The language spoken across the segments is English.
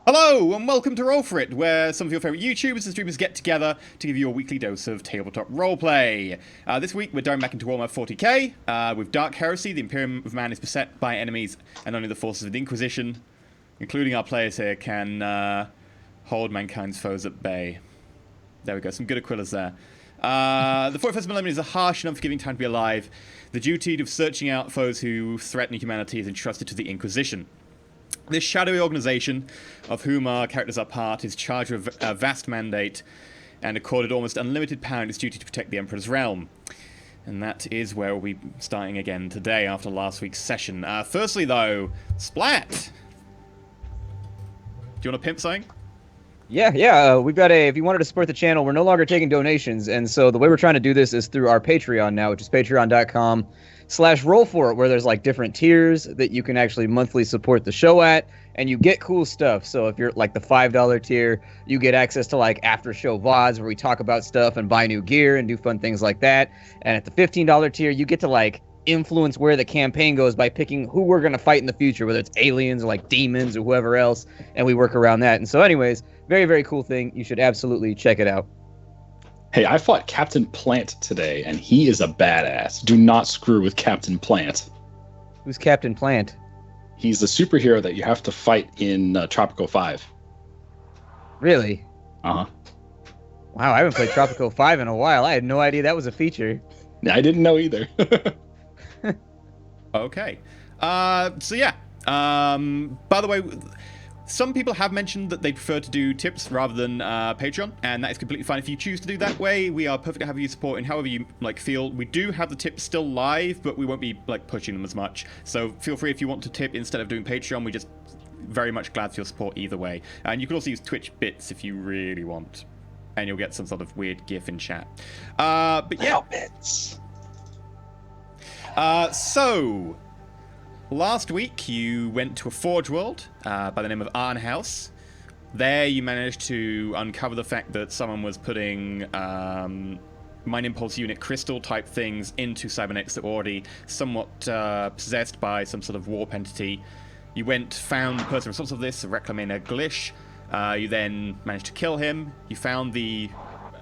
Hello and welcome to Roll4It, where some of your favourite YouTubers and streamers get together to give you a weekly dose of tabletop roleplay. This week we're diving back into Warhammer 40k. With Dark Heresy, the Imperium of Man is beset by enemies, and only the forces of the Inquisition, including our players here, can hold mankind's foes at bay. There we go, some good Aquilas there. The 41st millennium is a harsh and unforgiving time to be alive. The duty of searching out foes who threaten humanity is entrusted to the Inquisition. This shadowy organisation, of whom our characters are part, is charged with a vast mandate and accorded almost unlimited power in its duty to protect the Emperor's realm. And that is where we'll be starting again today after last week's session. Firstly, though, Splat! Do you want to pimp something? Yeah. We've got if you wanted to support the channel, we're no longer taking donations. And so the way we're trying to do this is through our Patreon now, which is patreon.com/Roll4It, where there's like different tiers that you can actually monthly support the show at, and you get cool stuff. So if you're like the $5 tier, you get access to like after show VODs where we talk about stuff and buy new gear and do fun things like that. And at the $15 tier, you get to like influence where the campaign goes by picking who we're going to fight in the future, whether it's aliens or like demons or whoever else, and we work around that. And so anyways, very, very cool thing. You should absolutely check it out. Hey, I fought Captain Plant today, and he is a badass. Do not screw with Captain Plant. Who's Captain Plant? He's the superhero that you have to fight in Tropico 5. Really? Uh-huh. Wow, I haven't played Tropico 5 in a while. I had no idea that was a feature. I didn't know either. Okay. By the way, some people have mentioned that they prefer to do tips rather than Patreon, and that is completely fine if you choose to do that way. We are perfectly happy to support in however you feel. We do have the tips still live, but we won't be pushing them as much. So feel free if you want to tip instead of doing Patreon. We're just very much glad for your support either way. And you can also use Twitch bits if you really want, and you'll get some sort of weird GIF in chat. But yeah. Bits. So last week, you went to a forge world by the name of Arnhouse. There, you managed to uncover the fact that someone was putting Mind Impulse Unit crystal type things into cybernetics that were already somewhat possessed by some sort of warp entity. You found the person responsible for this, Reclamina Glish. You then managed to kill him. You found the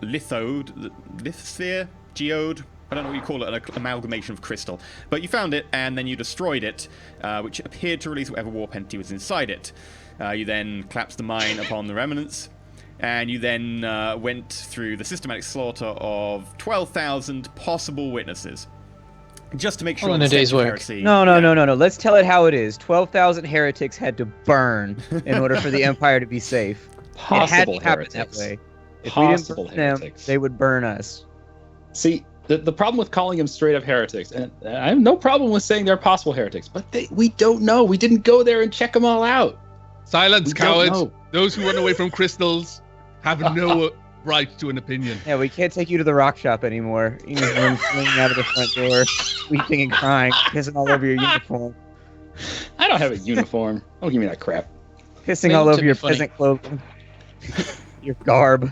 lithosphere, geode. I don't know what you call it, an amalgamation of crystal. But you found it, and then you destroyed it, which appeared to release whatever warp entity was inside it. You then collapsed the mine upon the remnants, and you then went through the systematic slaughter of 12,000 possible witnesses. Just to make sure... All in a day's work. Heresy, No. Let's tell it how it is. 12,000 heretics had to burn in order for the Empire to be safe. Possible it had to happen heretics. that way. If Possible we didn't burn heretics. them, they would burn us. See, the problem with calling them straight up heretics, and I have no problem with saying they're possible heretics, but we don't know. We didn't go there and check them all out. Silence, We don't cowards. know. Those who run away from crystals have no right to an opinion. Yeah, we can't take you to the rock shop anymore. You just run fleeing out of the front door, weeping and crying, pissing all over your uniform, I don't have a uniform. Don't give me that crap. pissing Meant all to over be your funny. peasant clothing, your garb.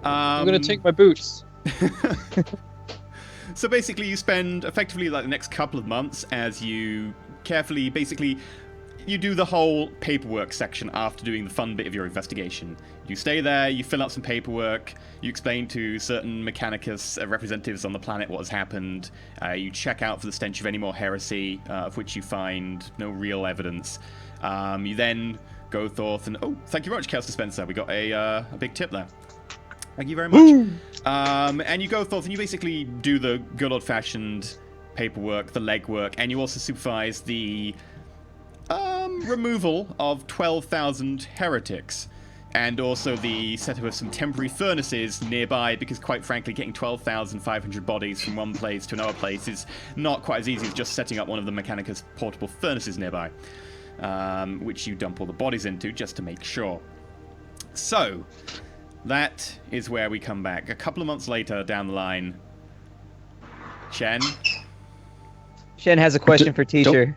I'm gonna take my boots. So basically, you spend effectively the next couple of months as you carefully, you do the whole paperwork section after doing the fun bit of your investigation. You stay there, you fill out some paperwork, you explain to certain Mechanicus representatives on the planet what has happened, you check out for the stench of any more heresy, of which you find no real evidence. You then go forth and, thank you very much, Chaos Dispenser, we got a big tip there. Thank you very much. And you go forth and you basically do the good old-fashioned paperwork, the legwork, and you also supervise the removal of 12,000 heretics, and also the setup of some temporary furnaces nearby, because quite frankly, getting 12,500 bodies from one place to another place is not quite as easy as just setting up one of the Mechanicus portable furnaces nearby, which you dump all the bodies into just to make sure. So that is where we come back. A couple of months later down the line, Shen Shen has a question for teacher.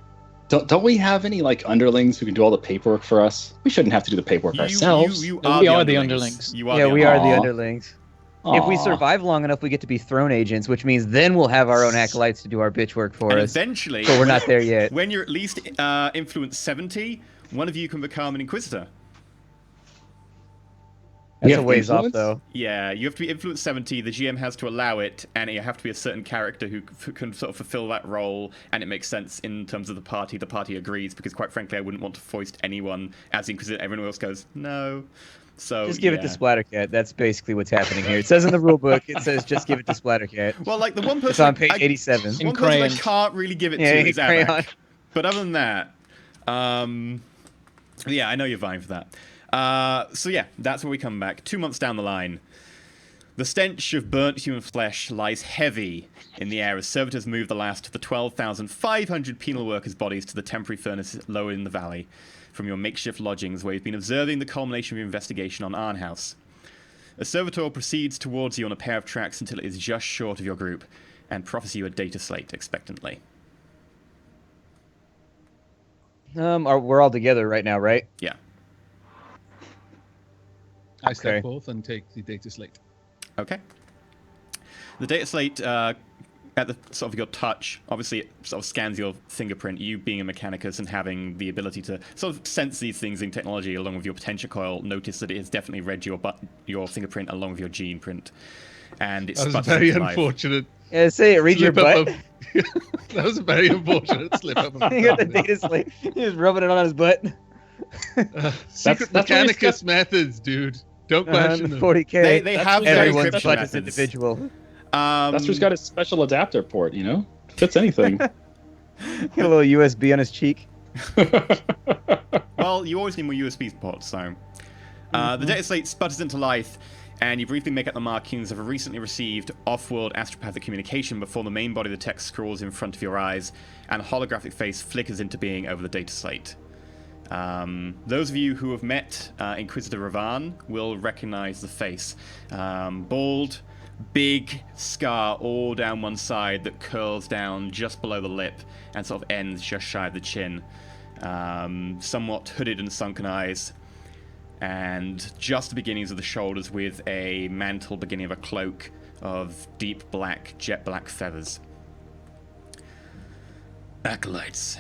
Don't we have any underlings who can do all the paperwork for us? We shouldn't have to do the paperwork ourselves. You No, we are the underlings. You are Yeah, the we are the Aw. underlings. If we Aw. survive long enough, we get to be throne agents, which means then we'll have our own acolytes to do our bitch work for And us. eventually, But we're not there yet. when you're at least influence 70, one of you can become an Inquisitor. That's You a have ways off, influence? though. Yeah, you have to be influence 70, the GM has to allow it, and you have to be a certain character who can sort of fulfill that role, and it makes sense in terms of the party. The party agrees, because quite frankly, I wouldn't want to foist anyone as Inquisitor. Everyone else goes, no. So Just give it to Splattercat. That's basically what's happening here. It says in the rule book, it says just give it to Splattercat. Well, like the one person... It's on page 87. One In person I crayons. can't really give it Yeah, to in is crayon. Avak. But other than that, yeah, I know you're vying for that. So yeah, that's where we come back. 2 months down the line. The stench of burnt human flesh lies heavy in the air as servitors move the last of the 12,500 penal workers' bodies to the temporary furnace lower in the valley from your makeshift lodgings where you've been observing the culmination of your investigation on Arnhouse. A servitor proceeds towards you on a pair of tracks until it is just short of your group and proffers you a data slate expectantly. We're all together right now, right? Yeah. I step Okay. forth and take the data slate. Okay. The data slate, at the sort of your touch, obviously it sort of scans your fingerprint. You being a mechanicus and having the ability to sort of sense these things in technology along with your potential coil, notice that it has definitely read your fingerprint along with your gene print. And it's That was very unfortunate. Yeah, say it. Read your slip up butt. that was a very unfortunate slip up. of You got the tongue. data slate. He's just rubbing it on his butt. Secret that's what we Mechanicus methods, dude. Don't question them. 40K. They That's have what very Everyone's special butt is methods. individual. That's who's got his special adapter port, you know? Fits anything. Got a little USB on his cheek. Well, you always need more USB ports, so... The data slate sputters into life, and you briefly make out the markings of a recently received off-world astropathic communication before the main body of the text scrolls in front of your eyes, and a holographic face flickers into being over the data slate. Those of you who have met Inquisitor Ravan will recognize the face. Bald, big scar all down one side that curls down just below the lip and sort of ends just shy of the chin. Somewhat hooded and sunken eyes. And just the beginnings of the shoulders with a mantle beginning of a cloak of deep black, jet black feathers. Acolytes,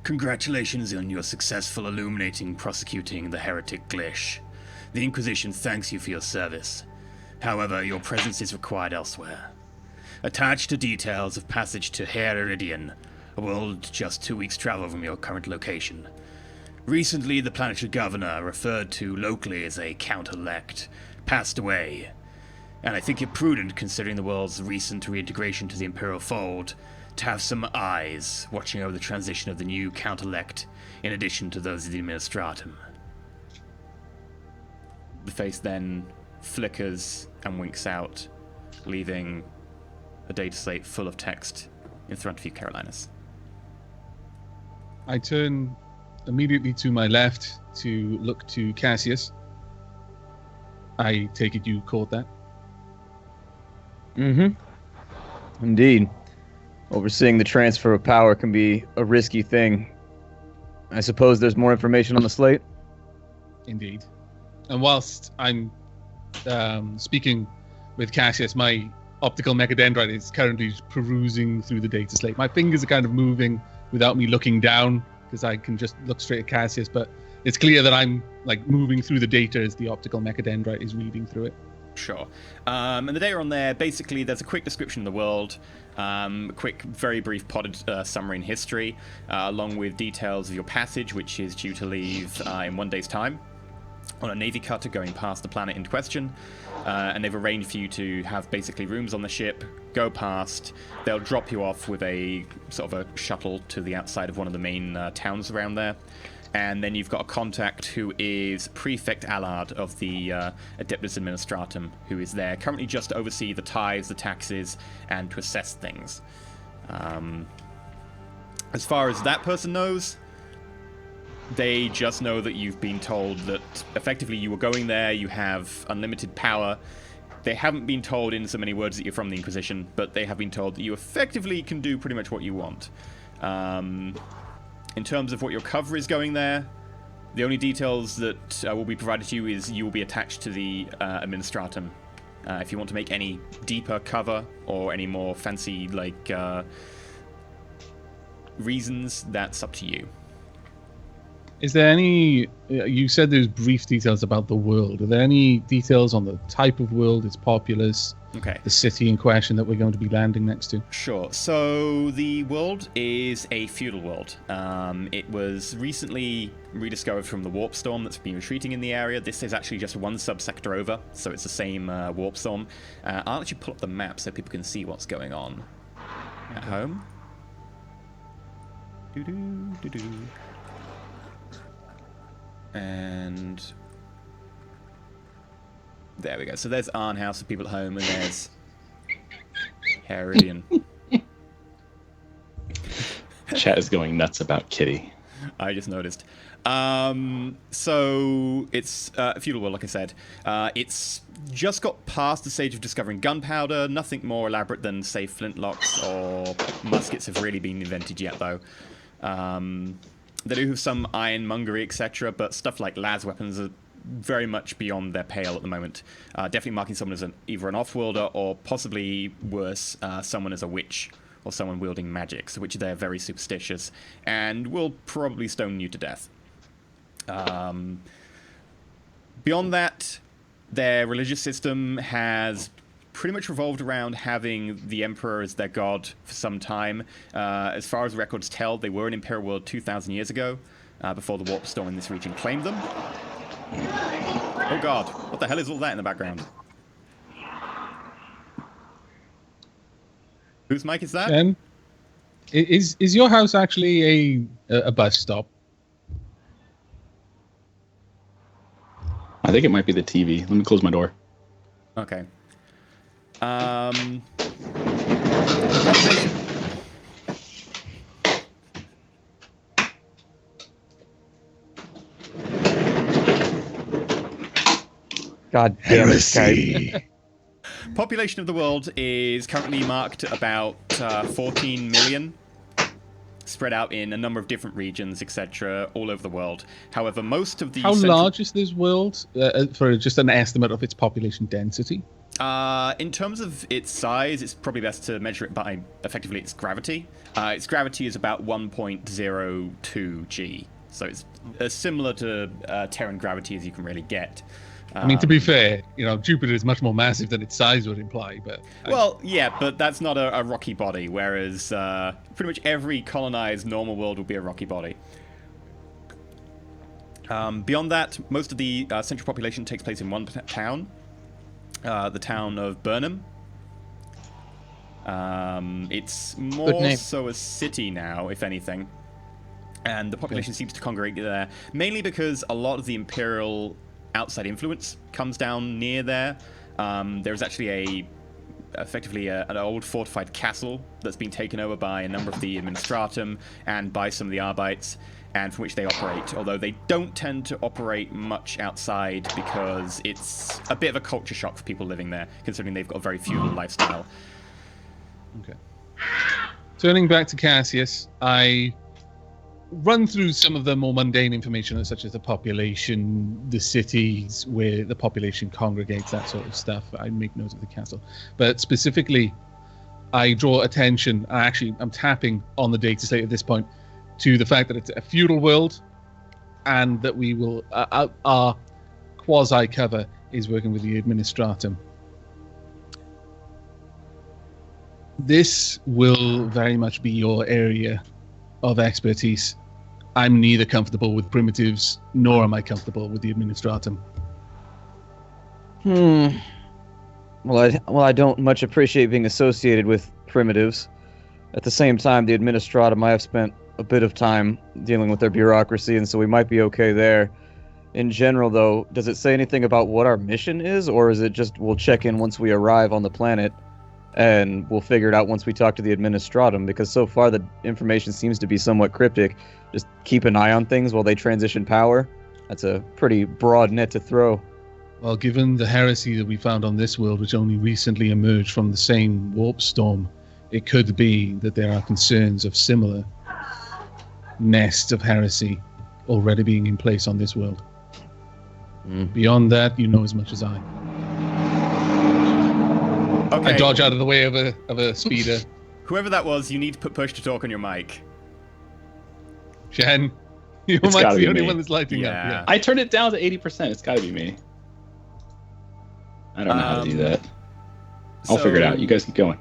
congratulations on your successful illuminating prosecuting the heretic Glish. The Inquisition thanks you for your service. However, your presence is required elsewhere. Attached to details of passage to HAER, a world just 2 weeks' travel from your current location. Recently, the planetary governor, referred to locally as a count-elect, passed away. And I think it prudent, considering the world's recent reintegration to the Imperial fold, to have some eyes watching over the transition of the new count-elect, in addition to those of the Administratum. The face then flickers and winks out, leaving a data slate full of text in front of you, Carolinus. I turn immediately to my left to look to Cassius. I take it you caught that. Mm-hmm. Indeed. Overseeing the transfer of power can be a risky thing. I suppose there's more information on the slate? Indeed. And whilst I'm speaking with Cassius, my optical mechadendrite is currently perusing through the data slate. My fingers are kind of moving without me looking down, because I can just look straight at Cassius, but it's clear that I'm like moving through the data as the optical mechadendrite is reading through it. Sure. And the data on there, basically, there's a quick description of the world, a quick, very brief potted summary in history, along with details of your passage, which is due to leave in 1 day's time, on a navy cutter going past the planet in question. And they've arranged for you to have basically rooms on the ship, go past. They'll drop you off with a sort of a shuttle to the outside of one of the main towns around there. And then you've got a contact who is Prefect Allard of the Adeptus Administratum, who is there currently just to oversee the tithes, the taxes, and to assess things. As far as that person knows, they just know that you've been told that effectively you were going there, you have unlimited power. They haven't been told in so many words that you're from the Inquisition, but they have been told that you effectively can do pretty much what you want. In terms of what your cover is going there, the only details that will be provided to you is you will be attached to the Administratum If you want to make any deeper cover or any more fancy reasons, that's up to you. Is there any... You said there's brief details about the world. Are there any details on the type of world, its populace, the city in question that we're going to be landing next to? Sure. So the world is a feudal world. It was recently rediscovered from the warp storm that's been retreating in the area. This is actually just one subsector over, so it's the same warp storm. I'll actually pull up the map so people can see what's going on at home. And there we go. So there's Arn House for people at home, and there's Heresy. Chat is going nuts about Kitty. I just noticed. So it's a feudal world, like I said. It's just got past the stage of discovering gunpowder. Nothing more elaborate than, say, flintlocks or muskets have really been invented yet, though. They do have some ironmongery, etc., but stuff like las weapons are very much beyond their pale at the moment. Definitely marking someone as either an off-worlder or possibly worse, someone as a witch or someone wielding magic, so which they're very superstitious and will probably stone you to death. Beyond that, their religious system has pretty much revolved around having the Emperor as their god for some time. As far as records tell, they were an Imperial world 2,000 years ago, before the warp storm in this region claimed them. Oh god, what the hell is all that in the background? Whose mic is that? Jen, is your house actually a bus stop? I think it might be the TV. Let me close my door. Okay. God damn it, Skype. Population of the world is currently marked at about 14 million, spread out in a number of different regions, etc., all over the world. However, most of the... How large is this world, for just an estimate of its population density? In terms of its size, it's probably best to measure it by, effectively, its gravity. Its gravity is about 1.02 G, so it's as similar to Terran gravity as you can really get. I mean, to be fair, Jupiter is much more massive than its size would imply, but... Well, yeah, but that's not a rocky body, whereas pretty much every colonized normal world will be a rocky body. Beyond that, most of the central population takes place in one town, the town of Burnham. It's more so a city now, if anything, and the population seems to congregate there, mainly because a lot of the Imperial outside influence comes down near there. There's actually effectively an old fortified castle that's been taken over by a number of the Administratum and by some of the Arbites, and from which they operate, although they don't tend to operate much outside because it's a bit of a culture shock for people living there, considering they've got a very feudal lifestyle. Okay. Turning back to Cassius, I run through some of the more mundane information, such as the population, the cities where the population congregates, that sort of stuff. I make notes of the castle. But specifically, I draw attention, I'm tapping on the data slate at this point, to the fact that it's a feudal world, and that we will, our quasi-cover is working with the Administratum. This will very much be your area of expertise. I'm neither comfortable with primitives, nor am I comfortable with the Administratum. Well, I don't much appreciate being associated with primitives. At the same time, the Administratum, I have spent a bit of time dealing with their bureaucracy, and so we might be okay there. In general, though, does it say anything about what our mission is, or is it just we'll check in once we arrive on the planet, and we'll figure it out once we talk to the Administratum? Because so far the information seems to be somewhat cryptic. Just keep an eye on things while they transition power. That's a pretty broad net to throw. Well, given the heresy that we found on this world, which only recently emerged from the same warp storm, it could be that there are concerns of similar nests of heresy already being in place on this world. Beyond that, you know as much as I. Okay. I dodge out of the way of a speeder. Whoever that was, you need to put push to talk on your mic. Shen, your It's mic's gotta the be only me. one that's lighting up. Yeah. Yeah. I turned it down to 80%. It's got to be me. I don't know how to do that. I'll figure it out. You guys keep going.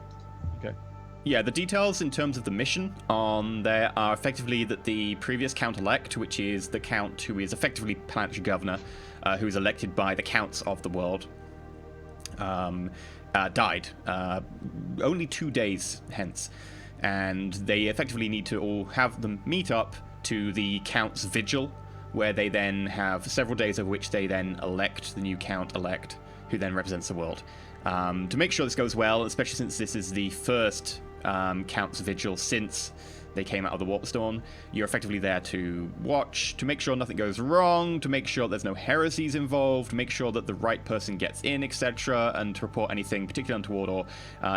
Yeah, the details in terms of the mission on there are effectively that the previous count-elect, which is the count who is effectively planetary governor, who is elected by the counts of the world, died only 2 days hence. And they effectively need to all have them meet up to the count's vigil, where they then have several days of which they then elect the new count-elect, who then represents the world. To make sure this goes well, especially since this is the first Count's Vigil since they came out of the Warp Storm, you're effectively there to watch, to make sure nothing goes wrong, to make sure there's no heresies involved, make sure that the right person gets in, etc., and to report anything particularly untoward or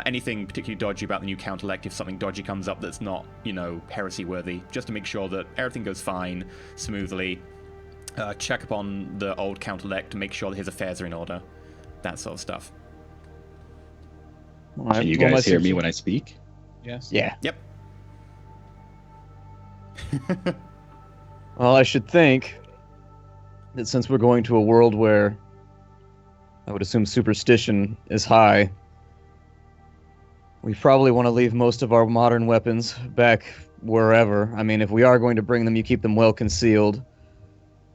anything particularly dodgy about the new Count-elect if something dodgy comes up that's not, heresy-worthy, just to make sure that everything goes fine, smoothly. Check upon the old Count-elect to make sure that his affairs are in order, that sort of stuff. All right, Can you well, guys hear my- me when I speak? Yes. Yeah. Yep. Well, I should think that since we're going to a world where I would assume superstition is high, we probably want to leave most of our modern weapons back wherever. I mean, if we are going to bring them, you keep them well concealed.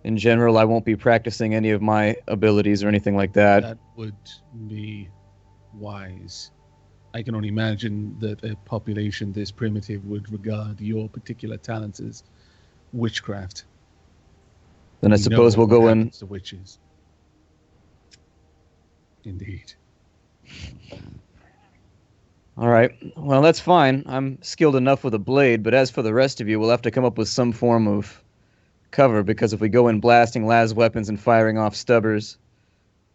In general, I won't be practicing any of my abilities or anything like that. That would be wise. I can only imagine that a population this primitive would regard your particular talents as witchcraft. Then I We know suppose we'll what go in. happens to witches. Indeed. All right. Well, that's fine. I'm skilled enough with a blade, but as for the rest of you, we'll have to come up with some form of cover, because if we go in blasting las weapons and firing off stubbers,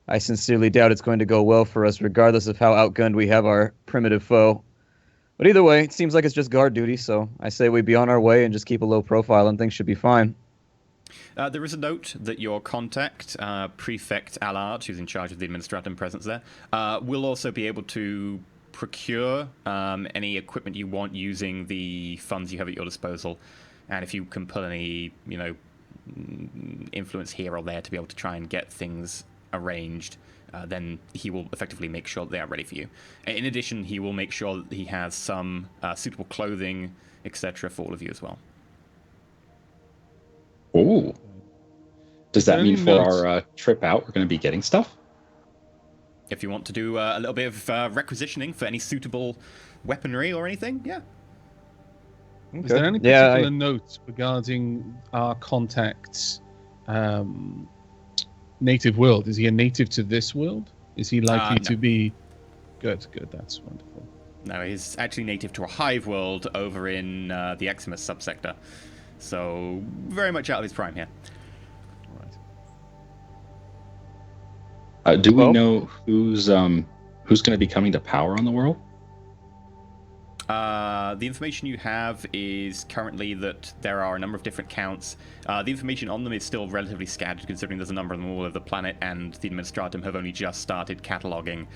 I sincerely doubt it's going to go well for us, regardless of how outgunned we have our primitive foe. But either way, it seems like it's just guard duty, so I say we be on our way and just keep a low profile and things should be fine. There is a note that your contact, Prefect Allard, who's in charge of the administratum presence there, will also be able to procure any equipment you want using the funds you have at your disposal. And if you can pull any, influence here or there to be able to try and get things arranged, then he will effectively make sure that they are ready for you. In addition, he will make sure that he has some suitable clothing, etc., for all of you as well. Ooh. Does that Any mean for notes? our trip out, we're going to be getting stuff? If you want to do a little bit of requisitioning for any suitable weaponry or anything, yeah. Is there any Yeah, particular notes regarding our contact's native world? Is he a native to this world? Is he likely No. to be... Good, that's wonderful. No, he's actually native to a hive world over in the Eximus subsector. So, very much out of his prime here. Do we Well- know who's going to be coming to power on the world? The information you have is currently that there are a number of different counts. The information on them is still relatively scattered, considering there's a number of them all over the planet, and the Administratum have only just started cataloguing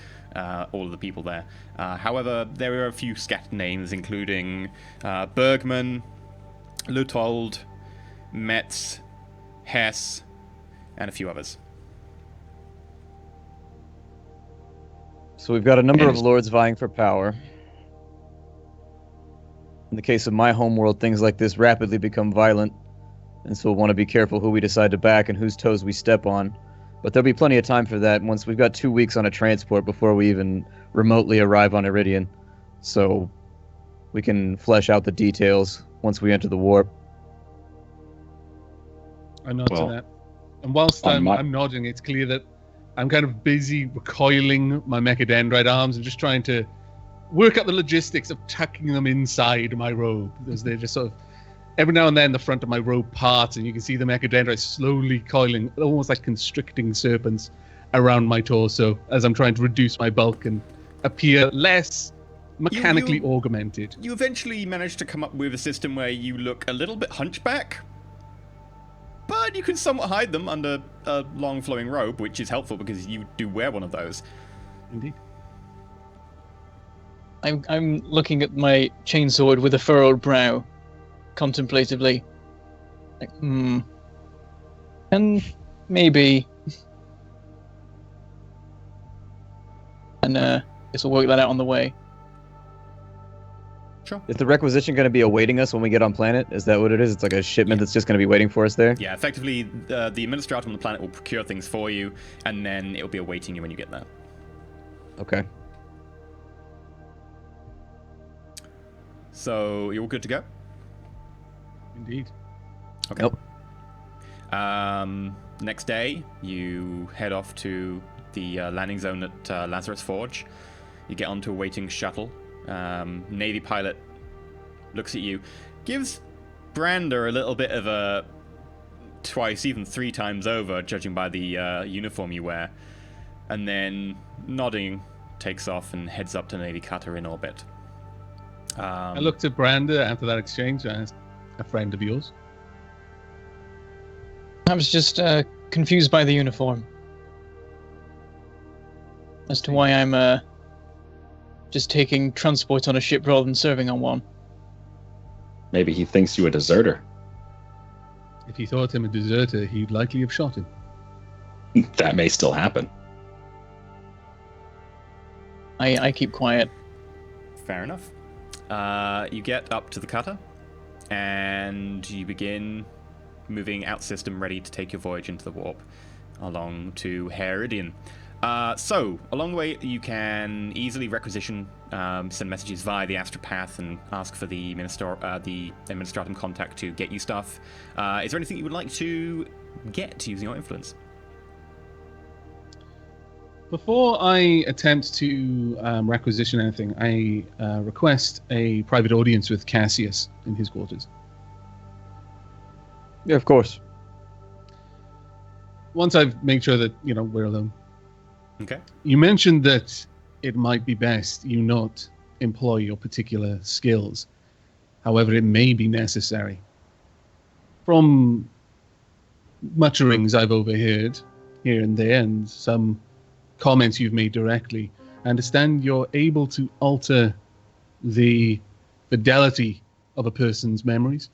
all of the people there. However, there are a few scattered names, including Bergman, Lutold, Metz, Hess, and a few others. So we've got a number of lords vying for power. In the case of my homeworld, things like this rapidly become violent, and so we'll want to be careful who we decide to back and whose toes we step on. But there'll be plenty of time for that once we've got 2 weeks on a transport before we even remotely arrive on Iridian. So we can flesh out the details once we enter the warp. I nod Well, to that. And whilst on my- I'm nodding, it's clear that I'm kind of busy recoiling my mechadendrite arms and just trying to work out the logistics of tucking them inside my robe. Because they're just sort of, every now and then the front of my robe parts and you can see the mechadendrites slowly coiling, almost like constricting serpents around my torso as I'm trying to reduce my bulk and appear less mechanically You- augmented. You eventually manage to come up with a system where you look a little bit hunchback, but you can somewhat hide them under a long flowing robe, which is helpful because you do wear one of those. Indeed. I'm looking at my chainsword with a furrowed brow, contemplatively. Like, and maybe, and guess we'll work that out on the way. Sure. Is the requisition going to be awaiting us when we get on planet? Is that what it is? It's like a shipment that's just going to be waiting for us there? Yeah, effectively, the Administratum on the planet will procure things for you, and then it'll be awaiting you when you get there. Okay. So, you're all good to go? Indeed. Okay. Nope. Next day, you head off to the landing zone at Lazarus Forge. You get onto a waiting shuttle. Navy pilot looks at you, gives Brander a little bit of a twice, even 3 times over, judging by the uniform you wear, and then nodding, takes off and heads up to the Navy cutter in orbit. I looked at Brander after that exchange. I asked, a friend of yours? I was just confused by the uniform as to why I'm just taking transport on a ship rather than serving on one. Maybe he thinks you a deserter. If he thought him a deserter, he'd likely have shot him. That may still happen. I keep quiet. Fair enough. You get up to the cutter, and you begin moving out system, ready to take your voyage into the warp along to HAER. So, along the way, you can easily requisition, send messages via the astropath and ask for the Administratum contact to get you stuff. Is there anything you would like to get using your influence? Before I attempt to requisition anything, I request a private audience with Cassius in his quarters. Yeah, of course. Once I've made sure that, we're alone. Okay. You mentioned that it might be best you not employ your particular skills. However, it may be necessary. From mutterings I've overheard here and there, and some comments you've made directly, I understand you're able to alter the fidelity of a person's memories.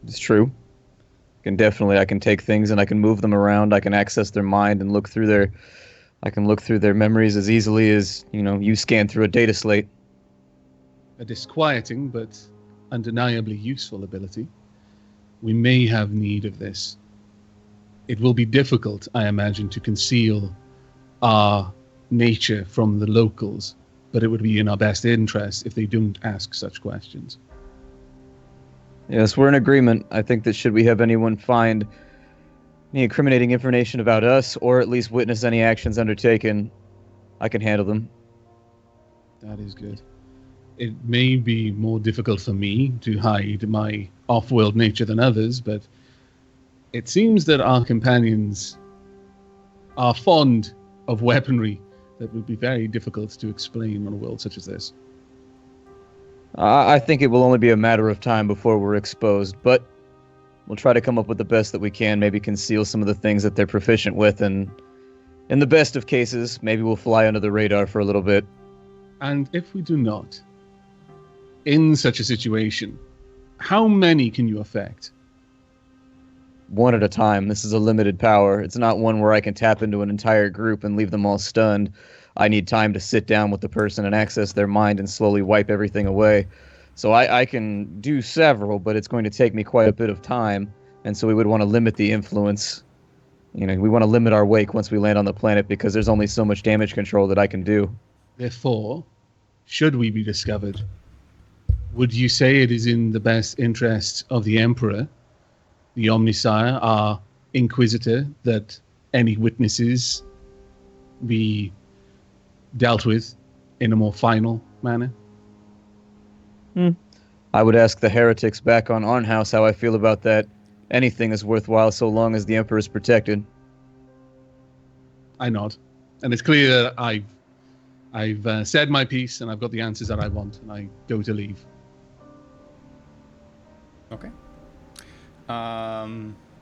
It's true. I can take things and I can move them around. I can access their mind and look through their memories as easily as, you scan through a data slate. A disquieting but undeniably useful ability. We may have need of this. It will be difficult, I imagine, to conceal our nature from the locals, but it would be in our best interest if they don't ask such questions. Yes, we're in agreement. I think that should we have anyone find any incriminating information about us, or at least witness any actions undertaken, I can handle them. That is good. It may be more difficult for me to hide my off-world nature than others, but it seems that our companions are fond of weaponry that would be very difficult to explain on a world such as this. I think it will only be a matter of time before we're exposed, but we'll try to come up with the best that we can, maybe conceal some of the things that they're proficient with, and in the best of cases, maybe we'll fly under the radar for a little bit. And if we do not, in such a situation, how many can you affect? One at a time. This is a limited power. It's not one where I can tap into an entire group and leave them all stunned. I need time to sit down with the person and access their mind and slowly wipe everything away. So I can do several, but it's going to take me quite a bit of time. And so we would want to limit the influence. We want to limit our wake once we land on the planet because there's only so much damage control that I can do. Therefore, should we be discovered, would you say it is in the best interest of the Emperor, the Omnisire, our Inquisitor, that any witnesses be dealt with in a more final manner? I would ask the heretics back on Arnhouse how I feel about that. Anything is worthwhile so long as the Emperor is protected. I nod. And it's clear that I've said my piece and I've got the answers that I want, and I go to leave. Okay.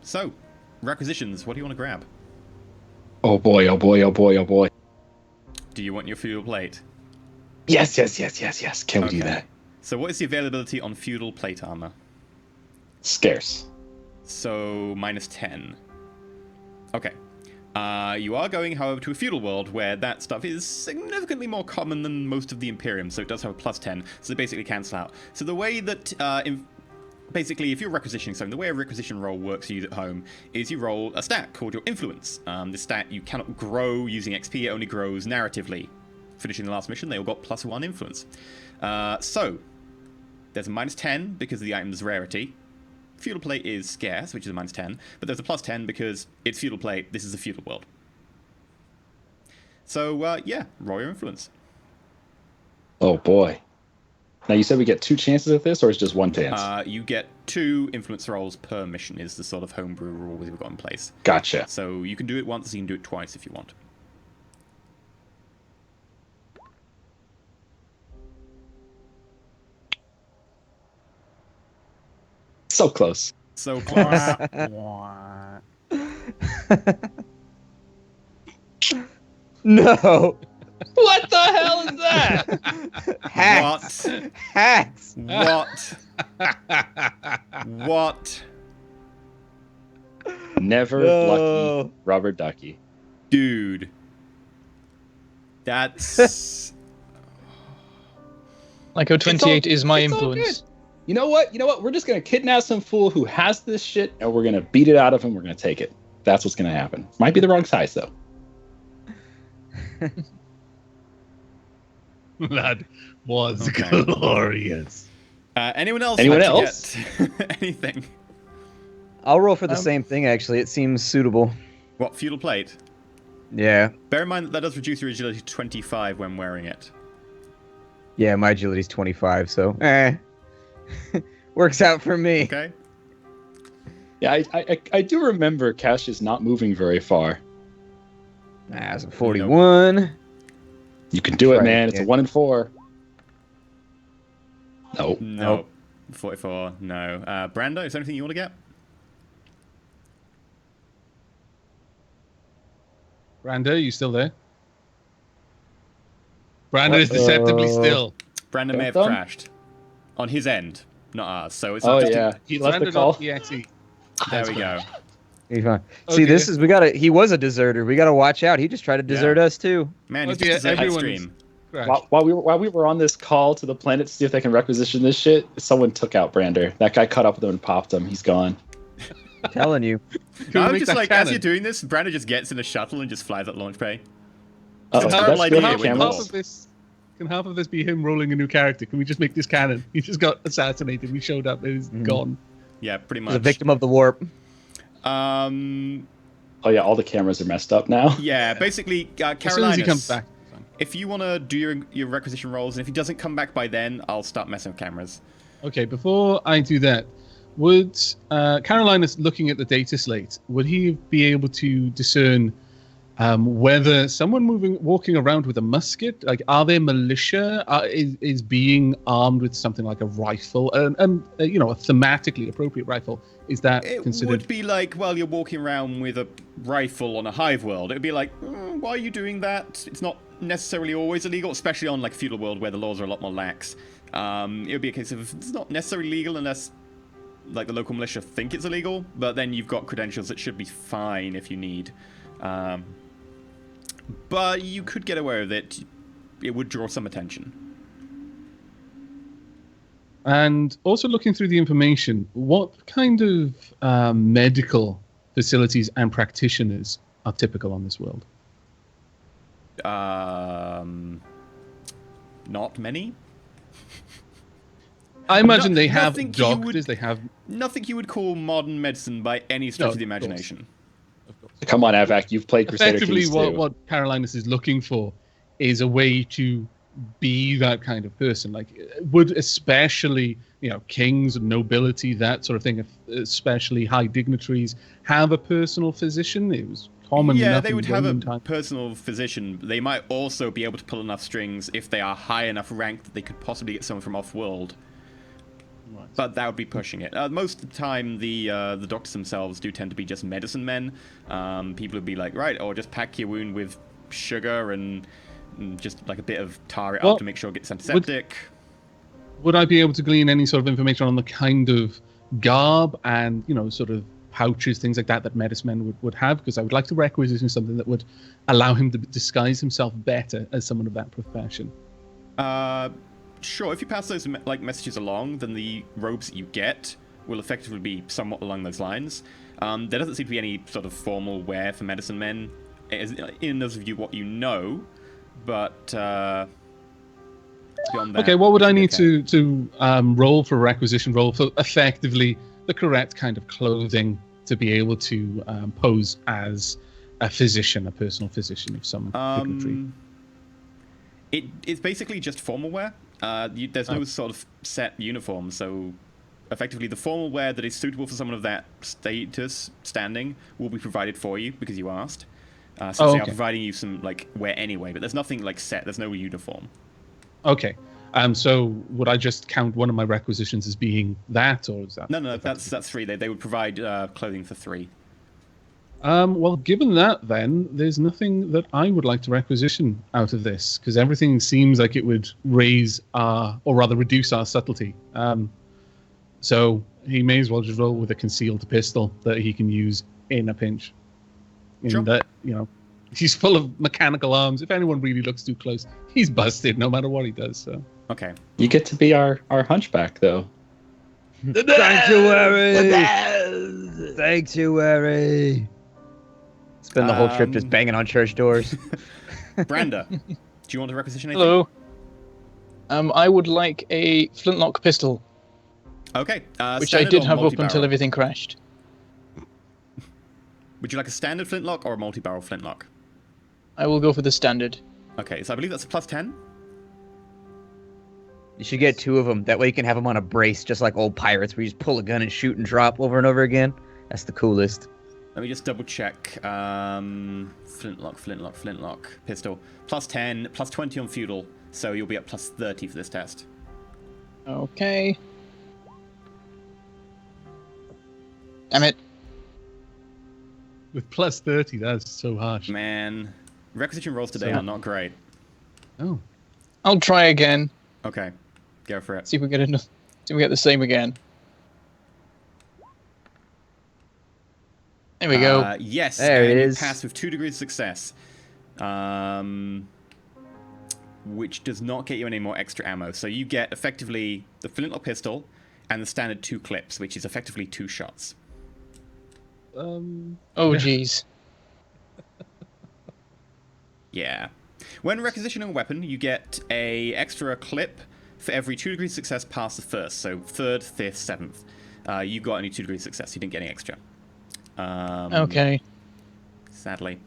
So, requisitions, what do you want to grab? Oh boy, oh boy, oh boy, oh boy. Do you want your fuel plate? Yes. Can we do Okay. that? So what is the availability on feudal plate armor? Scarce. So -10. Okay. You are going, however, to a feudal world where that stuff is significantly more common than most of the Imperium, so it does have a +10, so they basically cancel out. So the way that, basically, if you're requisitioning something, the way a requisition roll works for you at home is you roll a stat called your influence. This stat you cannot grow using XP, it only grows narratively. Finishing the last mission, they all got +1 influence. So, there's a -10 because of the item's rarity. Feudal plate is scarce, which is a -10, but there's a +10 because it's feudal plate, this is a feudal world. So, yeah, roll your influence. Oh boy. Now you said we get 2 chances at this, or is it just 1 chance? You get 2 influence rolls per mission is the sort of homebrew rule we've got in place. Gotcha. So you can do it once, you can do it twice if you want. So close. So close. No. What the hell is that? Hacks. What? Hacks. What? What? Never No. lucky rubber ducky. Dude. That's... Lyco 28 is my it's all influence. good. You know what? We're just gonna kidnap some fool who has this shit, and we're gonna beat it out of him. We're gonna take it. That's what's gonna happen. Might be the wrong size though. That was Okay. glorious. anyone else? Anyone like to else? get anything? I'll roll for the same thing, actually. It seems suitable. What, feudal plate? Yeah. Bear in mind that does reduce your agility to 25 when wearing it. Yeah, my agility's 25, so works out for me. Okay. Yeah, I do remember Cash is not moving very far. That's a 41. You can do it, Right, man. It's yeah. a 1 in 4. No. No. Nope. 44, no. Brando, is there anything you want to get? Brando, you still there? Brando is deceptively still. Brandon may have Dum-dum? crashed. On his end, not ours. So it's Oh not just yeah, He left the landed call. on EXE. there we go. He's fine. Okay. See, this is he was a deserter. We gotta watch out. He just tried to desert us too. Man, he's Okay, just a everyone's- stream. Crashed. While we were on this call to the planet to see if they can requisition this shit, someone took out Brander. That guy caught up with him and popped him. He's gone. Telling you. Can we I'm make just that like, as canon? you're doing this, Brandon just gets in a shuttle and just flies at launch bay. Uh-oh, a that's terrible good idea for when Can cameras. half of this? Can half of this be him rolling a new character? Can we just make this canon? He just got assassinated. We showed up. It is gone. Yeah, pretty He's much. a victim of the warp. Oh yeah, all the cameras are messed up now. Yeah, basically, As soon as he Carolinus, comes back. if you want to do your requisition rolls, and if he doesn't come back by then, I'll start messing with cameras. Okay, before I do that, would Carolinus, looking at the data slate, would he be able to discern whether someone walking around with a musket, like, are they militia? Is being armed with something like a rifle, and you know, a thematically appropriate rifle, is that It considered? would be like, well, you're walking around with a rifle on a hive world. It would be like, why are you doing that? It's not necessarily always illegal, especially on like feudal world where the laws are a lot more lax. It would be a case of it's not necessarily legal unless like the local militia think it's illegal, but then you've got credentials that should be fine if you need. But you could get away with it. It would draw some attention. And also looking through the information, what kind of medical facilities and practitioners are typical on this world? Not many. I imagine they nothing have you doctors, would- they have... Nothing you would call modern medicine by any stretch No, of the of course. imagination. Come on, Avac, you've played Crusader Effectively, Kings what, too. what Carolinus is looking for is a way to be that kind of person. Like, would especially, you know, kings and nobility, that sort of thing, especially high dignitaries, have a personal physician? It was common Yeah, enough they in would have a Roman time. personal physician. They might also be able to pull enough strings if they are high enough rank that they could possibly get someone from off-world. But that would be pushing it. Most of the time, the doctors themselves do tend to be just medicine men. People would be like, right, or just pack your wound with sugar and and just like a bit of tar it Well, up to make sure it gets antiseptic. Would I be able to glean any sort of information on the kind of garb and, sort of pouches, things like that medicine men would have? Because I would like to requisition something that would allow him to disguise himself better as someone of that profession. Sure, if you pass those messages along, then the robes that you get will effectively be somewhat along those lines. There doesn't seem to be any sort of formal wear for medicine men in those of you what you know, but beyond that, Okay, what would I need okay. to roll for requisition roll for effectively the correct kind of clothing to be able to pose as a physician, a personal physician of some dignitary? It's basically just formal wear. There's no sort of set uniform, so effectively the formal wear that is suitable for someone of that status, standing, will be provided for you because you asked. Since they are providing you some wear anyway, but there's nothing set. There's no uniform. Okay. So would I just count one of my requisitions as being that, or is that? No. That's 3. They would provide clothing for 3. Well, given that, then there's nothing that I would like to requisition out of this, because everything seems like it would raise or rather reduce our subtlety. So he may as well just roll with a concealed pistol that he can use in a pinch. Sure. That, he's full of mechanical arms. If anyone really looks too close, he's busted no matter what he does. So. Okay. You get to be our hunchback, though. Sanctuary! Sanctuary! Spend the whole trip just banging on church doors. Branda, do you want to requisition anything? Hello. I would like a flintlock pistol, Okay. which I standard did or have up multi-barrel? until everything crashed. Would you like a standard flintlock or a multi-barrel flintlock? I will go for the standard. Okay, so I believe that's a +10. You should get 2 of them. That way you can have them on a brace, just like old pirates, where you just pull a gun and shoot and drop over and over again. That's the coolest. Let me just double check. Flintlock, pistol. +10, +20 on feudal, so you'll be at +30 for this test. Okay. Damn it. With +30, that's so harsh. Man, requisition rolls today are not great. Oh. I'll try again. Okay, go for it. See if we get enough. See if we get the same again. There we go. Yes, There it and you is. pass with 2 degrees of success. Which does not get you any more extra ammo. So you get effectively the flintlock pistol and the standard 2 clips, which is effectively 2 shots. Oh, jeez. Yeah. When requisitioning a weapon, you get a extra clip for every 2 degrees of success past the first. So 3rd, 5th, 7th. You got only 2 degrees of success. You didn't get any extra. Okay. Sadly.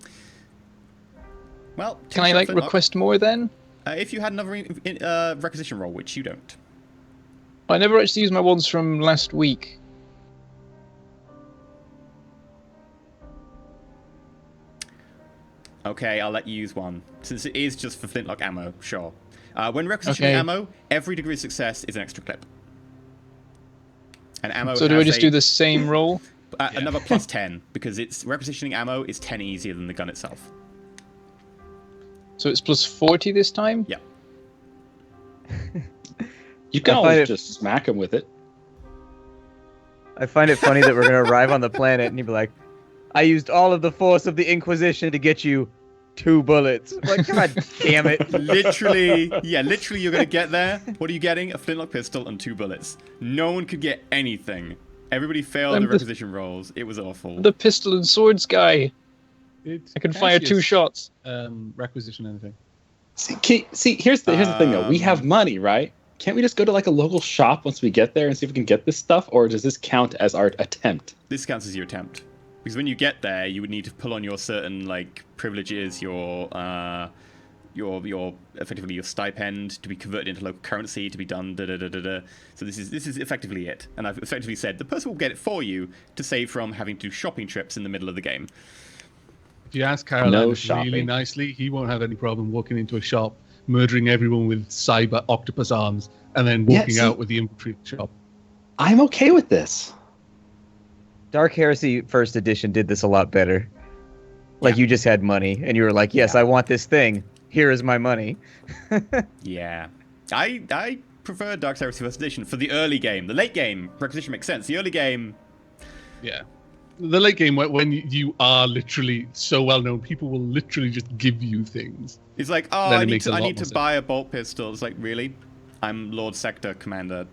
Well, Can I flintlock. request more then? If you had another requisition roll, which you don't. I never actually used my ones from last week. Okay, I'll let you use one. Since it is just for flintlock ammo, sure. When requisitioning ammo, every degree of success is an extra clip. And ammo So do I just do the same roll? Another +10, because it's requisitioning ammo is 10 easier than the gun itself. So it's +40 this time? Yeah. You can I find always it- just smack him with it. I find it funny that we're going to arrive on the planet and you'd be like, I used all of the force of the Inquisition to get you 2 bullets. Like, God damn it. Literally, you're going to get there. What are you getting? A flintlock pistol and 2 bullets. No one could get anything. Everybody failed I'm the the- requisition rolls. It was awful. The pistol and swords guy. I can fire 2 shots. Requisition anything. See, here's the thing though. We have money, right? Can't we just go to a local shop once we get there and see if we can get this stuff, or does this count as our attempt? This counts as your attempt. Because when you get there, you would need to pull on your certain privileges, your effectively your stipend to be converted into local currency to be done. So this is effectively it. And I've effectively said the person will get it for you to save from having to do shopping trips in the middle of the game. If you ask Caroline No really shopping. nicely, he won't have any problem walking into a shop, murdering everyone with cyber octopus arms, and then walking see- out with the inventory shop. I'm okay with this. Dark Heresy First Edition did this a lot better. Like, you just had money, and you were like, yes, I want this thing. here is my money. Yeah. I prefer Dark Heresy First Edition for the early game. The late game, Requisition makes sense. The early game... Yeah. The late game, when you are literally so well known, people will literally just give you things. It's like, oh, Then I it need makes a lot to more buy a bolt pistol. It's like, really? I'm Lord Sector Commander.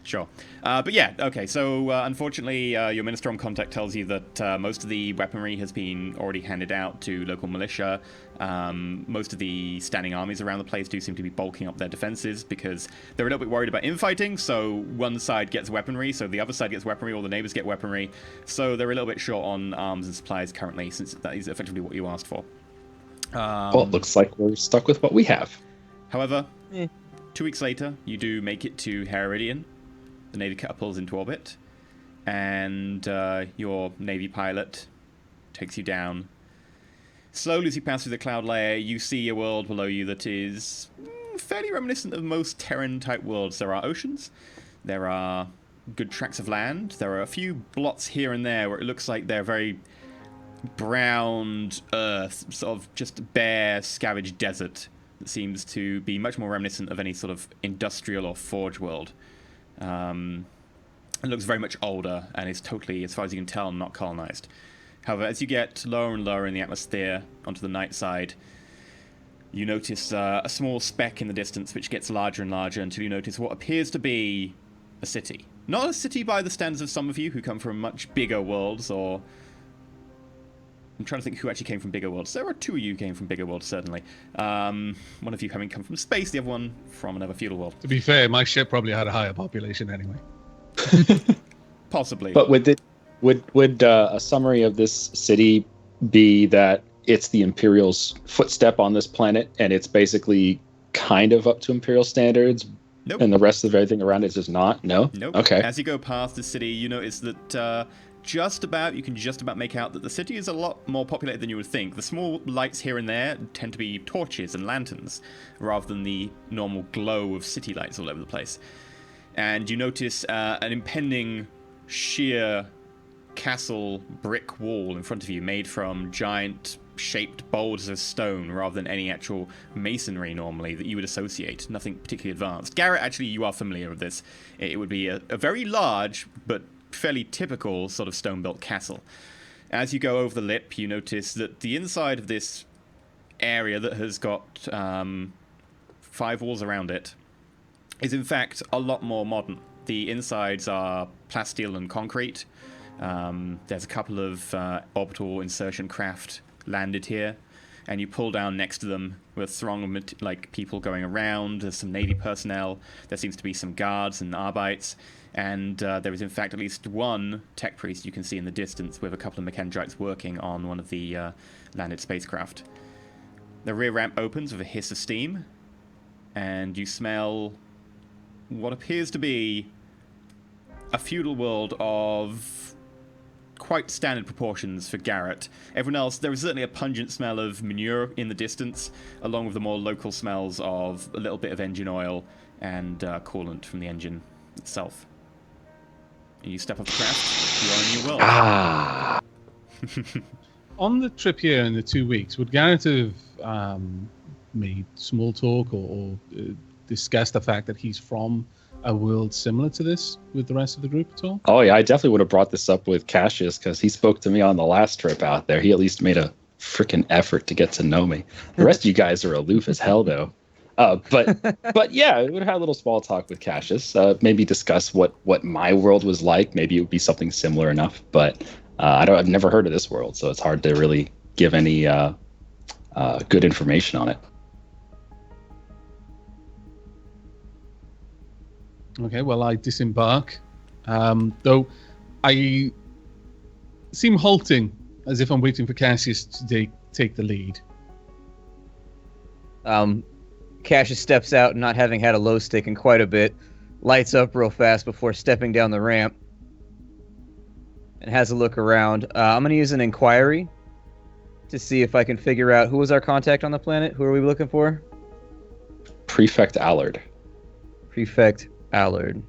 Sure. But yeah, okay, so unfortunately, your Ministrom contact tells you that most of the weaponry has been already handed out to local militia. Most of the standing armies around the place do seem to be bulking up their defenses because they're a little bit worried about infighting, so one side gets weaponry, so the other side gets weaponry, all the neighbors get weaponry, so they're a little bit short on arms and supplies currently, since that is effectively what you asked for. Well, it looks like we're stuck with what we have. However, 2 weeks later, you do make it to Heresy. The Navy catapults into orbit, and your Navy pilot takes you down. Slowly as you pass through the cloud layer, you see a world below you that is fairly reminiscent of most Terran-type worlds. There are oceans, there are good tracts of land, there are a few blots here and there where it looks like they're very browned earth, sort of just bare, scavenged desert that seems to be much more reminiscent of any sort of industrial or forge world. It looks very much older and is totally, as far as you can tell, not colonized. However, as you get lower and lower in the atmosphere onto the night side, you notice a small speck in the distance which gets larger and larger until you notice what appears to be a city. Not a city by the standards of some of you who come from much bigger worlds, or... I'm trying to think who actually came from bigger worlds. There are two of you who came from bigger worlds, certainly. One of you having come from space, the other one from another feudal world. To be fair, my ship probably had a higher population anyway. Possibly. But would a summary of this city be that it's the Imperial's footstep on this planet, and it's basically kind of up to Imperial standards? Nope. And the rest of everything around it is just not? No? Nope. Okay. As you go past the city, you notice that you can just about make out that the city is a lot more populated than you would think. The small lights here and there tend to be torches and lanterns, rather than the normal glow of city lights all over the place. And you notice an impending sheer castle brick wall in front of you, made from giant shaped boulders of stone rather than any actual masonry normally that you would associate. Nothing particularly advanced. Garrett, actually, you are familiar with this. It would be a very large but fairly typical sort of stone-built castle. As you go over the lip, you notice that the inside of this area that has got 5 walls around it is in fact a lot more modern. The insides are plasteel and concrete. There's a couple of orbital insertion craft landed here, and you pull down next to them with a throng of people going around. There's some Navy personnel. There seems to be some guards and arbites. And there is, in fact, at least one tech priest you can see in the distance with a couple of Mechandrites working on one of the landed spacecraft. The rear ramp opens with a hiss of steam, and you smell what appears to be a feudal world of quite standard proportions for Garrett. Everyone else, there is certainly a pungent smell of manure in the distance, along with the more local smells of a little bit of engine oil and coolant from the engine itself. And you step off the craft, you're in a new world. Ah. On the trip here in the 2 weeks, would Garrett have made small talk or discussed the fact that he's from a world similar to this with the rest of the group at all? Oh, yeah, I definitely would have brought this up with Cassius, because he spoke to me on the last trip out there. He at least made a freaking effort to get to know me. The rest of you guys are aloof as hell, though. But yeah, we would have had a little small talk with Cassius. Maybe discuss what my world was like. Maybe it would be something similar enough. But I've never heard of this world, so it's hard to really give any good information on it. Okay, well, I disembark. Though I seem halting, as if I'm waiting for Cassius to take the lead. Cassius steps out, not having had a low stick in quite a bit, lights up real fast before stepping down the ramp, and has a look around. I'm going to use an inquiry to see if I can figure out who was our contact on the planet. Who are we looking for? Prefect Allard. Prefect Allard.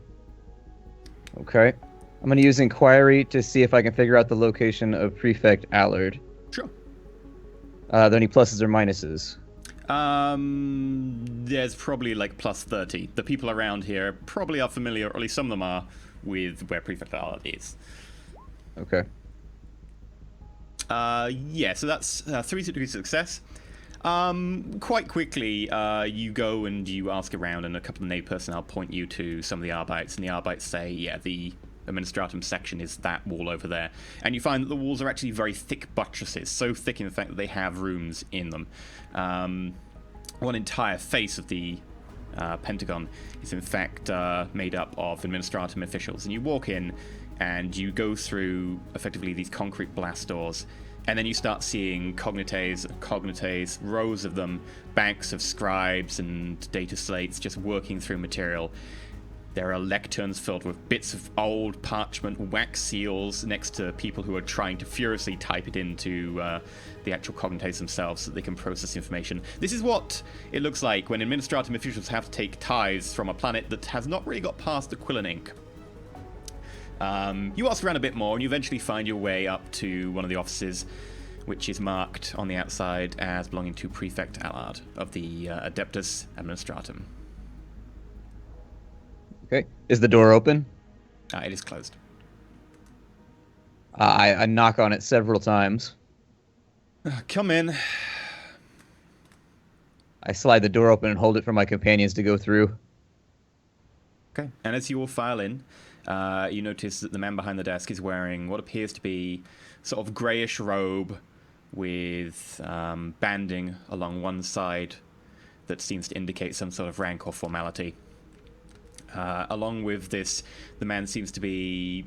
Okay. I'm going to use inquiry to see if I can figure out the location of Prefect Allard. Sure. Are there any pluses or minuses? There's probably like plus 30. The people around here probably are familiar, or at least some of them are, with where Prefect Allard is. Okay. Yeah, so that's 3 degrees of success. Quite quickly, you go and you ask around, and a couple of native personnel point you to some of the Arbites, and the Arbites say, yeah, the Administratum section is that wall over there. And you find that the walls are actually very thick buttresses, so thick in the fact that they have rooms in them. One entire face of the Pentagon is in fact made up of Administratum officials, and you walk in and you go through effectively these concrete blast doors, and then you start seeing cognites, rows of them, banks of scribes and data slates just working through material. There are lecterns filled with bits of old parchment, wax seals next to people who are trying to furiously type it into the actual cognites themselves so that they can process information. This is what it looks like when Administratum officials have to take tithes from a planet that has not really got past the Quillen ink. You ask around a bit more, and you eventually find your way up to one of the offices, which is marked on the outside as belonging to Prefect Allard of the Adeptus Administratum. Okay. Is the door open? It is closed. I knock on it several times. Come in. I slide the door open and hold it for my companions to go through. Okay. And as you all file in, you notice that the man behind the desk is wearing what appears to be sort of greyish robe with banding along one side that seems to indicate some sort of rank or formality. Along with this, the man seems to be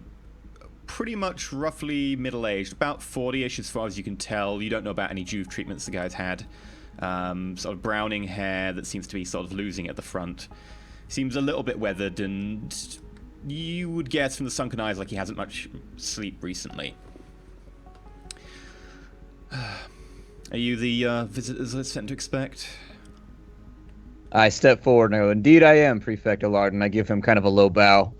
pretty much roughly middle-aged, about 40-ish as far as you can tell. You don't know about any Juve treatments the guy's had. Sort of browning hair that seems to be sort of losing at the front. Seems a little bit weathered, and you would guess from the sunken eyes like he hasn't much sleep recently. Are you the visitors I sent to expect? I step forward and I go, "Indeed I am, Prefect Allard," and I give him kind of a low bow.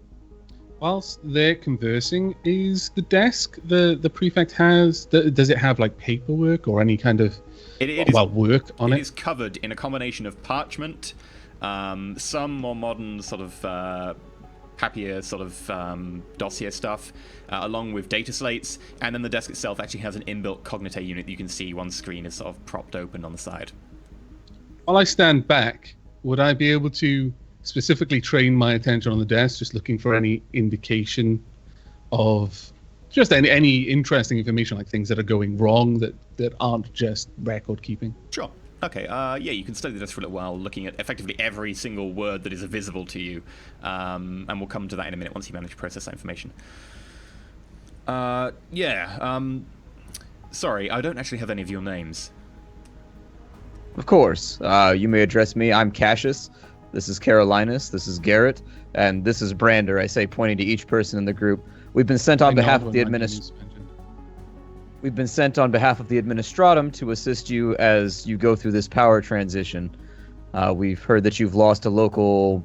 Whilst they're conversing, is the desk the prefect has, does it have like paperwork or any kind of work on it? It is covered in a combination of parchment, some more modern sort of papier sort of dossier stuff, along with data slates, and then the desk itself actually has an inbuilt cognite unit that you can see one screen is sort of propped open on the side. While I stand back, would I be able to specifically train my attention on the desk, just looking for any indication of just any interesting information, like things that are going wrong that aren't just record keeping? Sure. Okay, yeah, you can study this for a little while, looking at effectively every single word that is visible to you, and we'll come to that in a minute once you manage to process that information. Sorry, I don't actually have any of your names. Of course. You may address me. I'm Cassius. This is Carolinus. This is Garrett. And this is Brander, I say, pointing to each person in the group. We've been sent on behalf of the We've been sent on behalf of the Administratum to assist you as you go through this power transition. We've heard that you've lost a local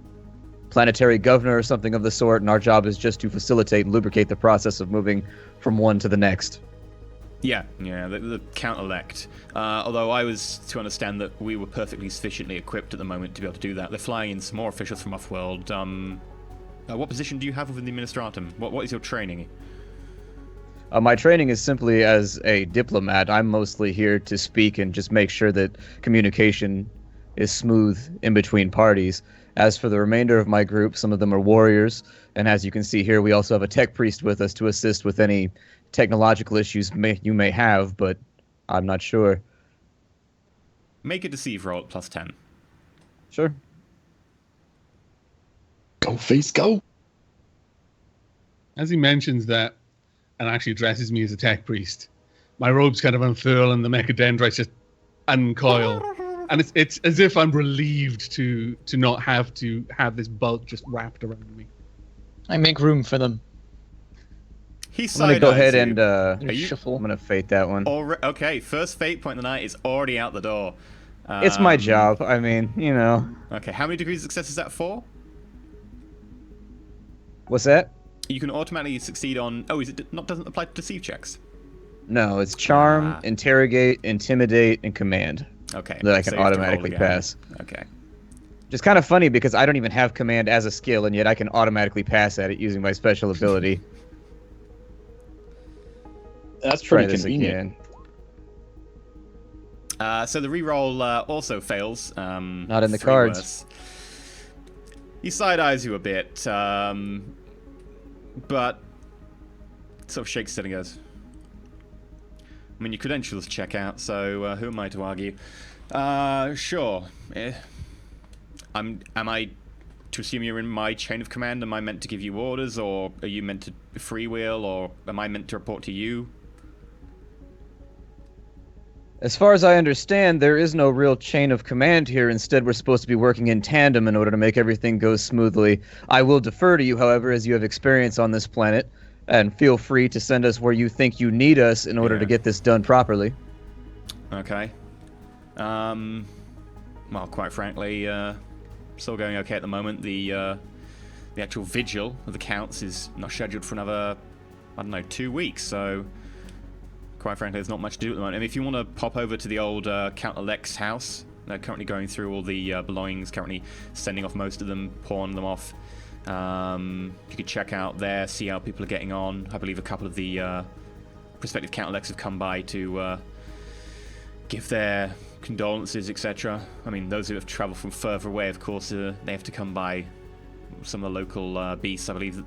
planetary governor or something of the sort, and our job is just to facilitate and lubricate the process of moving from one to the next. Yeah, the count-elect. Although I was to understand that we were perfectly sufficiently equipped at the moment to be able to do that. They're flying in some more officials from off-world. What position do you have within the Administratum? What is your training? My training is simply as a diplomat. I'm mostly here to speak and just make sure that communication is smooth in between parties. As for the remainder of my group, some of them are warriors, and as you can see here, we also have a tech priest with us to assist with any technological issues you may have, but I'm not sure. Make a deceive roll at +10. Sure. Go, face, go! As he mentions that, and actually addresses me as a tech priest, my robes kind of unfurl and the mechadendrites just uncoil. And it's as if I'm relieved to not have to have this bulk just wrapped around me. I make room for them. I'm going to go ahead and shuffle. I'm going to fate that one. Okay, first fate point of the night is already out the door. It's my job. I mean, you know. Okay, how many degrees of success is that for? What's that? You can automatically succeed on... Oh, doesn't apply to deceive checks? No, it's charm, interrogate, intimidate, and command. Okay. that I can so you have to roll automatically again. pass. Okay. Which is kind of funny because I don't even have command as a skill, and yet I can automatically pass at it using my special ability. That's Try pretty this convenient. again. So the reroll also fails. Not in the 3 cards. worse. He side-eyes you a bit, but sort of shakes his head and goes, I mean, your credentials check out, so who am I to argue? Sure. Am I to assume you're in my chain of command? Am I meant to give you orders, or are you meant to freewheel, or am I meant to report to you? As far as I understand, there is no real chain of command here. Instead, we're supposed to be working in tandem in order to make everything go smoothly. I will defer to you, however, as you have experience on this planet, and feel free to send us where you think you need us in order to get this done properly. Okay. Well, quite frankly, still going okay at the moment. The actual vigil of the counts is not scheduled for another, I don't know, 2 weeks, so quite frankly, there's not much to do at the moment. I mean, if you want to pop over to the old Count-Elect's house, they're currently going through all the belongings, currently sending off most of them, pawning them off. You could check out there, see how people are getting on. I believe a couple of the prospective Count-Elects have come by to give their condolences, etc. I mean, those who have travelled from further away, of course, they have to come by some of the local beasts. I believe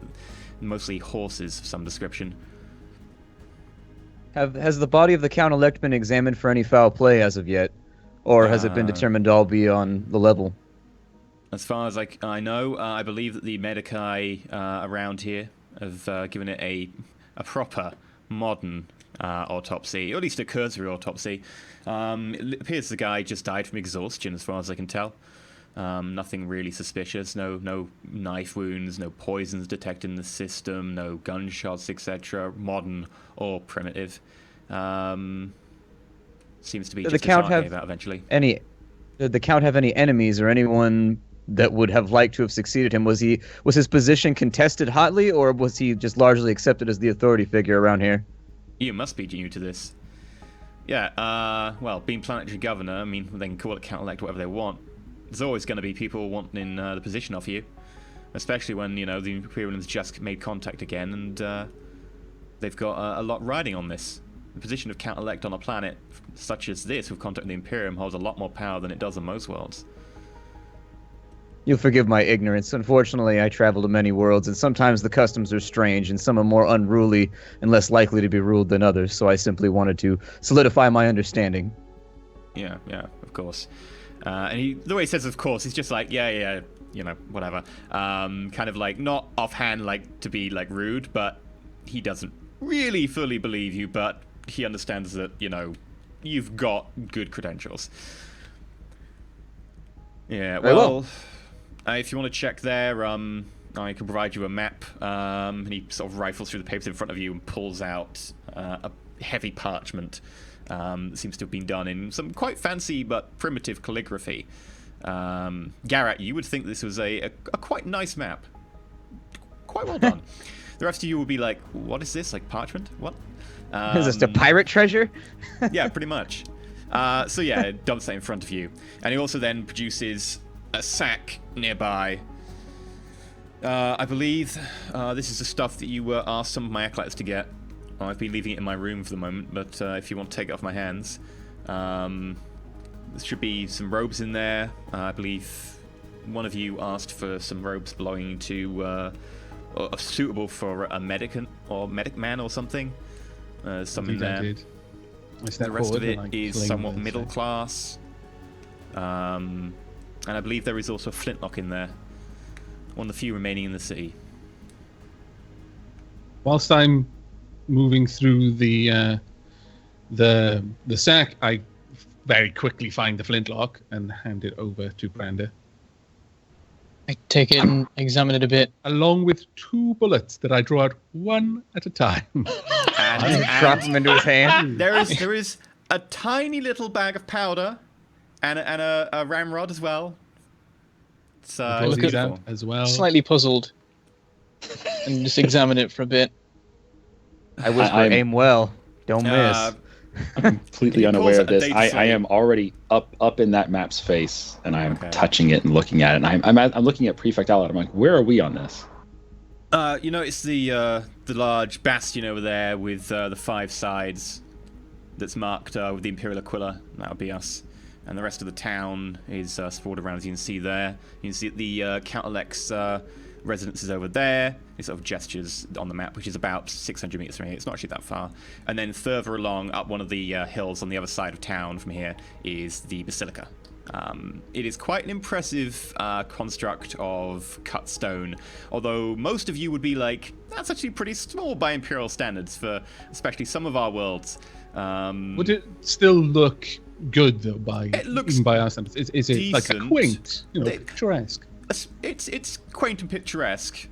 mostly horses of some description. Has the body of the Count-Elect been examined for any foul play as of yet? Or has it been determined all be on the level? As far as I know, I believe that the Medici around here have given it a proper, modern autopsy, or at least a cursory autopsy. It appears the guy just died from exhaustion, as far as I can tell. Nothing really suspicious. No knife wounds, no poisons detected in the system, no gunshots, etc. Modern or primitive. Seems to be Did just the Count a shot have gave out eventually. Did the Count have any enemies or anyone that would have liked to have succeeded him? Was his position contested hotly, or was he just largely accepted as the authority figure around here? You must be new to this. Yeah, well, being planetary governor, I mean, they can call it Count-Elect whatever they want. There's always going to be people wanting the position of you. Especially when, you know, the Imperium's just made contact again, and they've got a lot riding on this. The position of Count-Elect on a planet such as this, with contact with the Imperium, holds a lot more power than it does on most worlds. You'll forgive my ignorance. Unfortunately, I travel to many worlds, and sometimes the customs are strange, and some are more unruly and less likely to be ruled than others, so I simply wanted to solidify my understanding. Yeah, of course. And the way he says of course, he's just like, yeah, you know, whatever. Kind of like, not offhand, like, to be, like, rude, but he doesn't really fully believe you, but he understands that, you know, you've got good credentials. Yeah, well, if you want to check there, I can provide you a map. And he sort of rifles through the papers in front of you and pulls out a heavy parchment. That seems to have been done in some quite fancy but primitive calligraphy. Garrett, you would think this was a quite nice map. Quite well done. The rest of you will be like, what is this? Like parchment? What? Is this a pirate treasure? Yeah, pretty much. So yeah, it dumps that in front of you. And he also then produces a sack nearby. I believe this is the stuff that you were asked some of my acolytes to get. I've been leaving it in my room for the moment, but if you want to take it off my hands, there should be some robes in there. I believe one of you asked for some robes belonging to, suitable for a medic man or something. Some in there. The rest of it is somewhat middle class. And I believe there is also a flintlock in there. One of the few remaining in the city. Whilst I'm moving through the sack, I very quickly find the flintlock and hand it over to Brander, I take it and examine it a bit. along with 2 bullets that I draw out one at a time. And Drop him into his hand. there is a tiny little bag of powder and a ramrod as well. It's Draw look these at- out as well. Slightly puzzled. And just examine it for a bit. I whisper, I'm- aim well. Don't miss. I'm completely He calls unaware it of a this. data I slate. am already up in that map's face, and I'm Okay. touching it and looking at it. And I'm looking at Prefect Allard. I'm like, where are we on this? You notice the large bastion over there with the 5 sides that's marked with the Imperial Aquila. That would be us. And the rest of the town is sprawled around, as you can see there. You can see the Count-Alex residences over there. It sort of gestures on the map, which is about 600 meters from here. It's not actually that far. And then further along, up one of the hills on the other side of town from here, is the Basilica. It is quite an impressive construct of cut stone, although most of you would be like, that's actually pretty small by Imperial standards for especially some of our worlds. Would it still look good though even by our standards? Is it like a decent. quaint, picturesque? It's quaint and picturesque.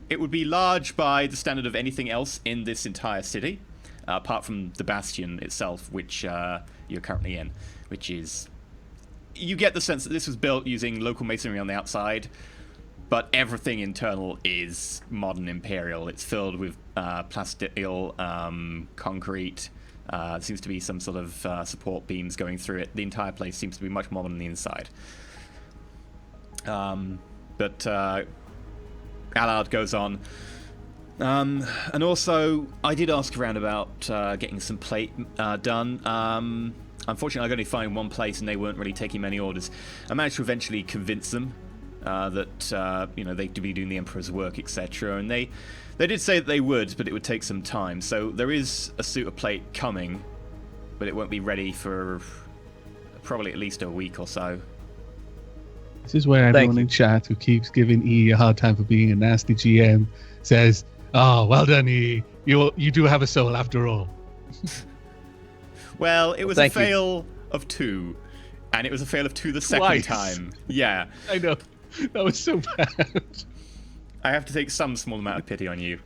It would be large by the standard of anything else in this entire city, apart from the bastion itself, which you're currently in, which is... You get the sense that this was built using local masonry on the outside, but everything internal is modern Imperial. It's filled with plasteel, concrete. There seems to be some sort of support beams going through it. The entire place seems to be much more on the inside. But Allard goes on. And also, I did ask around about getting some plate done. Unfortunately, I could only find one place, and they weren't really taking many orders. I managed to eventually convince them that they'd be doing the Emperor's work, etc. And they did say that they would, but it would take some time. So there is a suit of plate coming, but it won't be ready for probably at least a week or so. This is where everyone in chat who keeps giving E a hard time for being a nasty GM says, "Oh, well done, E. You do have a soul after all." Well, it was a fail of 2, and it was a fail of 2 the second time. Yeah. I know. That was so bad. I have to take some small amount of pity on you,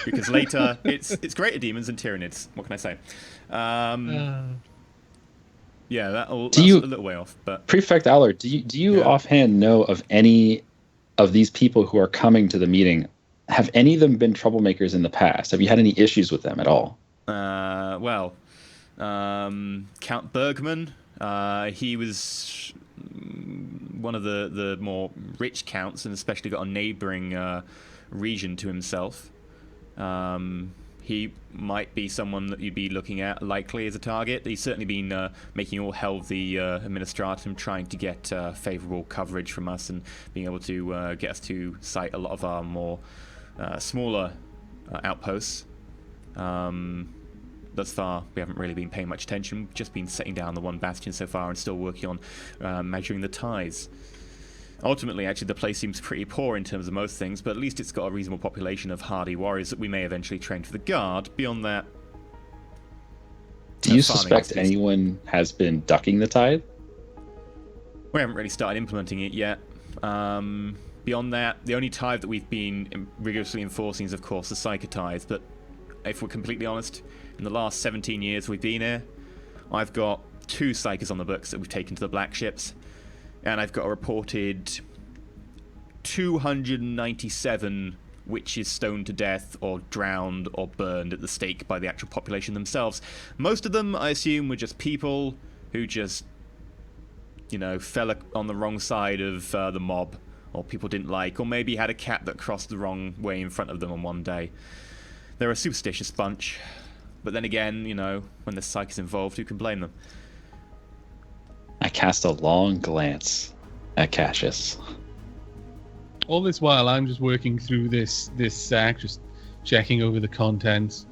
because later it's greater demons and Tyranids. What can I say? Yeah, that's a little way off. But Prefect Allard, do you offhand know of any of these people who are coming to the meeting? Have any of them been troublemakers in the past? Have you had any issues with them at all? Count Bergman, he was one of the more rich counts, and especially got a neighboring region to himself. He might be someone that you'd be looking at likely as a target. He's certainly been making all hell of the Administratum, trying to get favourable coverage from us and being able to get us to site a lot of our more smaller outposts. Thus far, we haven't really been paying much attention. We've just been setting down the one bastion so far and still working on measuring the ties. Ultimately, actually, the place seems pretty poor in terms of most things, but at least it's got a reasonable population of hardy warriors that we may eventually train for the guard. Beyond that... Do you suspect anyone has been ducking the tithe? We haven't really started implementing it yet. Beyond that, the only tithe that we've been rigorously enforcing is, of course, the Psyker tithe, but if we're completely honest, in the last 17 years we've been here, I've got 2 Psykers on the books that we've taken to the Black Ships, and I've got a reported 297 witches stoned to death or drowned or burned at the stake by the actual population themselves. Most of them, I assume, were just people who just, fell on the wrong side of the mob, or people didn't like, or maybe had a cat that crossed the wrong way in front of them on one day. They're a superstitious bunch. But then again, when the psych is involved, who can blame them? I cast a long glance at Cassius. All this while, I'm just working through this sack, just checking over the contents.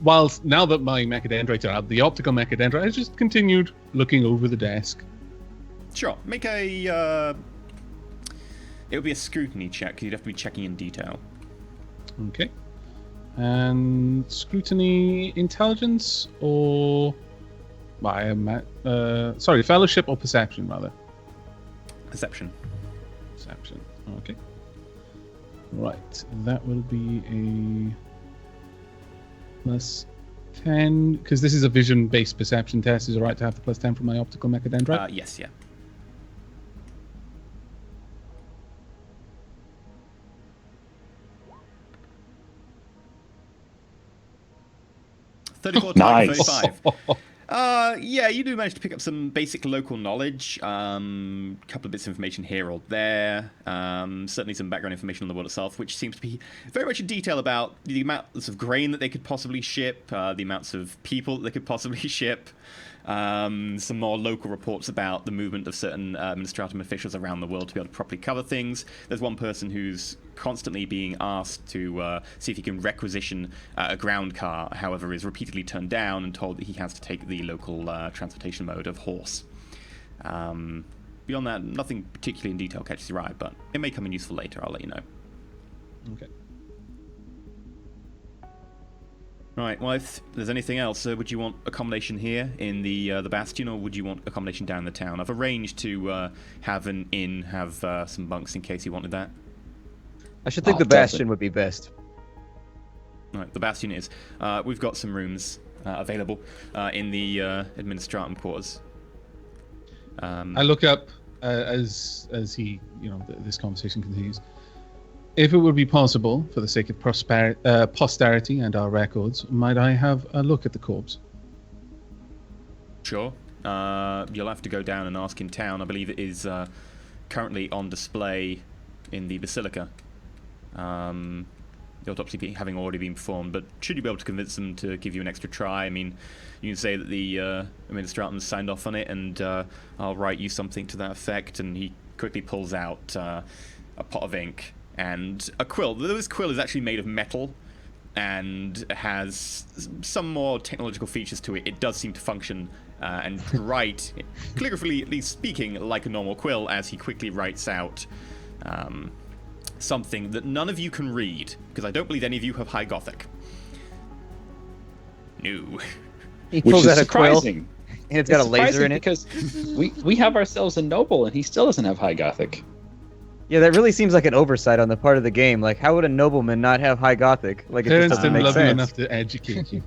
Whilst, now that my mechadendrites are out, the optical mechadendrite has just continued looking over the desk. Sure. Make a... it would be a scrutiny check, because you'd have to be checking in detail. Okay. And scrutiny, intelligence, or fellowship or perception, rather. Perception. Okay. Right, that will be a plus 10, because this is a vision-based perception test. Is it right to have the plus 10 from my optical mechadendrite? Yes, yeah. 34 Nice. 35. Yeah, you do manage to pick up some basic local knowledge. Couple of bits of information here or there. Certainly some background information on the world itself, which seems to be very much in detail about the amounts of grain that they could possibly ship, the amounts of people that they could possibly ship. Some more local reports about the movement of certain administratum officials around the world to be able to properly cover things. There's one person who's constantly being asked to see if he can requisition a ground car, however is repeatedly turned down and told that he has to take the local transportation mode of horse. Beyond that, nothing particularly in detail catches your eye, but it may come in useful later. I'll let you know. Okay. Right, well, if there's anything else, would you want accommodation here in the Bastion, or would you want accommodation down in the town? I've arranged to have an inn, have some bunks in case you wanted that. I should think the Bastion would be best. Right, the Bastion is. We've got some rooms available in the administratum quarters. I look up as he, this conversation continues. If it would be possible, for the sake of posterity and our records, might I have a look at the corpse? Sure. You'll have to go down and ask in town. I believe it is currently on display in the Basilica. The autopsy having already been performed, but should you be able to convince them to give you an extra try? I mean, you can say that the administratum signed off on it, and I'll write you something to that effect. And he quickly pulls out a pot of ink and a quill. This quill is actually made of metal and has some more technological features to it. It does seem to function and write, calligraphically speaking, like a normal quill, as he quickly writes out something that none of you can read, because I don't believe any of you have High Gothic. No. He Which pulls is out a quill, surprising. and it's got a laser in it. Because we have ourselves a noble, and he still doesn't have High Gothic. Yeah, that really seems like an oversight on the part of the game. Like, how would a nobleman not have High Gothic? Like, it just Parents doesn't didn't make love you sense. enough to educate you.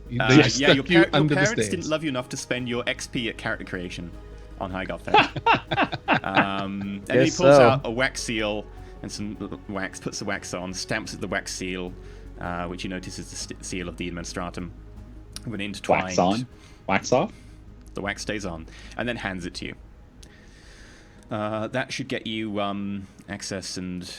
Yeah, your parents stairs. didn't love you enough to spend your XP at character creation on High Gothic. And then he pulls out a wax seal and some wax, puts the wax on, stamps the wax seal, which you notice is the seal of the administratum, with an intertwined. Wax on, wax off. The wax stays on, and then hands it to you. That should get you access, and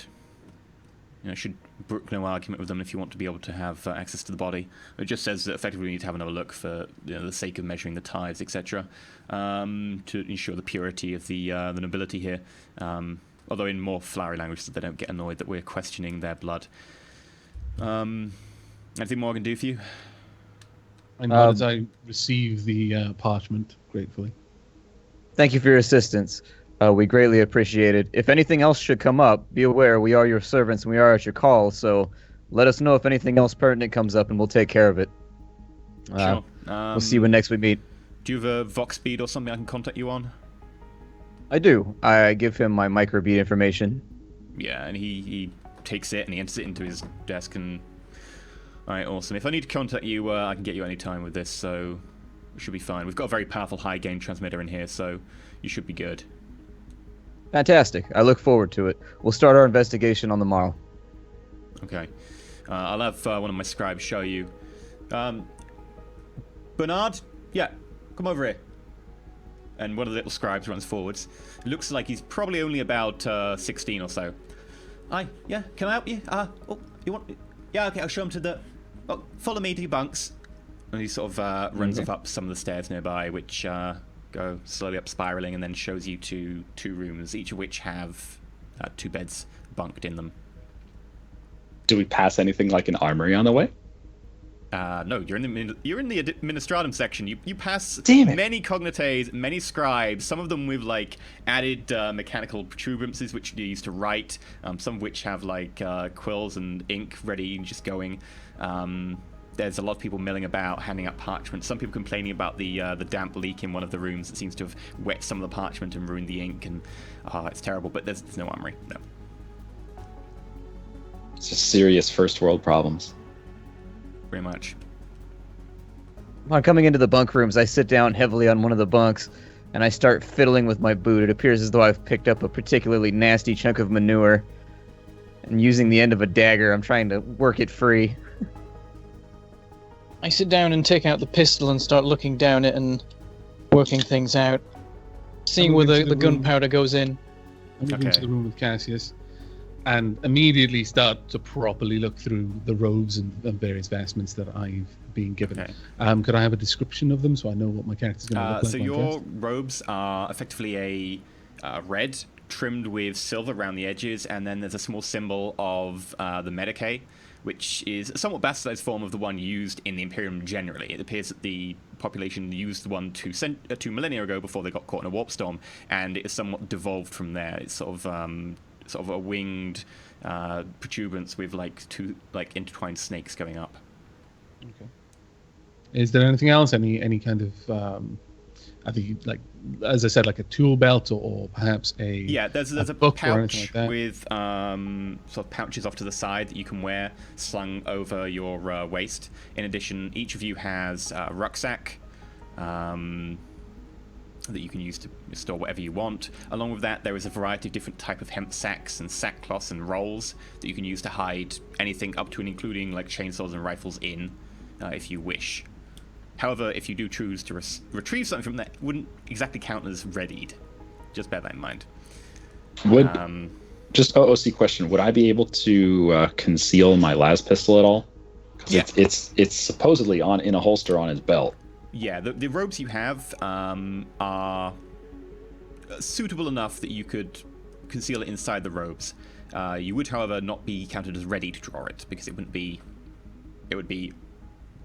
should brook no argument with them if you want to be able to have access to the body. It just says that effectively we need to have another look for the sake of measuring the tithes, etc., to ensure the purity of the nobility here. Although in more flowery language, so they don't get annoyed that we're questioning their blood. Anything more I can do for you? I nod as I receive the parchment gratefully. Thank you for your assistance. We greatly appreciate it. If anything else should come up, be aware we are your servants and we are at your call, so let us know if anything else pertinent comes up and we'll take care of it. Sure. We'll see you when next we meet. Do you have a Vox speed or something I can contact you on? I do. I give him my microbeat information. Yeah, and he takes it and he enters it into his desk and... Alright, awesome. If I need to contact you, I can get you any time with this, so it should be fine. We've got a very powerful high gain transmitter in here, so you should be good. Fantastic. I look forward to it. We'll start our investigation on the morrow. Okay. I'll have one of my scribes show you. Bernard? Yeah, come over here. And one of the little scribes runs forwards. It looks like he's probably only about 16 or so. Hi, yeah, can I help you? You want... Yeah, okay, I'll show him to the... Oh, follow me to your bunks. And he sort of runs off up some of the stairs nearby, which go slowly up spiraling, and then shows you to 2 rooms, each of which have 2 beds bunked in them. Do we pass anything like an armory on the way? No, you're in the administratum section. You pass many cognates, many scribes, some of them with like added mechanical protuberances which you use to write, some of which have like quills and ink ready, just going. There's a lot of people milling about, handing out parchment. Some people complaining about the damp leak in one of the rooms that seems to have wet some of the parchment and ruined the ink, and it's terrible. But there's no armory. No. It's just serious first world problems. Very much. Upon coming into the bunk rooms, I sit down heavily on one of the bunks, and I start fiddling with my boot. It appears as though I've picked up a particularly nasty chunk of manure, and using the end of a dagger, I'm trying to work it free. I sit down and take out the pistol and start looking down it and working things out, seeing where into the the room. gunpowder goes in. I move Okay. into the room with Cassius and immediately start to properly look through the robes and various vestments that I've been given. Okay. Could I have a description of them so I know what my character's going to look like? So when your dressed? robes are effectively a red trimmed with silver around the edges, and then there's a small symbol of the Medicae, which is a somewhat bastardized form of the one used in the Imperium generally. It appears that the population used the one 2 millennia ago before they got caught in a warp storm, and it is somewhat devolved from there. It's sort of a winged protuberance with like two intertwined snakes going up. Okay. Is there anything else? Any kind of I think, like, as I said, like a tool belt or perhaps there's a book or anything pouch like that? with sort of pouches off to the side that you can wear slung over your waist. In addition, each of you has a rucksack that you can use to store whatever you want. Along with that, there is a variety of different type of hemp sacks and sackcloths and rolls that you can use to hide anything up to and including like chainsaws and rifles in, if you wish. However, if you do choose to retrieve something from that, it wouldn't exactly count as readied. Just bear that in mind. Would just OOC question: would I be able to conceal my las pistol at all? Because it's supposedly in a holster on his belt. Yeah, the robes you have are suitable enough that you could conceal it inside the robes. You would, however, not be counted as ready to draw it because it would be.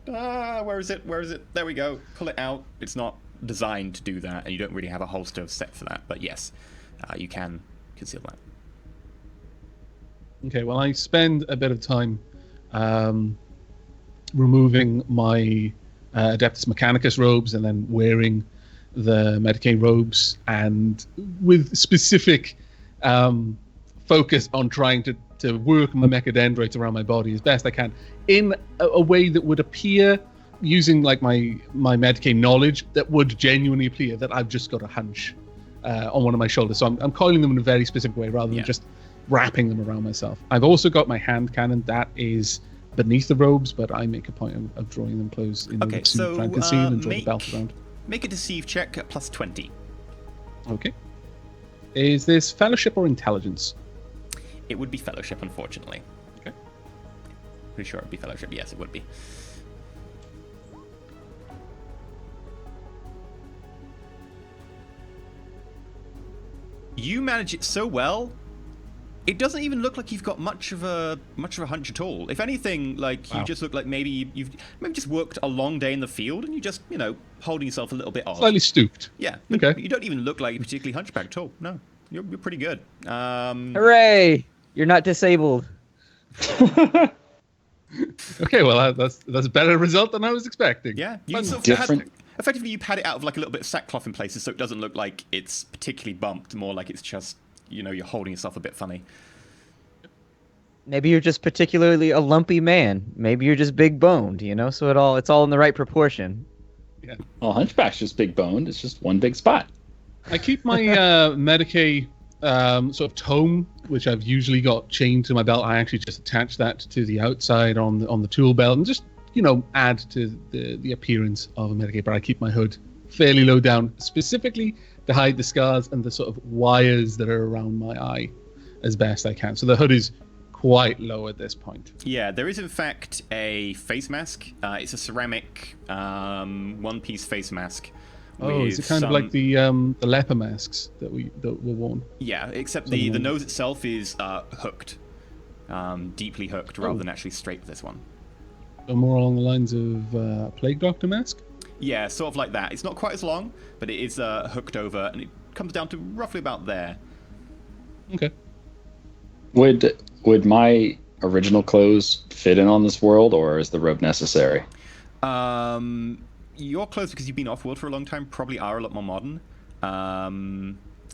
Where is it? There we go. Pull it out. It's not designed to do that, and you don't really have a holster set for that. But yes, you can conceal that. Okay, well, I spend a bit of time removing my Adeptus Mechanicus robes and then wearing the Medicae robes, and with specific focus on trying to work my mechadendrites around my body as best I can in a way that would appear, using like my Medicae knowledge, that would genuinely appear that I've just got a hunch on one of my shoulders. So I'm coiling them in a very specific way rather than just wrapping them around myself. I've also got my hand cannon that is beneath the robes, but I make a point of drawing them close in order to try and conceal and draw the belt around. Make a deceive check at plus 20. Okay. Is this fellowship or intelligence? It would be fellowship, unfortunately. Okay. Pretty sure it'd be fellowship. Yes, it would be. You manage it so well. It doesn't even look like you've got much of a hunch at all. If anything, like you just look like maybe you've just worked a long day in the field and you just holding yourself a little bit odd. Slightly stooped. Yeah. But Okay. You don't even look like you're particularly hunchbacked at all. No, you're pretty good. Hooray! You're not disabled. Okay, well that's a better result than I was expecting. Yeah, you Fun. sort of Different- effectively you pad it out of like a little bit of sackcloth in places, so it doesn't look like it's particularly bumped. More like it's just you're holding yourself a bit funny. Maybe you're just particularly a lumpy man. Maybe you're just big boned, so it's all in the right proportion. Yeah. Well, Hunchback's just big boned. It's just one big spot. I keep my Medicae sort of tome, which I've usually got chained to my belt. I actually just attach that to the outside on the tool belt and just add to the appearance of a Medicae. But I keep my hood fairly low down, specifically to hide the scars and the sort of wires that are around my eye as best I can. So the hood is quite low at this point. Yeah, there is in fact a face mask. It's a ceramic one-piece face mask. Oh, is it kind of like the leper masks that were worn? Yeah, except the nose itself is hooked, deeply hooked, rather than actually straight with this one. So more along the lines of Plague Doctor mask? Yeah, sort of like that. It's not quite as long, but it is hooked over, and it comes down to roughly about there. Okay. Would my original clothes fit in on this world, or is the robe necessary? Your clothes, because you've been off-world for a long time, probably are a lot more modern.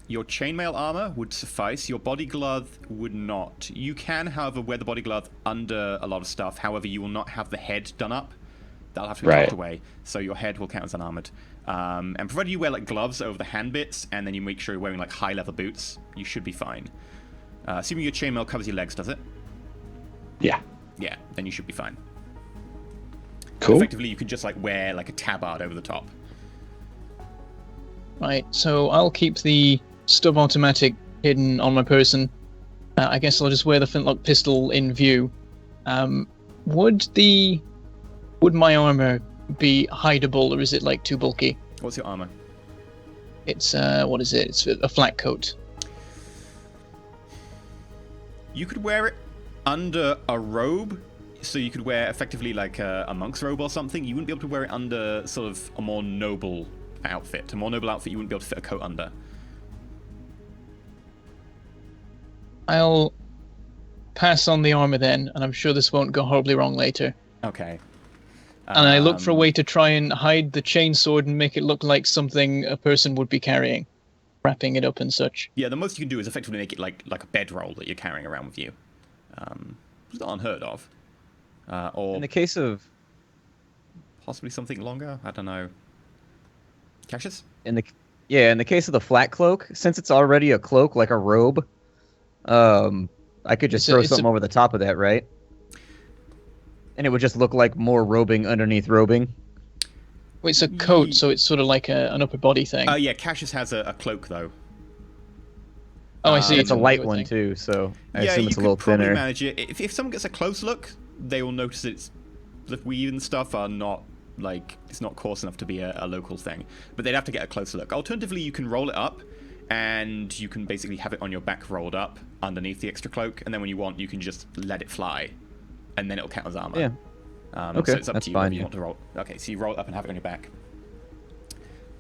Your chainmail armor would suffice. Your body glove would not. You can, however, wear the body glove under a lot of stuff. However, you will not have the head done up. That'll have to be chopped away. So your head will count as unarmored. And provided you wear like gloves over the hand bits, and then you make sure you're wearing like high leather boots, you should be fine. Assuming your chainmail covers your legs, does it? Yeah. Yeah, then you should be fine. Cool. Effectively, you could just like wear like a tabard over the top. Right, so I'll keep the stub automatic hidden on my person. I guess I'll just wear the flintlock pistol in view. Would my armor be hideable, or is it like too bulky? What's your armor? It's what is it? It's a flat coat. You could wear it under a robe, so you could wear effectively like a monk's robe or something. You wouldn't be able to wear it under sort of a more noble outfit. A more noble outfit you wouldn't be able to fit a coat under. I'll pass on the armor then, and I'm sure this won't go horribly wrong later. Okay. And I look for a way to try and hide the chainsword and make it look like something a person would be carrying, wrapping it up and such. Yeah, the most you can do is effectively make it like a bedroll that you're carrying around with you. It's not unheard of. Or In the case of possibly something longer. I don't know. Cassius? in the case of the flat cloak, since it's already a cloak like a robe, I could just throw something over the top of that, right? And it would just look like more robing underneath robing. Well, it's a coat, so it's sort of like an upper body thing. Yeah, Cassius has a cloak though. Oh, I see. It's a light one too, so I assume it's a little probably thinner. Manage it. If someone gets a close look, they will notice the weave and stuff are not like it's not coarse enough to be a local thing. But they'd have to get a closer look. Alternatively, you can roll it up, and you can basically have it on your back rolled up underneath the extra cloak, and then when you want, you can just let it fly, and then it'll count as armor. Yeah. So Okay, it's up that's to you fine, whether you yeah. want to roll. Okay, so you roll it up and have it on your back.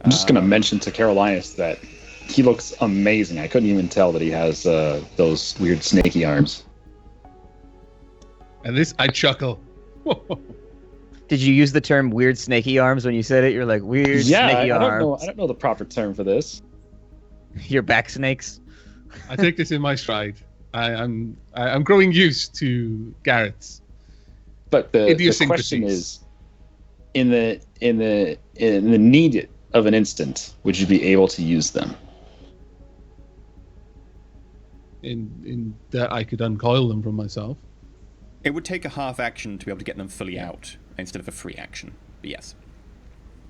I'm just going to mention to Carolinus that he looks amazing. I couldn't even tell that he has those weird snaky arms. And this, I chuckle. Did you use the term weird snaky arms when you said it? You're like, weird snaky I arms. don't know the proper term for this. Your back snakes. I take this in my stride. I'm growing used to Garrett's. But the question Idiosyncrasies. is, in the need of an instant, would you be able to use them? In that I could uncoil them from myself. It would take a half action to be able to get them fully out instead of a free action. But yes.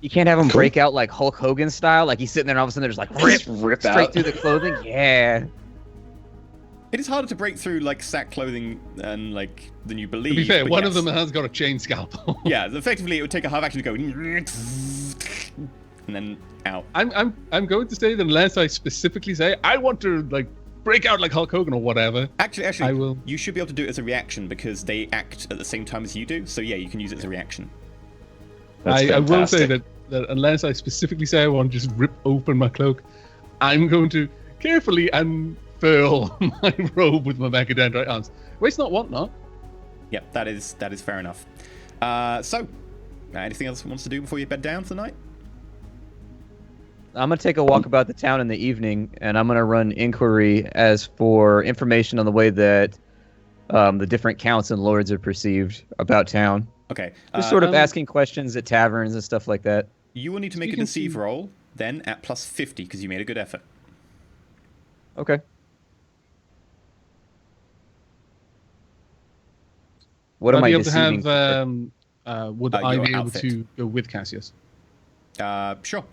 You can't have him Cool. break out like Hulk Hogan style, like he's sitting there and all of a sudden they're just like Rip straight out. through the clothing. Yeah. It is harder to break through like sack clothing and like than you believe. To be fair, but one yes. of them has got a chain scalpel. Yeah, effectively it would take a half action to go and then out. I'm going to say that unless I specifically say I want to like break out like Hulk Hogan or whatever. Actually, I will. you should be able to do it as a reaction because they act at the same time as you do. So yeah, you can use it as a reaction. That's I will say fantastic. that unless I specifically say I want to just rip open my cloak, I'm going to carefully unfurl my robe with my macadendrite arms. Waste not, want not. Yep, that is fair enough. Anything else you wants to do before you bed down for the night? I'm gonna take a walk about the town in the evening, and I'm gonna run inquiry as for information on the way that the different counts and lords are perceived about town. Okay. Just sort of asking questions at taverns and stuff like that. You will need to make a Speaking deceive to- roll then at plus 50 because you made a good effort. Okay. What am I I'll be able to deceiving? have. Would I your be able outfit. to go with Cassius? Sure.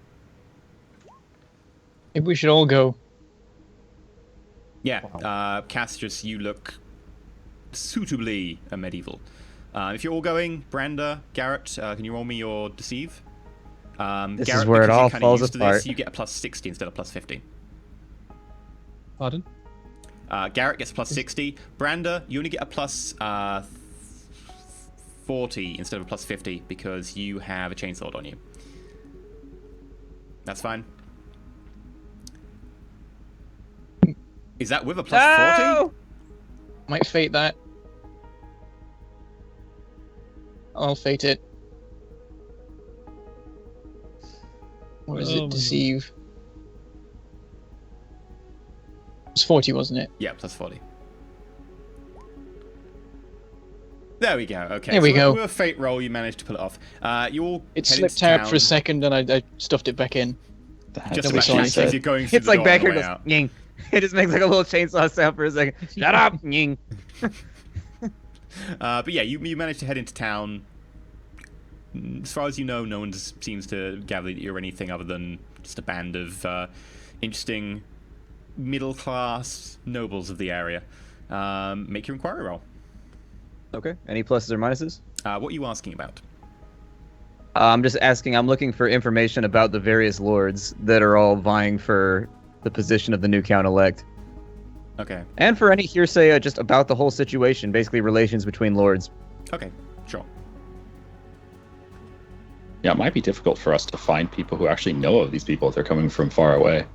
Maybe we should all go. Yeah. Cassius, you look suitably medieval. If you're all going, Branda, Garrett, can you roll me your deceive? This is Garrett, where it because you're all kinda falls used to apart. This, you get a plus 60 instead of plus 50. Pardon? Garrett gets plus 60. Branda, you only get a plus 40 instead of a plus 50 because you have a chainsword on you. That's fine. Is that with a plus 40? Might fate that. I'll fate it. Or is it deceive? It was 40, wasn't it? Yeah, plus 40. There we go. Okay. There we go. With a fate roll, you managed to pull it off. You all It head slipped into out for a town. second and I stuffed it back in. Just Nobody about saw as it. you're going through It's the like door back on here the way goes out. ying. It just makes like a little chainsaw sound for a second. Shut up, ying. But yeah, you managed to head into town as far as you know, no one seems to gather that you're anything other than just a band of interesting middle-class nobles of the area. Make your inquiry roll. Okay. Any pluses or minuses? What are you asking about? I'm just asking. I'm looking for information about the various lords that are all vying for the position of the new count-elect. Okay. And for any hearsay just about the whole situation, basically relations between lords. Okay, sure. Yeah, it might be difficult for us to find people who actually know of these people if they're coming from far away.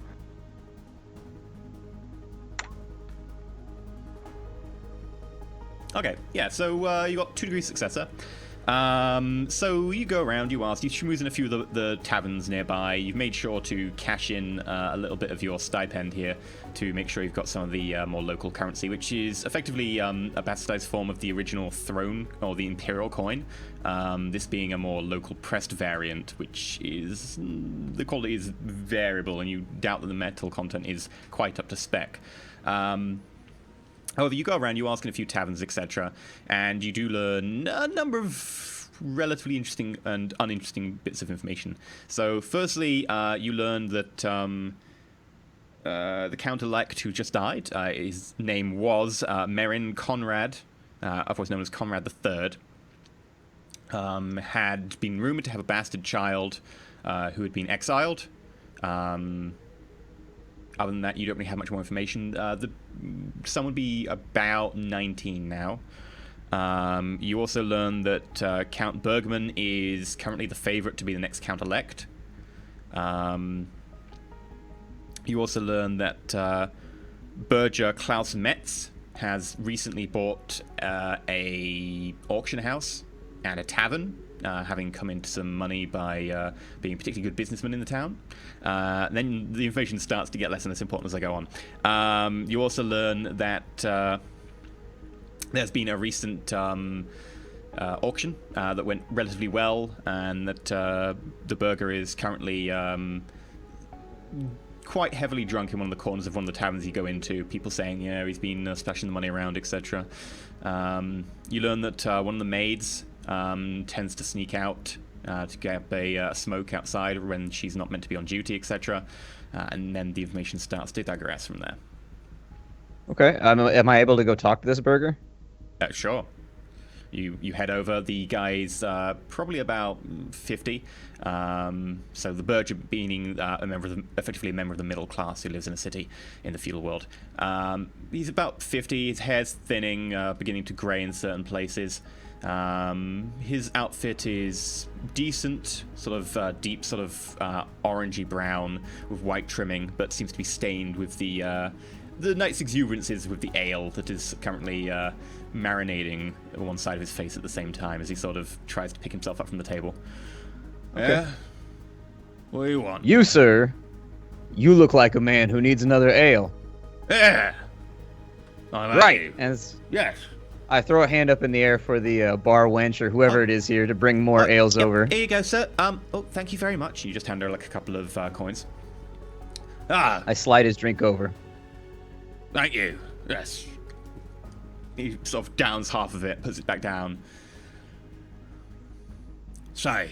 Okay, yeah, so you got 2 degrees successor. So you go around, you ask, you schmooze in a few of the taverns nearby. You've made sure to cash in a little bit of your stipend here to make sure you've got some of the more local currency, which is effectively a bastardized form of the original throne or the imperial coin. This being a more local pressed variant, which is the quality is variable, and you doubt that the metal content is quite up to spec. However, you go around, you ask in a few taverns, etc., and you do learn a number of relatively interesting and uninteresting bits of information. So, firstly, you learn that the Count-elect who just died, his name was Merin Conrad, otherwise known as Conrad III, had been rumored to have a bastard child who had been exiled. Other than that, you don't really have much more information. The son would be about 19 now. You also learn that Count Bergman is currently the favorite to be the next Count-elect. You also learn that Berger Klaus Metz has recently bought a auction house and a tavern, having come into some money by being a particularly good businessman in the town. Then the information starts to get less and less important as I go on. You also learn that there's been a recent auction that went relatively well, and that the burger is currently quite heavily drunk in one of the corners of one of the taverns you go into. People saying, yeah, he's been splashing the money around, etc. You learn that one of the maids tends to sneak out to get a smoke outside when she's not meant to be on duty, etc. And then the information starts to digress from there. Okay. Am I able to go talk to this burger? Sure. You head over. The guy's probably about 50. So the Berger being effectively a member of the middle class who lives in a city in the feudal world. He's about 50. His hair's thinning, beginning to grey in certain places. His outfit is decent, sort of deep, sort of orangey brown with white trimming, but seems to be stained with the night's exuberances with the ale that is currently marinating on one side of his face at the same time as he sort of tries to pick himself up from the table. Okay. Yeah? What do you want? You, sir, you look like a man who needs another ale. Yeah! Right. And Yes. I throw a hand up in the air for the bar wench or whoever it is here to bring more ales over. Here you go, sir. Oh, thank you very much. You just hand her like a couple of coins. I slide his drink over. Thank you. Yes. He sort of downs half of it, puts it back down. Say,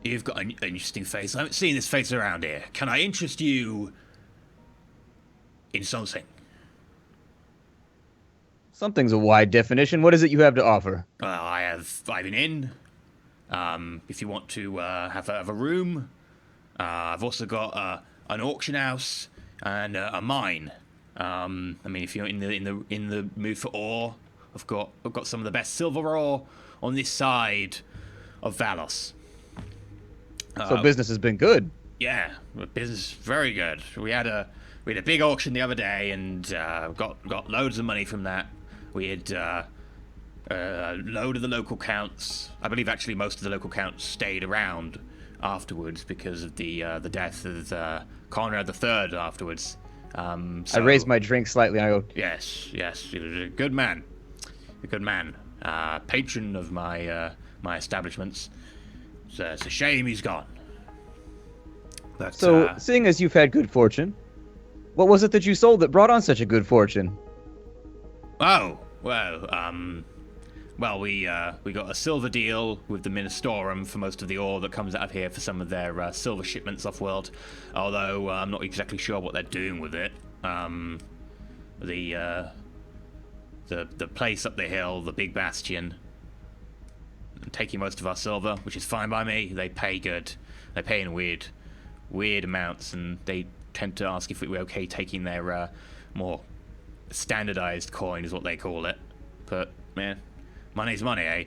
you've got an interesting face. I haven't seen this face around here. Can I interest you in something? Something's a wide definition. What is it you have to offer? Well, I've an inn. If you want to have a room. I've also got an auction house and a mine. I mean, if you're in the mood for ore, I've got some of the best silver ore on this side of Valos. So business has been good. Yeah, business very good. We had a big auction the other day and got loads of money from that. We had a load of the local counts. I believe actually most of the local counts stayed around afterwards because of the death of Conrad III afterwards. I raise my drink slightly and I go, Yes, he was a good man. Patron of my establishments. It's a shame he's gone. But, so, seeing as you've had good fortune, what was it that you sold that brought on such a good fortune? Oh, well, Well, we got a silver deal with the Ministorum for most of the ore that comes out of here for some of their silver shipments off-world. Although I'm not exactly sure what they're doing with it. The place up the hill, the big bastion, taking most of our silver, which is fine by me. They pay good. They pay in weird amounts, and they tend to ask if we were okay taking their more standardized coin, is what they call it. But man. Money's money, eh?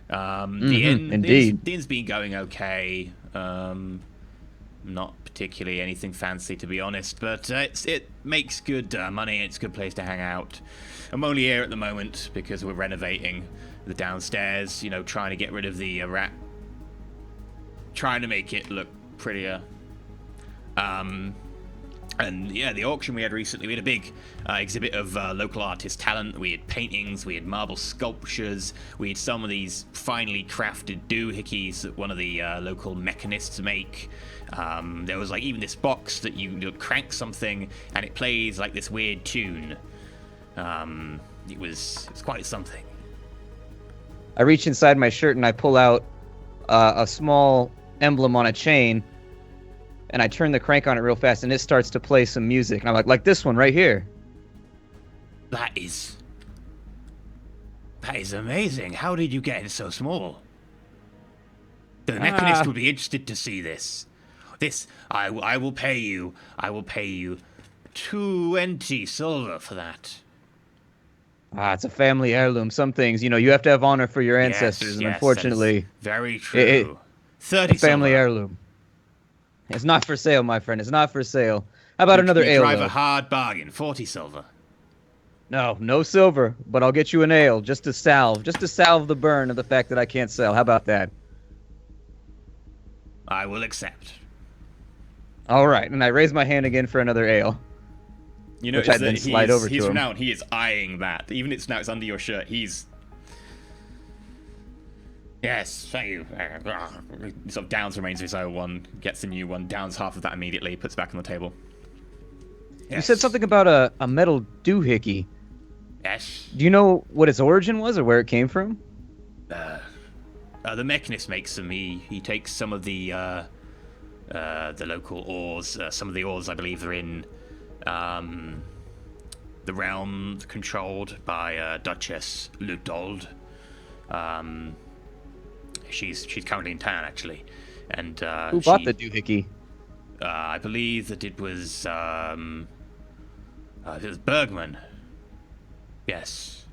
Indeed. The inn's been going okay. Not particularly anything fancy, to be honest, but it makes good money. It's a good place to hang out. I'm only here at the moment because we're renovating the downstairs, you know, trying to get rid of the rat. Trying to make it look prettier. And yeah, the auction we had recently, we had a big exhibit of local artist talent. We had paintings, we had marble sculptures, we had some of these finely crafted doohickeys that one of the local mechanists make. There was like even this box that you crank something and it plays like this weird tune. It was quite something. I reach inside my shirt and I pull out a small emblem on a chain, and I turn the crank on it real fast, and it starts to play some music. And I'm like this one right here. That is amazing. How did you get it so small? The mechanist would be interested to see this. I will pay you. I will pay you 20 silver for that. It's a family heirloom. Some things, you have to have honor for your ancestors, and unfortunately, very true. 30 family silver. heirloom. It's not for sale, my friend. It's not for sale. How about another ale? Drive though? a hard bargain. 40 silver. No silver, but I'll get you an ale just to salve the burn of the fact that I can't sell. How about that? I will accept. All right, and I raise my hand again for another ale. You know, which I then slide over to he's him. now he is eyeing that. Even it's now it's under your shirt. He's. Yes, thank you. He sort of downs the remains of his own one, gets a new one, downs half of that immediately, puts it back on the table. Yes. You said something about a metal doohickey. Yes. Do you know what its origin was or where it came from? The mechanist makes them. He takes some of the local ores. Some of the ores, I believe, are in the realm controlled by Duchess Ludold. She's currently in town, actually, and Who bought the doohickey? I believe that it was Bergman. Yes.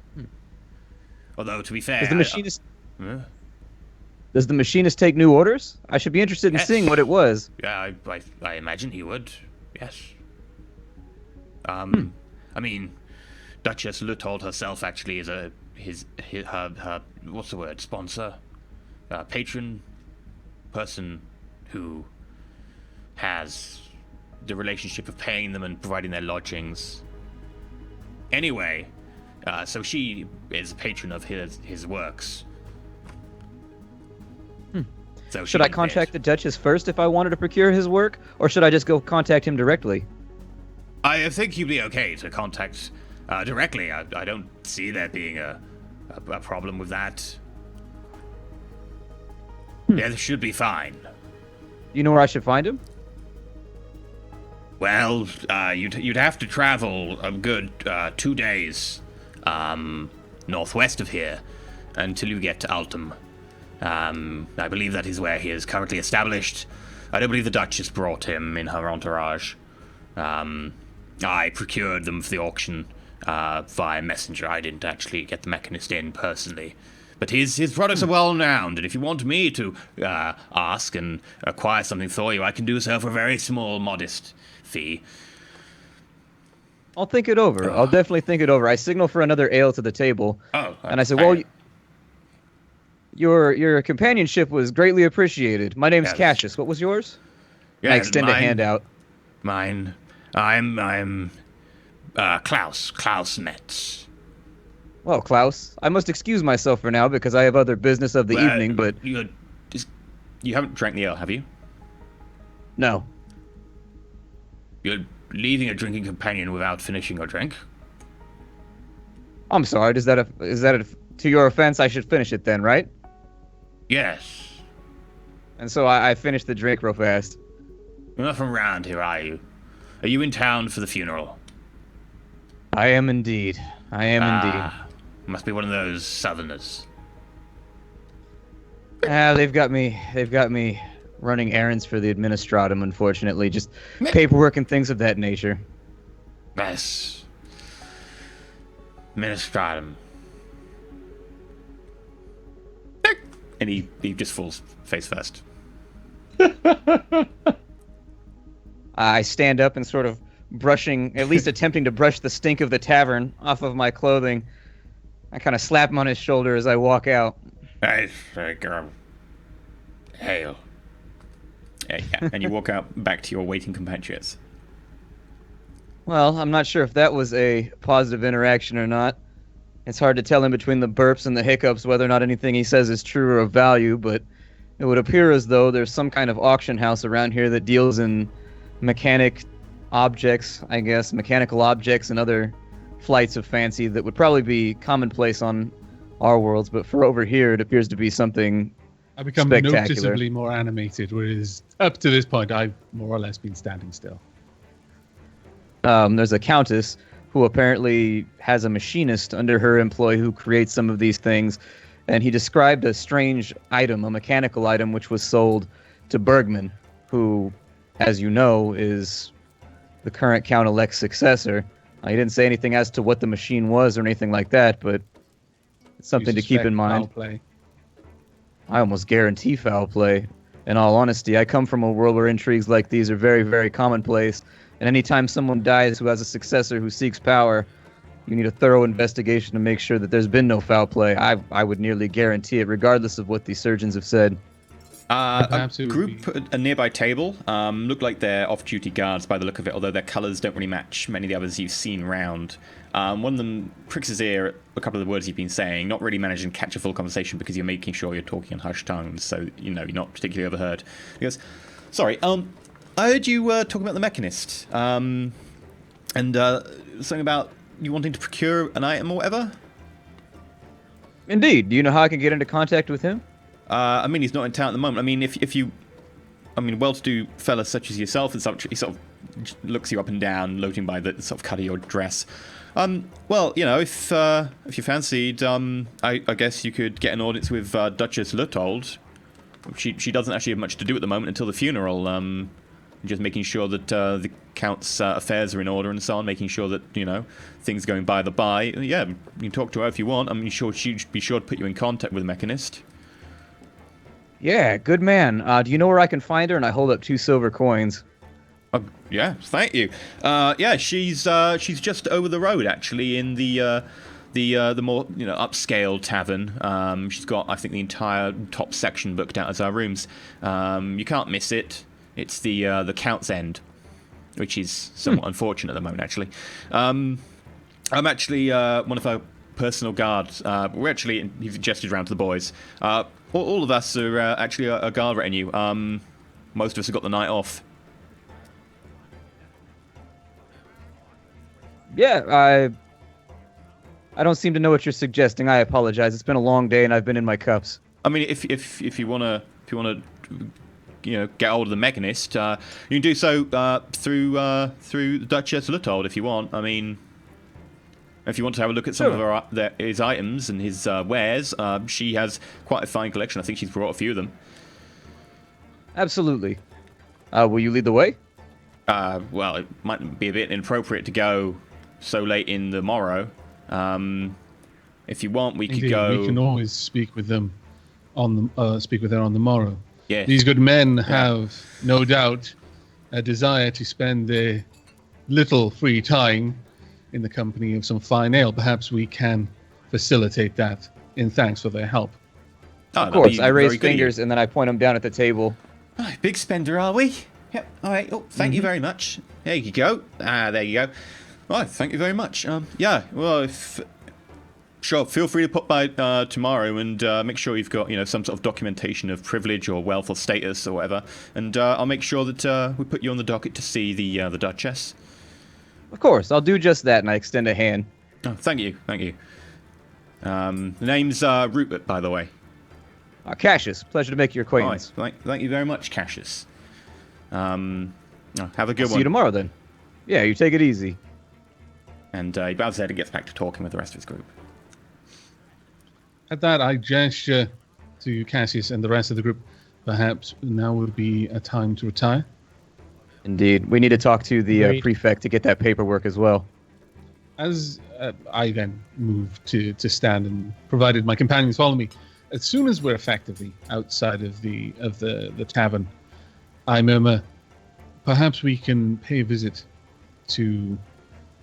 Although to be fair, Does the machinist take new orders? I should be interested in seeing what it was. Yeah, I imagine he would. Yes. I mean, Duchess Lutold herself actually is her what's the word? Sponsor, patron, person who has the relationship of paying them and providing their lodgings. Anyway, so she is a patron of his works. So should I contact the Duchess first if I wanted to procure his work, or should I just go contact him directly? I think you'd be okay to contact directly. I don't see there being a problem with that. Yeah, this should be fine. You know where I should find him? Well, you'd have to travel a good 2 days northwest of here until you get to Altum. I believe that is where he is currently established. I don't believe the Duchess brought him in her entourage. I procured them for the auction via messenger. I didn't actually get the mechanist in personally. But his products are well renowned, and if you want me to ask and acquire something for you, I can do so for a very small, modest fee. I'll think it over. I'll definitely think it over. I signal for another ale to the table. And I said, well, your companionship was greatly appreciated. My name's Cassius. What was yours? Yeah, I extend a hand out. Mine. I'm Klaus Metz. Well, Klaus, I must excuse myself for now because I have other business of the evening, but... You haven't drank the ale, have you? No. You're leaving a drinking companion without finishing your drink? I'm sorry, is that to your offense, I should finish it then, right? Yes. And so I finished the drink real fast. You're not from round here, are you? Are you in town for the funeral? I am indeed. I am indeed. Must be one of those southerners. They've got me running errands for the administratum, unfortunately. Just paperwork and things of that nature. Yes. Ministratum. And he just falls face first. I stand up and sort of brushing, at least attempting to brush the stink of the tavern off of my clothing. I kind of slap him on his shoulder as I walk out. Hail. Yeah, and you walk out back to your waiting compatriots. Well, I'm not sure if that was a positive interaction or not. It's hard to tell in between the burps and the hiccups whether or not anything he says is true or of value, but it would appear as though there's some kind of auction house around here that deals in mechanical objects and other flights of fancy that would probably be commonplace on our worlds, but for over here it appears to be something I become spectacular. noticeably more animated, whereas up to this point I've more or less been standing still. There's a countess who apparently has a machinist under her employ who creates some of these things, and he described a strange item, a mechanical item, which was sold to Bergman, who, as you know, is the current Count-elect's successor. He didn't say anything as to what the machine was or anything like that, but it's something to keep in mind. Foul play. I almost guarantee foul play. In all honesty, I come from a world where intrigues like these are very, very commonplace, and anytime someone dies who has a successor who seeks power, you need a thorough investigation to make sure that there's been no foul play. I would nearly guarantee it, regardless of what these surgeons have said. A group at a nearby table look like they're off-duty guards by the look of it, although their colours don't really match many of the others you've seen around. One of them pricks his ear at a couple of the words you've been saying, not really managing to catch a full conversation because you're making sure you're talking in hushed tones, so you're not particularly overheard. He goes, "Sorry, I heard you talking about the mechanist, and something about you wanting to procure an item or whatever." Indeed. Do you know how I can get into contact with him? I mean, he's not in town at the moment. I mean, if you, well-to-do fellas such as yourself and such, he sort of looks you up and down, noting by the sort of cut of your dress. Well, if you fancied, I guess you could get an audience with Duchess Luthold. She doesn't actually have much to do at the moment until the funeral. Just making sure that the Count's affairs are in order and so on, making sure that, things are going by the by. Yeah, you can talk to her if you want. I'm sure she'd be sure to put you in contact with the Mechanist. Yeah, good man. Do you know where I can find her? And I hold up 2 silver coins. Yeah, thank you. Yeah, she's just over the road, actually, in the more upscale tavern. She's got, I think, the entire top section booked out as our rooms. You can't miss it. It's the Count's End, which is somewhat unfortunate at the moment, actually. I'm actually one of her personal guards. We're actually, he's gestured around to the boys. All of us are actually a guard retinue. Most of us have got the night off. Yeah, I don't seem to know what you're suggesting. I apologize. It's been a long day and I've been in my cups. I mean, if you wanna get hold of the Mechanist, you can do so through the Duchess Luthold if you want. I mean, if you want to have a look at some of his items and his wares, she has quite a fine collection. I think she's brought a few of them. Absolutely. Will you lead the way? Well, it might be a bit inappropriate to go so late in the morrow. If you want, we could go. We can always speak with them on the morrow. Yes. These good men have, no doubt, a desire to spend their little free time in the company of some fine ale. Perhaps we can facilitate that in thanks for their help. Of course, I raise fingers and then I point them down at the table. Oh, big spender, are we? Yep. All right. Oh, thank you very much. There you go. There you go. All right. Thank you very much. Yeah. Well, sure. Feel free to pop by tomorrow and make sure you've got some sort of documentation of privilege or wealth or status or whatever, and I'll make sure that we put you on the docket to see the Duchess. Of course, I'll do just that, and I extend a hand. Oh, thank you. The name's Rupert, by the way. Cassius, pleasure to make your All acquaintance. right. Thank you very much, Cassius. Have a good See one. you tomorrow then. Yeah, you take it easy. And he bows his head and gets back to talking with the rest of his group. At that, I gesture to Cassius and the rest of the group. Perhaps now would be a time to retire. Indeed. We need to talk to the Agreed. prefect to get that paperwork as well. As I then move to stand, and provided my companions follow me, as soon as we're effectively outside of the tavern, I murmur, perhaps we can pay a visit to.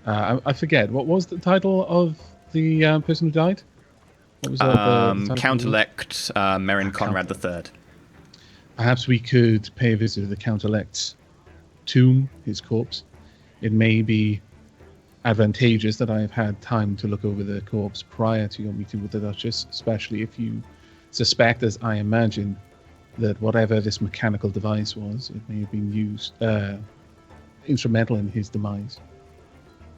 I forget, what was the title of the person who died? What was the title? Count-elect Merrin Conrad III. Perhaps we could pay a visit to the Count-elect's tomb, his corpse. It may be advantageous that I have had time to look over the corpse prior to your meeting with the Duchess, especially if you suspect, as I imagine, that whatever this mechanical device was, it may have been used instrumental in his demise.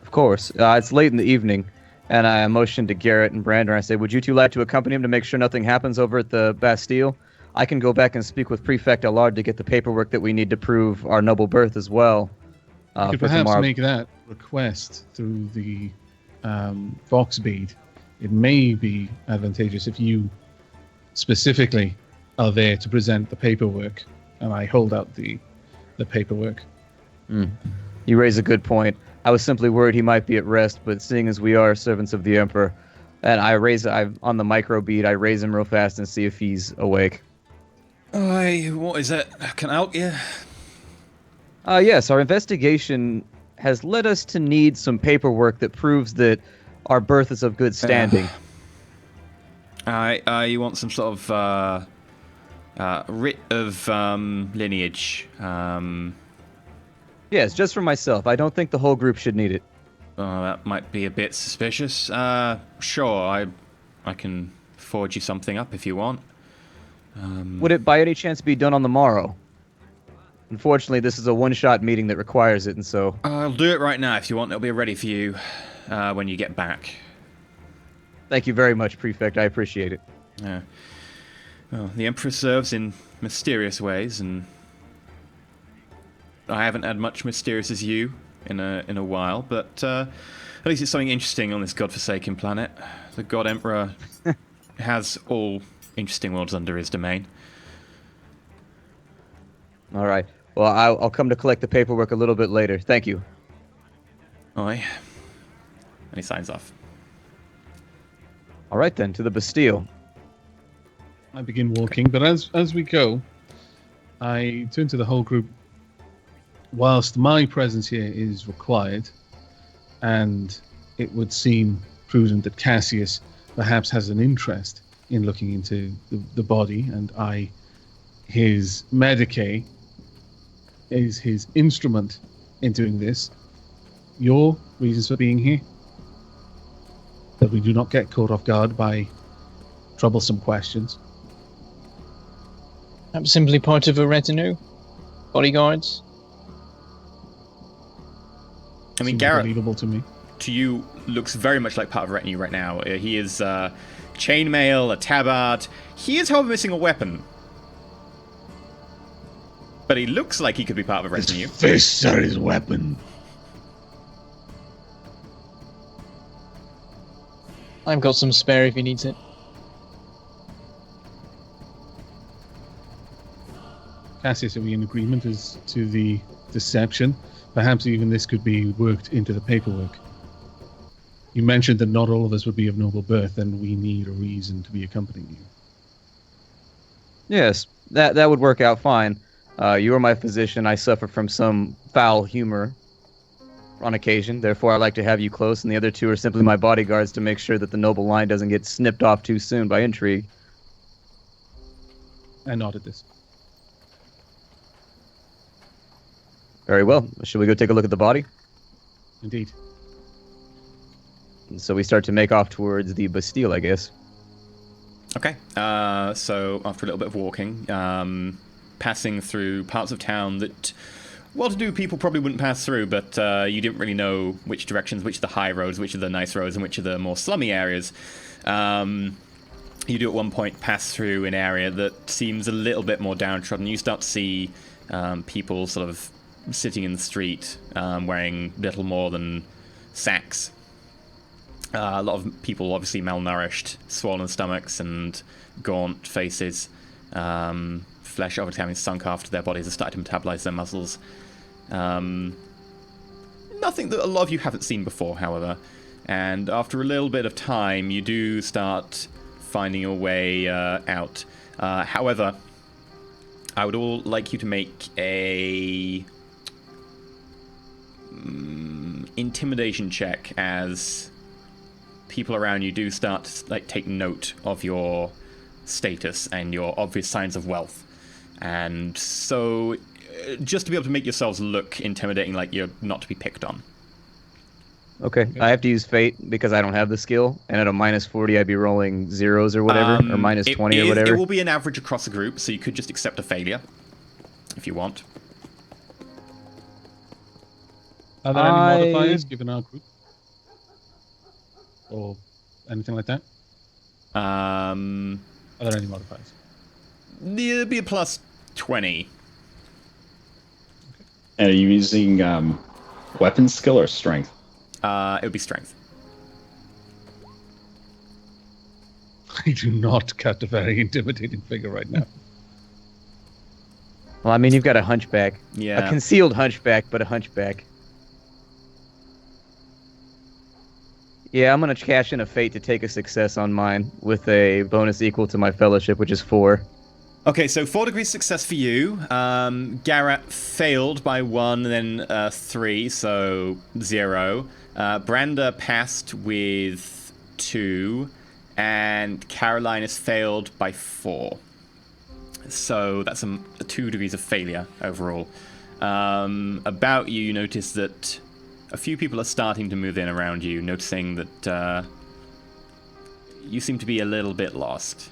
Of course. It's late in the evening, and I motion to Garrett and Brandon. I say, would you two like to accompany him to make sure nothing happens over at the Bastille? I can go back and speak with Prefect Allard to get the paperwork that we need to prove our noble birth as well. You could for perhaps tomorrow. make that request through the Vox bead. It may be advantageous if you specifically are there to present the paperwork, and I hold out the paperwork. You raise a good point. I was simply worried he might be at rest, but seeing as we are servants of the Emperor, and on the micro bead, I raise him real fast and see if he's awake. What is it? Can I help you? Yes, our investigation has led us to need some paperwork that proves that our birth is of good standing. You want some sort of writ of lineage. Yes, just for myself. I don't think the whole group should need it. That might be a bit suspicious. Sure, I can forge you something up if you want. Would it by any chance be done on the morrow? Unfortunately, this is a one-shot meeting that requires it, and so... I'll do it right now if you want. It'll be ready for you when you get back. Thank you very much, Prefect. I appreciate it. Yeah. Well, the Emperor serves in mysterious ways, and I haven't had much mysterious as you in a while, but at least it's something interesting on this godforsaken planet. The God Emperor has all interesting worlds under his domain. All right. Well, I'll come to collect the paperwork a little bit later. Thank you. Aye. And he signs off. All right, then, to the Bastille. I begin walking, but as we go, I turn to the whole group. Whilst my presence here is required, and it would seem prudent that Cassius perhaps has an interest in looking into the body, and his Medicae, is his instrument in doing this. Your reasons for being here? That we do not get caught off guard by troublesome questions. I'm simply part of a retinue. Bodyguards. I mean, Seems Garrett, believable to me. to you, looks very much like part of a retinue right now. He is chainmail, a tabard. He is, however, missing a weapon. But he looks like he could be part of a retinue. Fists are his weapon. I've got some spare if he needs it. Cassius, are we in agreement as to the deception? Perhaps even this could be worked into the paperwork. You mentioned that not all of us would be of noble birth, and we need a reason to be accompanying you. Yes, that would work out fine. You are my physician. I suffer from some foul humor on occasion. Therefore, I like to have you close, and the other two are simply my bodyguards to make sure that the noble line doesn't get snipped off too soon by intrigue. I nod at this. Very well. Should we go take a look at the body? Indeed. And so we start to make off towards the Bastille, I guess. Okay, so after a little bit of walking, passing through parts of town that well-to-do people probably wouldn't pass through, but you didn't really know which directions, which are the high roads, which are the nice roads, and which are the more slummy areas. You do at one point pass through an area that seems a little bit more downtrodden. You start to see people sort of sitting in the street, wearing little more than sacks. A lot of people obviously malnourished, swollen stomachs and gaunt faces. Flesh obviously having sunk after their bodies have started to metabolize their muscles. Nothing that a lot of you haven't seen before, however. And after a little bit of time, you do start finding your way out. However, I would all like you to make a intimidation check as people around you do start to like take note of your status and your obvious signs of wealth. And so just to be able to make yourselves look intimidating, like you're not to be picked on. Okay, I have to use fate because I don't have the skill, and at a -40 I'd be rolling zeros or whatever, or -20 or whatever. It will be an average across the group, so you could just accept a failure if you want. Are there any modifiers given our group? Or anything like that? Are there any modifiers? It'd be a +20. And are you using weapon skill or strength? It would be strength. I do not cut a very intimidating figure right now. Well, I mean, you've got a hunchback. Yeah. A concealed hunchback, but a hunchback. Yeah, I'm going to cash in a fate to take a success on mine with a bonus equal to my fellowship, which is 4. Okay, so 4 degrees success for you. Garrett failed by 1, then 3, so 0. Branda passed with 2, and Caroline has failed by 4. So that's a 2 degrees of failure overall. About you, you notice that a few people are starting to move in around you, noticing that you seem to be a little bit lost.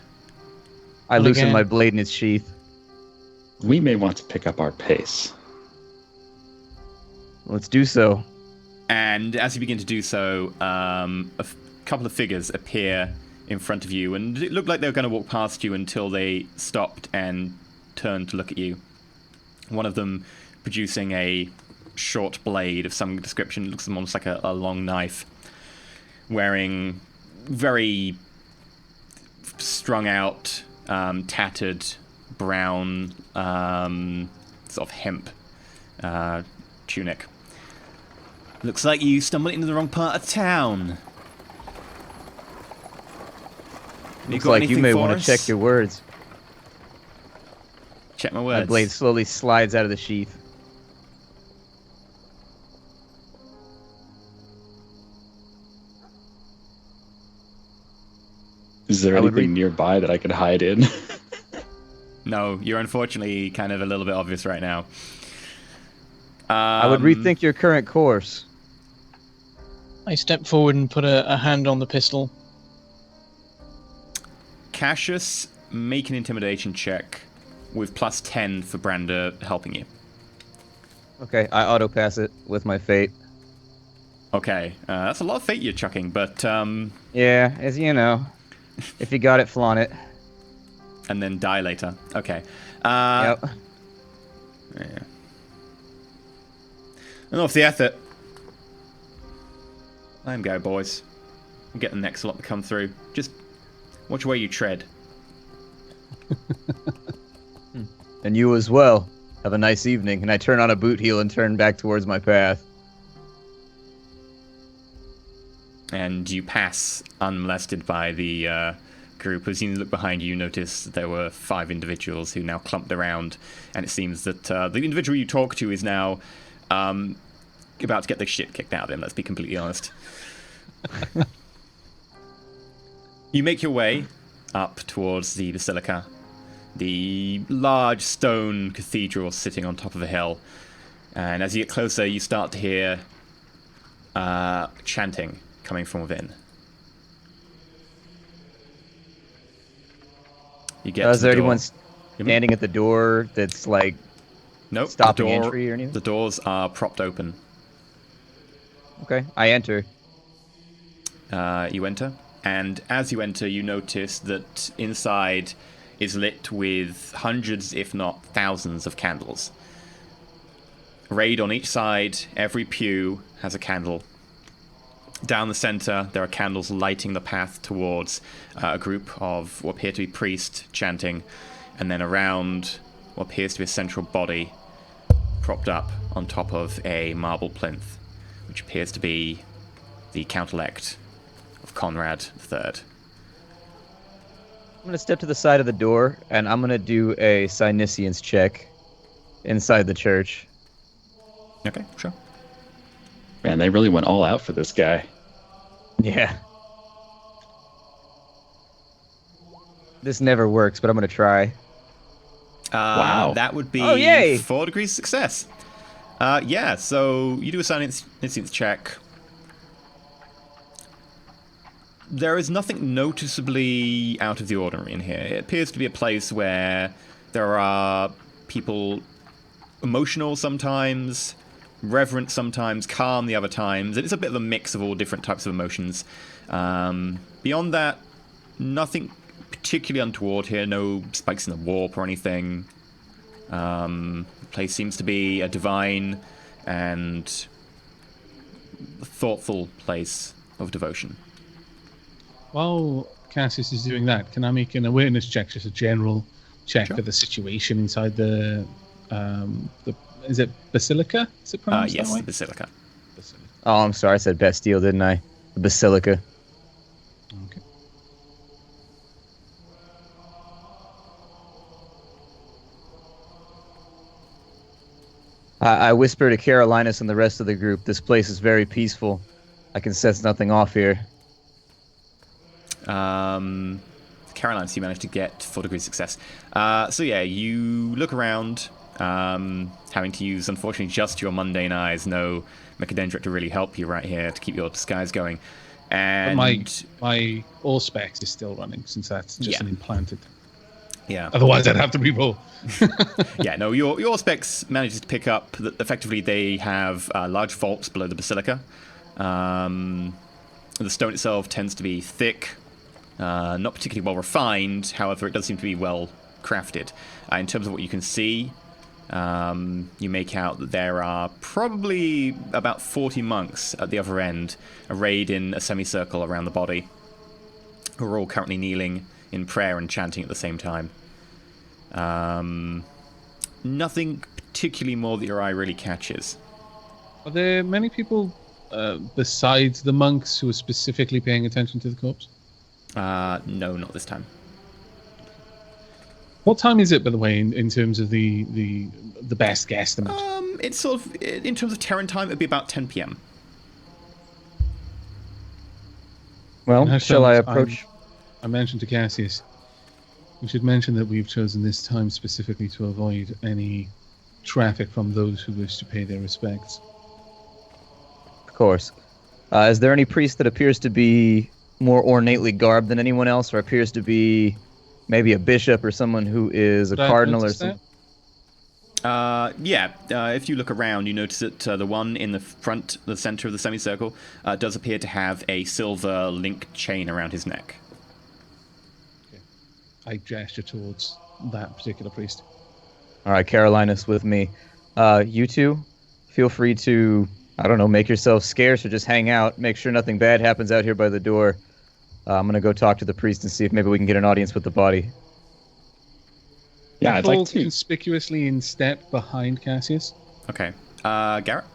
I loosen my blade in its sheath. We may want to pick up our pace. Let's do so. And as you begin to do so, couple of figures appear in front of you, and it looked like they were going to walk past you until they stopped and turned to look at you. One of them producing a short blade of some description, looks almost like a long knife, wearing very strung out, tattered brown sort of hemp tunic. Looks like you stumbled into the wrong part of town. Looks like you may want to us? check your words. Check my words. My blade slowly slides out of the sheath. Is there anything nearby that I could hide in? No, you're unfortunately kind of a little bit obvious right now. I would rethink your current course. I step forward and put a hand on the pistol. Cassius, make an intimidation check with +10 for Branda helping you. Okay, I auto pass it with my fate. Okay, that's a lot of fate you're chucking, but Yeah, as you know, if you got it, flaunt it. and then die later. Okay. Yep. Yeah. Enough the effort. Let him go, boys. We'll get the next lot to come through. Just watch where you tread. And you as well. Have a nice evening. And I turn on a boot heel and turn back towards my path. And you pass unmolested by the group. As you look behind you, you notice there were 5 individuals who now clumped around. And it seems that the individual you talk to is now about to get the shit kicked out of him, let's be completely honest. You make your way up towards the basilica, the large stone cathedral sitting on top of a hill. And as you get closer, you start to hear chanting coming from within. You get Is to the there door. anyone standing at the door that's like Nope. stopping entry or anything? The doors are propped open. Okay, I enter. You enter, and as you enter, you notice that inside is lit with hundreds, if not thousands, of candles. Arrayed on each side, every pew has a candle. Down the center, there are candles lighting the path towards a group of what appear to be priests chanting, and then around what appears to be a central body propped up on top of a marble plinth, which appears to be the count-elect of Conrad III. I'm going to step to the side of the door, and I'm going to do a Psyniscience check inside the church. Okay, sure. Man, they really went all out for this guy. Yeah. This never works, but I'm going to try. Wow. That would be Oh, yay! 4 degrees success. Yeah, so you do a science check. There is nothing noticeably out of the ordinary in here. It appears to be a place where there are people emotional sometimes, reverent sometimes, calm the other times. It's a bit of a mix of all different types of emotions. Beyond that, nothing particularly untoward here. No spikes in the warp or anything. The place seems to be a divine and thoughtful place of devotion. While Cassius is doing that, can I make an awareness check, just a general check Sure. of the situation inside the is it Basilica? Is it pronounced Yes, that way? Basilica. Basilica. Oh, I'm sorry. I said Bastille, didn't I? The Basilica. Okay. I whisper to Carolinus and the rest of the group, this place is very peaceful. I can sense nothing off here. Caroline, so you managed to get 4 degrees success. So yeah, you look around, having to use, unfortunately, just your mundane eyes. No Mechadendric to really help you right here to keep your disguise going. But And my Allspex is still running, since that's just Yeah. an implanted. yeah, Otherwise, I'd have to re-roll. yeah, no, your specs manages to pick up that effectively they have large vaults below the basilica. The stone itself tends to be thick, not particularly well refined. However, it does seem to be well crafted. In terms of what you can see, you make out that there are probably about 40 monks at the other end, arrayed in a semicircle around the body, who are all currently kneeling in prayer and chanting at the same time. Nothing particularly more that your eye really catches. Are there many people besides the monks who are specifically paying attention to the corpse? No, not this time. What time is it, by the way, in terms of the best guesstimate? It's sort of, in terms of Terran time, it'd be about 10 p.m. Well, How shall I comes approach? I mentioned to Cassius, we should mention that we've chosen this time specifically to avoid any traffic from those who wish to pay their respects. Of course. Is there any priest that appears to be more ornately garbed than anyone else, or appears to be maybe a bishop or someone who is a Did I cardinal or notice something? If you look around, you notice that the one in the front, the center of the semicircle, does appear to have a silver link chain around his neck. I gesture towards that particular priest. All right, Carolinus with me. You two, feel free to, I don't know, make yourselves scarce or just hang out. Make sure nothing bad happens out here by the door. I'm going to go talk to the priest and see if maybe we can get an audience with the body. Yeah, I'd Fall like to. conspicuously in step behind Cassius. Okay. Garrett?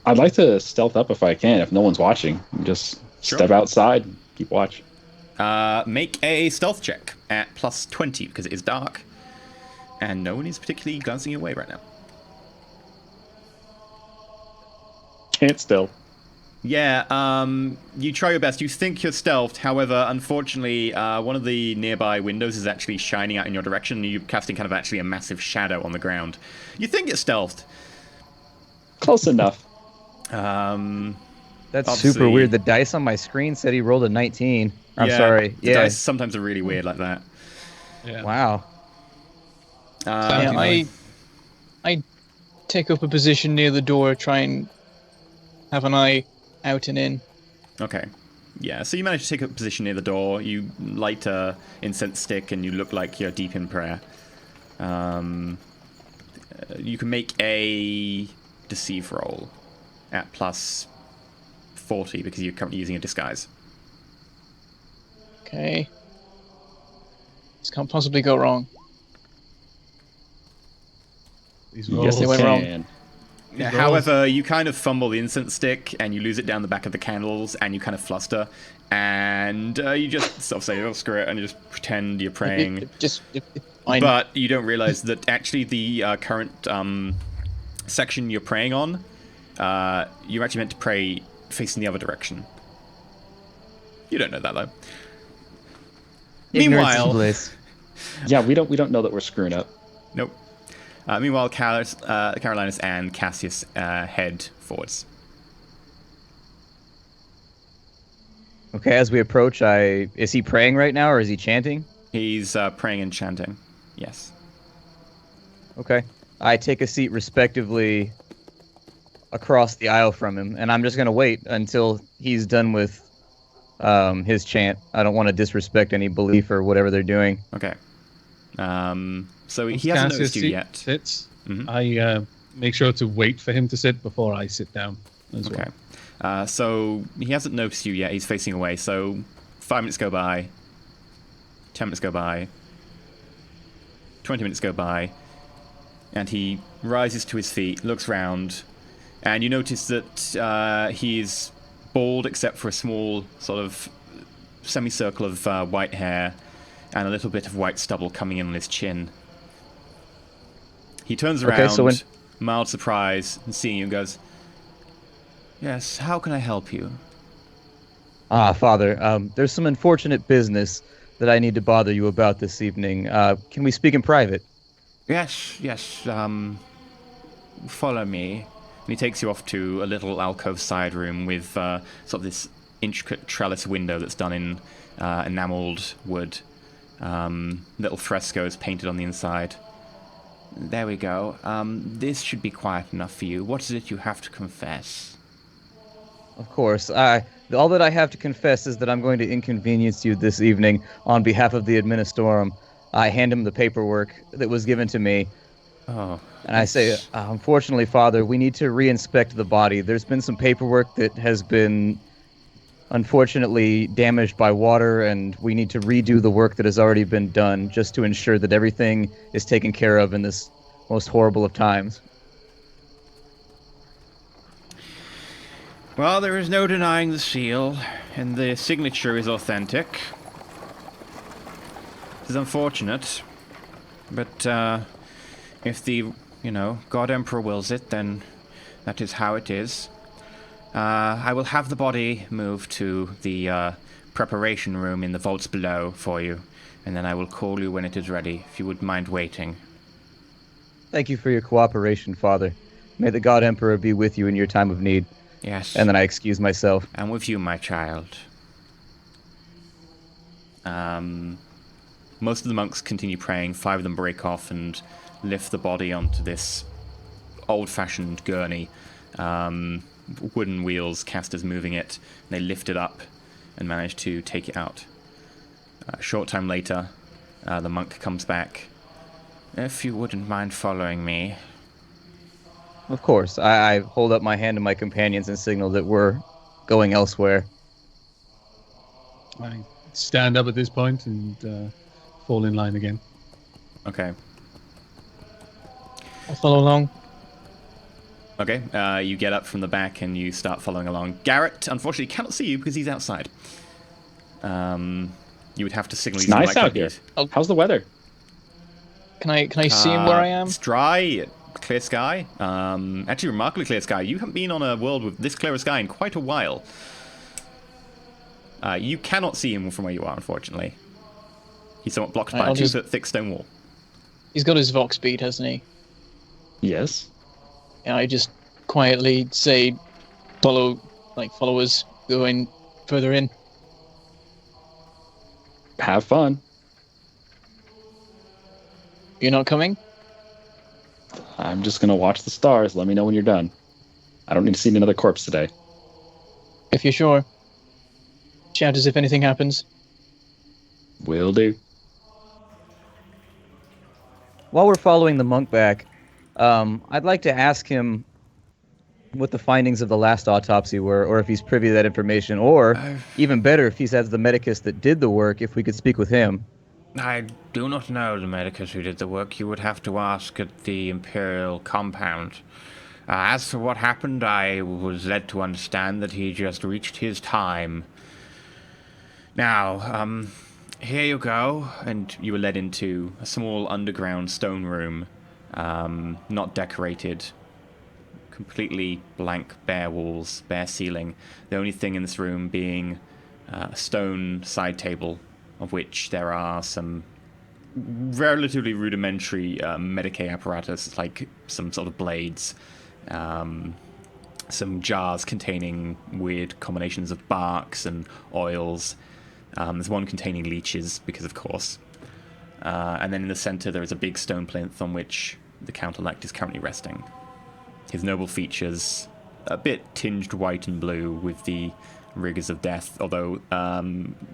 I'd like to stealth up if I can, if no one's watching. Just Sure. step outside, and keep watch. Make a stealth check at plus 20, because it is dark. And no one is particularly glancing your way right now. Can't stealth. Yeah, you try your best. You think you're stealthed, however, unfortunately, one of the nearby windows is actually shining out in your direction, and you're casting kind of actually a massive shadow on the ground. You think it's stealthed. Close enough. That's Obviously- super weird. The dice on my screen said he rolled a 19. I'm Yeah, sorry. The Yeah. dice sometimes are really weird like that. Yeah. Wow. Yeah, I take up a position near the door, try and have an eye out and in. Okay. Yeah, so you manage to take up a position near the door. You light a incense stick, and you look like you're deep in prayer. You can make a deceive roll at plus 40 because you're currently using a disguise. Okay. This can't possibly go wrong. These Yes, rolls. they it went wrong. can. These However, you kind of fumble the incense stick, and you lose it down the back of the candles, and you kind of fluster, and you just sort of say, "Oh, screw it," and you just pretend you're praying. Fine. But you don't realize that actually the current section you're praying on, you're actually meant to pray facing the other direction. You don't know that though. Ignorance is Meanwhile, bliss. Yeah, we don't know that we're screwing up. nope. Meanwhile, Carolinus and Cassius head forwards. Okay, as we approach, is he praying right now or is he chanting? He's praying and chanting. Yes. Okay. I take a seat respectively across the aisle from him, and I'm just going to wait until he's done with his chant. I don't want to disrespect any belief or whatever they're doing. Okay. So he hasn't noticed you yet. Sits. Mhm. I make sure to wait for him to sit before I sit down as well. Okay. So he hasn't noticed you yet. He's facing away. So 5 minutes go by. 10 minutes go by. 20 minutes go by. And he rises to his feet, looks round, and you notice that he's bald except for a small sort of semicircle of white hair and a little bit of white stubble coming in on his chin. He turns around, Okay, so mild surprise, and seeing you and goes, "Yes, how can I help you?" Father, there's some unfortunate business that I need to bother you about this evening. Can we speak in private? Yes, follow me. And he takes you off to a little alcove side room with sort of this intricate trellis window that's done in enameled wood. Little frescoes painted on the inside. There we go. This should be quiet enough for you. What is it you have to confess? Of course. All that I have to confess is that I'm going to inconvenience you this evening on behalf of the Administorum. I hand him the paperwork that was given to me, Oh. and I say, unfortunately, Father, we need to reinspect the body. There's been some paperwork that has been unfortunately damaged by water, and we need to redo the work that has already been done just to ensure that everything is taken care of in this most horrible of times. Well, there is no denying the seal, and the signature is authentic. It is unfortunate, but if the, God Emperor wills it, then that is how it is. I will have the body moved to the preparation room in the vaults below for you, and then I will call you when it is ready, if you would mind waiting. Thank you for your cooperation, Father. May the God Emperor be with you in your time of need. Yes. And then I excuse myself. And with you, my child. Most of the monks continue praying. 5 of them break off and lift the body onto this old-fashioned gurney. Wooden wheels, casters moving it. And they lift it up and manage to take it out. A short time later, the monk comes back. If you wouldn't mind following me. Of course. I hold up my hand to my companions and signal that we're going elsewhere. I stand up at this point and fall in line again. Okay. I'll follow along. Okay, you get up from the back and you start following along. Garrett, unfortunately, cannot see you because he's outside. You would have to signal. It's nice out here. How's the weather? Can I see him where I am? It's dry, clear sky. Actually, remarkably clear sky. You haven't been on a world with this clear a sky in quite a while. You cannot see him from where you are, unfortunately. He's somewhat blocked by a 2-foot thick stone wall. He's got his Vox speed, hasn't he? Yes. And I just quietly say, follow us, going further in. Have fun. You're not coming? I'm just going to watch the stars. Let me know when you're done. I don't need to see another corpse today. If you're sure. Shout as if anything happens. Will do. While we're following the monk back, I'd like to ask him what the findings of the last autopsy were, or if he's privy to that information, or even better, if he's as the medicus that did the work, if we could speak with him. I do not know the medicus who did the work. You would have to ask at the Imperial compound. As for what happened, I was led to understand that he just reached his time. Now, here you go. And you were led into a small underground stone room, not decorated, completely blank, bare walls, bare ceiling. The only thing in this room being a stone side table, of which there are some relatively rudimentary Medicae apparatus, like some sort of blades, some jars containing weird combinations of barks and oils. There's one containing leeches, because of course. And then in the center there is a big stone plinth on which the Count-elect is currently resting. His noble features, a bit tinged white and blue with the rigors of death, although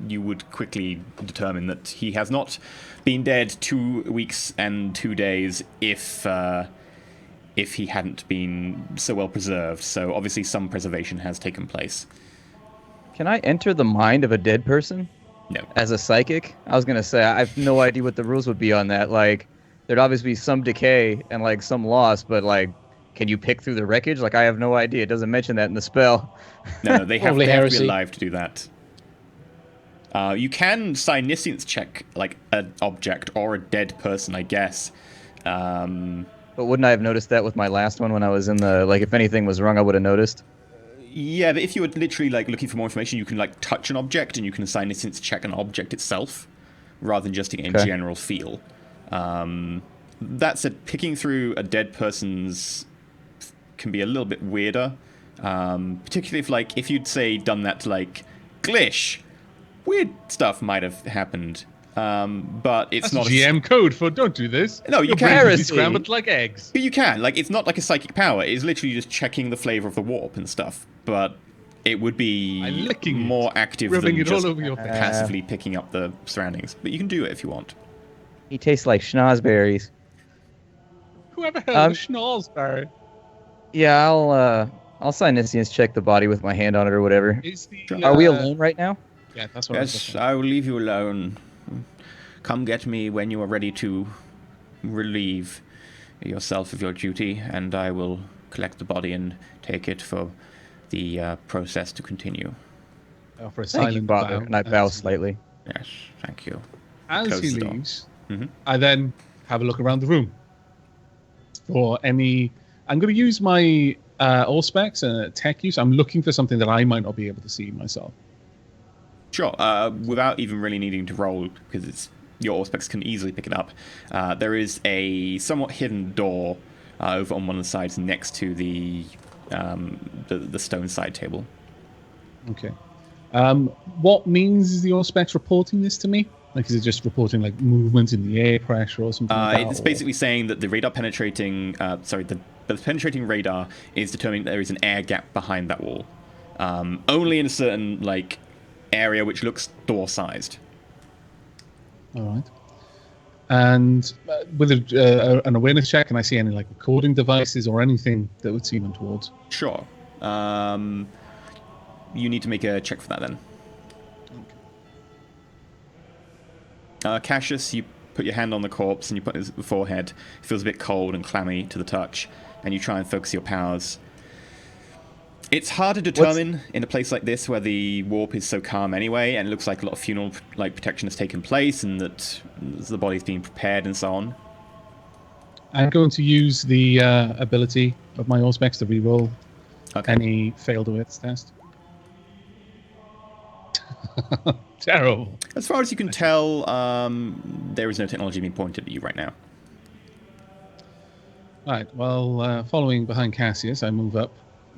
you would quickly determine that he has not been dead 2 weeks and 2 days if he hadn't been so well preserved. So obviously some preservation has taken place. Can I enter the mind of a dead person? No. As a psychic? I was going to say, I have no idea what the rules would be on that. Like, there'd obviously be some decay and, like, some loss, but, like, can you pick through the wreckage? Like, I have no idea. It doesn't mention that in the spell. No, they have Probably to be Heresy. alive to do that. You can Psyniscience check, like, an object or a dead person, I guess. But wouldn't I have noticed that with my last one when I was in the... Like, if anything was wrong, I would have noticed. Yeah, but if you were literally, like, looking for more information, you can, like, touch an object and you can Psyniscience check an object itself, rather than just getting a general feel. That said, picking through a dead person's can be a little bit weirder, particularly if, like, if you'd say done that to, like, Glish, weird stuff might have happened, but it's That's not GM code for don't do this. No, you Your can. brains will be Heresy. scrambled like eggs. But you can, like, it's not like a psychic power, it's literally just checking the flavor of the warp and stuff, but it would be I'm licking it, more active rubbing than it all just over your face. passively picking up the surroundings, but you can do it if you want. He tastes like schnozberries. Whoever held the schnozberry? Yeah, I'll Psyniscience check the body with my hand on it or whatever. Is the, Are we alone right now? Yeah, that's what I was Yes, looking. I will leave you alone. Come get me when you are ready to relieve yourself of your duty, and I will collect the body and take it for the process to continue. For a Thank you, silent Father. bow. And I bow slightly. Yes, thank you. As Close he the door. leaves, Mhm. I then have a look around the room for any. I'm going to use my Allspecs and tech use. I'm looking for something that I might not be able to see myself. Sure, without even really needing to roll, because it's your Auspex can easily pick it up. There is a somewhat hidden door over on one of the sides next to the stone side table. Okay. What means is the Allspecs reporting this to me? Like, is it just reporting like movement in the air pressure or something like that? It's or- basically saying that the radar penetrating, the penetrating radar is determining that there is an air gap behind that wall. Only in a certain, like, area which looks door-sized. All right. And with an awareness check, can I see any like recording devices or anything that would see them towards? Sure. You need to make a check for that then. Cassius, you put your hand on the corpse and you put his forehead. It feels a bit cold and clammy to the touch, and you try and focus your powers. It's hard to determine in a place like this where the warp is so calm anyway, and it looks like a lot of funeral protection has taken place, and that the body's being prepared and so on. I'm going to use the ability of my Allspecs to reroll Okay. any failed awareness test. Terrible. As far as you can tell, there is no technology being pointed at you right now. Right. Well, following behind Cassius, I move up.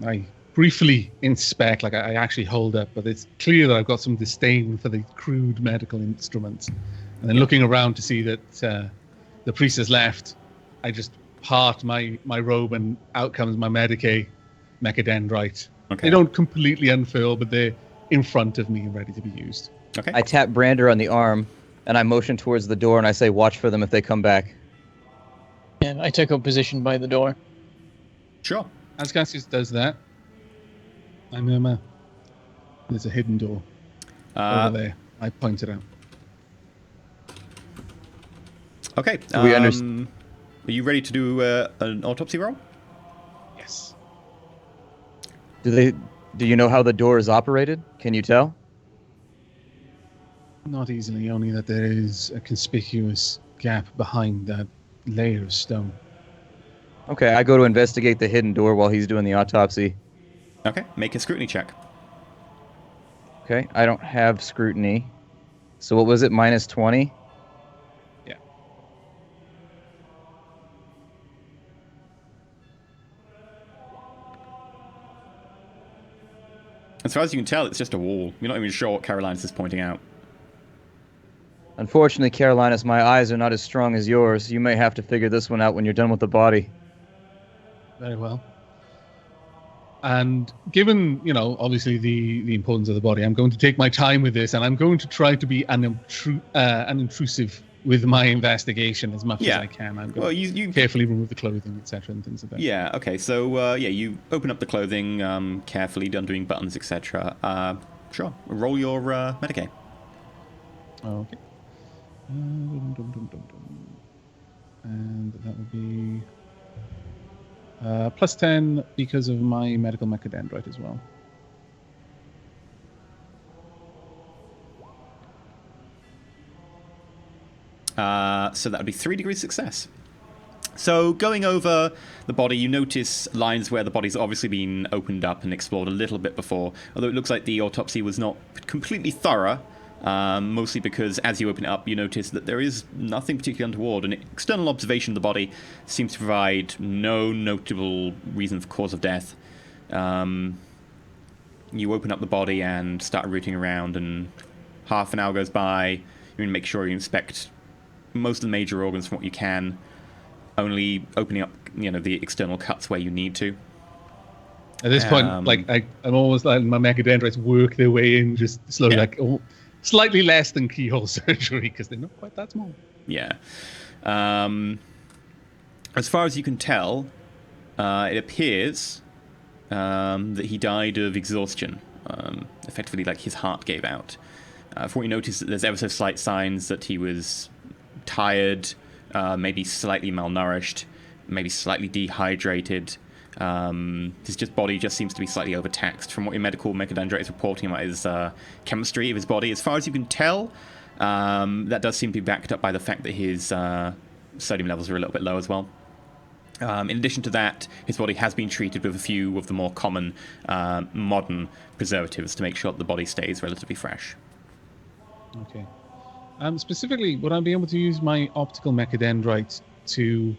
I briefly inspect, like I actually hold up, but it's clear that I've got some disdain for the crude medical instruments. And then looking around to see that the priest has left, I just part my robe, and out comes my Medicae mechadendrite. Okay. They don't completely unfurl, but they're in front of me and ready to be used. Okay. I tap Brander on the arm, and I motion towards the door, and I say, "Watch for them if they come back." And I take up position by the door. Sure. As Cassius does that, there's a hidden door over there. I point it out. Okay. We understand. Are you ready to do an autopsy roll? Yes. Do you know how the door is operated? Can you tell? Not easily, only that there is a conspicuous gap behind that layer of stone. Okay, I go to investigate the hidden door while he's doing the autopsy. Okay. Make a scrutiny check. Okay, I don't have scrutiny. So what was it, minus 20? Yeah. As far as you can tell, it's just a wall. You're not even sure what Carolinus is pointing out. Unfortunately, Carolinus, my eyes are not as strong as yours. You may have to figure this one out when you're done with the body. Very well. And given, obviously the importance of the body, I'm going to take my time with this, and I'm going to try to be unintrusive with my investigation as much as I can. I'm going to carefully remove the clothing, etc., and things like that. Yeah. Okay. So you open up the clothing carefully, undoing buttons, etc. Sure. Roll your Medicae. Okay. And that would be plus 10 because of my medical mechadendrite as well. So that would be 3 degrees success. So going over the body, you notice lines where the body's obviously been opened up and explored a little bit before, although it looks like the autopsy was not completely thorough. Mostly because as you open it up, you notice that there is nothing particularly untoward. An external observation of the body seems to provide no notable reason for cause of death. You open up the body and start rooting around, and half an hour goes by. You can make sure you inspect most of the major organs from what you can, only opening up, the external cuts where you need to. At this point, I'm almost letting my mechadendrites work their way in, just slowly, slightly less than keyhole surgery, because they're not quite that small. Yeah. As far as you can tell, it appears that he died of exhaustion. Effectively, like his heart gave out. From what you notice, there's ever so slight signs that he was tired, maybe slightly malnourished, maybe slightly dehydrated. His body just seems to be slightly overtaxed. From what your medical mechadendrite is reporting about his chemistry of his body, as far as you can tell, that does seem to be backed up by the fact that his sodium levels are a little bit low as well. In addition to that, his body has been treated with a few of the more common modern preservatives to make sure that the body stays relatively fresh. Okay. Specifically, would I be able to use my optical mechadendrite to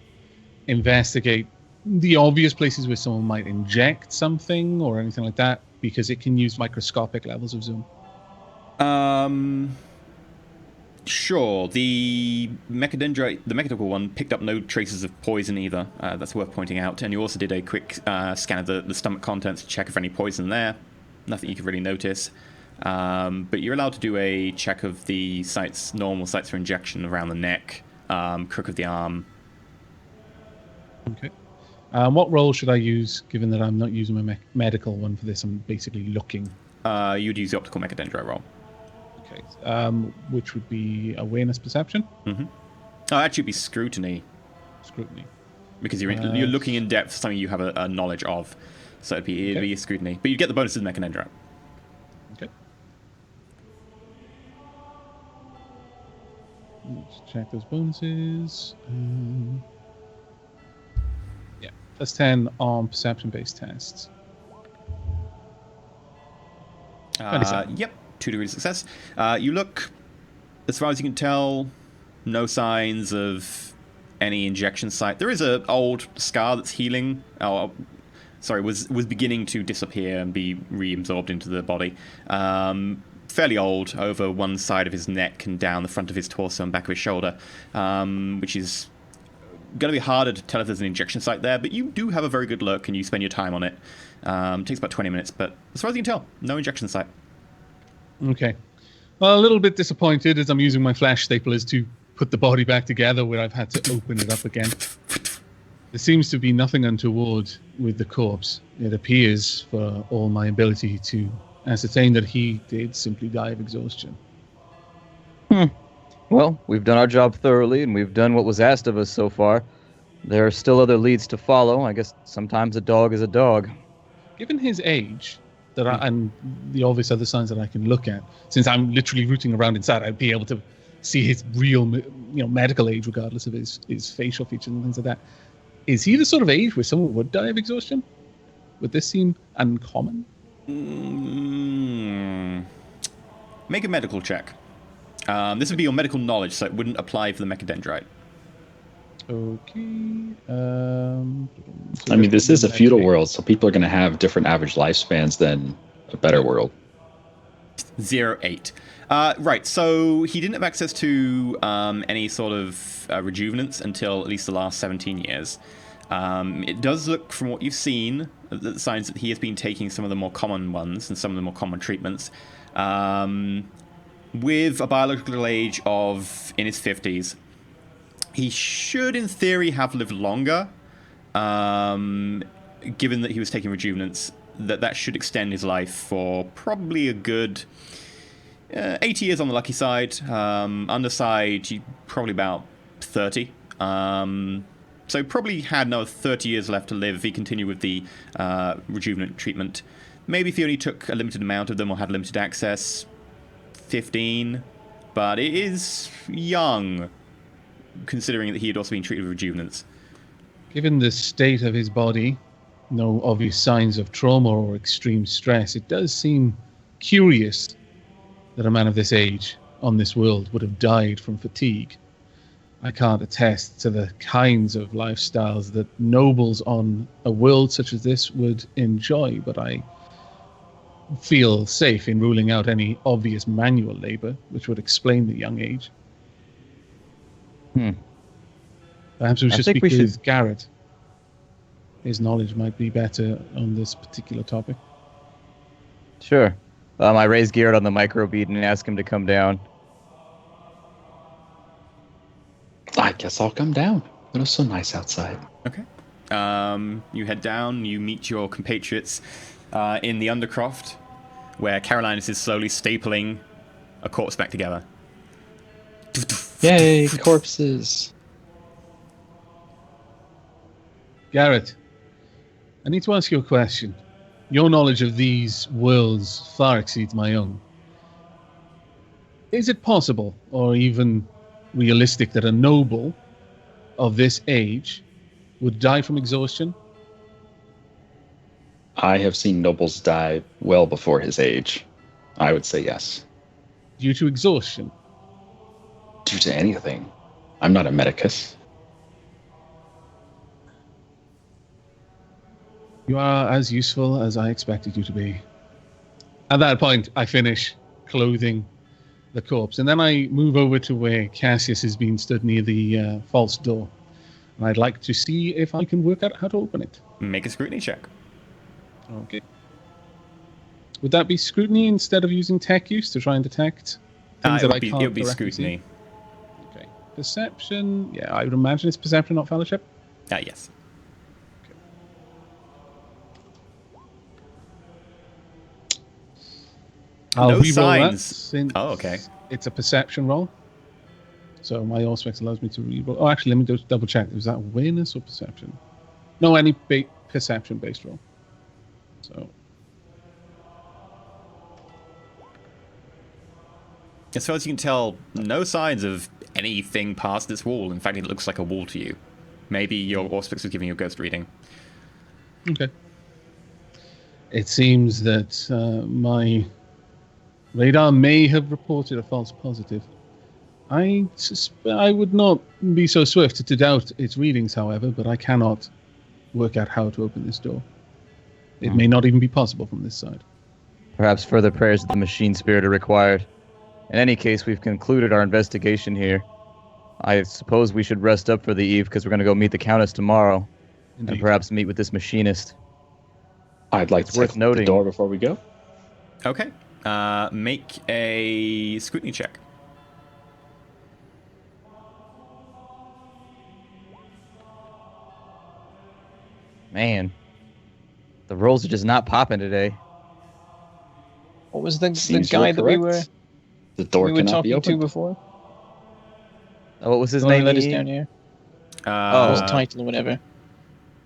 investigate the obvious places where someone might inject something or anything like that, because it can use microscopic levels of zoom? Sure. The mechanical one picked up no traces of poison either. That's worth pointing out. And you also did a quick scan of the stomach contents to check if any poison there. Nothing you could really notice. But you're allowed to do a check of the normal sites for injection around the neck, crook of the arm. Okay. What role should I use, given that I'm not using my medical one for this? I'm basically looking. You'd use the optical mechadendrite roll. Okay. Which would be awareness perception? Mm-hmm. Oh, actually, it'd be scrutiny. Scrutiny. Because you're looking in depth for something you have a knowledge of. So it'd be a scrutiny. But you'd get the bonus of the mechadendrite. Okay. Let's check those bonuses. Yeah, plus 10 on perception-based tests. 27. Yep, 2 degrees of success. You look, as far as you can tell, no signs of any injection site. There is an old scar that's healing. Was beginning to disappear and be reabsorbed into the body. Fairly old, over one side of his neck and down the front of his torso and back of his shoulder, which is going to be harder to tell if there's an injection site there, but you do have a very good look and you spend your time on it. It takes about 20 minutes, but as far as you can tell, no injection site. Okay. Well, a little bit disappointed as I'm using my flash staplers to put the body back together where I've had to open it up again. There seems to be nothing untoward with the corpse. It appears, for all my ability, to ascertain that he did simply die of exhaustion. Well, we've done our job thoroughly, and we've done what was asked of us so far. There are still other leads to follow. I guess sometimes a dog is a dog. Given his age, and the obvious other signs that I can look at, since I'm literally rooting around inside, I'd be able to see his real, medical age, regardless of his facial features and things like that. Is he the sort of age where someone would die of exhaustion? Would this seem uncommon? Make a medical check. This would be your medical knowledge, so it wouldn't apply for the mechadendrite. Okay. I mean, this is a feudal world, so people are going to have different average lifespans than a better world. 0.8. Right, so he didn't have access to any sort of rejuvenants until at least the last 17 years. It does look, from what you've seen, the signs that he has been taking some of the more common ones and some of the more common treatments. With a biological age of in his 50s, he should, in theory, have lived longer, given that he was taking rejuvenants, that should extend his life for probably a good 80 years on the lucky side. Underside, probably about 30. So probably had another 30 years left to live if he continued with the rejuvenant treatment. Maybe if he only took a limited amount of them or had limited access, 15. But it is young, considering that he had also been treated with rejuvenants. Given the state of his body, no obvious signs of trauma or extreme stress, it does seem curious that a man of this age on this world would have died from fatigue. I can't attest to the kinds of lifestyles that nobles on a world such as this would enjoy, but I feel safe in ruling out any obvious manual labor, which would explain the young age. Perhaps we should speak with Garrett. His knowledge might be better on this particular topic. Sure. I raise Garrett on the microbead and ask him to come down. I guess I'll come down. It was so nice outside. Okay. You head down, you meet your compatriots in the Undercroft, where Carolinus is slowly stapling a corpse back together. Yay, corpses. Garrett, I need to ask you a question. Your knowledge of these worlds far exceeds my own. Is it possible, or even realistic, that a noble of this age would die from exhaustion? I have seen nobles die well before his age. I would say yes. Due to exhaustion? Due to anything. I'm not a medicus. You are as useful as I expected you to be. At that point, I finish clothing the corpse, and then I move over to where Cassius has been stood near the false door. And I'd like to see if I can work out how to open it. Make a scrutiny check. Okay. Would that be scrutiny instead of using tech use to try and detect things that I can't It would be directly scrutiny. see? Okay. Perception. Yeah, I would imagine it's perception, not fellowship. Yes. I'll No re-roll that signs. since Oh, okay. it's a perception roll. So my Auspex allows me to re-roll. Oh, actually, let me just double check. Was that awareness or perception? No, any perception-based roll. So As far as you can tell, no signs of anything past this wall. In fact, it looks like a wall to you. Maybe your Auspex was giving you a ghost reading. okay. It seems that my radar may have reported a false positive. I would not be so swift to doubt its readings, however, but I cannot work out how to open this door. It may not even be possible from this side. Perhaps further prayers of the machine spirit are required. In any case, we've concluded our investigation here. I suppose we should rest up for the eve because we're going to go meet the Countess tomorrow. And Indeed. perhaps meet with this machinist. I'd like It's to worth check the noting. door before we go. Okay. Make a scrutiny check. Man, the rolls are just not popping today. What was the Seems guy you're that we correct. The door were cannot be talking to opened. before? Oh, what was his The one who name? led us Ian? down here. Oh. His title or whatever.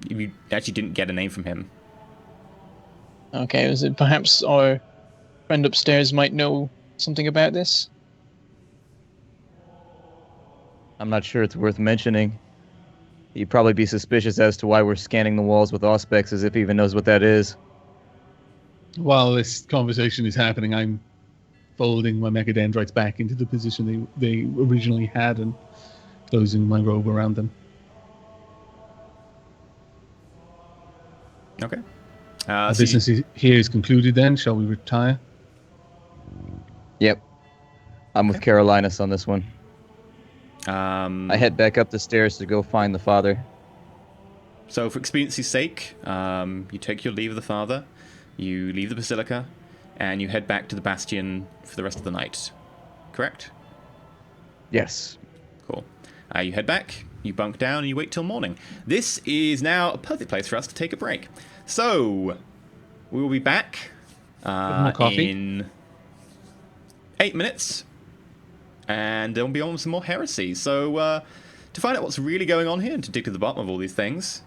You actually didn't get a name from him. Okay, was it perhaps our friend upstairs might know something about this? I'm not sure it's worth mentioning. He'd probably be suspicious as to why we're scanning the walls with auspex, as if he even knows what that is. While this conversation is happening, I'm folding my mechadendrites back into the position they originally had and closing my robe around them. Okay. Our So you- business here is concluded then. Shall we retire? Yep. I'm with Carolinus on this one. I head back up the stairs to go find the father. So for expediency's sake, you take your leave of the father, you leave the basilica, and you head back to the bastion for the rest of the night. Correct? Yes. Cool. You head back, you bunk down, and you wait till morning. This is now a perfect place for us to take a break. So, we will be back more coffee? in 8 minutes, and then we'll be on with some more heresy. So, to find out what's really going on here and to dig to the bottom of all these things,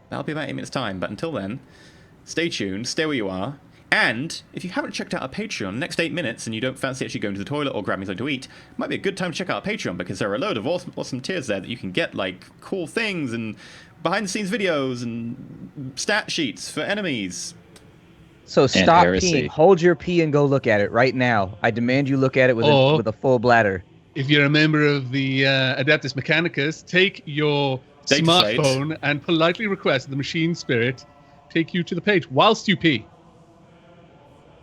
that'll be about 8 minutes' time. But until then, stay tuned, stay where you are. And if you haven't checked out our Patreon, next 8 minutes, and you don't fancy actually going to the toilet or grabbing something to eat, it might be a good time to check out our Patreon, because there are a load of awesome tiers there that you can get, like, cool things and behind-the-scenes videos and stat sheets for enemies. So stop heresy. peeing. Hold your pee and go look at it right now. I demand you look at it with Or- with a full bladder. If you're a member of the Adeptus Mechanicus, take your Data slate. smartphone and politely request the machine spirit take you to the page whilst you pee.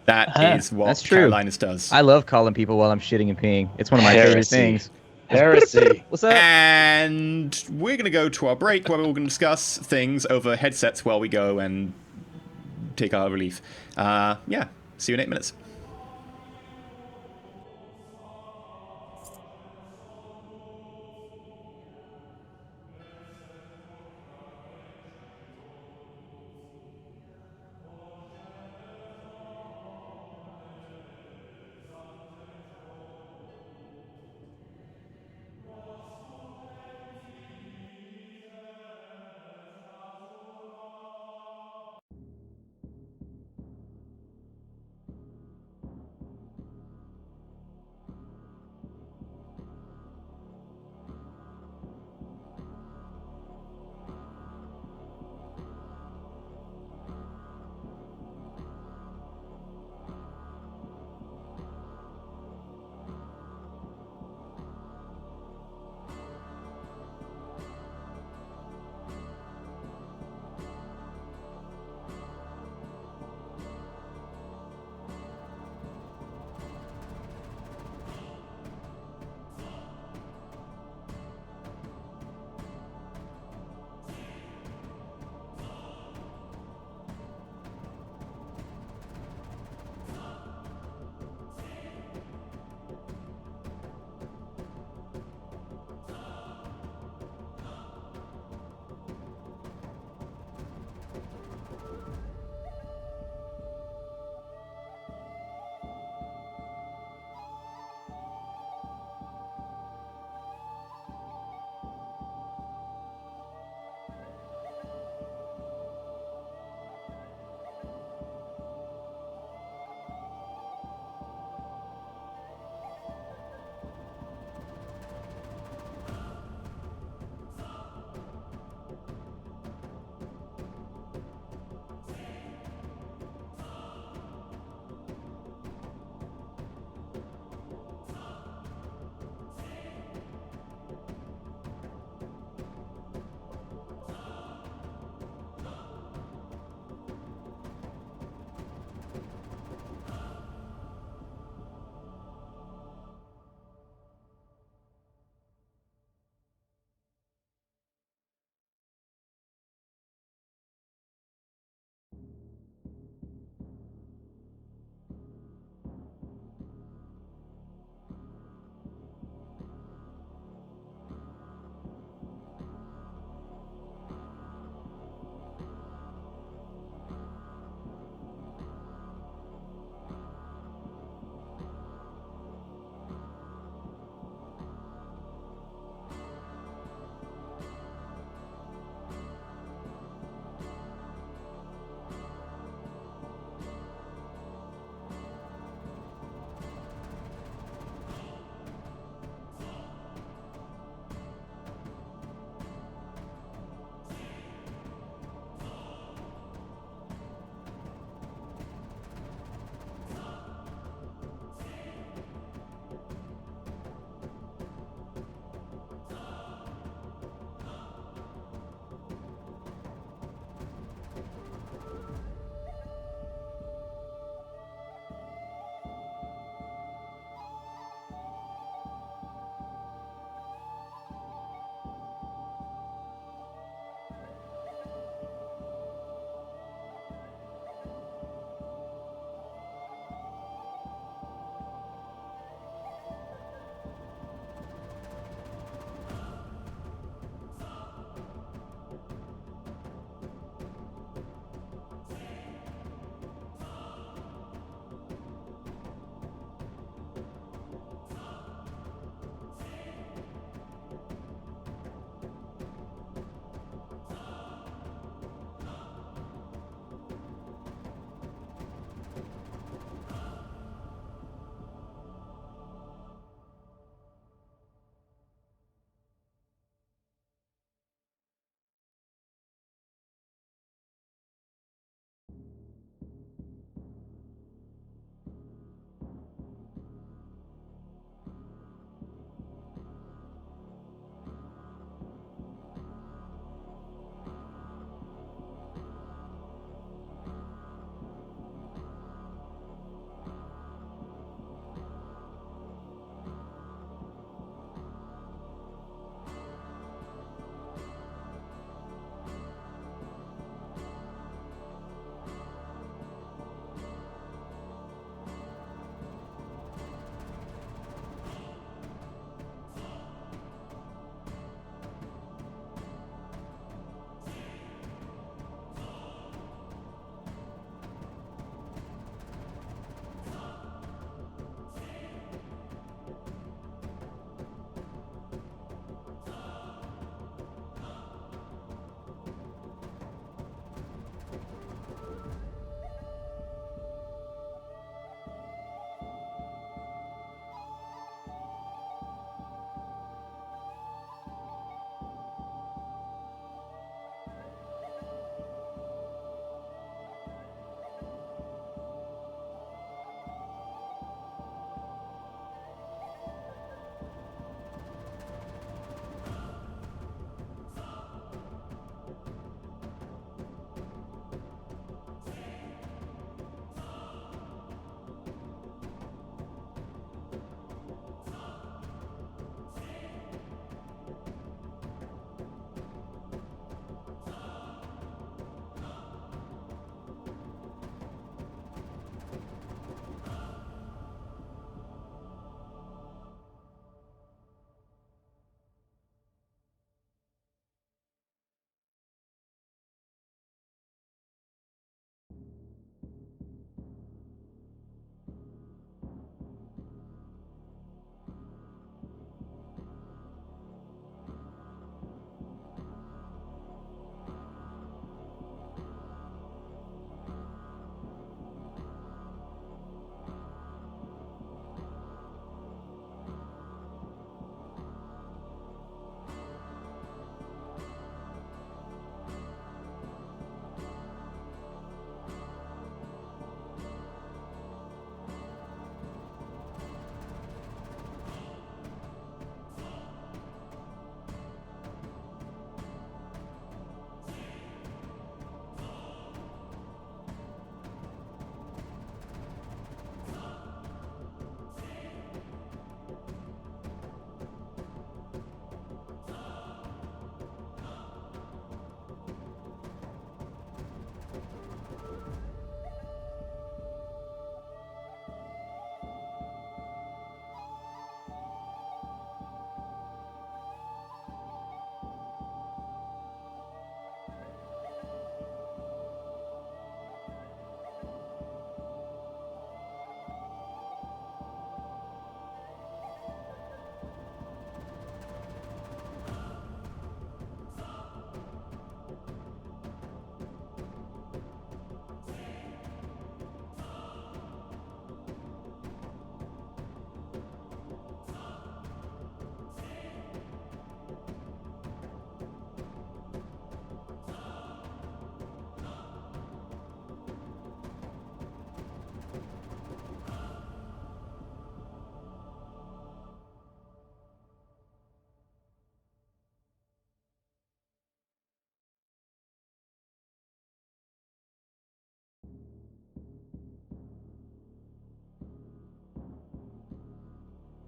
That Uh-huh. is what That's true. Carolinus does. I love calling people while I'm shitting and peeing. It's one of my favorite Heresy. things. Heresy. What's up? And we're going to go to our break where we're going to discuss things over headsets while we go and take our relief. Yeah, see you in 8 minutes.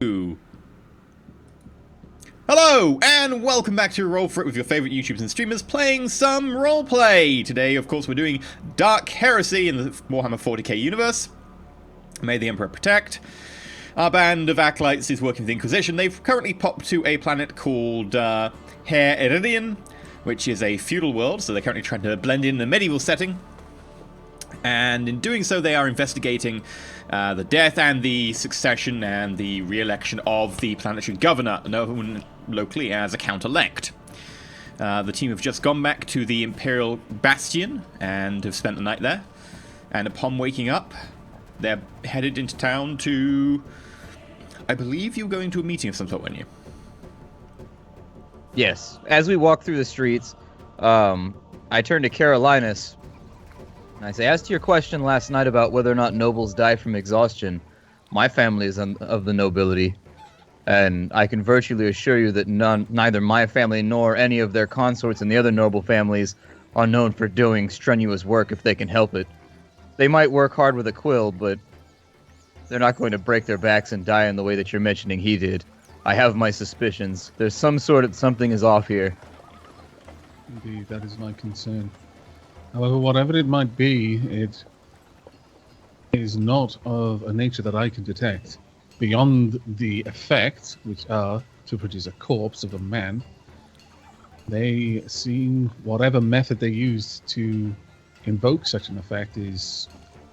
Hello, and welcome back to Roll4It with your favourite YouTubers and streamers playing some roleplay. Today, of course, we're doing Dark Heresy in the Warhammer 40k universe. May the Emperor protect. Our band of acolytes is working with the Inquisition. They've currently popped to a planet called HAER, which is a feudal world, so they're currently trying to blend in the medieval setting. And in doing so, they are investigating the death and the succession and the re-election of the planetary governor, known locally as a count-elect. The team have just gone back to the Imperial Bastion and have spent the night there. And upon waking up, they're headed into town to... I believe you're going to a meeting of some sort, weren't you? Yes. As we walk through the streets, I turn to Carolinus. And I say, as to your question last night about whether or not nobles die from exhaustion, my family is of the nobility. And I can virtually assure you that neither my family nor any of their consorts in the other noble families are known for doing strenuous work if they can help it. They might work hard with a quill, but they're not going to break their backs and die in the way that you're mentioning he did. I have my suspicions. There's some sort of something is off here. Indeed, that is my concern. However, whatever it might be, it is not of a nature that I can detect. Beyond the effects, which are to produce a corpse of a man, they seem whatever method they use to invoke such an effect is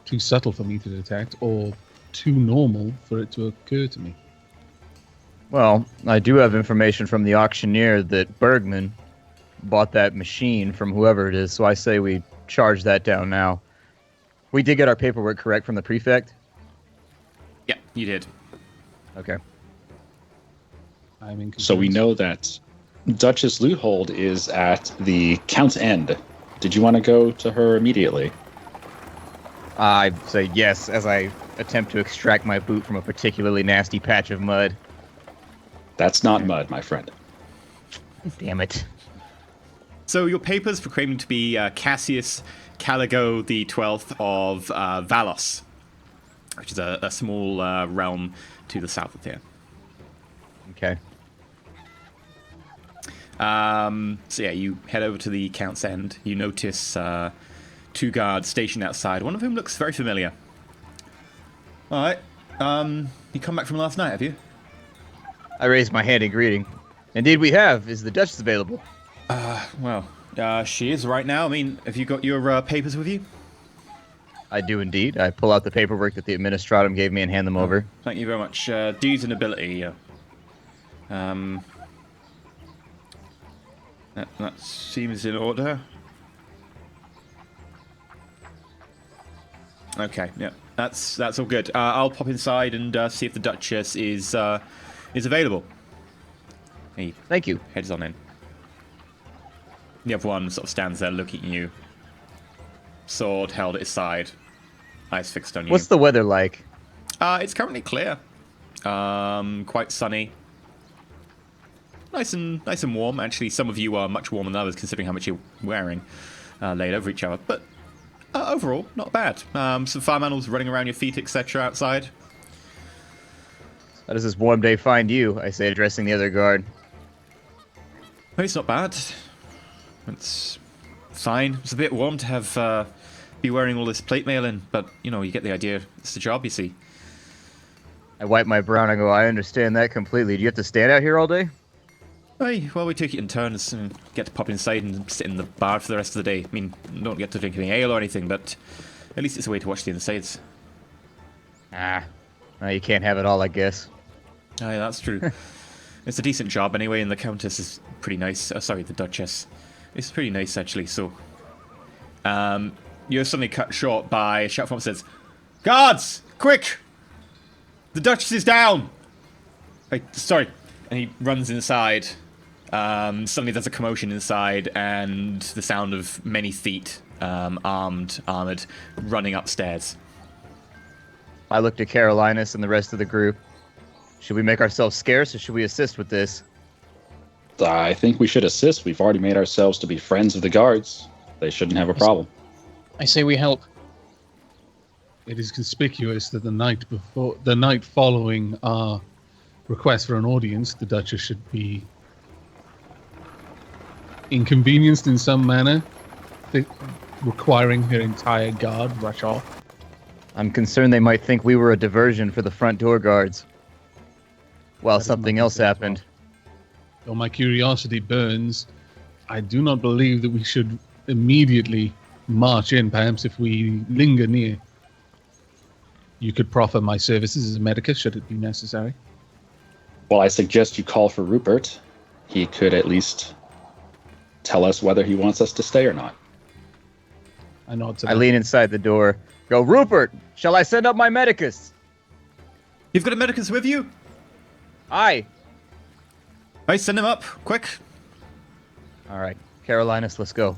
too subtle for me to detect, or too normal for it to occur to me. Well, I do have information from the auctioneer that Bergman bought that machine from whoever it is, so I say we charge that down now. We did get our paperwork correct from the prefect? Yeah, you did. Okay. So we know that Duchess Loothold is at the Count's End. Did you want to go to her immediately? I say yes as I attempt to extract my boot from a particularly nasty patch of mud. That's not mud, my friend. Damn it. So your papers proclaiming to be Cassius Caligo the 12th of Valos, which is a small realm to the south of here. Okay. So yeah, you head over to the Count's End. You notice two guards stationed outside, one of whom looks very familiar. Alright, you come back from last night, have you? I raise my hand in greeting. Indeed we have. Is the Duchess available? Well, she is right now. I mean, have you got your papers with you? I do indeed. I pull out the paperwork that the administratum gave me and hand them over. Thank you very much. Deeds and ability. That seems in order. Okay, yeah, that's all good. I'll pop inside and see if the Duchess is available. He Thank you. heads on in. The other one sort of stands there looking at you. Sword held at his side. Eyes fixed on you. What's the weather like? It's currently clear. Quite sunny. Nice and warm. Actually, some of you are much warmer than others, considering how much you're wearing laid over each other. But overall, not bad. Some fire animals running around your feet, etc. outside. How does this warm day find you? I say, addressing the other guard. Well, it's not bad. It's fine. It's a bit warm to have be wearing all this plate mail in, but you know, you get the idea. It's the job, you see. I wipe my brow and I go, I understand that completely. Do you have to stand out here all day? Hey, well, we take it in turns and get to pop inside and sit in the bar for the rest of the day. I mean, don't get to drink any ale or anything, but at least it's a way to watch the insides. No, you can't have it all, I guess. Oh, yeah, that's true. It's a decent job anyway, and the Countess is pretty nice. Sorry, the Duchess. It's pretty nice, actually, so... you're suddenly cut short by a shout from upstairs. Guards! Quick! The Duchess is down! Wait, sorry. And he runs inside. Suddenly there's a commotion inside, and the sound of many feet, armored, running upstairs. I look to Carolinus and the rest of the group. Should we make ourselves scarce, or should we assist with this? I think we should assist. We've already made ourselves to be friends of the guards. They shouldn't have a problem. I say we help. It is conspicuous that the night following our request for an audience, the Duchess should be inconvenienced in some manner, requiring her entire guard rush off. I'm concerned they might think we were a diversion for the front door guards. While That is something my else concern as happened. Though my curiosity burns, I do not believe that we should immediately march in. Perhaps if we linger near, you could proffer my services as a medicus should it be necessary. Well, I suggest you call for Rupert. He could at least tell us whether he wants us to stay or not. I nod to I that. lean inside the door. Go, Rupert, shall I send up my medicus? You've got a medicus with you? Aye. Hey, send him up, quick. All right, Carolinus, let's go.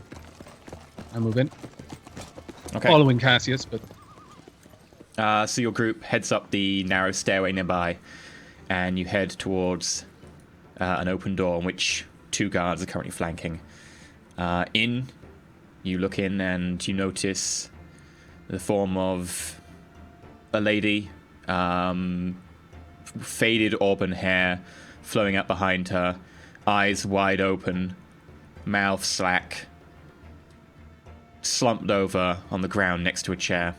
I move in, Okay. following Cassius, but So your group heads up the narrow stairway nearby, and you head towards an open door on which 2 guards are currently flanking. You look in and you notice the form of a lady, faded auburn hair flowing out behind her, eyes wide open, mouth slack, slumped over on the ground next to a chair.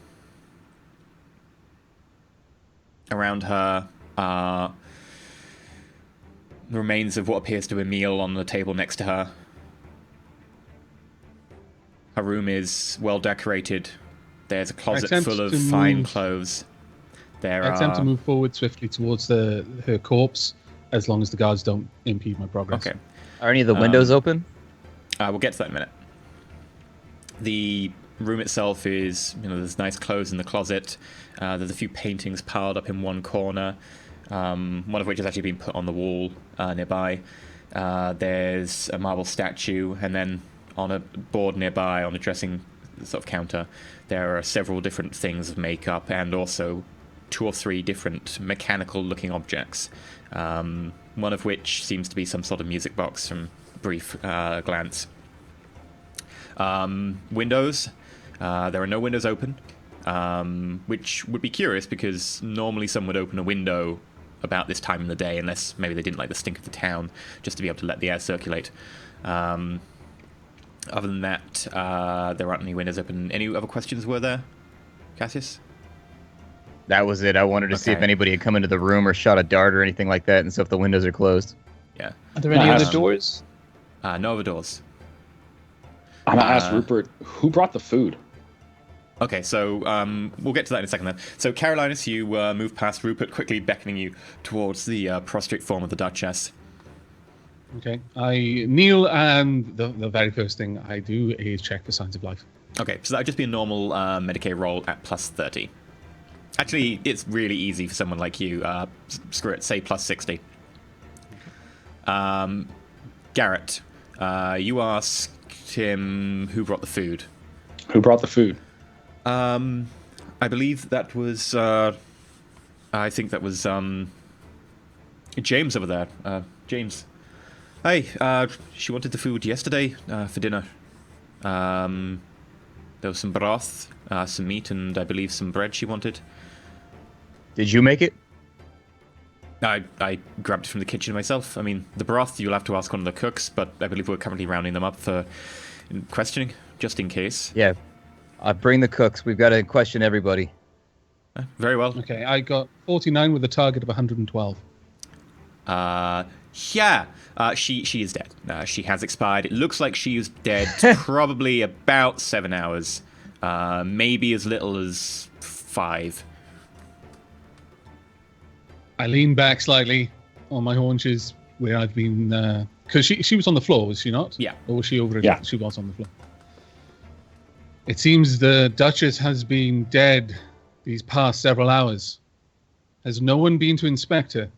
Around her are the remains of what appears to be a meal on the table next to her. Her room is well decorated. There's a closet attempt full of to fine move- clothes. There I attempt to are... move forward swiftly towards her corpse, as long as the guards don't impede my progress. Okay. Are any of the windows open? We'll get to that in a minute. The room itself is, there's nice clothes in the closet. There's a few paintings piled up in one corner, one of which has actually been put on the wall nearby. There's a marble statue, and then on a board nearby, on a dressing sort of counter, there are several different things of makeup and also 2 or 3 different mechanical-looking objects. One of which seems to be some sort of music box from brief glance. Windows. There are no windows open, which would be curious because normally someone would open a window about this time in the day, unless maybe they didn't like the stink of the town, just to be able to let the air circulate. Other than that, there aren't any windows open. Any other questions were there, Cassius? That was it. I wanted to see if Okay. anybody had come into the room or shot a dart or anything like that, and so if the windows are closed. Yeah. Are there any Nice. other doors? No other doors. I'm gonna ask Rupert who brought the food. Okay, so we'll get to that in a second then. So, Carolinus, you move past Rupert, quickly beckoning you towards the prostrate form of the Duchess. Okay. I kneel, and the very first thing I do is check for signs of life. Okay, so that would just be a normal Medicaid roll at plus 30. Actually, it's really easy for someone like you. Screw it, say plus 60. Garrett, you asked him who brought the food. Who brought the food? I believe that was... I think that was James over there. James. Hey, she wanted the food yesterday for dinner. There was some broth, some meat, and I believe some bread she wanted. Did you make it? I grabbed it from the kitchen myself. I mean, the broth, you'll have to ask one of the cooks, but I believe we're currently rounding them up for questioning, just in case. Yeah. Bring the cooks. We've got to question everybody. Very well. Okay, I got 49 with a target of 112. Yeah, she is dead. She has expired. It looks like she is dead probably about 7 hours. Maybe as little as 5. I lean back slightly on my haunches where I've been... Because she was on the floor, was she not? Yeah. Or was she over it? Yeah. She was on the floor. It seems the Duchess has been dead these past several hours. Has no one been to inspect her?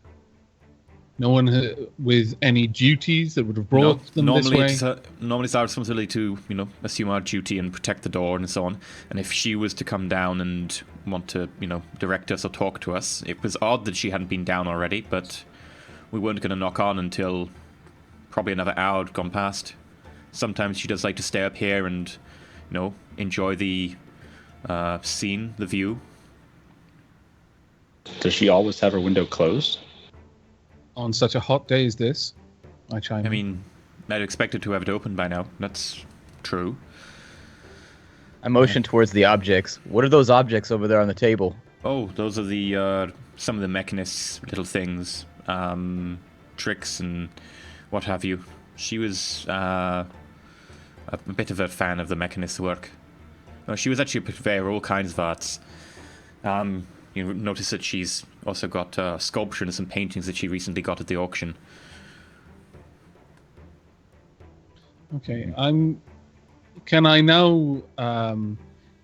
No one with any duties that would have brought them this way? Normally it's our responsibility to, assume our duty and protect the door and so on. And if she was to come down and want to, direct us or talk to us, it was odd that she hadn't been down already, but we weren't going to knock on until probably another hour had gone past. Sometimes she does like to stay up here and, enjoy the scene, the view. Does she always have her window closed? on such a hot day as this, I chime in. I mean, I'd expected to have it open by now. That's true. I motion towards the objects. What are those objects over there on the table? Oh, those are the some of the mechanists' little things, tricks and what have you. She was a bit of a fan of the mechanist's work. She was actually a purveyor of all kinds of arts. You notice that she's also got sculpture and some paintings that she recently got at the auction. Okay, Can I now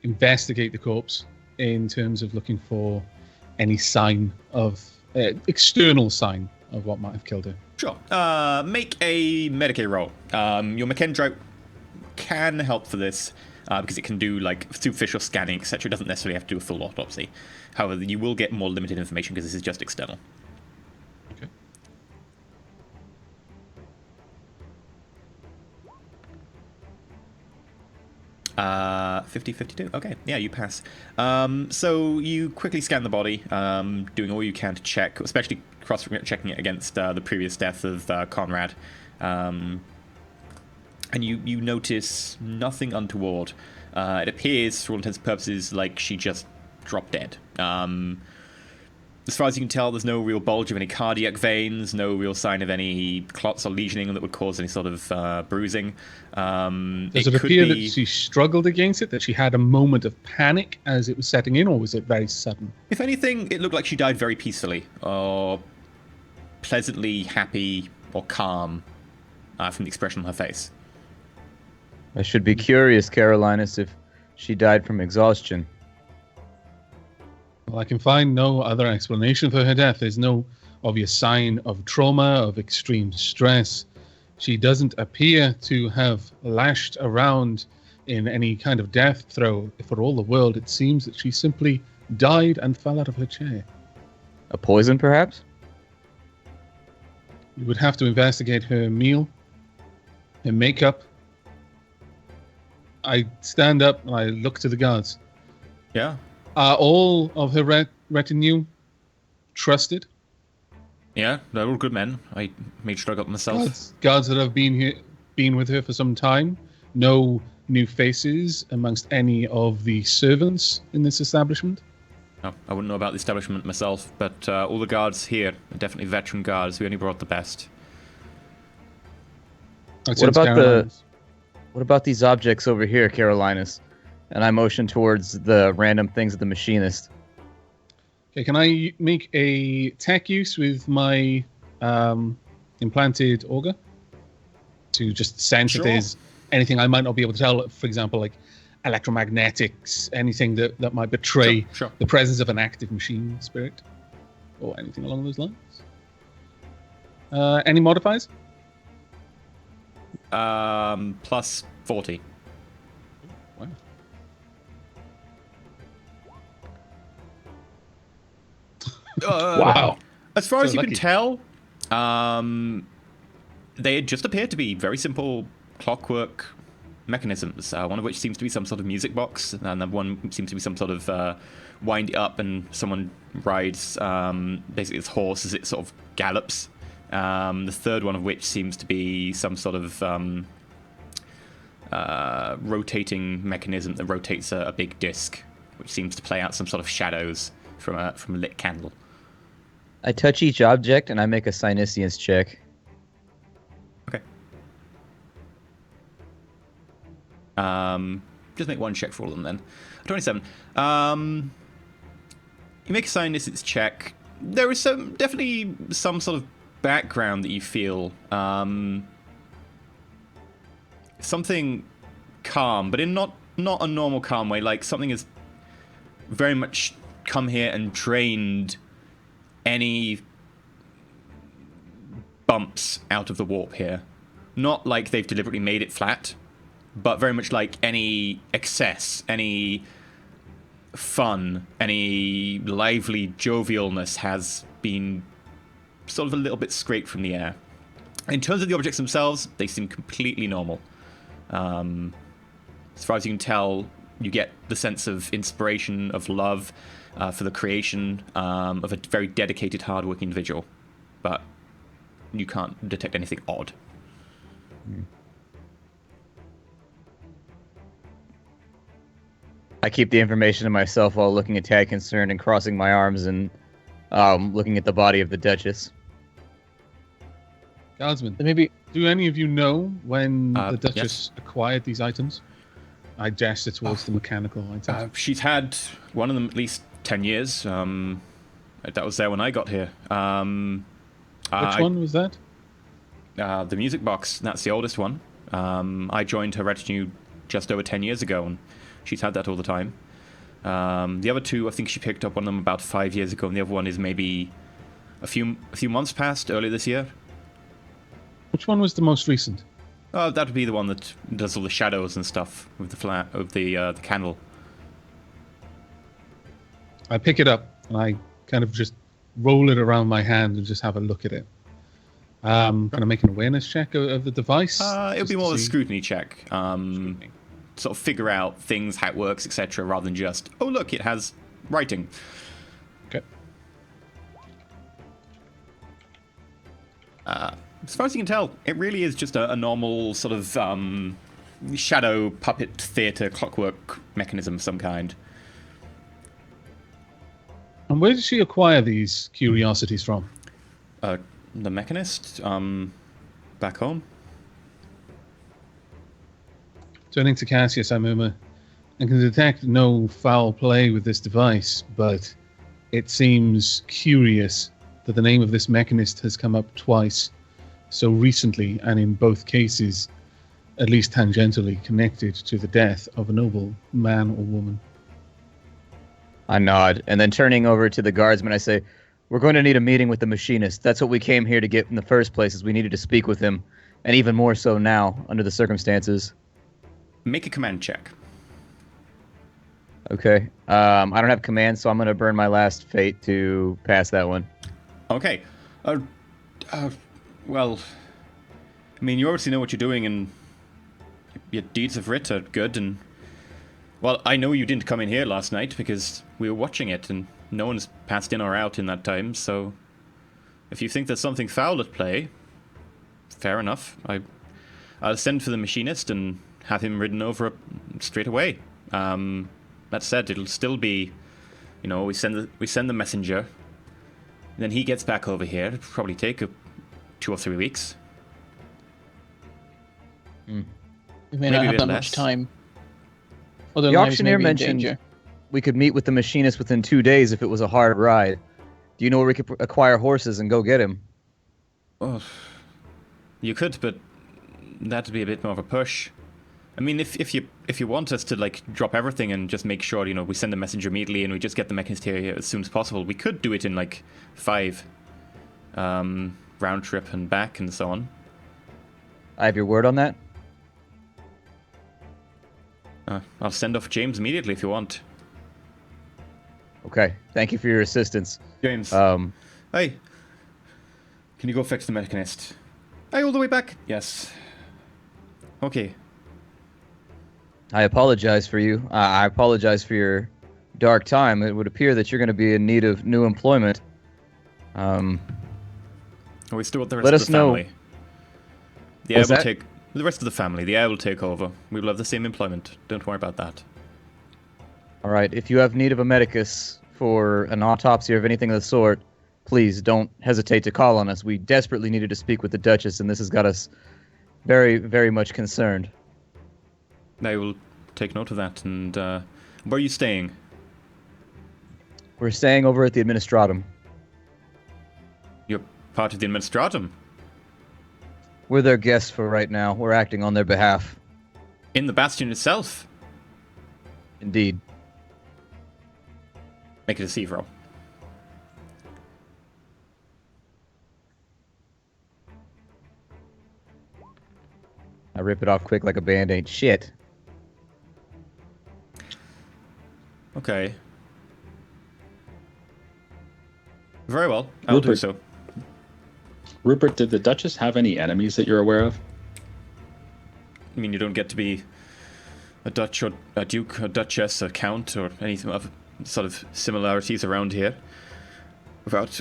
investigate the corpse in terms of looking for any sign of external sign of what might have killed her? Sure. Make a Medicaid roll. Your McKendrite can help for this because it can do like superficial scanning, etc. It doesn't necessarily have to do a full autopsy. However, you will get more limited information because this is just external. Okay. Uh, 50-52. Okay, yeah, you pass. So you quickly scan the body, doing all you can to check, especially cross-checking it against the previous death of Conrad. And you notice nothing untoward. It appears, for all intents and purposes, like she just dropped dead. As far as you can tell, there's no real bulge of any cardiac veins, no real sign of any clots or lesioning that would cause any sort of bruising. Does it appear that she struggled against it, that she had a moment of panic as it was setting in, or was it very sudden? If anything, it looked like she died very peacefully, or pleasantly happy or calm from the expression on her face. I should be curious, Carolinus, if she died from exhaustion. Well, I can find no other explanation for her death. There's no obvious sign of trauma, of extreme stress. She doesn't appear to have lashed around in any kind of death throw. For all the world, it seems that she simply died and fell out of her chair. A poison, perhaps? We would have to investigate her meal, her makeup. I stand up and I look to the guards. Yeah. Are all of her retinue trusted? Yeah, they're all good men. I made sure I got them myself. Guards that have been with her for some time. No new faces amongst any of the servants in this establishment. No, I wouldn't know about the establishment myself, but all the guards here are definitely veteran guards. We only brought the best. What about these objects over here, Carolinus? And I motion towards the random things at the machinist. Okay, can I make a tech use with my implanted auger to just sense if there's anything I might not be able to tell? For example, like electromagnetics, anything that might betray the presence of an active machine spirit, or anything along those lines. Any modifiers? Plus 40. Wow. Wow. As far as you lucky. can tell, they just appear to be very simple clockwork mechanisms, one of which seems to be some sort of music box, and another one seems to be some sort of wind up and someone rides basically this horse as it sort of gallops. The third one of which seems to be some sort of rotating mechanism that rotates a big disc, which seems to play out some sort of shadows from a lit candle. I touch each object and I make a Psyniscience check. Okay. Just make one check for all of them then. 27. You make a Psyniscience check. There is definitely some sort of background that you feel. Something calm, but in not a normal calm way. Like something is very much come here and drained any bumps out of the warp here. Not like they've deliberately made it flat, but very much like any excess, any fun, any lively jovialness has been sort of a little bit scraped from the air. In terms of the objects themselves, they seem completely normal. As far as you can tell, you get the sense of inspiration, of love for the creation of a very dedicated, hard-working individual. But you can't detect anything odd. I keep the information to myself while looking a tad concerned and crossing my arms and looking at the body of the Duchess. Guardsman, Maybe do any of you know when the Duchess yes. acquired these items? I gesture towards the mechanical items. She's had one of them at least 10 years. That was there when I got here. Which one was that? The music box. That's the oldest one. I joined her retinue just over 10 years ago, and she's had that all the time. The other two, I think she picked up one of them about 5 years ago, and the other one is maybe a few months past, earlier this year. Which one was the most recent? That would be the one that does all the shadows and stuff with the candle. I pick it up and I kind of just roll it around my hand and just have a look at it. Kind of make an awareness check of the device. It would be just more to of a see. scrutiny check. Scrutiny. Sort of figure out things, how it works, etc., rather than just, oh look, it has writing. Okay. As far as you can tell, it really is just a normal sort of shadow puppet theatre clockwork mechanism of some kind. And where did she acquire these curiosities from? The Mechanist, back home. Turning to Cassius, I murmur, I can detect no foul play with this device, but it seems curious that the name of this mechanist has come up twice so recently, and in both cases, at least tangentially connected to the death of a noble man or woman. I nod, and then turning over to the guardsman, I say, we're going to need a meeting with the machinist. That's what we came here to get in the first place, is we needed to speak with him, and even more so now, under the circumstances. Make a command check. Okay. I don't have command, so I'm going to burn my last fate to pass that one. Okay. Well, I mean, you obviously know what you're doing, and your deeds of writ are good, and... Well, I know you didn't come in here last night, because we were watching it, and no one's passed in or out in that time, so... If you think there's something foul at play, fair enough. I'll send for the machinist and have him ridden over straight away. That said, it'll still be... You know, we send the messenger, and then he gets back over here. It'll probably take 2 or 3 weeks. we may Maybe not a have bit that less. much time. Other The lives auctioneer may be in mentioned danger. we could meet with the machinist within 2 days if it was a hard ride. Do you know where we could acquire horses and go get him? Oh, you could, but that'd be a bit more of a push. I mean, if you want us to like drop everything and just make sure, you know, we send the messenger immediately and we just get the mechanist here as soon as possible, we could do it in like 5 round trip and back and so on. I have your word on that? I'll send off James immediately if you want. Okay. Thank you for your assistance. James, hey, can you go fetch the mechanist? Hey, all the way back? Yes. Okay. I apologize for you. I apologize for your dark time. It would appear that you're going to be in need of new employment. Are we still with the rest Let of us the know. family? The heir What's will that? take the rest of the family. The heir will take over. We will have the same employment. Don't worry about that. All right. If you have need of a medicus for an autopsy or of anything of the sort, please don't hesitate to call on us. We desperately needed to speak with the Duchess, and this has got us very, very much concerned. I will take note of that. And where are you staying? We're staying over at the Administratum. You're part of the Administratum. We're their guests for right now. We're acting on their behalf. In the Bastion itself. Indeed. Make a deceive roll. I rip it off quick like a band-aid. Shit. Okay. Very well. I'll do Rupert. so. Rupert, did the Duchess have any enemies that you're aware of? I mean, you don't get to be a Dutch or a Duke, a Duchess, a Count, or anything of sort of similarities around here without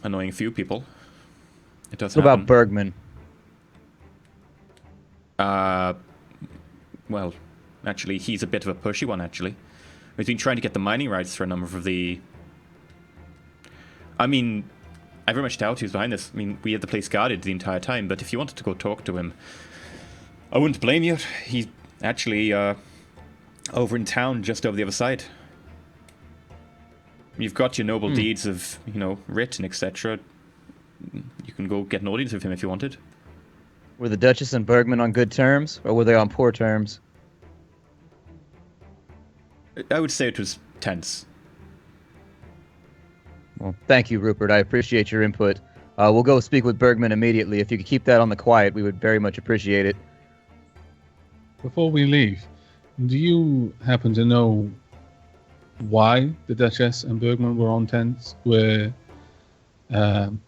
annoying a few people. It does What happen. about Bergman? Well, actually, he's a bit of a pushy one, actually. He's been trying to get the mining rights for a number of the... I mean, I very much doubt he was behind this. I mean, we had the place guarded the entire time, but if you wanted to go talk to him, I wouldn't blame you. He's actually over in town, just over the other side. You've got your noble deeds of, writ and etc. You can go get an audience with him if you wanted. Were the Duchess and Bergman on good terms, or were they on poor terms? I would say it was tense. Well, thank you, Rupert. I appreciate your input. We'll go speak with Bergman immediately. If you could keep that on the quiet, we would very much appreciate it. Before we leave, do you happen to know why the Duchess and Bergman were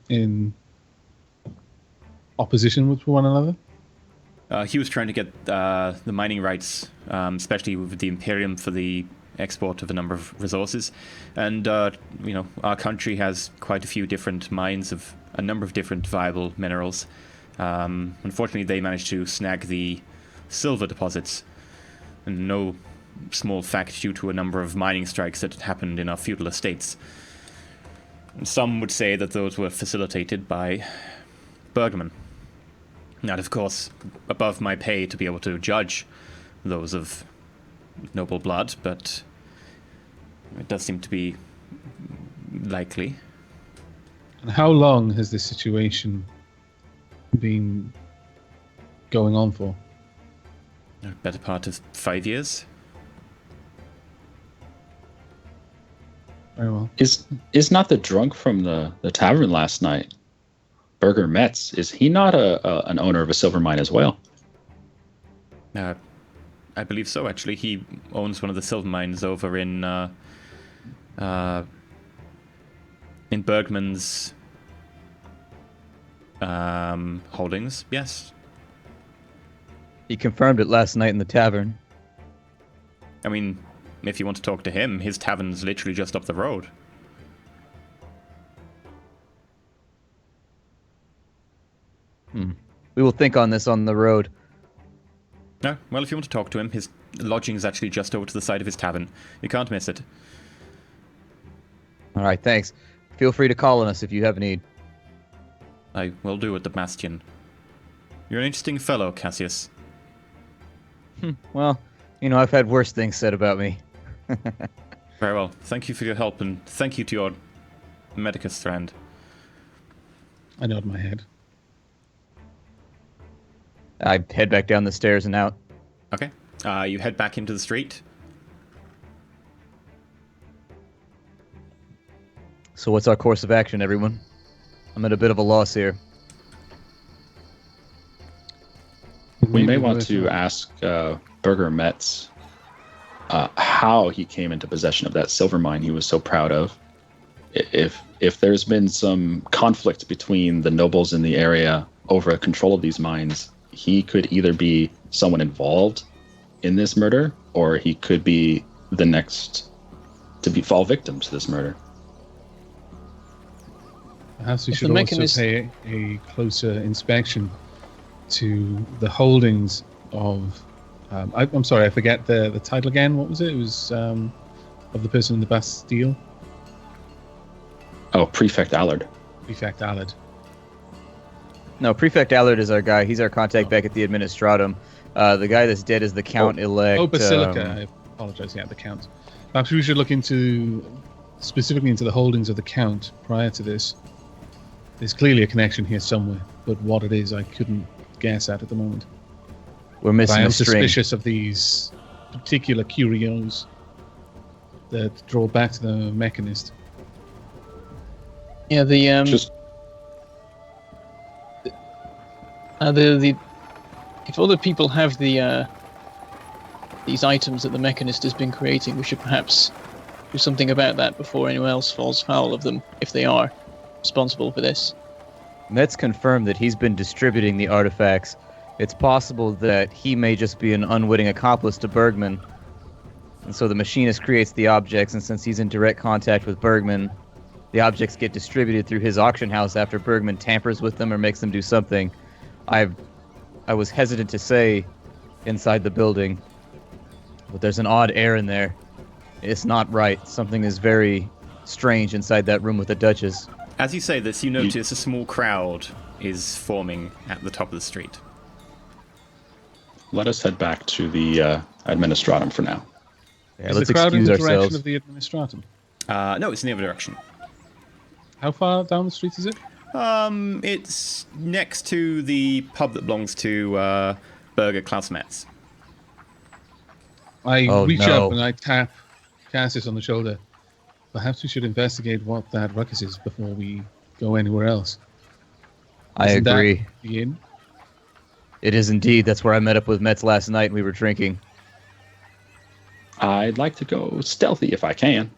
in opposition with one another? He was trying to get the mining rights, especially with the Imperium for the export of a number of resources. And, our country has quite a few different mines of a number of different viable minerals. Unfortunately, they managed to snag the silver deposits. And no small fact due to a number of mining strikes that had happened in our feudal estates. Some would say that those were facilitated by Bergman. Not, of course, above my pay to be able to judge those of noble blood, but it does seem to be likely. And how long has this situation been going on for? A better part of 5 years. Very well. Is not the drunk from the tavern last night, Burger Metz? Is he not an owner of a silver mine as well? I believe so, actually. He owns one of the silver mines over in Bergman's holdings, yes. He confirmed it last night in the tavern. I mean, if you want to talk to him, his tavern's literally just up the road. We will think on this on the road. No, well, if you want to talk to him, his lodging is actually just over to the side of his tavern. You can't miss it. All right, thanks. Feel free to call on us if you have a need. I will do at the Bastion. You're an interesting fellow, Cassius. Well, I've had worse things said about me. Very well. Thank you for your help, and thank you to your Medicus friend. I nod my head. I head back down the stairs and out. Okay. You head back into the street. So what's our course of action, everyone? I'm at a bit of a loss here. We may Maybe want worth to it. ask Burger Metz how he came into possession of that silver mine he was so proud of. If there's been some conflict between the nobles in the area over control of these mines, he could either be someone involved in this murder, or he could be the next to fall victim to this murder. Perhaps we If should the also mechanism- pay a closer inspection to the holdings of... I'm sorry, I forget the title again. What was it? It was of the person in the Bastille. Oh, Prefect Allard. Prefect Allard. No, Prefect Allard is our guy. He's our contact back at the Administratum. The guy that's dead is the Count-elect. Oh, Basilica. I apologize. Yeah, the Count. Perhaps we should look specifically into the holdings of the Count prior to this. There's clearly a connection here somewhere, but what it is, I couldn't guess at the moment. We're But missing I am a string. suspicious of these particular curios that draw back to the Mechanist. Yeah, the Just if other people have these items that the Mechanist has been creating, we should perhaps do something about that before anyone else falls foul of them, if they are responsible for this. Metz confirmed that he's been distributing the artifacts. It's possible that he may just be an unwitting accomplice to Bergman. And so the machinist creates the objects, and since he's in direct contact with Bergman, the objects get distributed through his auction house after Bergman tampers with them or makes them do something. I was hesitant to say inside the building, but there's an odd air in there. It's not right. Something is very strange inside that room with the Duchess. As you say this, you notice a small crowd is forming at the top of the street. Let us head back to the administratum for now. Yeah, Is let's the crowd in excuse the direction ourselves. of the administratum? No, it's in the other direction. How far down the street is it? It's next to the pub that belongs to Burger Klaus Metz. I Oh, reach no. up and I tap Cassius on the shoulder. Perhaps we should investigate what that ruckus is before we go anywhere else. I Isn't that agree. the inn? It is indeed. That's where I met up with Metz last night and we were drinking. I'd like to go stealthy if I can.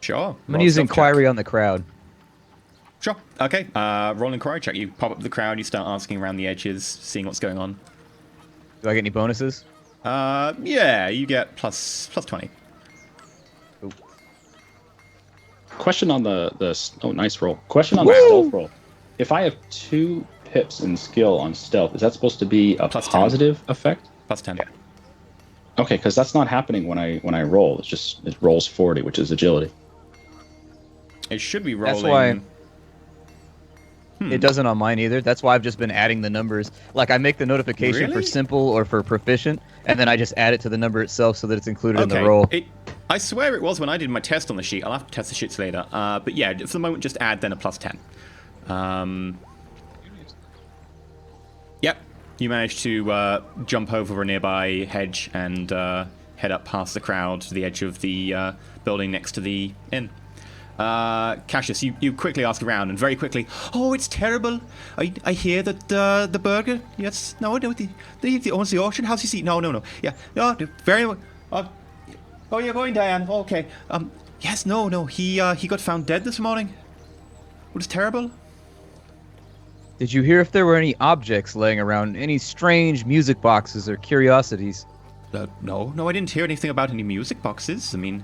Sure. I'm going to use inquiry on the crowd. Sure. Okay. Roll inquiry check. You pop up the crowd. You start asking around the edges, seeing what's going on. Do I get any bonuses? Yeah, you get plus 20. Question on the oh, nice roll. Question on the Woo! stealth roll. If I have 2 pips in skill on stealth, is that supposed to be a Plus 10. positive effect? Plus 10. Okay, because that's not happening when I roll. It's just it rolls 40, which is agility. It should be That's rolling. why it doesn't on mine either. That's why I've just been adding the numbers. Like I make the notification for Really? simple or for proficient, and then I just add it to the number itself so that it's included in the Okay. roll. I swear it was when I did my test on the sheet. I'll have to test the sheets later. But yeah, for the moment, just add then a plus 10. Yep. You managed to jump over a nearby hedge and head up past the crowd to the edge of the building next to the inn. Cassius, you quickly ask around, and very quickly, oh, it's terrible. I hear that the burger, yes, no, the owns the auction house, you see, no, yeah, no, very, oh, you're going, Diane, okay, yes, no, he got found dead this morning. It was terrible. Did you hear if there were any objects laying around, any strange music boxes or curiosities? No, I didn't hear anything about any music boxes. I mean,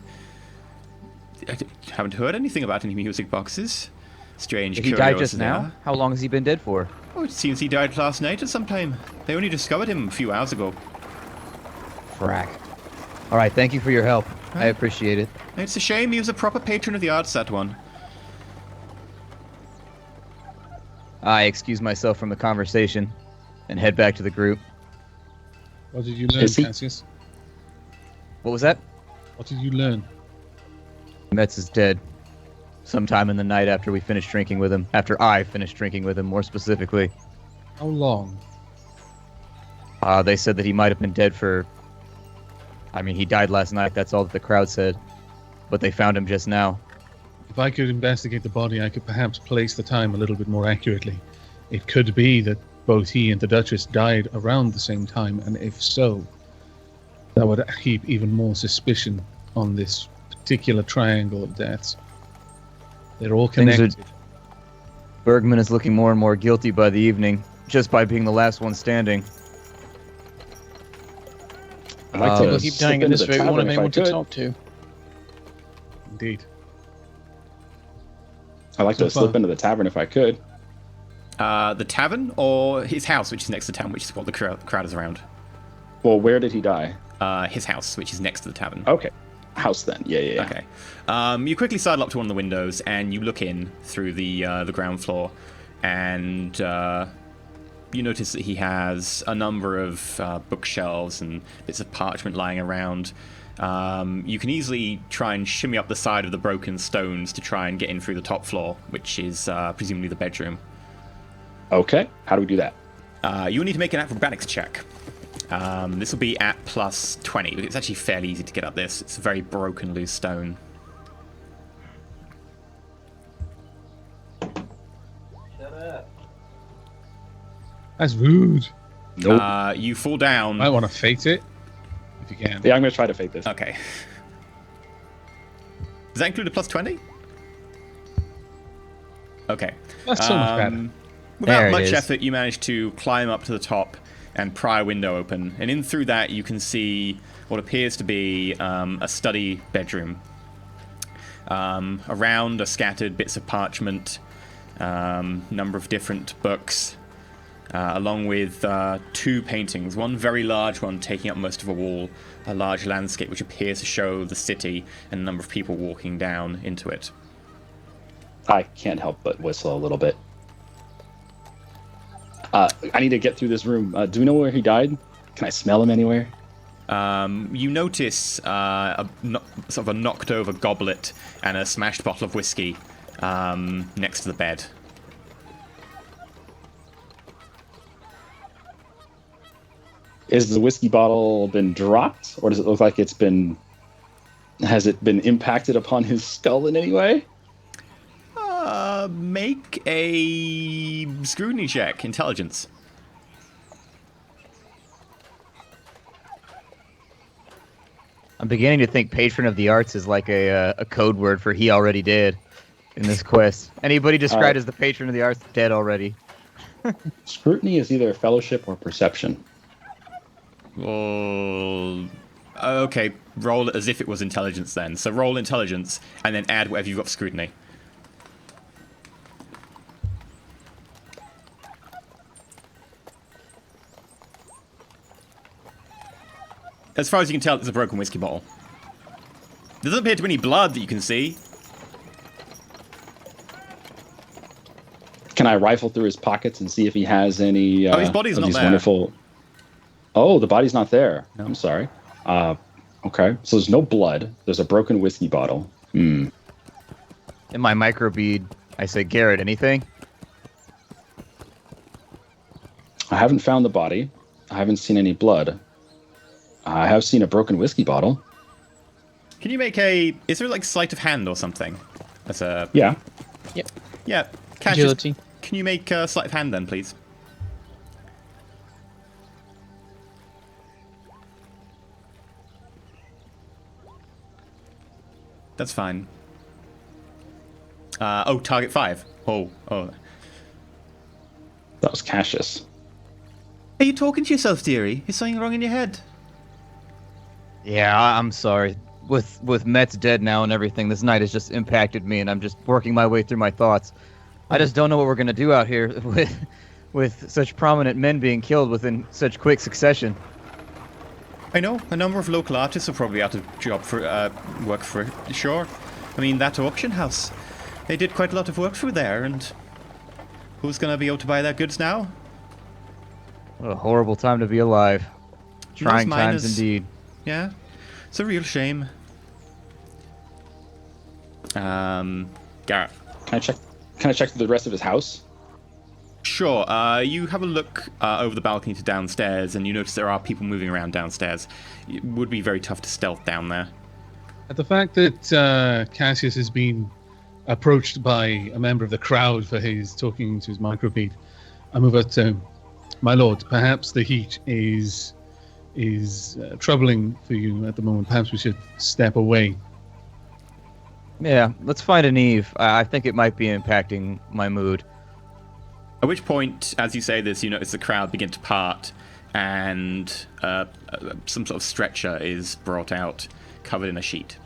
I haven't heard anything about any music boxes. Strange. Did he die just curiosity. now? How long has he been dead for? Oh, it seems he died last night at some time. They only discovered him a few hours ago. Frack. All right, thank you for your help. I appreciate it. It's a shame he was a proper patron of the arts, that one. I excuse myself from the conversation and head back to the group. What did you learn, Is he- Cassius? What was that? What did you learn? Metz is dead. Sometime in the night after we finished drinking with him. After I finished drinking with him, more specifically. How long? They said that he might have been dead for... I mean, he died last night. That's all that the crowd said. But they found him just now. If I could investigate the body, I could perhaps place the time a little bit more accurately. It could be that both he and the Duchess died around the same time, and if so, that would heap even more suspicion on this particular triangle of deaths. They're all Things are- connected. Bergman is looking more and more guilty by the evening, just by being the last one standing. I'd like People to Keep slip dying in into this the way. We want tavern if I anyone to could. talk to. Indeed. I'd like So to slip far. into the tavern if I could. The tavern or his house, which is next to the town, which is what the crowd is around. Well, where did he die? His house, which is next to the tavern. Okay. House then. Yeah. Okay. You quickly sidle up to one of the windows and you look in through the ground floor, and you notice that he has a number of bookshelves and bits of parchment lying around. You can easily try and shimmy up the side of the broken stones to try and get in through the top floor, which is presumably the bedroom. Okay. How do we do that? You'll need to make an acrobatics check. This will be at plus 20. It's actually fairly easy to get up this. It's a very broken, loose stone. That's rude. Nope. You fall down. I want to fate it, if you can. Yeah, I'm gonna try to fake this. Okay. Does that include a plus 20? Okay. That's so much better. Without There it much is. effort, you manage to climb up to the top and pry a window open. And in through that, you can see what appears to be a study bedroom. Around are scattered bits of parchment, number of different books, along with 2 paintings. One very large one taking up most of a wall, a large landscape which appears to show the city and a number of people walking down into it. I can't help but whistle a little bit. I need to get through this room. Do we know where he died? Can I smell him anywhere? You notice sort of a knocked over goblet and a smashed bottle of whiskey next to the bed. Is the whiskey bottle been dropped, or does it look like it's been... Has it been impacted upon his skull in any way? Make a scrutiny check, intelligence. I'm beginning to think patron of the arts is like a code word for he already did in this quest. Anybody described as the patron of the arts dead already. Scrutiny is either fellowship or perception. Well, okay, roll it as if it was intelligence then. So roll intelligence and then add whatever you've got for scrutiny. As far as you can tell, it's a broken whiskey bottle. There doesn't appear to be any blood that you can see. Can I rifle through his pockets and see if he has any... his body's not there. Wonderful... Oh, the body's not there. No. I'm sorry. Okay, so there's no blood. There's a broken whiskey bottle. In my microbead, I say, Garrett, anything? I haven't found the body. I haven't seen any blood. I have seen a broken whiskey bottle. Can you make a... Is there like sleight of hand or something? That's a... Yeah. Yep. Yeah. Agility. Can you make a sleight of hand then, please? That's fine. Target 5. Oh. That was Cassius. Are you talking to yourself, dearie? Is something wrong in your head? Yeah, I'm sorry. With Met's dead now and everything, this night has just impacted me, and I'm just working my way through my thoughts. I just don't know what we're gonna do out here with such prominent men being killed within such quick succession. I know a number of local artists are probably out of job for work for sure. I mean, that auction house, they did quite a lot of work through there, and who's gonna be able to buy their goods now? What a horrible time to be alive. Trying times indeed. Yeah, it's a real shame. Garrett. Can I check the rest of his house? Sure. You have a look over the balcony to downstairs, and you notice there are people moving around downstairs. It would be very tough to stealth down there. At the fact that Cassius has been approached by a member of the crowd for his talking to his microbead, I move out to my lord. Perhaps the heat is troubling for you at the moment. Perhaps we should step away. Yeah, let's find an Eve. I think it might be impacting my mood. At which point, as you say this, you notice the crowd begin to part, and some sort of stretcher is brought out, covered in a sheet.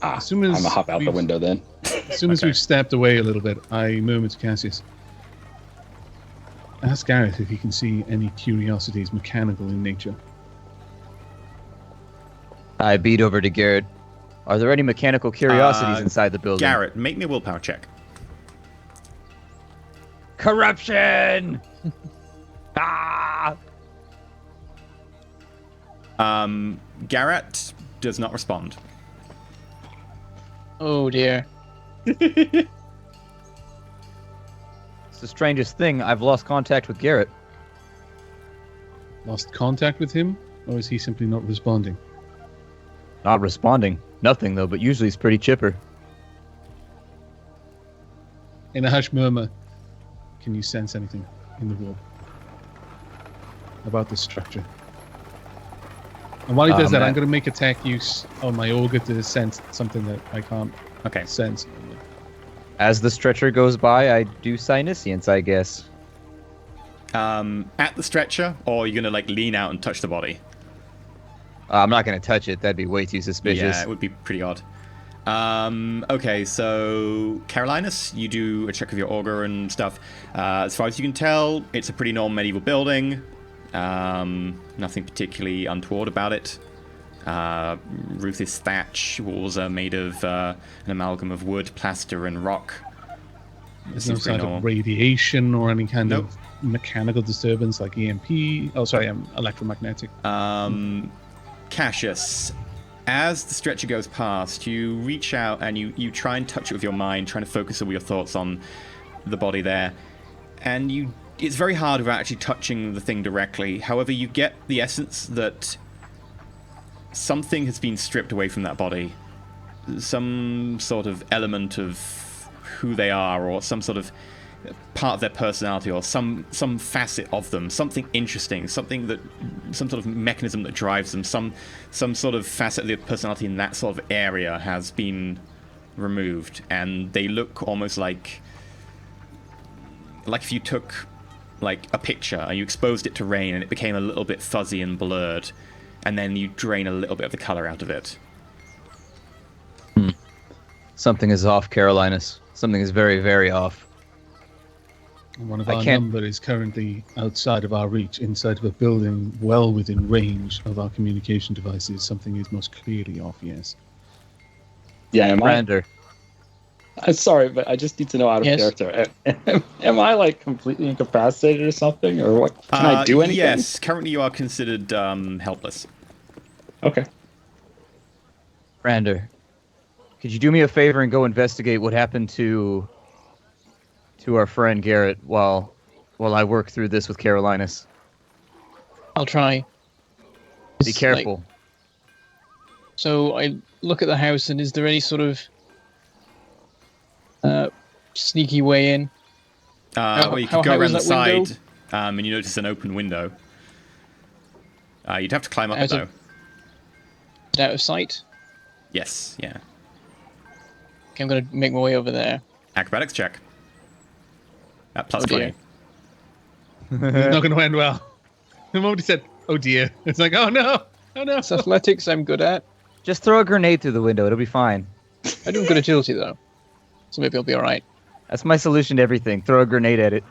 As soon as I'm gonna hop out the window then. As soon as we've stepped away a little bit, I murmur to Cassius, ask Gareth if he can see any curiosities mechanical in nature. I beat over to Garrett. Are there any mechanical curiosities inside the building? Garrett, make me a willpower check. Corruption! Garrett does not respond. Oh dear. It's the strangest thing. I've lost contact with Garrett. Lost contact with him, or is he simply not responding? Not responding. Nothing, though, but usually he's pretty chipper. In a hushed murmur, can you sense anything in the wall about this structure? And while he does that, I'm going to make attack use on my auger to sense something that I can't sense. As the stretcher goes by, I do Psyniscience, I guess. At the stretcher, or you're going to lean out and touch the body? I'm not going to touch it. That'd be way too suspicious. Yeah, it would be pretty odd. Okay, so Carolinus, you do a check of your auger and stuff. As far as you can tell, it's a pretty normal medieval building. Nothing particularly untoward about it. Roof is thatch. Walls are made of an amalgam of wood, plaster, and rock. There's no sign of radiation or any kind of mechanical disturbance like EMP. Oh, sorry, electromagnetic. Cassius, as the stretcher goes past, you reach out and you try and touch it with your mind, trying to focus all your thoughts on the body there. And it's very hard without actually touching the thing directly. However, you get the essence that something has been stripped away from that body. Some sort of element of who they are, or some sort of part of their personality, or some facet of them, something interesting, some sort of mechanism that drives them, some sort of facet of their personality in that sort of area has been removed, and they look almost like if you took like a picture and you exposed it to rain and it became a little bit fuzzy and blurred, and then you drain a little bit of the color out of it. Something is off, Carolinus. Something is very, very off. One of our number is currently outside of our reach, inside of a building well within range of our communication devices. Something is most clearly off, yes. Yeah, Brander. I'm sorry, but I just need to know out of character. Am I like completely incapacitated or something, or what? Can I do anything? Yes, currently you are considered helpless. Okay. Brander, could you do me a favor and go investigate what happened to our friend Garrett while I work through this with Carolinus? I'll try. Be careful. So I look at the house, and is there any sort of sneaky way in? Well, you could go around the side, and you notice an open window. You'd have to climb up it, though. Out of sight? Yes, yeah. Okay, I'm going to make my way over there. Acrobatics check. At plus 20. It's not going to end well. The moment he said, oh dear, it's like, oh no, oh no. It's athletics I'm good at. Just throw a grenade through the window. It'll be fine. I do have good agility, though. So maybe I'll be alright. That's my solution to everything. Throw a grenade at it.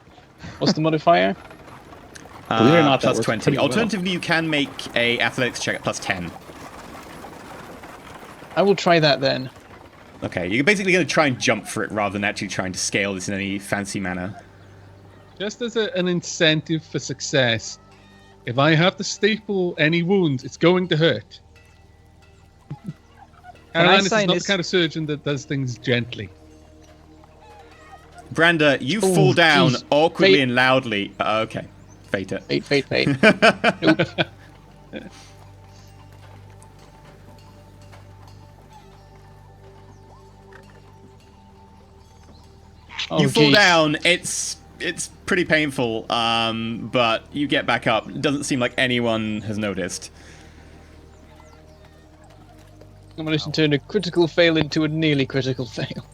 What's the modifier? Believe it or not, plus 20. Alternatively, you can make a athletics check at plus 10. I will try that then. Okay, you're basically going to try and jump for it rather than actually trying to scale this in any fancy manner. Just as an incentive for success, if I have to staple any wounds, it's going to hurt. Carolinus is not the kind of surgeon that does things gently. Brander, you fall down awkwardly and loudly. Okay, fate it. Fate. Nope. You fall down. It's pretty painful, but you get back up. It doesn't seem like anyone has noticed. I'm going to turn a critical fail into a nearly critical fail.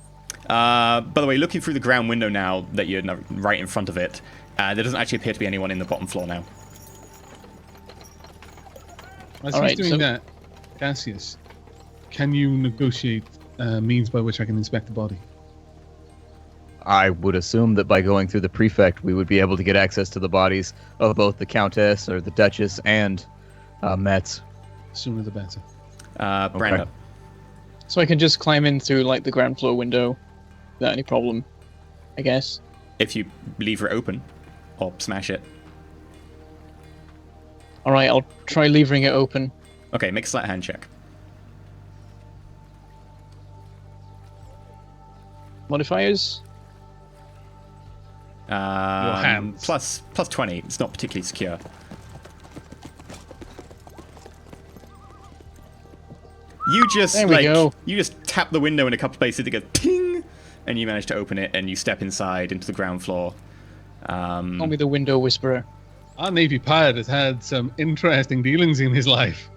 By the way, looking through the ground window now that you're right in front of it, there doesn't actually appear to be anyone in the bottom floor now. As he's doing that, Cassius, can you negotiate means by which I can inspect the body? I would assume that by going through the prefect, we would be able to get access to the bodies of both the Countess or the Duchess and Metz. The sooner the better. Brando. Okay. So I can just climb in through like the ground floor window without any problem, I guess. If you leave it open, or smash it. Alright, I'll try levering it open. Okay, make a sleight of hand check. Modifiers? Your hands. Plus 20. It's not particularly secure. You just you just tap the window in a couple of places. It goes ting, and you manage to open it, and you step inside into the ground floor. Call me the window whisperer. Our Navy pilot has had some interesting dealings in his life.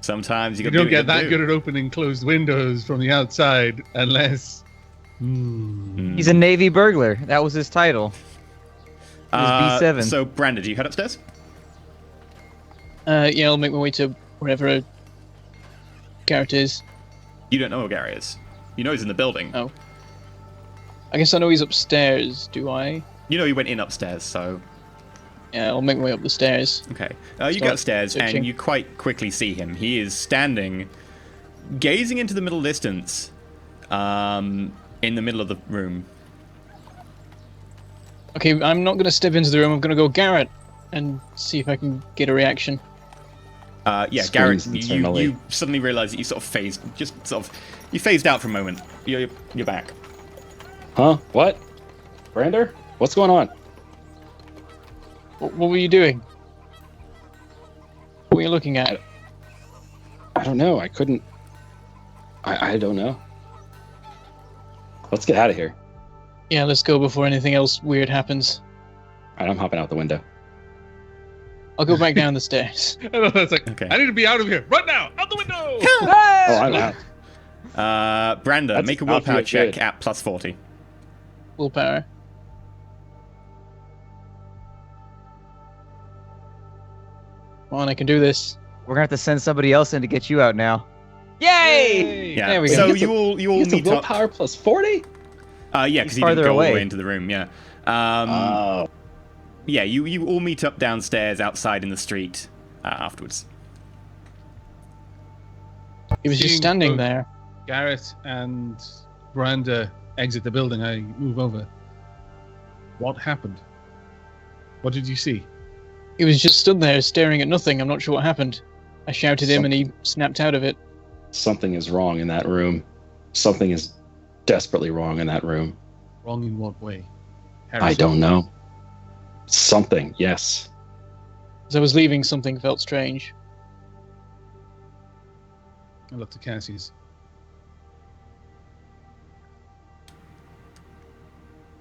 Sometimes you don't get that good at opening closed windows from the outside unless. He's a Navy burglar. That was his title. He was B7. So, Brandon, do you head upstairs? Yeah, I'll make my way to wherever Garrett is. You don't know where Gary is. You know he's in the building. Oh. I guess I know he's upstairs, do I? You know he went in upstairs, so... Yeah, I'll make my way up the stairs. Okay. You go upstairs, searching. and you quite quickly see him. He is standing, gazing into the middle distance, in the middle of the room. Okay, I'm not going to step into the room. I'm going to go Garrett and see if I can get a reaction. Yeah, Garrett, Screams you internally. suddenly realise that you sort of phased, you phased out for a moment. You're back. Huh? What? Brander? What's going on? What were you doing? What were you looking at? I don't know. I couldn't. I don't know. Let's get out of here. Yeah, let's go before anything else weird happens. All right, I'm hopping out the window. I'll go back down the stairs. It's like, Okay. I need to be out of here right now, out the window. Oh, I'm out. Brander, That's make a not willpower feel check good. at plus 40. Willpower. Come on, I can do this. We're gonna have to send somebody else in to get you out now. Yay! Yeah. There we go. So He gets you all It's a meet up. willpower plus 40? Yeah, because He's he didn't farther go all the away. way into the room. Yeah. Oh. Yeah. You all meet up downstairs outside in the street afterwards. He was just Seeing standing both there. Garrett and Miranda exit the building. I move over. What happened? What did you see? He was just stood there staring at nothing. I'm not sure what happened. I shouted him and he snapped out of it. Something is wrong in that room. Something is desperately wrong in that room. Wrong in what way? I Harrison? don't know. Something, yes. As I was leaving, something felt strange. I looked at Cassie's.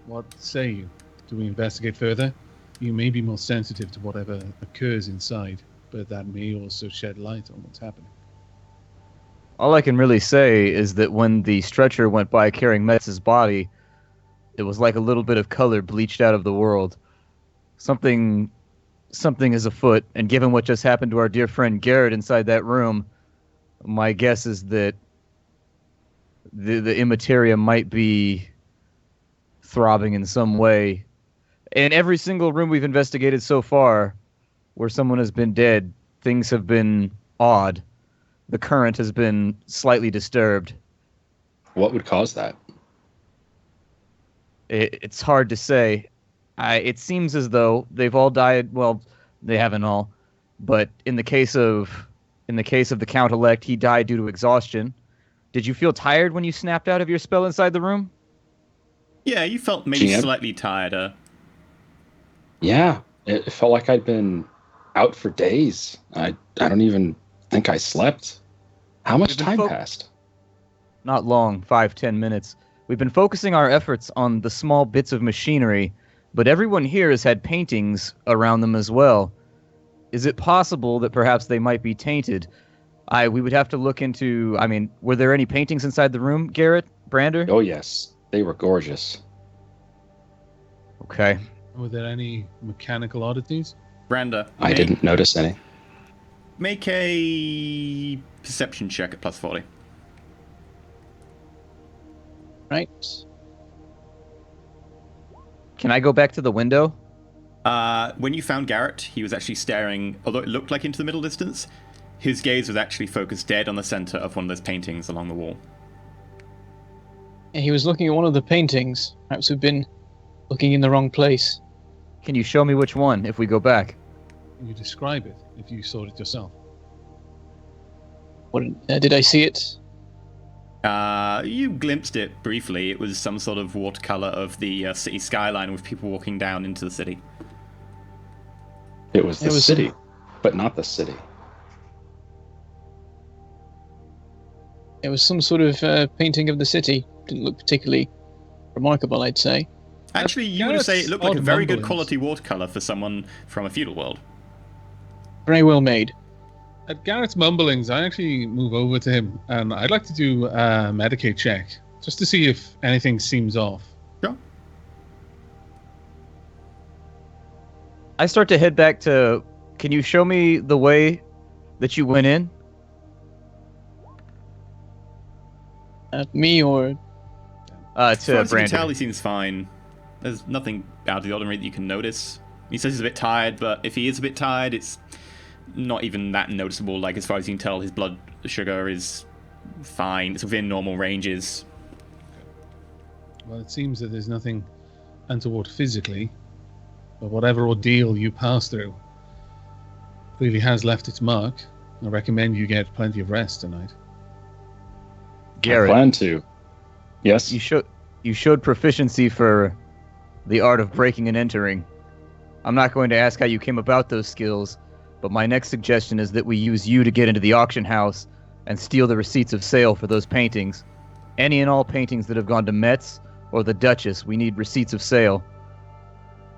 What say you? Do we investigate further? You may be more sensitive to whatever occurs inside, but that may also shed light on what's happening. All I can really say is that when the stretcher went by carrying Metz's body, it was like a little bit of color bleached out of the world. Something is afoot, and given what just happened to our dear friend Garrett inside that room, my guess is that the immateria might be throbbing in some way. In every single room we've investigated so far, where someone has been dead, things have been odd. The current has been slightly disturbed. What would cause that? It's hard to say. It seems as though they've all died. Well, they haven't all, but in the case of the Count-elect, he died due to exhaustion. Did you feel tired when you snapped out of your spell inside the room? Yeah, you felt maybe GM? slightly tired. Yeah, it felt like I'd been out for days. I don't even think I slept. How much We've been time passed? Not long, 5-10 minutes. We've been focusing our efforts on the small bits of machinery, but everyone here has had paintings around them as well. Is it possible that perhaps they might be tainted? We would have to look into... I mean, were there any paintings inside the room, Garrett? Brander? Oh, yes. They were gorgeous. Okay. Were there any mechanical oddities? Brander, I didn't notice any. Make a perception check at plus 40. Right? Can I go back to the window? When you found Garrett, he was actually staring, although it looked like into the middle distance, his gaze was actually focused dead on the center of one of those paintings along the wall. Yeah, he was looking at one of the paintings. Perhaps we've been looking in the wrong place. Can you show me which one if we go back? Can you describe it if you saw it yourself? What did I see it? You glimpsed it briefly. It was some sort of watercolor of the city skyline with people walking down into the city. It was the It was- city, but not the city. It was some sort of painting of the city. Didn't look particularly remarkable, I'd say. Actually, you would Garrett's say it looked like a odd very good mumblings. quality watercolor for someone from a feudal world. Very well made. At Garrett's mumblings, I actually move over to him, and I'd like to do a Medicaid check, just to see if anything seems off. Sure. I start to head back to... Can you show me the way that you went in? Me or To As far as you can tell, Brandon. he seems fine. There's nothing out of the ordinary that you can notice. He says he's a bit tired, but if he is a bit tired, it's not even that noticeable. Like, as far as you can tell, his blood sugar is fine. It's within normal ranges. Well, it seems that there's nothing untoward physically, but whatever ordeal you pass through clearly has left its mark. I recommend you get plenty of rest tonight. I Garrett, plan to. Yes. you showed proficiency for the art of breaking and entering. I'm not going to ask how you came about those skills, but my next suggestion is that we use you to get into the auction house and steal the receipts of sale for those paintings. Any and all paintings that have gone to Metz or the Duchess, we need receipts of sale.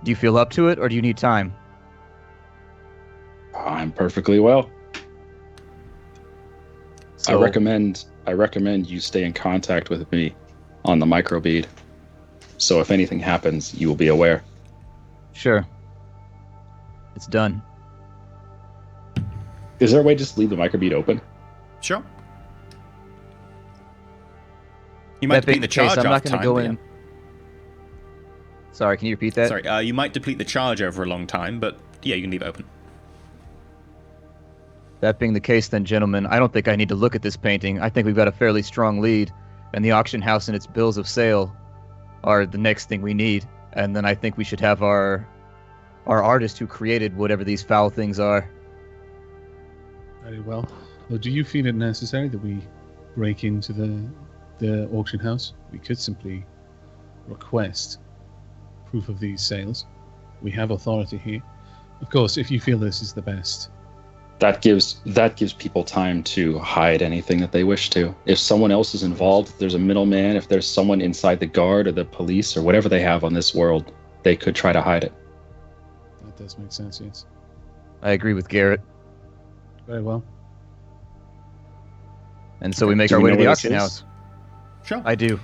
Do you feel up to it, or do you need time? I'm perfectly well. So, I recommend you stay in contact with me on the microbead. So if anything happens, you will be aware. Sure. It's done. Is there a way to just leave the microbead open? Sure. You might That being deplete the the case, charge I'm not after going to time. go but in. Sorry, can you repeat that? Sorry, you might deplete the charge over a long time, but yeah, you can leave it open. That being the case, then, gentlemen, I don't think I need to look at this painting. I think we've got a fairly strong lead, and the auction house and its bills of sale are the next thing we need. And then I think we should have our artist who created whatever these foul things are. Very well. Well, do you feel it necessary that we break into the auction house? We could simply request proof of these sales. We have authority here. Of course, if you feel this is the best. That gives people time to hide anything that they wish to. If someone else is involved, if there's a middleman, if there's someone inside the guard or the police or whatever they have on this world, they could try to hide it. That does make sense, yes. I agree with Garrett. Very well. And so we make Do our we way know to the where auction this house. is? Sure. I do.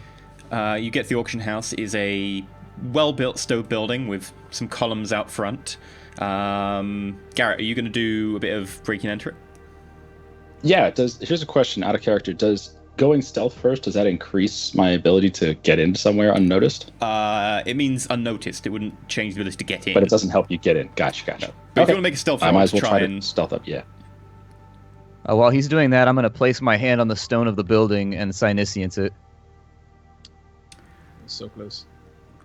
You get to the auction house. Is a well-built stone building with some columns out front. Garrett, are you going to do a bit of breaking and enter? Yeah, it does. Here's a question out of character. Does going stealth first, does that increase my ability to get in somewhere unnoticed? It means unnoticed. It wouldn't change the ability to get in. But it doesn't help you get in. Gotcha. But if you Okay. want to make a stealth I roll might as to well try and to stealth up, yeah. While he's doing that, I'm going to place my hand on the stone of the building and Sinisience it. So close.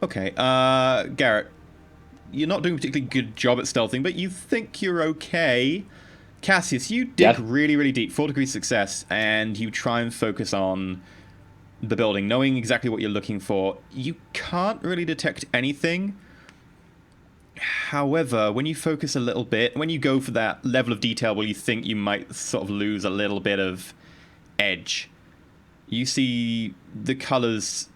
Okay, Garrett, you're not doing a particularly good job at stealthing, but you think you're okay. Cassius, you dig Yeah. really, really deep, 4 degrees success, and you try and focus on the building, knowing exactly what you're looking for. You can't really detect anything. However, when you focus a little bit, when you go for that level of detail where you think you might sort of lose a little bit of edge, you see the colors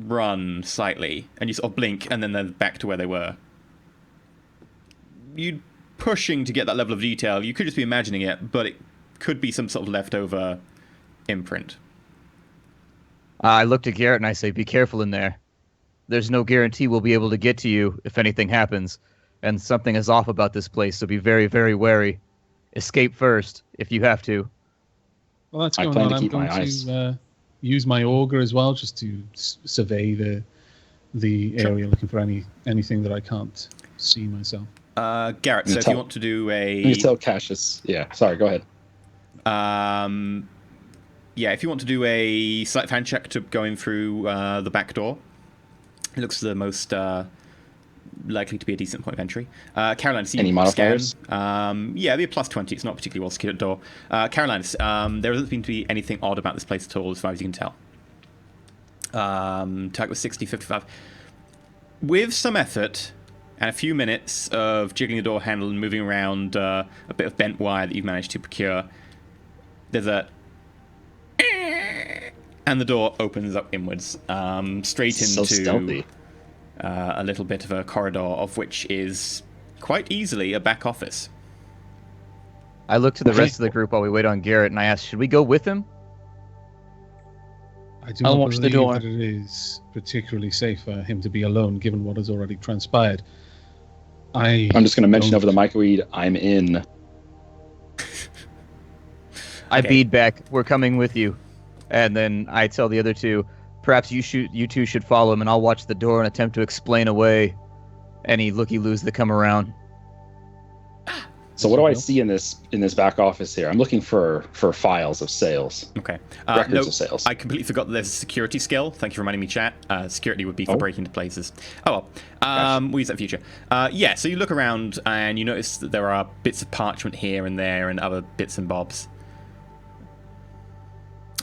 run slightly, and you sort of blink, and then they're back to where they were. You're pushing to get that level of detail. You could just be imagining it, but it could be some sort of leftover imprint. I look to Garrett and I say, be careful in there. There's no guarantee we'll be able to get to you if anything happens, and something is off about this place, so be very, very wary. Escape first, if you have to. Well, that's I going plan on. to I'm keep my going eyes. to use my auger as well, just to survey the area, looking for anything that I can't see myself. Garrett, so if you want to do You a... tell Cassius. Yeah, sorry, go ahead. Yeah, if you want to do a sleight of hand check to going through the back door, it looks the most likely to be a decent point of entry. Caroline, see Any you modifiers? scan. Yeah, it'd be a plus 20. It's not particularly well secured door. Caroline, there doesn't seem to be anything odd about this place at all, as far as you can tell. Target was 60, 55. With some effort and a few minutes of jiggling the door handle and moving around a bit of bent wire that you've managed to procure, there's a... and the door opens up inwards, straight So into stealthy. a little bit of a corridor, of which is quite easily a back office. I look to the Okay. rest of the group while we wait on Garrett, and I ask, should we go with him? I do I'll not watch the believe door. that it is particularly safe for him to be alone, given what has already transpired. I'm just going to mention don't- over the microweed, I'm in. I Okay. bead back. We're coming with you. And then I tell the other two, perhaps you two should follow him, and I'll watch the door and attempt to explain away any looky-loos that come around. So what do I see in this back office here? I'm looking for files of sales. Okay. Records of sales. I completely forgot that there's a security skill. Thank you for reminding me, chat. Security would be for breaking into places. Oh, well. Gotcha. We'll use that in future. Yeah, so you look around and you notice that there are bits of parchment here and there and other bits and bobs.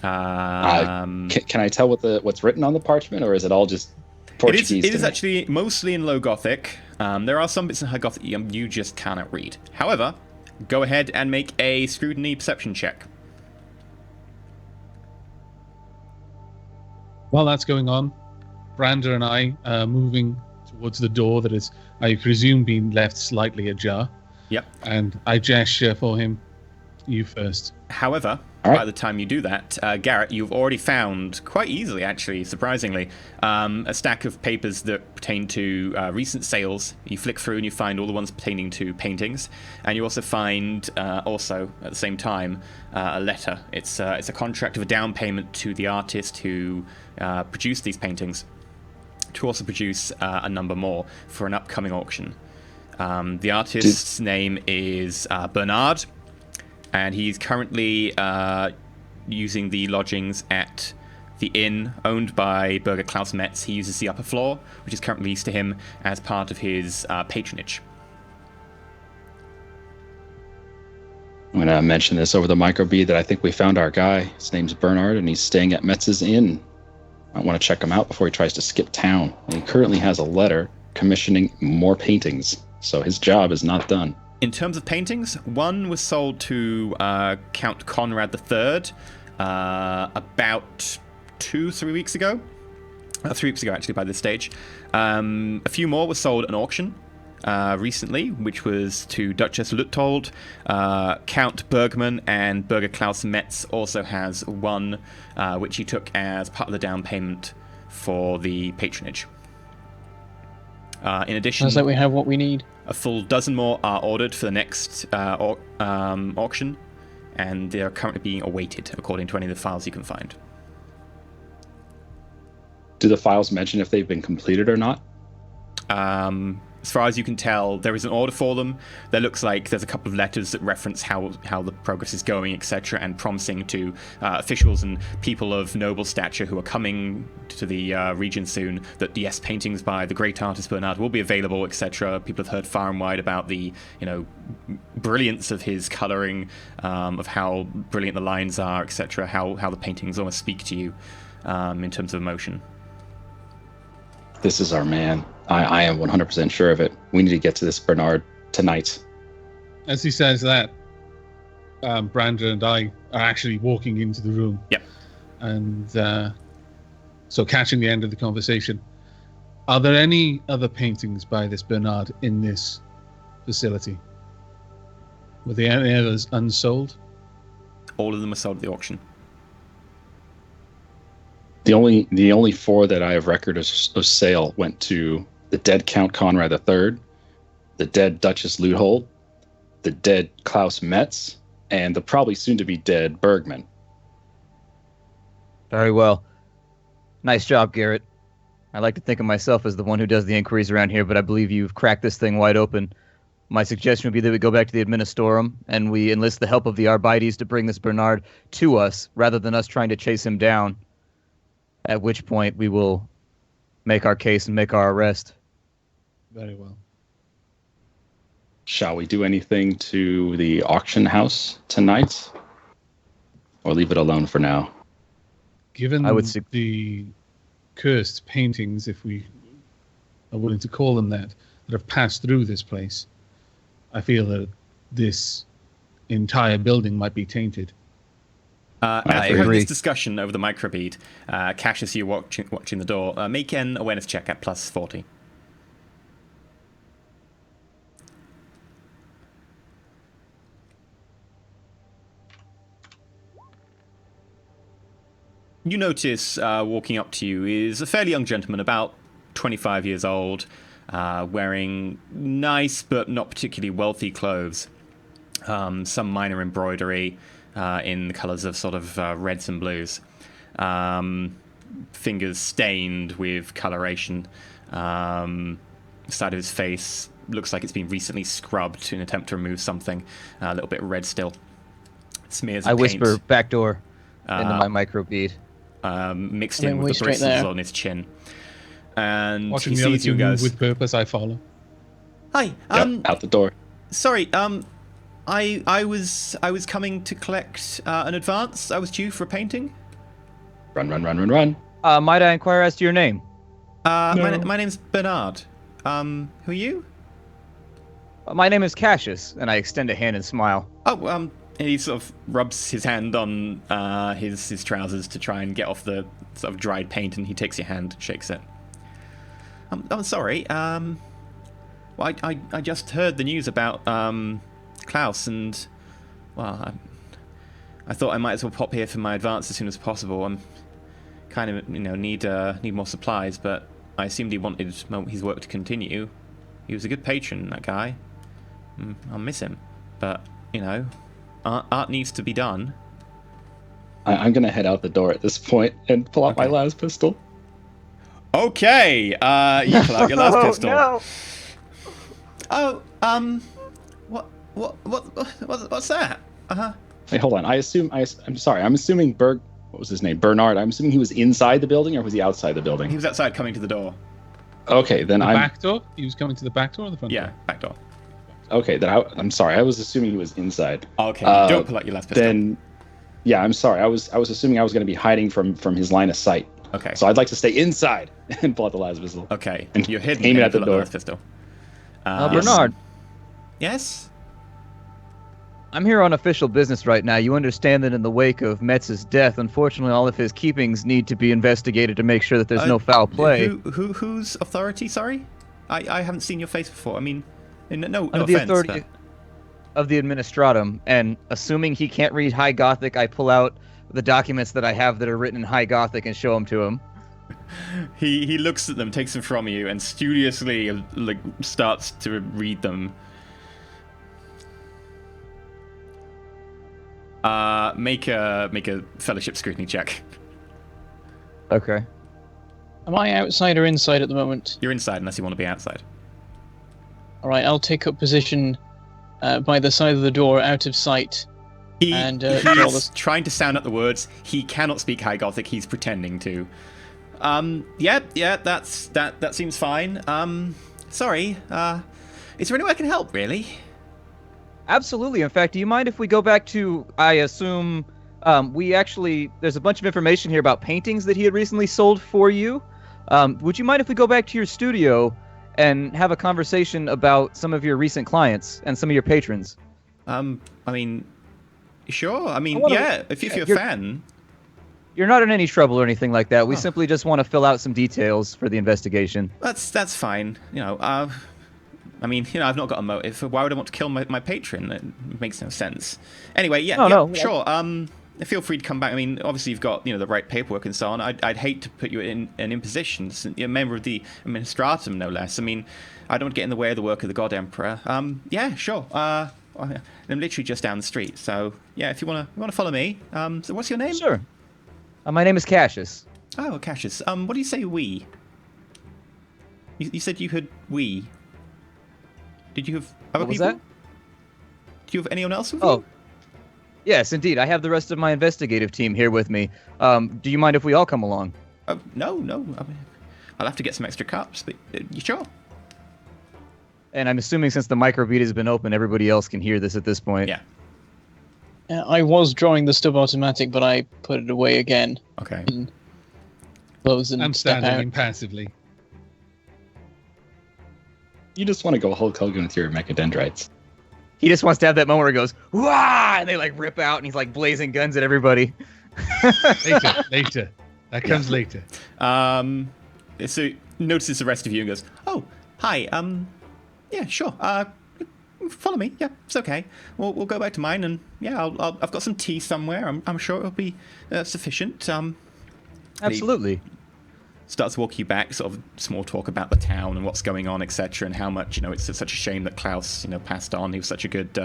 Can I tell what's written on the parchment, or is it all just Portuguese? It is actually mostly in Low Gothic. There are some bits in High Gothic you just cannot read. However, go ahead and make a scrutiny perception check. While that's going on, Brander and I are moving towards the door that is, I presume, being left slightly ajar. Yep. And I gesture for him. You first. However, All right. by the time you do that, Garrett, you've already found, quite easily actually, surprisingly, a stack of papers that pertain to recent sales. You flick through and you find all the ones pertaining to paintings, and you also find, also at the same time, a letter. It's a contract of a down payment to the artist who produced these paintings, to also produce a number more for an upcoming auction. The artist's name is Bernard. And he's currently using the lodgings at the inn owned by Burger Klaus Metz. He uses the upper floor, which is currently leased to him as part of his patronage. I'm going to mention this over the microbead that I think we found our guy. His name's Bernard, and he's staying at Metz's inn. I want to check him out before he tries to skip town. And he currently has a letter commissioning more paintings, so his job is not done. In terms of paintings, one was sold to Count Conrad III about 3 weeks ago. 3 weeks ago, actually, by this stage. A few more were sold at an auction recently, which was to Duchess Luttold. Count Bergman and Burger Klaus Metz also has one, which he took as part of the down payment for the patronage. In addition, Sounds like we have what we need. a full dozen more are ordered for the next auction, and they are currently being awaited, according to any of the files you can find. Do the files mention if they've been completed or not? As far as you can tell, there is an order for them. There looks like there's a couple of letters that reference how the progress is going, etc., and promising to officials and people of noble stature who are coming to the region soon that, yes, paintings by the great artist Bernard will be available, etc. People have heard far and wide about the, brilliance of his colouring, of how brilliant the lines are, etc., how the paintings almost speak to you in terms of emotion. This is our man. I am 100% sure of it. We need to get to this Bernard tonight. As he says that, Brander and I are actually walking into the room. Yep. And so catching the end of the conversation, are there any other paintings by this Bernard in this facility? Were there any others unsold? All of them are sold at the auction. The only 4 that I have record of sale went to the dead Count Conrad III, the dead Duchess Luthold, the dead Klaus Metz, and the probably soon-to-be dead Bergman. Very well. Nice job, Garrett. I like to think of myself as the one who does the inquiries around here, but I believe you've cracked this thing wide open. My suggestion would be that we go back to the Administorum and we enlist the help of the Arbites to bring this Bernard to us, rather than us trying to chase him down, at which point we will make our case and make our arrest. Very well. Shall we do anything to the auction house tonight? Or leave it alone for now? Given I would the cursed paintings, if we are willing to call them that have passed through this place, I feel that this entire building might be tainted. As we're having this discussion over the microbead, Cassius, you're watching the door. Make an awareness check at plus 40. You notice, walking up to you, is a fairly young gentleman, about 25 years old, wearing nice but not particularly wealthy clothes. Some minor embroidery in the colours of sort of reds and blues. fingers stained with coloration. The side of his face looks like it's been recently scrubbed in an attempt to remove something. A little bit red still. Smears of I paint, whisper back door into my micro bead. mixed I in mean, with we're the straight bristles there. on his chin. And Watching he the other sees you two and move goes, with purpose, I follow. "Hi, Yep, out the door. sorry, I was coming to collect an advance. I was due for a painting. Run, run, run, run, run. Might I inquire as to your name? My name's Bernard. Who are you? My name is Cassius, and I extend a hand and smile. Oh, and he sort of rubs his hand on his trousers to try and get off the sort of dried paint, and he takes your hand, shakes it. I'm sorry. Well, I just heard the news about Klaus, and well, I thought I might as well pop here for my advance as soon as possible. I'm kind of need more supplies, but I assumed he wanted his work to continue. He was a good patron, that guy. I'll miss him, but art needs to be done. I'm going to head out the door at this point and pull out my Okay. las pistol. Okay, you pull out your last pistol. No. Oh, what's that? Wait, hold on. I'm sorry. I'm assuming what was his name? Bernard. I'm assuming he was inside the building, or was he outside the He building? was outside coming to the door. Okay, then The I'm back door? He was coming to the back door or the front Yeah, door? back door. okay. I'm sorry. I was assuming he was inside. Okay, Uh, don't pull out your last pistol. Then, yeah, I'm sorry. I was assuming I was going to be hiding from his line of sight. Okay. So I'd like to stay inside and pull out the las pistol. Okay, and you're hidden. aim it and at the pull out door. last pistol. Bernard, Yes. I'm here on official business right now. You understand that in the wake of Metz's death, unfortunately, all of his keepings need to be investigated to make sure that there's no foul play. Whose authority? Sorry, I haven't seen your face before. I mean, no Under the offense. authority of the Administratum, and assuming he can't read High Gothic, I pull out the documents that I have that are written in High Gothic and show them to him. He looks at them, takes them from you, and studiously starts to read them. Make a fellowship scrutiny check. Okay. Am I outside or inside at the moment? You're inside unless you want to be outside. All right, I'll take up position by the side of the door, out of sight. He draw is trying to sound out the words. He cannot speak High Gothic. He's pretending to. Yeah, that seems fine. Sorry. Is there any way I can help, really? Absolutely. In fact, do you mind if we go back to, I assume, there's a bunch of information here about paintings that he had recently sold for you. Would you mind if we go back to your studio and have a conversation about some of your recent clients and some of your patrons? I mean, sure. I mean, wanna- yeah, if you're a you're- fan. You're not in any trouble or anything like that. We Oh. simply just want to fill out some details for the investigation. That's fine. I mean, I've not got a motive. Why would I want to kill my patron? It makes no sense. Anyway, No, sure. Feel free to come back. I mean, obviously you've got the right paperwork and so on. I'd hate to put you in an imposition. You're a member of the Administratum, no less. I mean, I don't want to get in the way of the work of the God Emperor. Yeah, sure. I'm literally just down the street. So yeah, if you wanna follow me. So what's your name? Sure. My name is Cassius. Oh, Cassius. What do you say we? You said you had we. Did you have other What was people? that? Do you have anyone else with Oh, you? yes, indeed. I have the rest of my investigative team here with me. Do you mind if we all come along? No. I mean, I'll have to get some extra cups, but you sure? And I'm assuming since the microbeat has been open, everybody else can hear this at this point. Yeah. I was drawing the stub automatic, but I put it away again. Okay. Close and I'm step standing out. impassively. You just want to go Hulk Hogan with your mechadendrites. He just wants to have that moment where he goes, "Wah!" and they raip out, and he's blazing guns at everybody. Later. That comes later. So notices the rest of you and goes, "Oh, hi. Yeah, sure. Follow me. Yeah, it's okay. We'll go back to mine, and yeah, I've got some tea somewhere. I'm sure it'll be sufficient." Absolutely. Starts to walk you back, sort of small talk about the town and what's going on, etc., and how much it's such a shame that Klaus passed on. He was such a good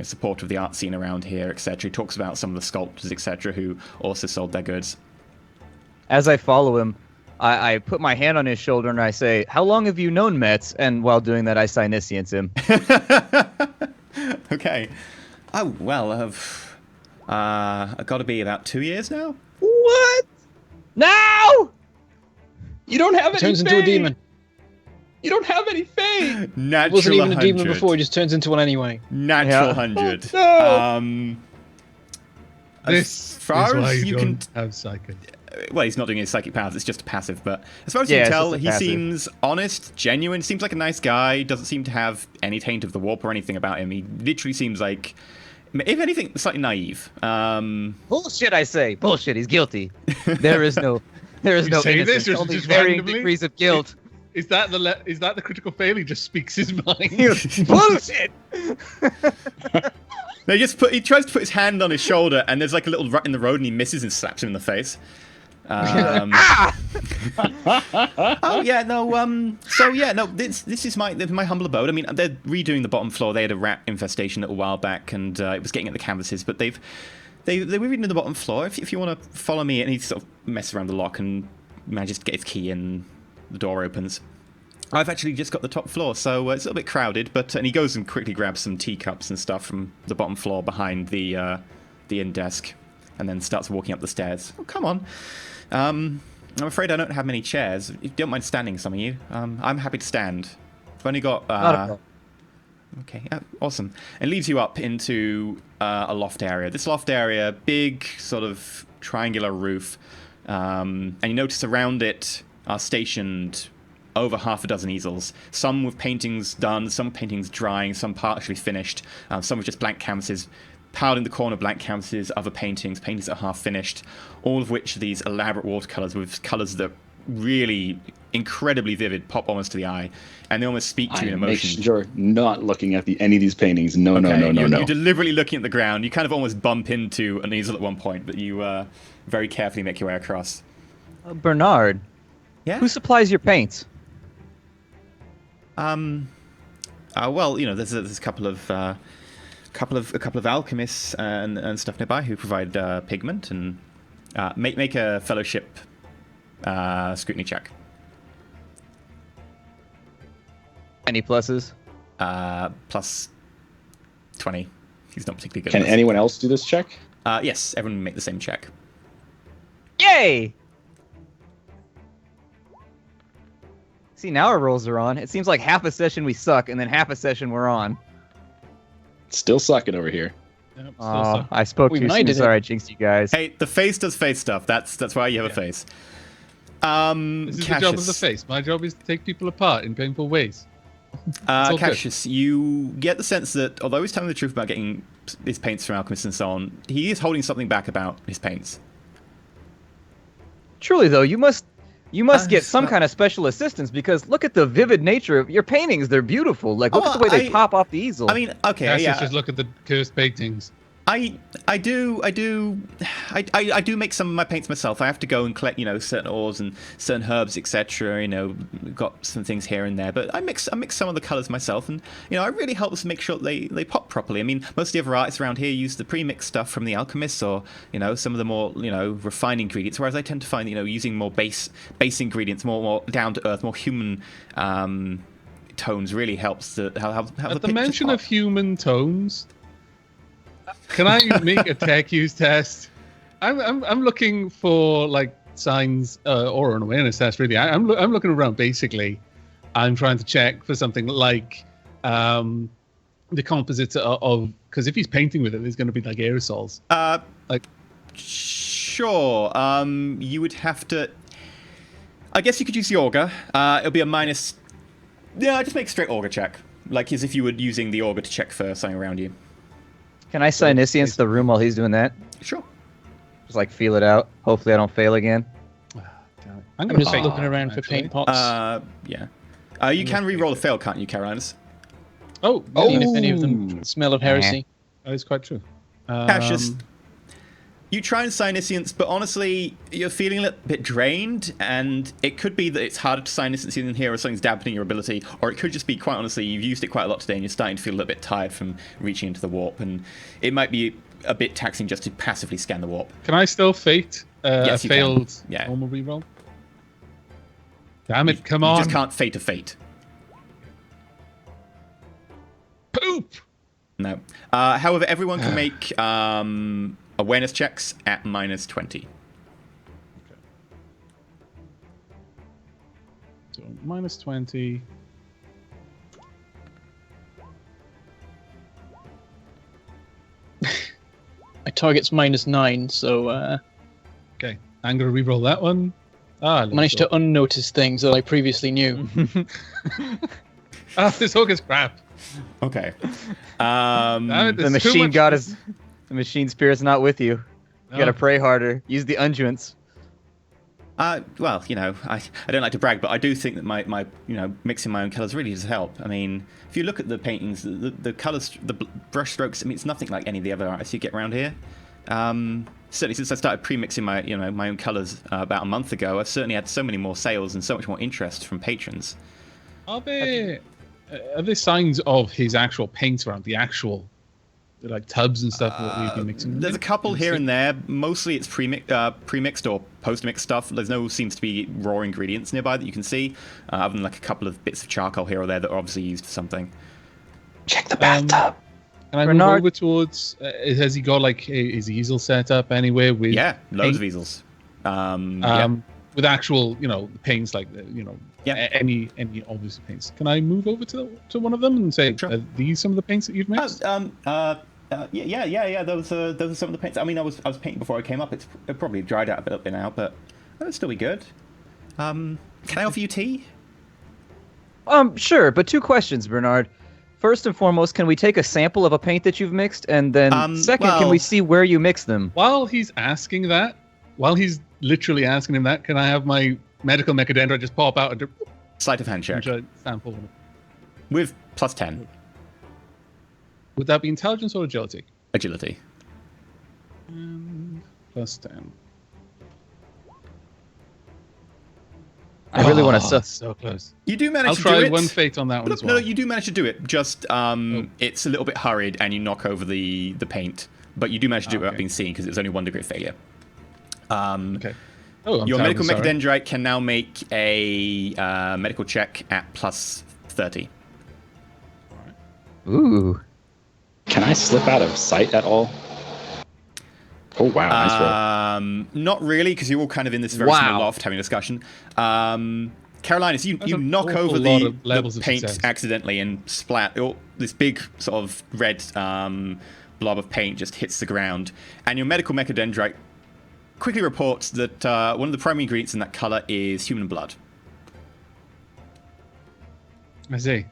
supporter of the art scene around here, etc. He talks about some of the sculptors, etc., who also sold their goods. As I follow him, I put my hand on his shoulder and I say, "How long have you known Metz?" And while doing that, I Sinisians him. Okay. Oh, well, I've got to be about 2 years now. What? Now? You don't have any Turns into a demon. You don't have any fame. Natural Wasn't even 100. a demon before, he just turns into one anyway. Natural Yeah. 100. Oh, no. This as far is why as you you can... don't have psychic. Well, he's not doing his psychic powers, it's just a passive, but as far as Yeah, you can it's tell, just a he passive. seems honest, genuine, seems like a nice guy, doesn't seem to have any taint of the warp or anything about him. He literally seems like, if anything, slightly naive. Bullshit, I say. Bullshit, he's guilty. There is no You say innocence, this or only just varying randomly? degrees of guilt. Is that the critical fail? He just speaks his mind. Bullshit! No, he tries to put his hand on his shoulder, and there's like a little rut in the road, and he misses and slaps him in the face. Oh yeah, no. So yeah, no. This is my humble abode. I mean, they're redoing the bottom floor. They had a rat infestation a little while back, and it was getting at the canvases. But they were redoing the bottom floor. If you want to follow me, and he sort of messes around the lock and manages to get his key, and the door opens. I've actually just got the top floor, so it's a little bit crowded. And he goes and quickly grabs some teacups and stuff from the bottom floor behind the inn desk, and then starts walking up the stairs. Oh, come on. I'm afraid I don't have many chairs. If you don't mind standing, some of you. I'm happy to stand. I've only got... Not a problem. Okay, awesome. It leads you up into a loft area. This loft area, big sort of triangular roof. And you notice around it are stationed over half a dozen easels. Some with paintings done, some paintings drying, some partially finished, some with just blank canvases. Piled in the corner, blank canvases, other paintings that are half finished, all of which are these elaborate watercolors with colors that really incredibly vivid, pop almost to the eye, and they almost speak to you in Make emotion. sure not looking at any of these paintings. No. You're deliberately looking at the ground. You kind of almost bump into an easel at one point, but you very carefully make your way across. Bernard, Yeah. who supplies your paints? Well, there's a couple of alchemists and stuff nearby who provide pigment and make a fellowship scrutiny check. Any pluses? Plus 20. He's not particularly good. Can at this. anyone else do this check? Yes, everyone make the same check. Yay! See, now our rolls are on. It seems like half a session we suck, and then half a session we're on. Still sucking over here. Yep, still Oh, stuck. I spoke We too soon. minded it. Sorry, I jinxed you guys. Hey, the face does face stuff. That's why you have a face. This is the job of the face. My job is to take people apart in painful ways. all good. Cassius, you get the sense that although he's telling the truth about getting his paints from alchemists and so on, he is holding something back about his paints. Truly, though, you must get some so- kind of special assistance because look at the vivid nature of your paintings. They're beautiful. Like, look at the way they pop off the easel. I mean, okay, Cassius, yeah. just look at the cursed paintings. I do make some of my paints myself. I have to go and collect, certain ores and certain herbs, etc. Got some things here and there, but I mix some of the colors myself, and it really helps make sure they pop properly. I mean, most of the other artists around here use the pre-mixed stuff from the alchemists, or some of the more refined ingredients. Whereas I tend to find using more base ingredients, more down to earth, more human tones really helps to have At the pictures mention pop. of human tones, can I make a tech use test? I'm looking for like signs or an awareness test. Really, I'm looking around. Basically, I'm trying to check for something like the composites of because if he's painting with it, there's going to be like aerosols. Sure. You would have to. I guess you could use the auger. It'll be a minus. Yeah, just make a straight auger check, like as if you were using the auger to check for something around you. Can I Sinisians the room while he's doing that? Sure. Just like feel it out. Hopefully, I don't fail again. I'm I'm going to just looking around for paint pots. Yeah. You can re-roll a fail, can't you, Carolinas? Oh, Seeing if any of them smell of heresy. that is quite true. Cassius, you try and Sinisians, but honestly, you're feeling a little bit drained, and it could be that it's harder to Sinisians in here, or something's dampening your ability, or it could just be, quite honestly, you've used it quite a lot today, and you're starting to feel a little bit tired from reaching into the warp, and it might be a bit taxing just to passively scan the warp. Can I still fate Yes, a you can. failed Yeah. normal reroll? Damn it! Come You on! just can't fate a fate. Poop. No. However, everyone can make awareness checks at -20. So -20. My target's -9, so Okay, I'm gonna reroll that one. I managed to unnotice things that I previously knew. This hook is crap. Okay. Damn it, The there's too machine much- god is. The machine spirit's not with you. You gotta No. pray harder. Use the unguents. Well, I don't like to brag, but I do think that my mixing my own colours really does help. I mean, if you look at the paintings, the colours, the brush strokes, I mean, it's nothing like any of the other artists you get around here. Certainly since I started pre-mixing my own colours about a month ago, I've certainly had so many more sales and so much more interest from patrons. Are there signs of his actual paints around the actual like tubs and stuff what we've been mixing? There's a couple here and there. Mostly it's pre-mixed or post-mixed stuff. There's seems to be raw ingredients nearby that you can see, other than like a couple of bits of charcoal here or there that are obviously used for something. Check the bathtub. Can I Bernard- move over towards? Has he got like his easel set up anywhere with? Yeah, loads of paint? easels. With actual, paints like Yeah. any obvious paints. Can I move over to one of them and say, Sure. are these some of the paints that you've mixed? Yeah. Those are some of the paints. I mean, I was painting before I came up. It probably dried out a bit by now, but it'll still be good. Can I offer you tea? Sure, but 2 questions, Bernard. First and foremost, can we take a sample of a paint that you've mixed? And then second, can we well- see where you mix them? While he's literally asking him that, can I have my medical mechadendrite just pop out and Sleight of hand check try to sample one? with +10 Would that be intelligence or agility? agility. +10. I really want to Oh, suss. so close. You do manage I'll to try do it. one fate on that one as well. No, you do manage to do it. Just it's a little bit hurried, and you knock over the paint. But you do manage to do it without Okay. being seen because it's only 1 degree of failure. Okay. Oh, I'm Your medical terribly sorry. mechadendrite can now make a medical check at +30. Ooh. Can I slip out of sight at all? Oh wow, nice roll. Not really, because you're all kind of in this very Wow. small loft having a discussion. Carolinus, you That's an knock awful over lot the of levels of paint success. accidentally and splat. This big sort of red blob of paint just hits the ground. And your medical mechadendrite quickly reports that one of the primary ingredients in that color is human blood. I see.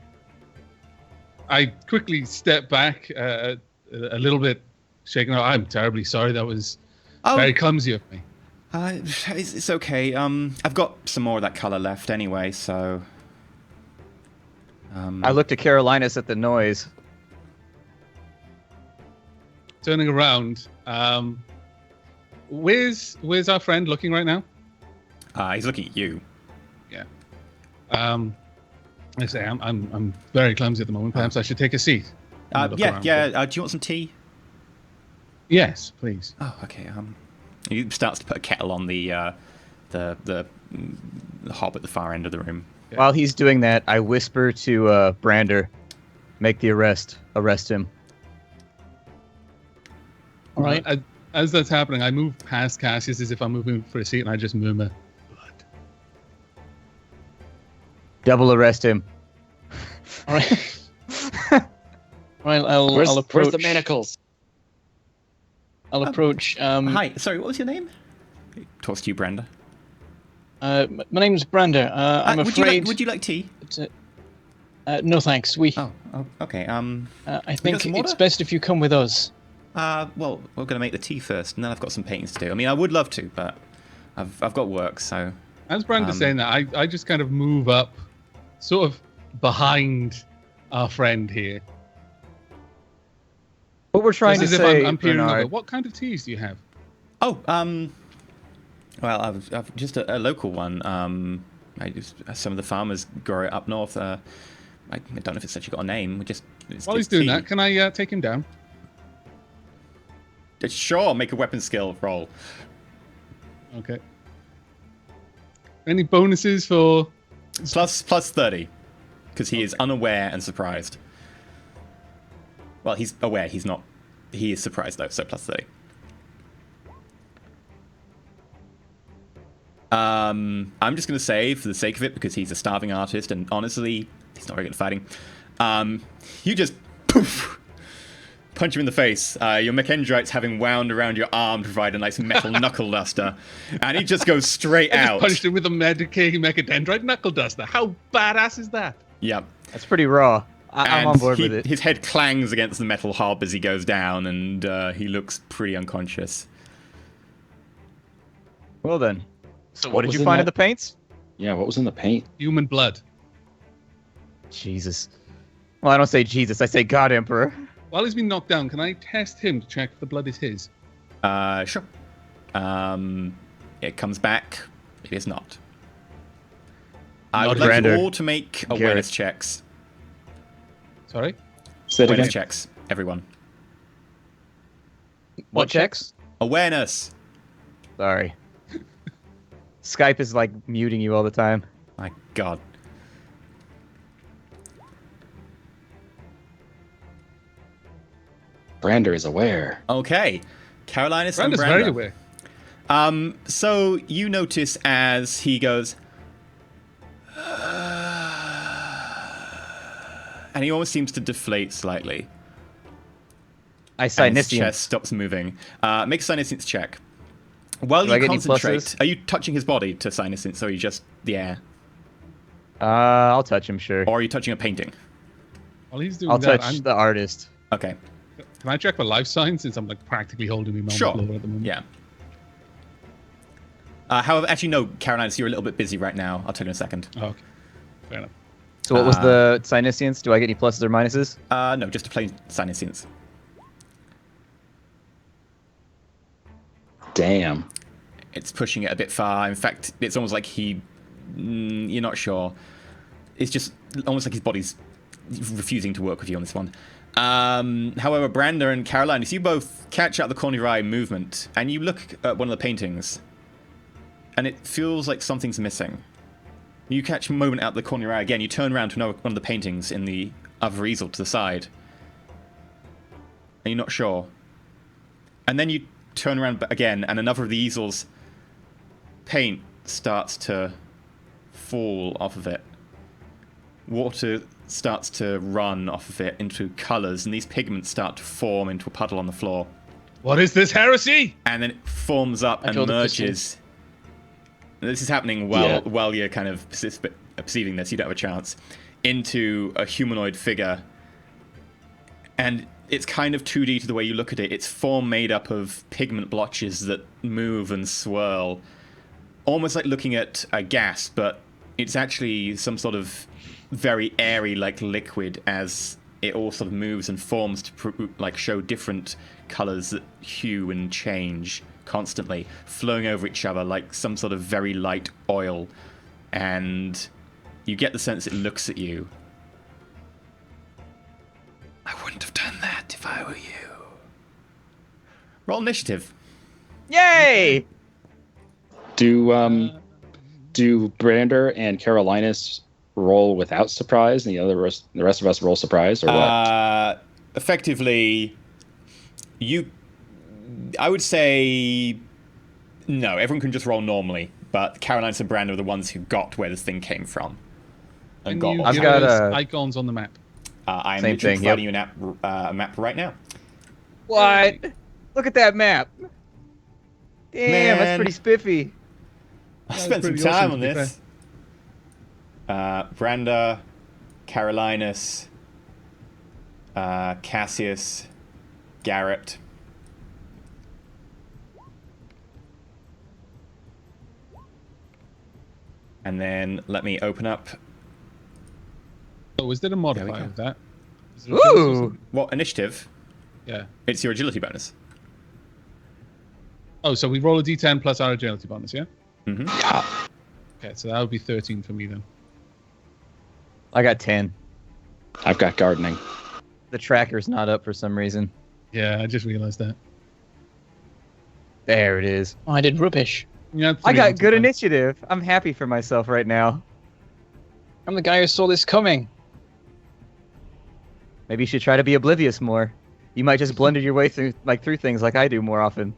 I quickly step back a little bit, shaken out. I'm terribly sorry. That was very clumsy of me. It's okay. I've got some more of that color left anyway, so... I looked at Carolinus at the noise. Turning around, where's our friend looking right now? he's looking at you. I say I'm very clumsy at the moment. Perhaps I should take a seat. and look around. Do you want some tea? Yes, please. Oh, okay. He starts to put a kettle on the hob at the far end of the room. Yeah. While he's doing that, I whisper to Brander, make the arrest. Arrest him. All right. As that's happening, I move past Cassius as if I'm moving for a seat, and I just murmur, "Blood." Double arrest him. All right. Right. I'll approach. Where's the manacles? I'll approach. Hi, sorry, what was your name? He talks to you, Brenda. My name's Brander. I'm afraid. Would you like tea? No, thanks. Oh, okay. I think some it's water? best if you come with us. Well, we're going to make the tea first, and then I've got some paintings to do. I mean, I would love to, but I've got work, so... As Brander's saying that, I just kind of move up, sort of behind our friend here. What we're trying Just to as if say, I'm peering Bernard, over. What kind of teas do you have? Oh, well, I've just a local one. Some of the farmers grow it up north. I don't know if it's actually got a name. While he's doing that, can I take him down? Sure, make a weapon skill roll. Okay. Any bonuses for? Plus 30, because he is unaware and surprised. Well, he's aware. He's not. He is surprised though. So plus 30. I'm just going to say, for the sake of it, because he's a starving artist, and honestly, he's not very good at fighting. You just poof, punch him in the face. Your McEndrites having wound around your arm to provide a nice metal knuckle duster, and he just goes straight I just out. punched him with a mechadendrite knuckle duster. How badass is that? Yep. That's pretty raw. I'm on board with it. His head clangs against the metal hob as he goes down, and he looks pretty unconscious. Well then. So what What did was you in find in that? the paints? Yeah, what was in the paint? Human blood. Jesus. Well, I don't say Jesus. I say God Emperor. While he's been knocked down, can I test him to check if the blood is his? Sure. It comes back. It is not. I Not would like you Grander. all to make awareness checks. Sorry? Say it Awareness again. checks, everyone. What checks? Awareness. Sorry. Skype is like muting you all the time. My God. Brander is aware. Okay. Carolinus and Brander's Brander. very aware. So you notice as he goes, and he almost seems to deflate slightly. I And his Sinisian. chest stops moving. Make a Sinusence check. While Do I you get any concentrate, pluses? are you touching his body to Sinusence, or are you just the air? I'll touch him, sure. Or are you touching a painting? While he's doing I'll that, touch the artist. Okay. can I check for life signs since I'm like practically holding him on Sure. the floor at the moment? Yeah. However, actually, no, Caroline, you're a little bit busy right now. I'll tell you in a second. Oh, okay. Fair enough. So what was the Sinisians? Do I get any pluses or minuses? No, just a plain Sinusence. Damn. It's pushing it a bit far. In fact, it's almost like you're not sure. It's just almost like his body's refusing to work with you on this one. However, Brander and Caroline, you both catch out the corner of your eye movement, and you look at one of the paintings, and it feels like something's missing. You catch a moment out the corner of your eye again. You turn around to another one of the paintings in the other easel to the side, and you're not sure. And then you turn around again, and another of the easel's paint starts to fall off of it. Water starts to run off of it into colours, and these pigments start to form into a puddle on the floor. What is this heresy? And then it forms up and killed the merges. This is happening while you're kind of perceiving this. You don't have a chance. Into a humanoid figure. And it's kind of 2D to the way you look at it. It's form made up of pigment blotches that move and swirl. Almost like looking at a gas, but it's actually some sort of very airy like liquid as it all sort of moves and forms to show different colors that hue and change constantly, flowing over each other like some sort of very light oil. And you get the sense it looks at you. I wouldn't have done that if I were you. Roll initiative. Yay! Do Brander and Carolinus roll without surprise, and the rest of us roll surprise, or what? Effectively, I would say no. Everyone can just roll normally, but Caroline and Brander are the ones who got where this thing came from. And Can you got give got us a- icons on the map? I'm Same literally thing, providing you a map right now. What? Look at that map. Damn, Man. that's pretty spiffy. I That spent was some pretty time awesome, on to be this. Brander, Carolinus, Cassius, Garrett. And then let me open up. Oh, was there a we modifier go. of that? Is there a bonus or Ooh. something? What initiative? Yeah. It's your agility bonus. Oh, so we roll a d10 plus our agility bonus, yeah? Mm-hmm. Yeah. Okay, so that would be 13 for me then. I got 10. I've got gardening. The tracker's not up for some reason. Yeah, I just realized that. There it is. I did rubbish. You had I 3 got out of good 10. initiative. I'm happy for myself right now. I'm the guy who saw this coming. Maybe you should try to be oblivious more. You might just blend your way through things like I do more often.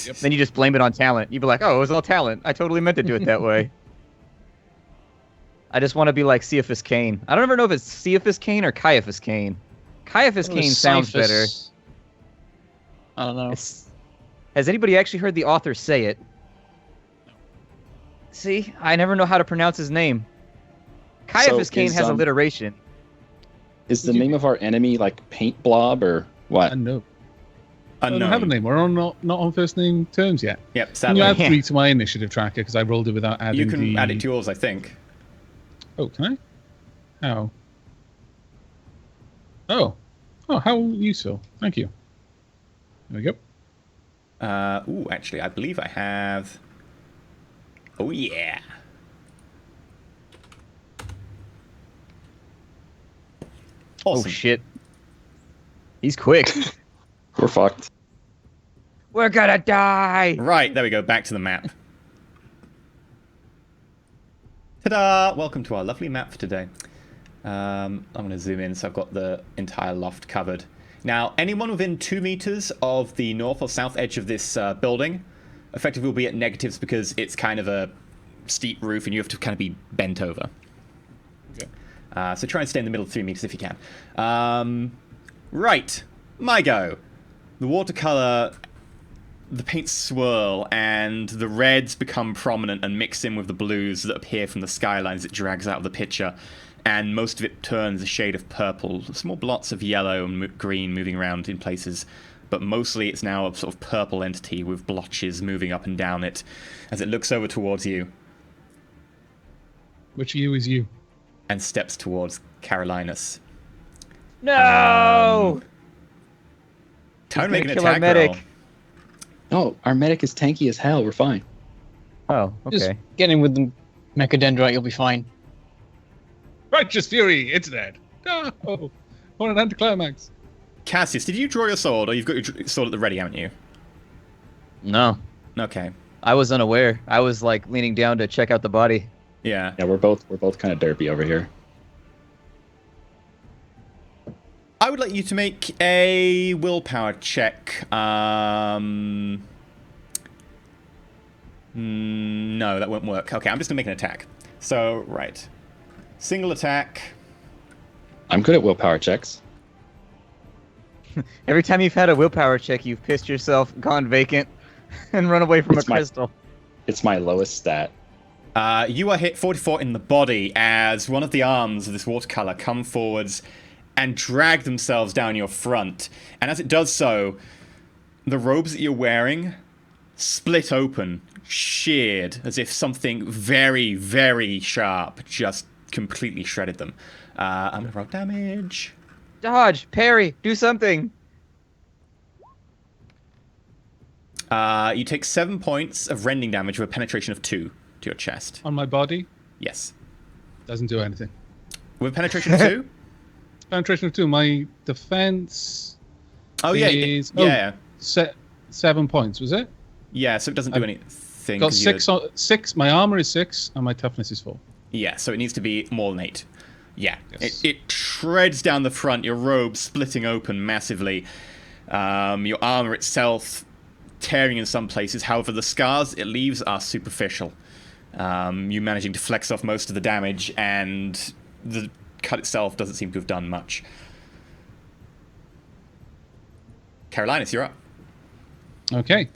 Yep. Then you just blame it on talent. You'd be like, oh, it was all talent. I totally meant to do it that way. I just want to be like Cephas Cain. I don't ever know if it's Cephas Cain or Caiaphas Cain. Caiaphas It was Cain sounds Cyphus. better. I don't know. Has anybody actually heard the author say it? See, I never know how to pronounce his name. Caiaphas Cain is, has alliteration. Is the name of our enemy like Paint Blob or what? No. I don't have a Unknown. name. We're not on first name terms yet. Yep, Can sadly. you add Yeah. 3 to my initiative tracker because I rolled it without adding You can the... add it to yours, I think. Oh, can I? How? Oh, how useful. Thank you. There we go. Ooh, actually, I believe I have... Oh, yeah. Awesome. Oh shit. He's quick. We're fucked. We're gonna die. Right, there we go. Back to the map. Ta-da! Welcome to our lovely map for today. I'm going to zoom in so I've got the entire loft covered. Now, anyone within 2 meters of the north or south edge of this building effectively will be at negatives because it's kind of a steep roof and you have to kind of be bent over. Okay. So try and stay in the middle of 3 meters if you can. Right, my go. The watercolor, the paints swirl, and the reds become prominent and mix in with the blues that appear from the skyline as it drags out of the picture. And most of it turns a shade of purple, small blots of yellow and green moving around in places. But mostly it's now a sort of purple entity with blotches moving up and down it as it looks over towards you Which you is you? and steps towards Carolinus. No. Time to He's make an gonna kill our attack medic. roll. No, our medic is tanky as hell. We're fine. Oh, Just okay. get in with the mechadendrite, you'll be fine. Righteous fury, it's dead. No, what an anticlimax. Cassius, did you draw your sword, or you've got your sword at the ready, haven't you? No, Okay. I was unaware. I was like leaning down to check out the body. Yeah. Yeah, we're both kind of derpy over here. I would like you to make a willpower check. No, that won't work. Okay, I'm just gonna make an attack. So, right. Single attack. I'm good at willpower checks. Every time you've had a willpower check, you've pissed yourself, gone vacant, and run away from It's a my- crystal. It's my lowest stat. You are hit 44 in the body as one of the arms of this watercolor come forwards and drag themselves down your front. And as it does so, the robes that you're wearing split open, sheared, as if something very, very sharp just completely shredded them. I'm gonna roll damage. Dodge, parry, do something. You take 7 points of rending damage with a penetration of 2 to your chest. On my body, Yes. doesn't do anything. With a penetration of 2? Penetration of 2, my defense Oh, yeah. is... Yeah. 7 points, was it? Yeah, so it doesn't do I've anything. Got 'cause you're- 6, my armor is 6, and my toughness is 4. Yeah, so it needs to be more than 8. Yeah. Yes. It shreds down the front, your robe splitting open massively. Your armor itself tearing in some places. However, the scars it leaves are superficial. You managing to flex off most of the damage, and the cut itself doesn't seem to have done much. Carolinus, you're up. Okay.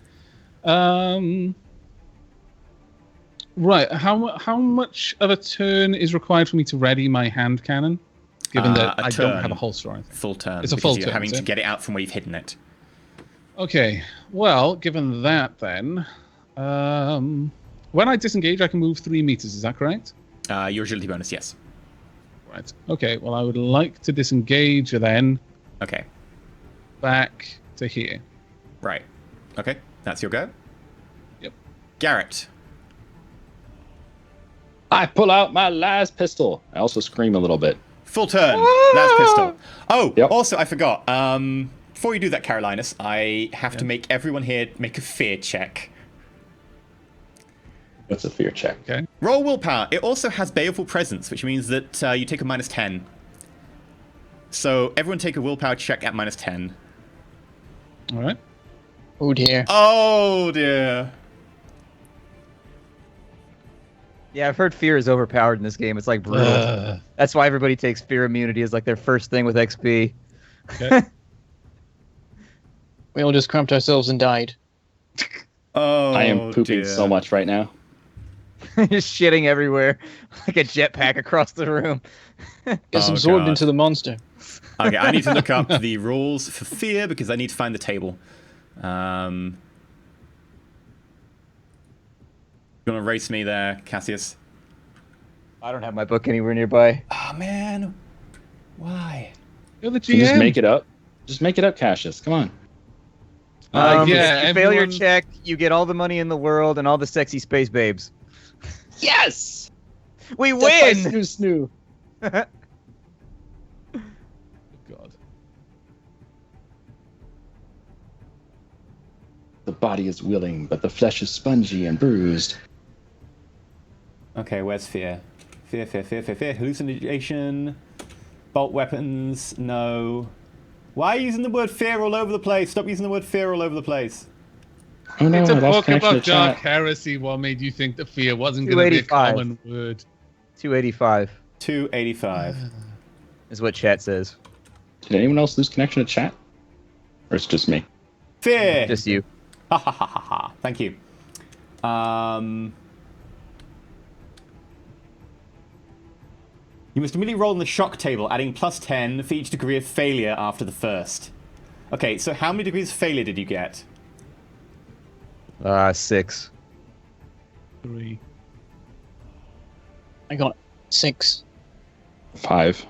Right, how much of a turn is required for me to ready my hand cannon? Given that A I turn. don't have a holster or anything. Full turn. It's a because full you're turn, having is to it? get it out from where you've hidden it. Okay, well, given that then, when I disengage, I can move 3 meters, is that correct? Your agility bonus, yes. Right. Okay, well, I would like to disengage then Okay. back to here. Right. Okay. That's your go. Yep. Garrett. I pull out my last pistol. I also scream a little bit. Full turn. Last pistol. Oh, Yep. also, I forgot. Before you do that, Carolinus, I have to make everyone here make a fear check. What's a fear check? Okay. Roll willpower. It also has baleful presence, which means that you take a -10. So everyone take a willpower check at -10. All right. Oh dear. Oh dear. Yeah, I've heard fear is overpowered in this game. It's like brutal. That's why everybody takes fear immunity as like their first thing with XP. Okay. We all just cramped ourselves and died. Oh, I am pooping dear. so much right now. Just shitting everywhere, like a jetpack across the room. Gets Oh, absorbed God. into the monster. Okay, I need to look up the rules for fear because I need to find the table. You want to race me there, Cassius? I don't have my book anywhere nearby. Oh man, why? You're the You GM. just make it up. Just make it up, Cassius. Come on. yeah, if you fail your everyone- check, you get all the money in the world and all the sexy space babes. Yes! We Death by win! Snoo Snoo. God. The body is willing, but the flesh is spongy and bruised. Okay, where's fear? Fear. Hallucination. Bolt weapons. No. Why are you using the word fear all over the place? Stop using the word fear all over the place. Oh no, It's a I lost book connection about to dark chat. heresy. What made you think that fear wasn't going to be a 285. common word? 285 285. is what chat says. Did anyone else lose connection to chat? Or it's just me? Fear. Just you. Ha ha ha ha ha. Thank you. You must immediately roll on the shock table, adding +10 for each degree of failure after the first. Okay, so how many degrees of failure did you get? 6. 3. I got 6. 5.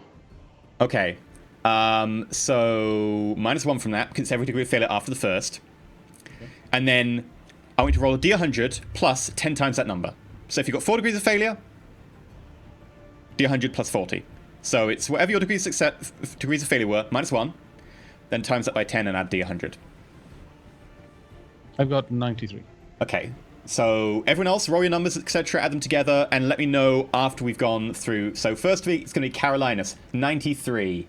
Okay. So -1 from that, because it's every degree of failure after the first. And then I want you to roll a d100 plus 10 times that number. So if you've got 4 degrees of failure, d100 plus 40. So it's whatever your degrees of failure were, -1, then times that by 10 and add d100. I've got 93. Okay, so everyone else, roll your numbers, etc., add them together, and let me know after we've gone through. So firstly, it's going to be Carolinus, 93.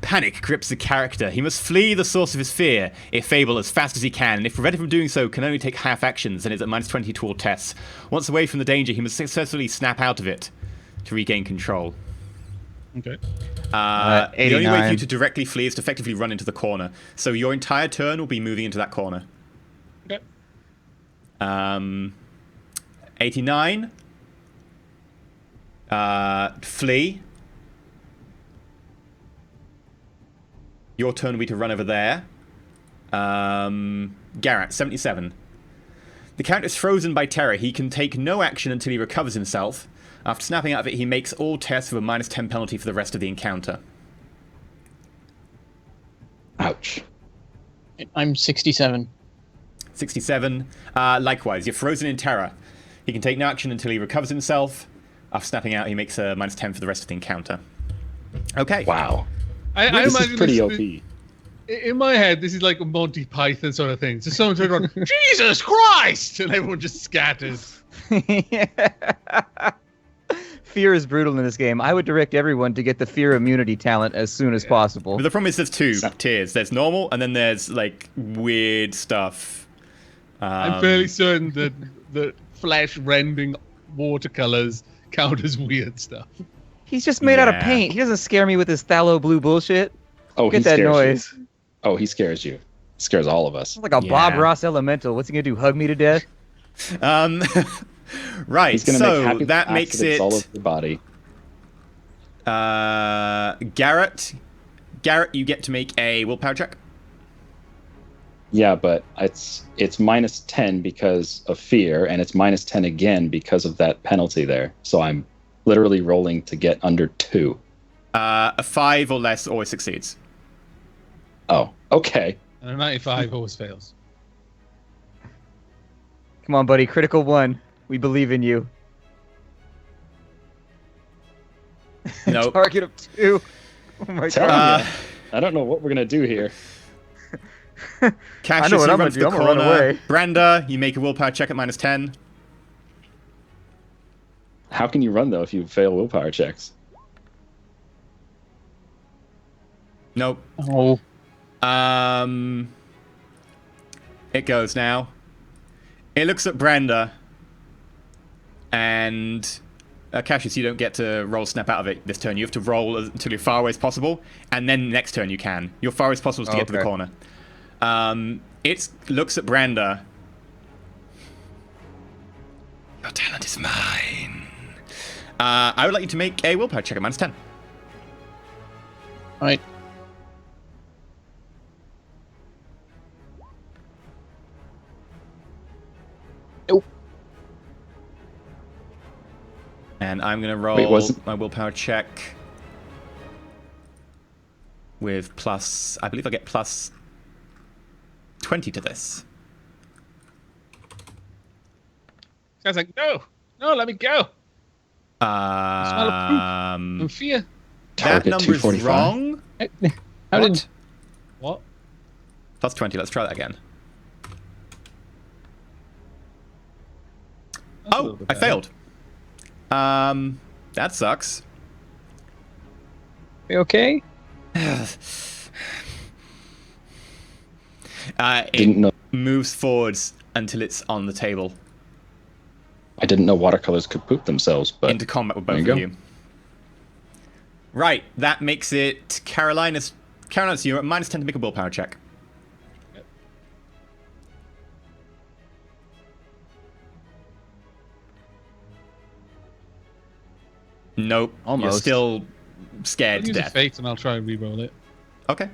Panic grips the character. He must flee the source of his fear, if able, as fast as he can, and if prevented from doing so, can only take half actions and is at -20 to all tests. Once away from the danger, he must successfully snap out of it to regain control. Okay. The only way for you 89. to directly flee is to effectively run into the corner. So your entire turn will be moving into that corner. Okay. 89. Flee. Your turn will be to run over there. Garrett, 77. The character is frozen by terror. He can take no action until he recovers himself. After snapping out of it, he makes all tests with a -10 penalty for the rest of the encounter. Ouch. I'm 67. 67. Likewise, you're frozen in terror. He can take no action until he recovers himself. After snapping out, he makes a -10 for the rest of the encounter. Okay. Wow. I This imagine is pretty this- OP. In my head, this is like a Monty Python sort of thing. So someone turns around, Jesus Christ! And everyone just scatters. Fear is brutal in this game. I would direct everyone to get the fear immunity talent as soon as possible. But the problem is there's two tiers. There's normal, and then there's, like, weird stuff. I'm fairly certain that flesh-rending watercolors count as weird stuff. He's just made out of Yeah. paint. He doesn't scare me with his phthalo blue bullshit. Oh, Get he that scares noise. you. Oh, he scares you. Scares all of us. It's like a Bob Yeah. Ross elemental. What's he gonna do? Hug me to death? Right, He's gonna make so happy that makes accidents it... all over your body. Garrett, you get to make a willpower check. Yeah, but it's -10 because of fear, and it's -10 again because of that penalty there. So I'm literally rolling to get under 2. A 5 or less always succeeds. Oh, okay. And a 95 always fails. Come on, buddy. Critical 1. We believe in you. Nope. Target of 2. Oh my Tell god. me. I don't know what we're gonna do here. Cassius, know what you I'm run gonna to do. the I'm gonna run corner. away. Brenda, you make a willpower check at -10. How can you run though if you fail willpower checks? Nope. Oh, It goes now. It looks at Brenda, and Cassius, you don't get to roll snap out of it this turn. You have to roll until you're far away as possible, and then next turn you can. Your far as possible is to get to the Okay. corner. It looks at Brenda. Your talent is mine. I would like you to make a willpower check at -10. right. Nope. And I'm going to roll Wait, wasn't- my willpower check with plus... I believe I get plus 20 to this. Guy's like, no, let me go. Smell of poop and fear. That Target number's 245. wrong. How What? did? What? Plus 20. Let's try that again. That's a Oh, little bit I better. failed. That sucks. You okay? It Didn't know. moves forwards until it's on the table. I didn't know watercolors could poop themselves, but Into combat with both there of you you. Right, that makes it Carolina's... Carolina's, you're at -10 to make a willpower check. Nope. You're Almost. still I'll scared to use a death. fate and I'll try and re-roll it. Okay.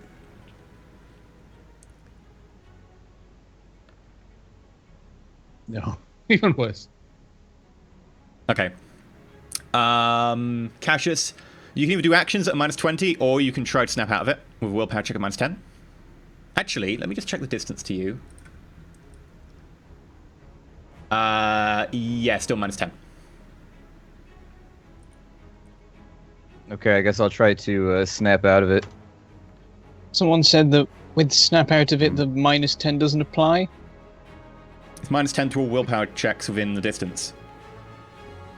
No, even worse. Okay. Cassius, you can either do actions at -20, or you can try to snap out of it with a willpower check at -10. Actually, let me just check the distance to you. Yeah, still -10. Okay, I guess I'll try to snap out of it. Someone said that with snap out of it, the -10 doesn't apply. It's -10 to all willpower checks within the distance.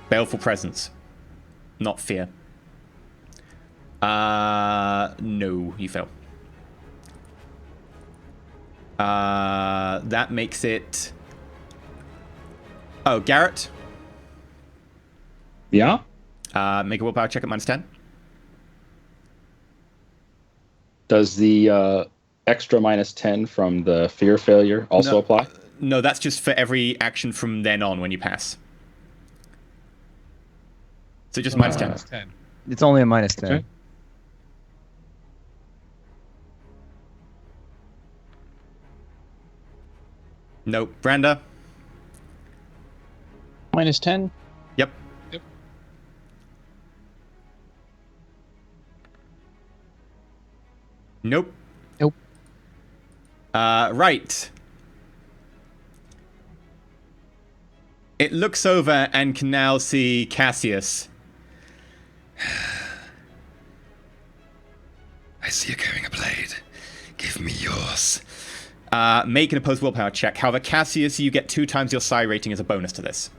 Baleful presence, not fear. No, you fail. That makes it... Oh, Garrett, yeah. make a willpower check at -10. Does the extra -10 from the fear failure also No. apply? No, that's just for every action from then on when you pass. So just -10. Minus 10. It's only a -10. Okay. Nope. Branda? -10. Yep. Yep. Nope. Nope. Right. It looks over and can now see Cassius. I see you carrying a blade. Give me yours. Make an opposed willpower check. However, Cassius, you get 2 times your psi rating as a bonus to this.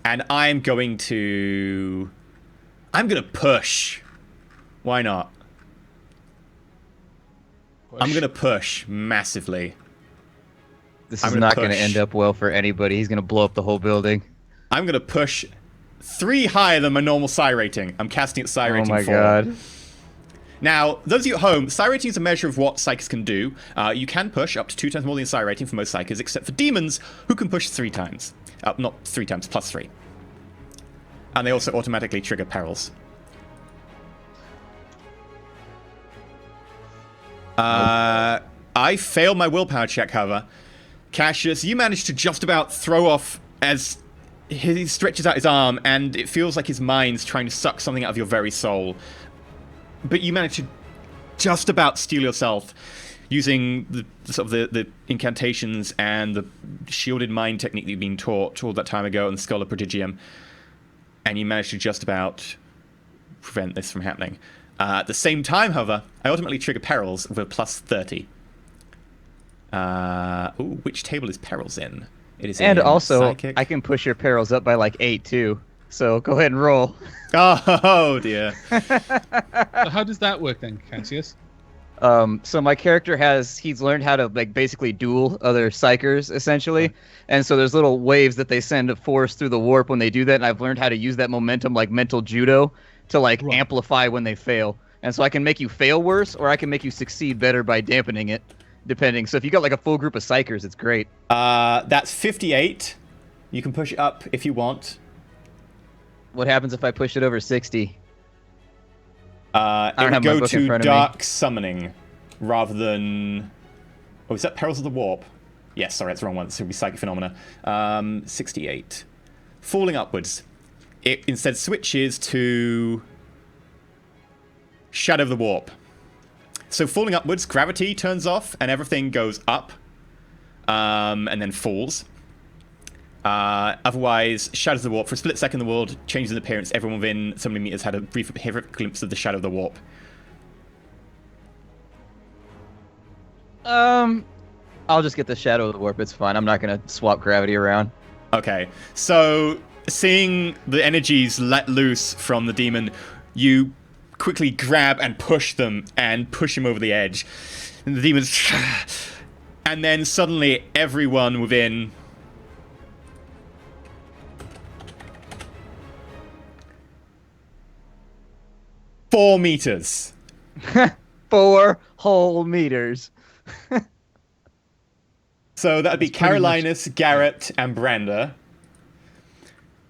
And I'm going to push. Why not? I'm going to push massively. This I'm is gonna not going to push. end up well for anybody. He's going to blow up the whole building. I'm going to push 3 higher than my normal psi rating. I'm casting at psi Oh rating my 4. god. Now, those of you at home, psi rating is a measure of what psychics can do. You can push up to 2 times more than psi rating for most psychics, except for demons, who can push 3 times. Not 3 times, plus 3. And they also automatically trigger perils. I failed my willpower check, however. Cassius, you managed to just about throw off as he stretches out his arm, and it feels like his mind's trying to suck something out of your very soul. But you managed to just about steal yourself using the incantations and the shielded mind technique that you've been taught all that time ago in the Scholar Prodigium, and you managed to just about prevent this from happening. At the same time, however, I ultimately trigger perils with a plus 30. Which table is perils in? It is And in also, psychic. I can push your perils up by like 8 too. So go ahead and roll. Oh dear. So how does that work then, Cassius? So my character he's learned how to like basically duel other psychers essentially, and so there's little waves that they send a force through the warp when they do that, and I've learned how to use that momentum like mental judo to like amplify when they fail, and so I can make you fail worse or I can make you succeed better by dampening it, depending. So if you got like a full group of psychers, it's great. That's 58. You can push it up if you want. What happens if I push it over 60? It don't would have my go book in to front of me. dark summoning rather than. Oh, is that Perils of the Warp? Yes, sorry, that's the wrong one. This would be Psychic Phenomena. 68. Falling upwards. It instead switches to Shadow of the Warp. So falling upwards, gravity turns off and everything goes up, and then falls. Otherwise, Shadows of the Warp. For a split second, the world changes in appearance. Everyone within so many meters had a brief glimpse of the Shadow of the Warp. I'll just get the Shadow of the Warp. It's fine. I'm not gonna swap gravity around. Okay, so seeing the energies let loose from the demon, you quickly grab and push them and push him over the edge. And the demons... And then suddenly everyone within... 4 meters. 4 whole meters. So that would be Carolinus, Garrett, and Branda.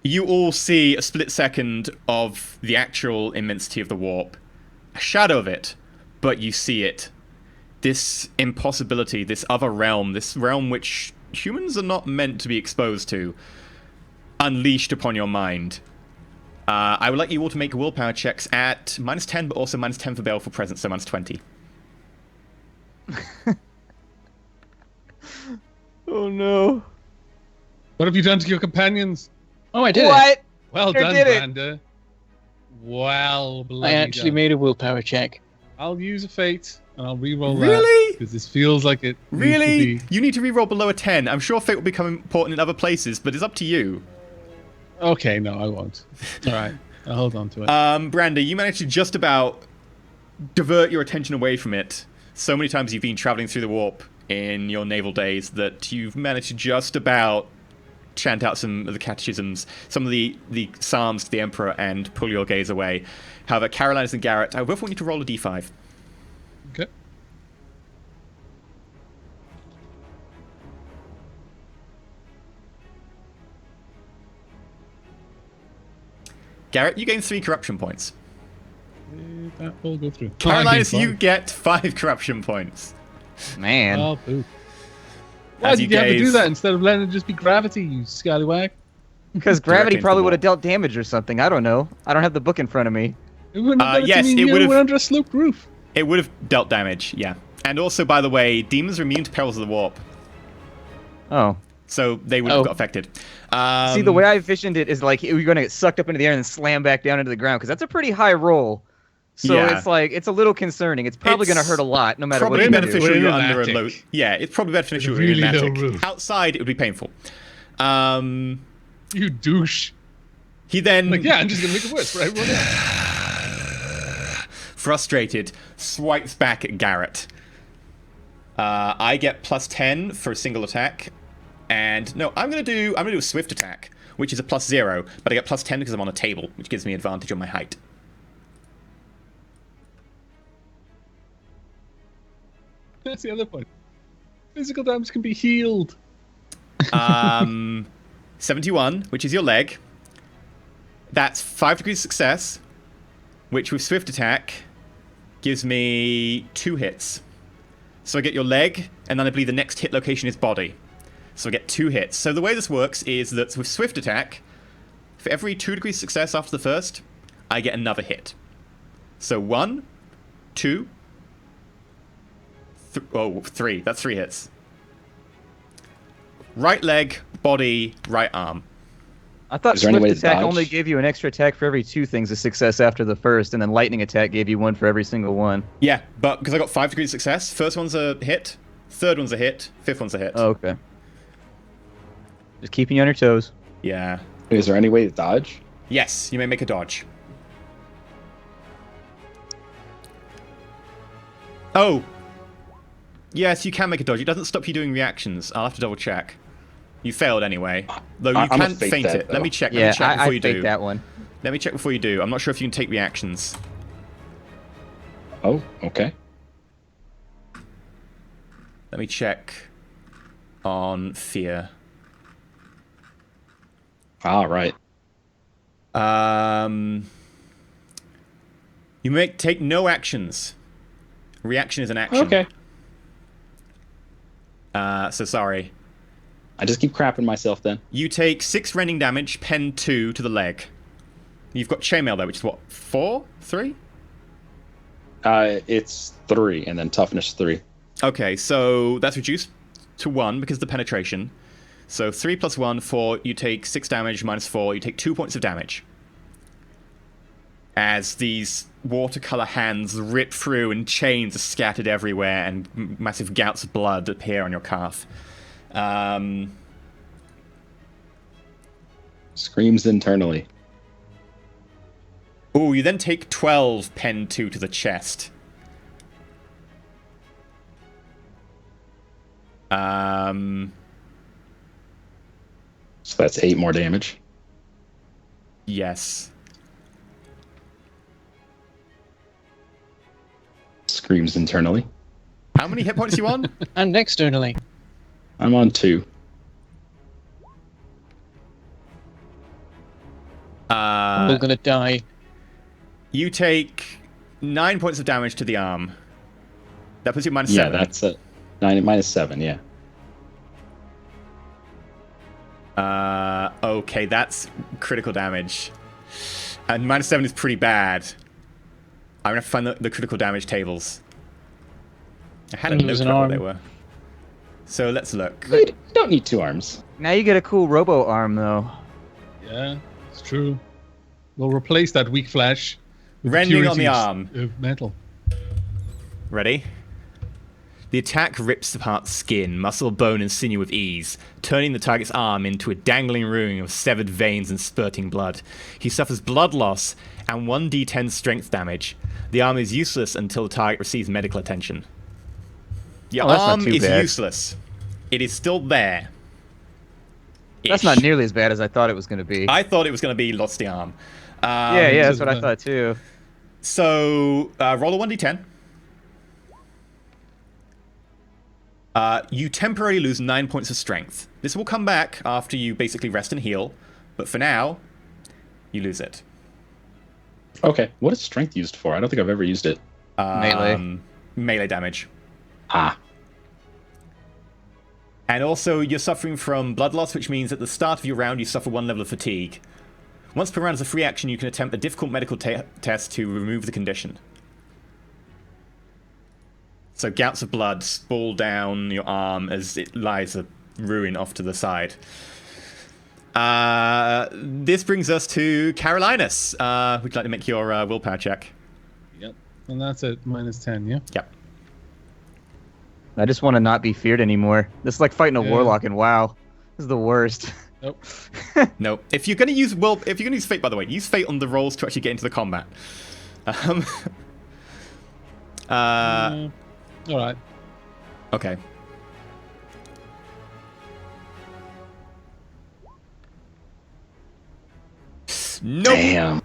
You all see a split second of the actual immensity of the warp. A shadow of it, but you see it. This impossibility, this other realm, this realm which humans are not meant to be exposed to, unleashed upon your mind. I would like you all to make willpower checks at -10, but also -10 for baleful presence, so -20. Oh no. What have you done to your companions? Oh, I did it. What? Well You done, did it. Branda. Well, I bloody actually done. made a willpower check. I'll use a fate, and I'll re-roll that. Really? Because this feels like it Really? needs to You need to reroll below a 10. I'm sure fate will become important in other places, but it's up to you. be... Okay, no, I won't. All right, I'll hold on to it. Branda, you managed to just about divert your attention away from it. So many times you've been traveling through the warp in your naval days that you've managed to just about chant out some of the catechisms, some of the psalms to the Emperor, and pull your gaze away. However, Carolinus and Garrett, I both want you to roll a d5. Okay. Garrett, you gain 3 corruption points. That will go through. Carolinus, Oh, I you gained get 5 corruption points. Man. five. Oh, boo. Why As did you you have to do gaze- that instead of letting it just be gravity, you scallywag? Because Directly gravity into probably the would have wall. dealt damage or something. I don't know. I don't have the book in front of me. It wouldn't have done it yes, to me it and would you. have- We're under a sloped roof. It would have dealt damage, yeah. And also, by the way, demons are immune to perils of the warp, Oh. so they would have Oh. got affected. See, the way I envisioned it is like you're going to get sucked up into the air and then slam back down into the ground, because that's a pretty high roll. So Yeah. it's like, it's a little concerning. It's probably going to It's hurt a lot, no matter what probably you do. beneficial We're in you're an under a attic. low... Yeah, it's probably beneficial With a you're in an really low attic. roof. Outside, it would be painful. You douche. He then... Like, yeah, I'm just going to make it worse for everyone else. frustrated, swipes back at Garrett. I get +10 for a single attack, and no, I'm gonna do a swift attack, which is a +0, but I get +10 because I'm on a table, which gives me advantage on my height. That's the other point. Physical damage can be healed. 71, which is your leg. That's 5 degrees of success, which with swift attack gives me 2 hits. So I get your leg, and then I believe the next hit location is body. So I get 2 hits. So the way this works is that with swift attack, for every 2 degrees of success after the first, I get another hit. So 1, 2, 3. That's 3 hits. Right leg, body, right arm. I thought Is there any way Swift to Attack dodge? only gave you an extra attack for every 2 things of success after the first, and then Lightning Attack gave you 1 for every single one. Yeah, but because I got 5 degrees of success, first one's a hit, third one's a hit, fifth one's a hit. Oh, okay. Just keeping you on your toes. Yeah. Is there any way to dodge? Yes, you may make a dodge. Oh. Yes, you can make a dodge. It doesn't stop you doing reactions. I'll have to double check. You failed anyway. Though you I'm can a fake feint that, it. Let though. me check. Let Yeah, me check before I you faked do. that one. Let me check before you do. I'm not sure if you can take reactions. Oh, okay. Let me check on fear. All right. You may take no actions. Reaction is an action. Okay. So sorry. I just keep crapping myself then. You take 6 rending damage, pen 2 to the leg. You've got chainmail there, which is what, 4? 3? It's 3, and then toughness 3. Okay, so that's reduced to 1 because of the penetration. So 3 plus 1, 4. You take 6 damage minus 4. You take 2 points of damage. As these watercolor hands rip through and chains are scattered everywhere and massive gouts of blood appear on your calf. Screams internally. Ooh, you then take 12 pen 2 to the chest. So that's 8 more damage. Yes. Screams internally. How many hit points are you on? And externally. I'm on 2. We're gonna die. You take 9 points of damage to the arm. That puts you at minus Yeah, 7. that's a 9 minus 7. Yeah. Okay, that's critical damage. And minus 7 is pretty bad. I'm gonna have to find the critical damage tables. I had a It note was an of what arm. they were. So let's look. You don't need 2 arms. Now you get a cool robo arm, though. Yeah, it's true. We'll replace that weak flesh with Rending on the purity arm. of metal. Ready? The attack rips apart skin, muscle, bone, and sinew with ease, turning the target's arm into a dangling ruin of severed veins and spurting blood. He suffers blood loss and 1d10 strength damage. The arm is useless until the target receives medical attention. Your Oh, that's not arm too is bad. useless. It is still there. That's not nearly as bad as I thought it was going to be. I thought it was going to be lost the arm. yeah, that's what I thought too. So, roll a 1d10. You temporarily lose 9 points of strength. This will come back after you basically rest and heal, but for now, you lose it. Okay. What is strength used for? I don't think I've ever used it. Melee. Melee damage. Ah. And also, you're suffering from blood loss, which means at the start of your round, you suffer 1 level of fatigue. Once per round as a free action, you can attempt a difficult medical test to remove the condition. So gouts of blood sprawl down your arm as it lies a ruin off to the side. This brings us to Carolinus. Would you like to make your willpower check? Yep. And that's at minus 10, yeah? Yep. I just want to not be feared anymore. This is like fighting a Yeah. warlock in WoW. This is the worst. Nope. No. If you're going to use fate, by the way, use fate on the rolls to actually get into the combat. All right. Okay. Nope. Damn.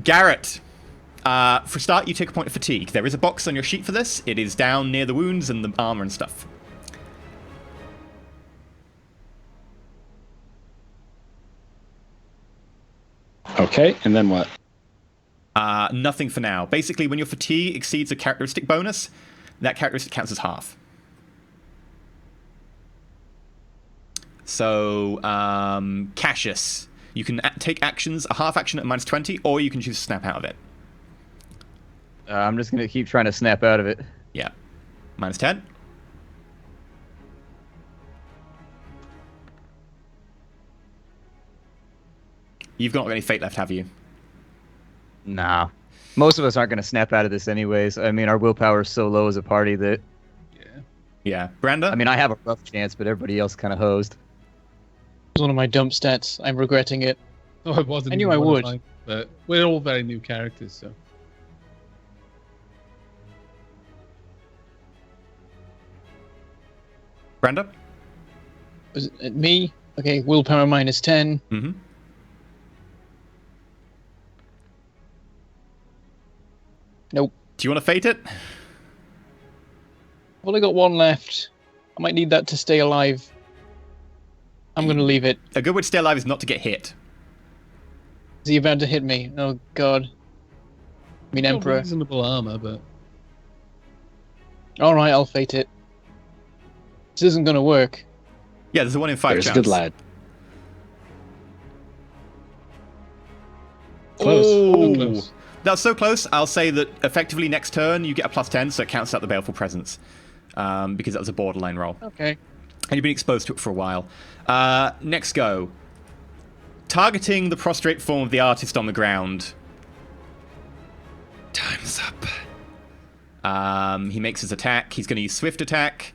Garrett. For a start, you take a point of fatigue. There is a box on your sheet for this. It is down near the wounds and the armor and stuff. Okay, and then what? Nothing for now. Basically, when your fatigue exceeds a characteristic bonus, that characteristic counts as half. So, Cassius. You can take actions, a half action at minus 20, or you can choose to snap out of it. I'm just going to keep trying to snap out of it. Yeah. Minus 10. You've not got any fate left, have you? Nah. Most of us aren't going to snap out of this anyways. I mean, our willpower is so low as a party that... Yeah. Branda? I mean, I have a rough chance, but everybody else kind of hosed. It's one of my dump stats. I'm regretting it. Oh, it wasn't. I knew even I one of would. mine, but we're all very new characters, so. Branda? Was it me? Okay, willpower minus 10. Mm-hmm. Nope. Do you want to fate it? I've only got one left. I might need that to stay alive. I'm going to leave it. A good way to stay alive is not to get hit. Is he about to hit me? Oh, God. I mean, Still Emperor. reasonable armor, but Alright, I'll fate it. This isn't going to work. Yeah, there's a 1 in 5 There's a chance. good lad. close. Oh. Close. That's so close, I'll say that effectively next turn you get a +10, so it counts out the Baleful Presence. Because that was a borderline roll. Okay. And you've been exposed to it for a while. Next go. Targeting the prostrate form of the artist on the ground. Time's up. He makes his attack. He's going to use Swift Attack.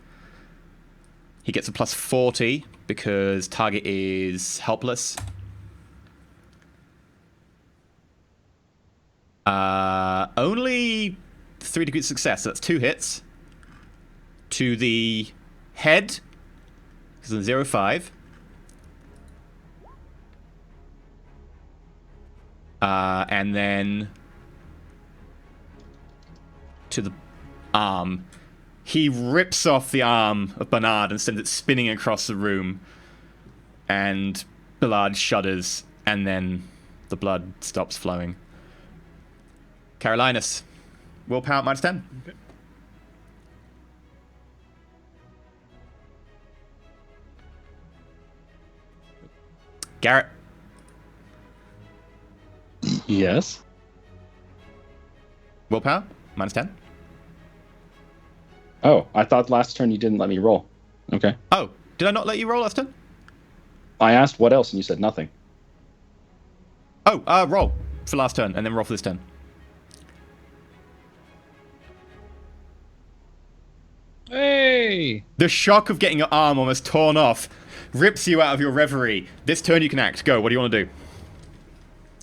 He gets a +40 because target is helpless. Only 3 degrees success, so that's 2 hits. To the head, because it's 0-5. And then to the arm. He rips off the arm of Bernard and sends it spinning across the room. And Bernard shudders, and then the blood stops flowing. Carolinus, willpower -10. Okay. Garrett, Yes. willpower -10. Oh, I thought last turn you didn't let me roll. Okay. Oh, did I not let you roll last turn? I asked what else, and you said nothing. Oh, roll for last turn, and then roll for this turn. Hey! The shock of getting your arm almost torn off rips you out of your reverie. This turn you can act. Go, what do you want to do?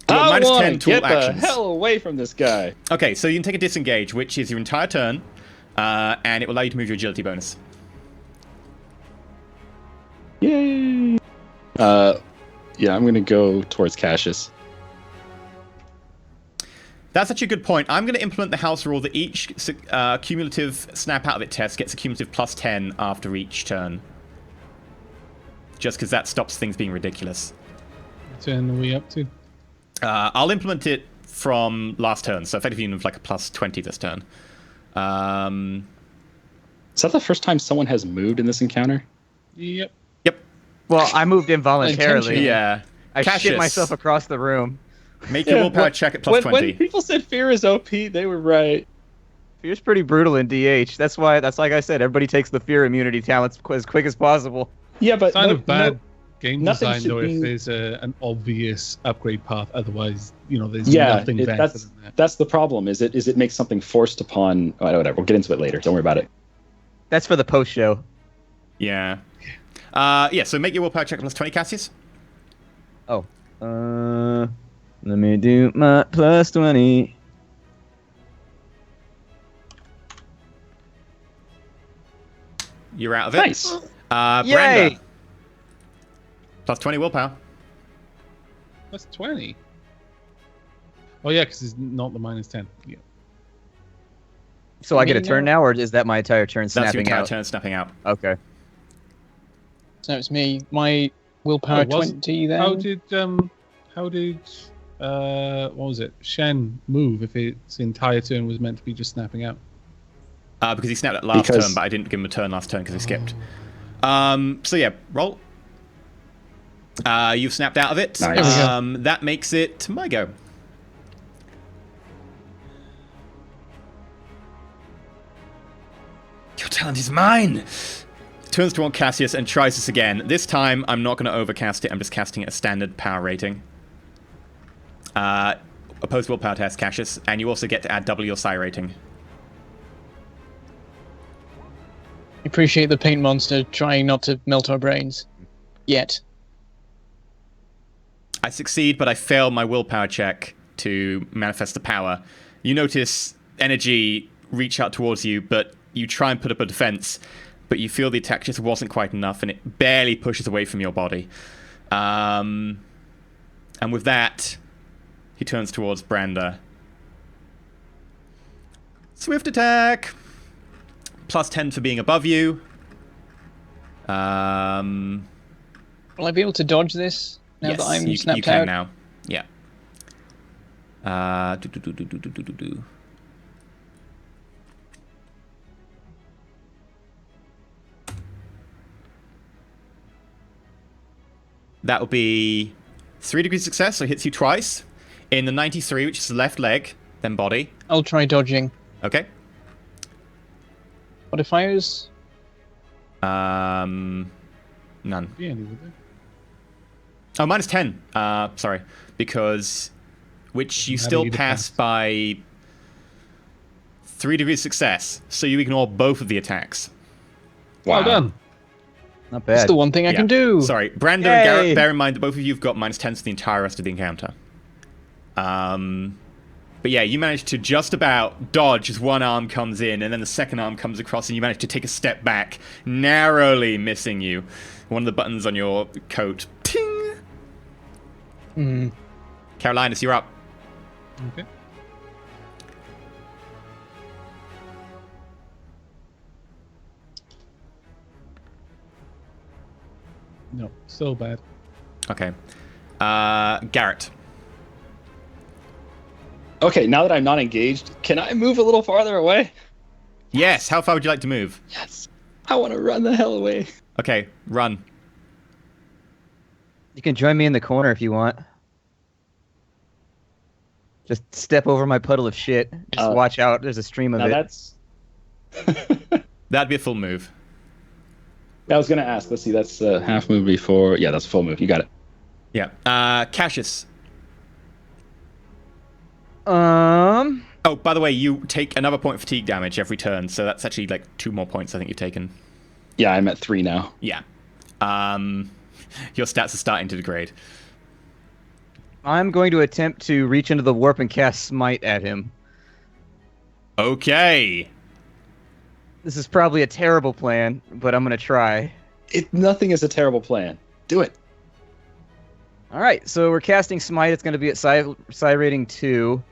You got -10 to all get the actions. hell away from this guy. Okay, so you can take a disengage, which is your entire turn, and it will allow you to move your agility bonus. Yay! Yeah, I'm gonna go towards Cassius. That's actually a good point. I'm going to implement the house rule that each cumulative snap out of it test gets a cumulative +10 after each turn. Just because that stops things being ridiculous. What turn are we up to? I'll implement it from last turn, so effectively you have like a +20 this turn. Is that the first time someone has moved in this encounter? Yep. Yep. Well, I moved involuntarily. Yeah. I shit Cassius, myself across the room. Make your willpower check at +20. When people said fear is OP, they were right. Fear's pretty brutal in DH. That's why, that's like I said, everybody takes the fear immunity talents as quick as possible. Yeah, but Kind of bad game nothing design, should though, be- if there's an obvious upgrade path. Otherwise, there's Yeah, nothing better that's than that. that's the problem. Is it makes something forced upon? Oh, whatever. We'll get into it later. Don't worry about it. That's for the post show. Yeah. Yeah, so make your willpower check at +20, Cassius. Oh. Let me do my +20. You're out of it. Nice. Brenda. Yay! +20 willpower. That's 20. Oh yeah, because it's not the -10. Yeah. So I get a turn now, or is that my entire turn That's your snapping entire out? turn snapping out. Okay. So it's me. My willpower Oh, it was- 20 then. How did what was it? Shen move if its entire turn was meant to be just snapping out? Because he snapped at last Because- turn, but I didn't give him a turn last turn because he skipped. So yeah, roll. You've snapped out of it. Nice. There we go. That makes it my go. Your talent is mine! Turns toward Cassius and tries this again. This time, I'm not going to overcast it. I'm just casting it a standard power rating. Opposed willpower test, Cassius, and you also get to add double your psi rating. Appreciate the paint monster trying not to melt our brains. Yet. I succeed, but I fail my willpower check to manifest the power. You notice energy reach out towards you, but you try and put up a defense, but you feel the attack just wasn't quite enough, and it barely pushes away from your body. And with that, he turns towards Branda. Swift attack! Plus 10 for being above you. Will I be able to dodge this now that I'm snapped you can out? now. Yeah. That will be 3 degrees success, so it hits you twice. In the 93, which is the left leg, then body. I'll try dodging. Okay. Modifiers? None. Yeah, would they? Oh, minus 10. Sorry. Because... Which you How do still you pass pass? by 3 degrees success, so you ignore both of the attacks. Well done. Not That's bad. the one thing I can do. Sorry, Brandon Yay. and Garrett, bear in mind that both of you have got minus 10s for the entire rest of the encounter. But yeah, you managed to just about dodge as one arm comes in, and then the second arm comes across, and you manage to take a step back, narrowly missing you. One of the buttons on your coat. Ting! Carolinus, you're up. Okay. No, so bad. Okay. Garrett. Okay, now that I'm not engaged, can I move a little farther away? Yes, how far would you like to move? Yes. I want to run the hell away. Okay, run. You can join me in the corner if you want. Just step over my puddle of shit. Just watch out. There's a stream of Now it. that's... That'd be a full move. I was going to ask. Let's see, that's half move before... Yeah, that's a full move. You got it. Yeah. Cassius. Oh, Oh, by the way, you take another point of fatigue damage every turn, so that's actually like 2 more points I think you've taken. Yeah, I'm at 3 now. Yeah. Your stats are starting to degrade. I'm going to attempt to reach into the warp and cast Smite at him. Okay. This is probably a terrible plan, but I'm going to try. Nothing is a terrible plan. Do it. All right, so we're casting Smite. It's going to be at Psi rating 2.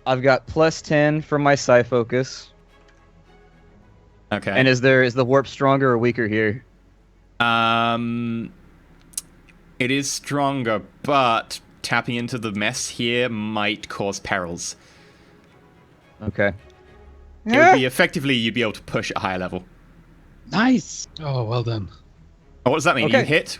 I've got plus 10 for my Psi focus. Okay. And is the warp stronger or weaker here? It is stronger, but tapping into the mess here might cause perils. Okay. It would be effectively you'd be able to push at a higher level. Nice. Oh, well done. Oh, what does that mean? Okay. You hit?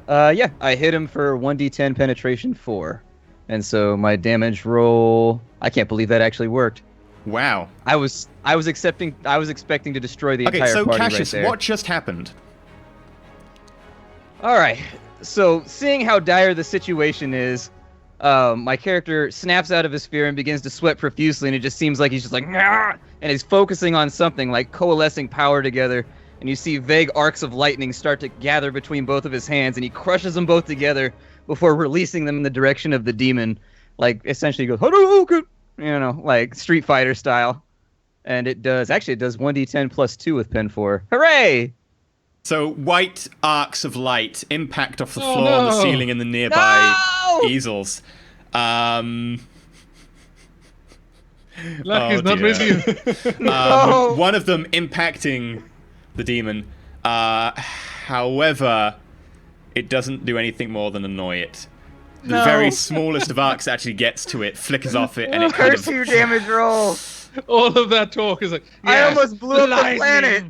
Yeah, I hit him for 1d10 penetration 4. And so my damage roll, I can't believe that actually worked. Wow. I was expecting to destroy the Okay, entire so party Cassius, right there. what just happened? All right. So, seeing how dire the situation is, my character snaps out of his fear and begins to sweat profusely, and it just seems like he's just like, "Nah!" And he's focusing on something, like coalescing power together, and you see vague arcs of lightning start to gather between both of his hands, and he crushes them both together before releasing them in the direction of the demon, like, essentially goes, Hadouken! You know, like Street Fighter style. And it does 1d10 plus 2 with Pen 4. Hooray! So white arcs of light impact off the Oh, floor, no. the ceiling, and the nearby No! easels. Luck is not dear. with you. No. One of them impacting the demon. However, it doesn't do anything more than annoy it. The No. very smallest of arcs actually gets to it, flickers off it, and it kind Curse of... your damage roll! All of that talk is like, I yes, almost blew up the lightning. planet!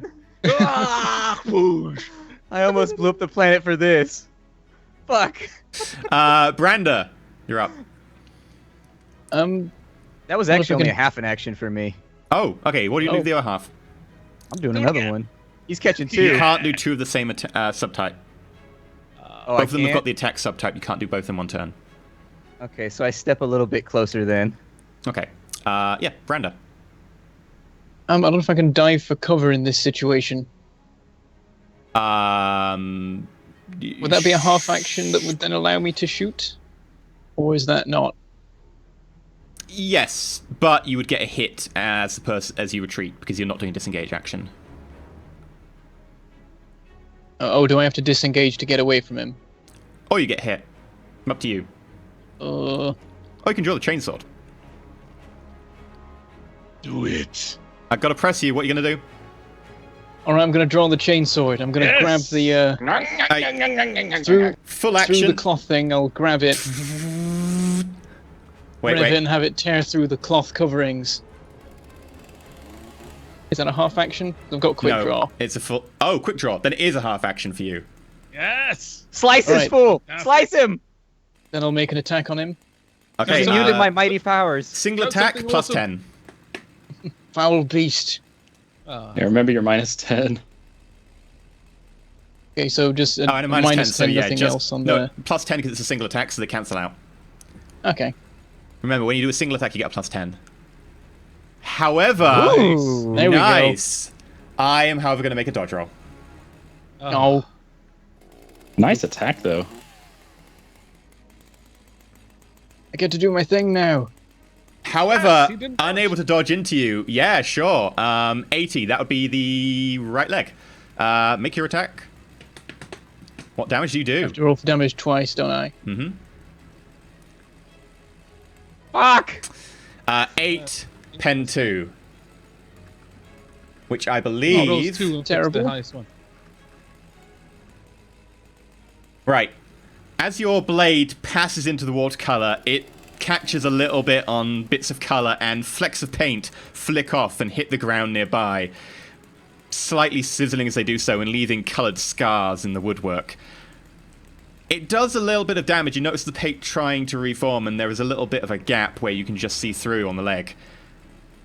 I almost blew up the planet for this. Fuck. Branda, you're up. That was What if actually we only can- a half an action for me. Oh, okay. What do you do with the other half? I'm doing another one. He's catching You 2. can't do 2 of the same subtype. Oh, Both of them have got the attack subtype. You can't do both in one turn. Okay, so I step a little bit closer then. Okay. Yeah, Branda. I don't know if I can dive for cover in this situation. Um, Would that be a half action that would then allow me to shoot? Or is that not? Yes, but you would get a hit as as you retreat because you're not doing disengage action. Oh, do I have to disengage to get away from him? Or you get hit. Up to you. Or you can draw the chainsword. Do it. I've got to press you. What are you going to do? Alright, I'm going to draw the chainsword. I'm going to grab the... Full through action. the cloth thing, I'll grab it, Wait, rev it, wait. and have it tear through the cloth coverings. Is that a half action? I've got quick No, draw. it's a full... Oh, quick draw. Then it is a half action for you. Yes. Slice this Alright. fool! Slice him! Then I'll make an attack on him. Okay, Using using my mighty powers. single That's attack something plus awesome. 10. Foul beast. Yeah, remember your minus 10. Okay, so just a Oh, and a minus 10, so yeah, nothing just... else on No, plus 10 because it's a single attack, so they cancel out. Okay. Remember, when you do a single attack, you get a plus 10. However... Ooh. There we go. nice. I am, however, going to make a dodge roll. Oh, Nice attack, though. I get to do my thing now. However, Yes, he didn't dodge. unable to dodge into you. Yeah, sure. 80. That would be the right leg. Make your attack. What damage do you I do? have to roll for damage twice, don't I? Mm-hmm. Fuck! 8, pen 2. Which I Oh, believe... rolls 2 and picks Terrible. the highest one. Right. As your blade passes into the watercolor, it catches a little bit on bits of color and flecks of paint flick off and hit the ground nearby, slightly sizzling as they do so and leaving colored scars in the woodwork. It does a little bit of damage. You notice the paint trying to reform, and there is a little bit of a gap where you can just see through on the leg.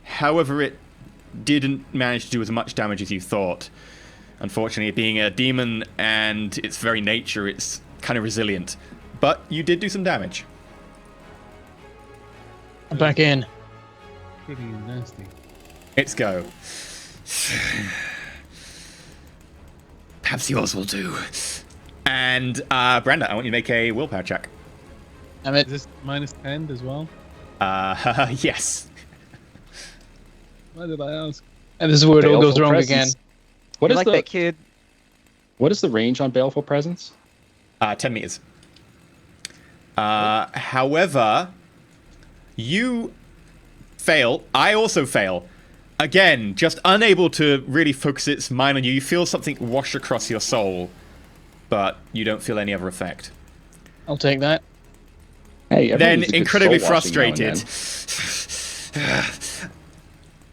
However, it didn't manage to do as much damage as you thought. Unfortunately, being a demon and its very nature, it's kind of resilient. But you did do some damage. I'm back in. Pretty nasty. It's go. Perhaps yours will do. And, Brenda, I want you to make a willpower check. Damn Is it. this minus 10 as well? Yes. Why did I ask? And this is where it all goes Baleful wrong presence. again. What You is like the that kid? what is the range on Baleful Presence? 10 meters. However, you fail. I also fail. Again, just unable to really focus its mind on you. You feel something wash across your soul, but you don't feel any other effect. I'll take that. Hey, everyone Then, needs a good incredibly soul washing now and frustrated,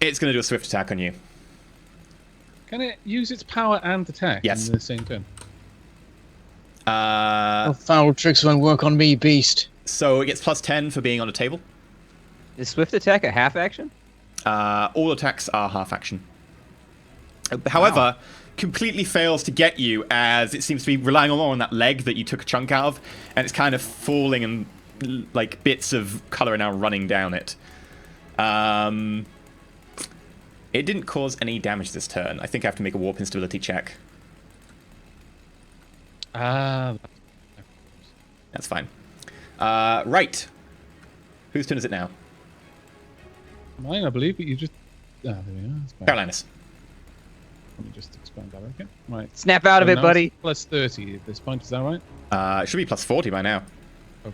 it's going to do a swift attack on you. Can it use its power and attack Yes. in the same turn? Oh, foul tricks won't work on me, beast. So it gets plus 10 for being on a table. Is swift attack a half action? All attacks are half action. However, completely fails to get you as it seems to be relying more on that leg that you took a chunk out of, and it's kind of falling and like bits of color are now running down it. It didn't cause any damage this turn. I think I have to make a warp instability check. Ah, That's fine. Right. Whose turn is it now? mine, I believe, but you just... Ah, there we are. That's fine. Carolinus. Let me just expand that, okay? Right. Snap out of So it, now buddy. it's Plus 30 at this point, is that right? It should be plus 40 by now. Oh,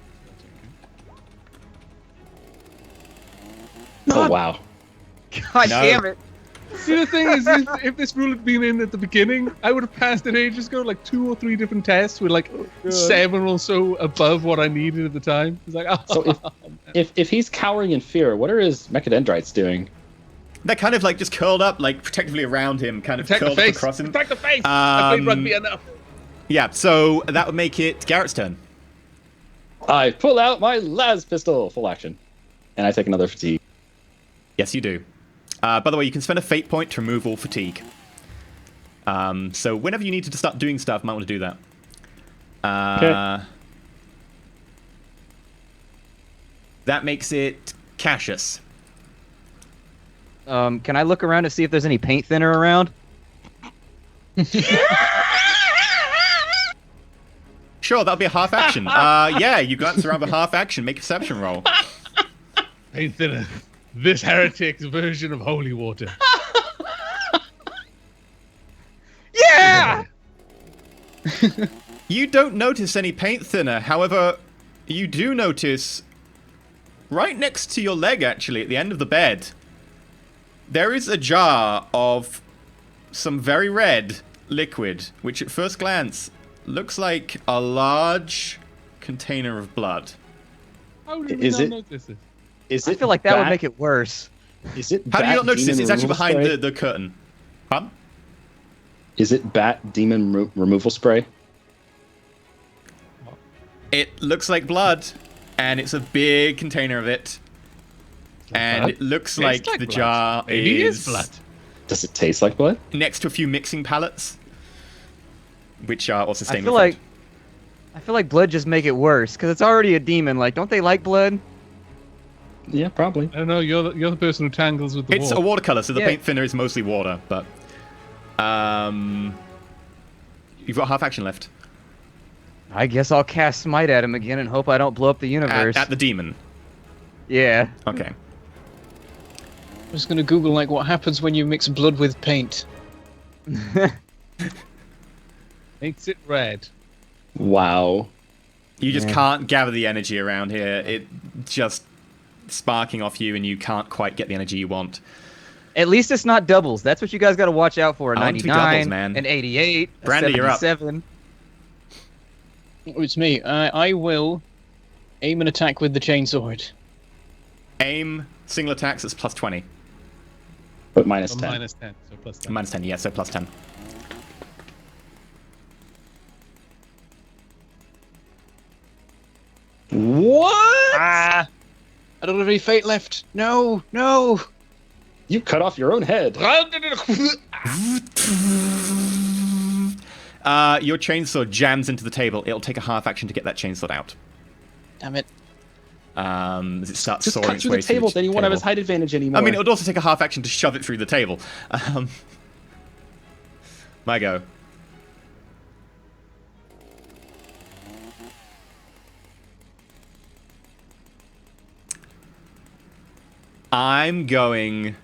that's okay. Oh wow. God No. damn it. See, the thing is, if this rule had been in at the beginning, I would have passed it ages ago, like 2 or 3 different tests with like 7 or so above what I needed at the time. It's like, oh, So if he's cowering in fear, what are his mechadendrites doing? They're kind of like just curled up, like protectively around him, kind of protect the curled up face! across him. Protect the face! I played rugby enough. Yeah, so that would make it Garrett's turn. I pull out my las pistol, full action, and I take another fatigue. Yes, you do. By the way, you can spend a fate point to remove all fatigue. So whenever you need to start doing stuff, might want to do that. Okay. That makes it Cassius. Can I look around to see if there's any paint thinner around? Sure, that'll be a half action. Yeah, you glance around with half action. Make a perception roll. Paint thinner. This heretic's version of holy water. Yeah! You don't notice any paint thinner. However, you do notice right next to your leg, actually, at the end of the bed, there is a jar of some very red liquid, which at first glance looks like a large container of blood. How did we not notice this? Is I it feel like that would bat- make it worse. Is it How do you bat not notice this? demon It's actually removal behind spray? the curtain. Pardon? Is it bat demon removal spray? It looks like blood, and it's a big container of it. And blood? it looks Tastes like like the blood. jar Maybe it is is blood. Does it taste like blood? next to a few mixing pallets, which are also I stained feel with red. like blood just make it worse because it's already a demon. Like, don't they like blood? Yeah, probably. I don't know. You're the person who tangles with the It's a wall. watercolor, so the Yeah. paint thinner is mostly water, but you've got half action left. I guess I'll cast Smite at him again and hope I don't blow up the universe. At the demon. Yeah. Okay. I'm just gonna Google like what happens when you mix blood with paint. Makes it red. Wow. You just Yeah. can't gather the energy around here. It just sparking off you, and you can't quite get the energy you want. At least it's not doubles. That's what you guys got to watch out for. A I want to be 99, doubles, man. an 88, a Branda, you're up. 77. Oh, it's me. I will aim an attack with the chainsword. Aim, single attacks, it's plus 20. But minus So 10. minus 10, so plus 10. Minus 10, yeah, so plus 10. What? I don't have any fate left. No, no. You cut off your own head. Your chainsaw jams into the table. It'll take a half action to get that chainsaw out. Damn it. As it starts Just sawing cut its through way the table, then you won't have his table. height advantage anymore. I mean, it would also take a half action to shove it through the table. My go. I'm going...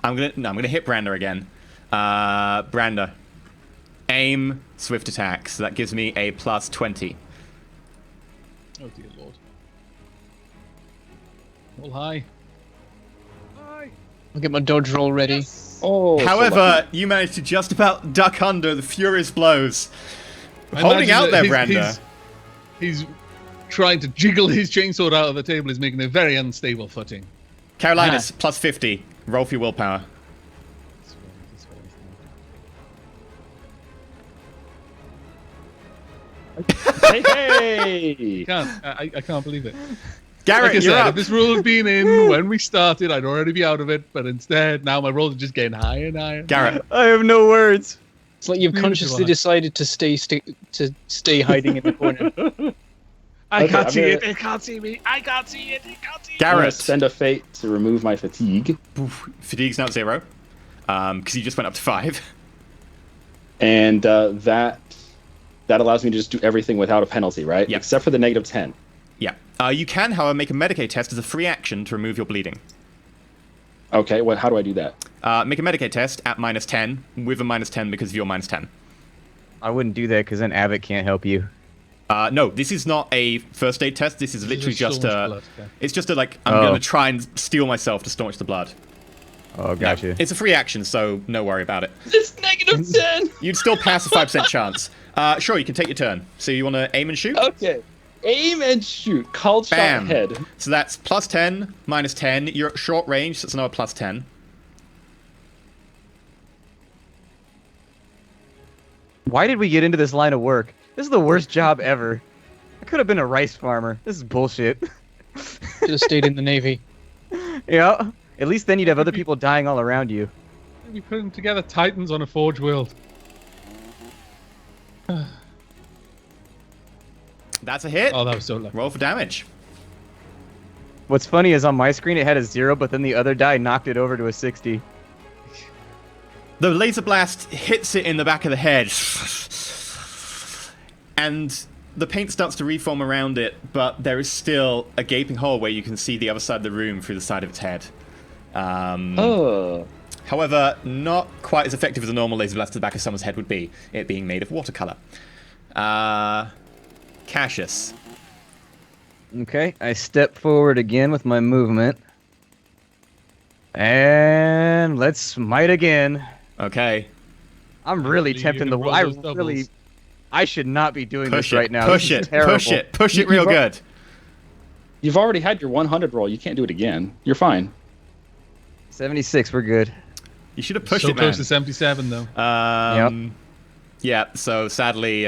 I'm gonna hit Branda again. Branda. Aim, swift attack. So that gives me a plus 20. Oh dear lord. Roll high. High. I'll get my dodge roll ready. Oh, so However, lucky. you managed to just about duck under the furious blows. I Holding imagine out there, that Branda. He's trying to jiggle his chainsaw out of the table. He's making a very unstable footing. Carolinas, plus 50. Roll for your willpower. Hey! I can't believe it. Garrett, Like I you're said, up. if this rule had been in when we started, I'd already be out of it. But instead, now my rolls are just getting higher and higher. Garrett. I have no words. It's like you've Beautiful. consciously decided to stay hiding in the corner. I Okay, can't I'm see gonna- it. It can't see me. I can't see it. It can't see it. I'm gonna Garrett. send a fate to remove my fatigue. Oof, fatigue's now 0. Because you just went up to 5. And that allows me to just do everything without a penalty, right? Yep. Except for the negative 10. Yeah. You can, however, make a Medicaid test as a free action to remove your bleeding. Okay, how do I do that? Make a Medicaid test at minus 10, with a minus 10 because of your minus 10. I wouldn't do that because then Abbott can't help you. No, this is not a first aid test. This is literally just so much a... blood, okay. It's just a, like, I'm Oh. going to try and steel myself to staunch the blood. Oh, No, gotcha. it's a free action, so no worry about it. It's negative 10! You'd still pass a 5% chance. Sure, you can take your turn. So you want to aim and shoot? Okay. Aim and shoot. Called shot Bam. head. So that's plus 10, minus 10. You're at short range, so it's another plus 10. Why did we get into this line of work? This is the worst job ever. I could have been a rice farmer. This is bullshit. Should have stayed in the Navy. Yeah. At least then you'd have other people dying all around you. We putting together titans on a forge world. That's a hit. Oh, that was so lucky. Roll for damage. What's funny is on my screen it had a 0, but then the other die knocked it over to a 60. The laser blast hits it in the back of the head. And the paint starts to reform around it, but there is still a gaping hole where you can see the other side of the room through the side of its head. However, not quite as effective as a normal laser blast to the back of someone's head would be, it being made of watercolor. Cassius. Okay, I step forward again with my movement. And let's smite again. Okay. I'm really You're tempting gonna the... roll those doubles. I should not be doing Push this it, right now. push This it, is terrible. push it real good. You've already had your 100 roll. You can't do it again. You're fine. 76, we're good. You should have pushed So it, man. close to 77, though. Yeah, so sadly,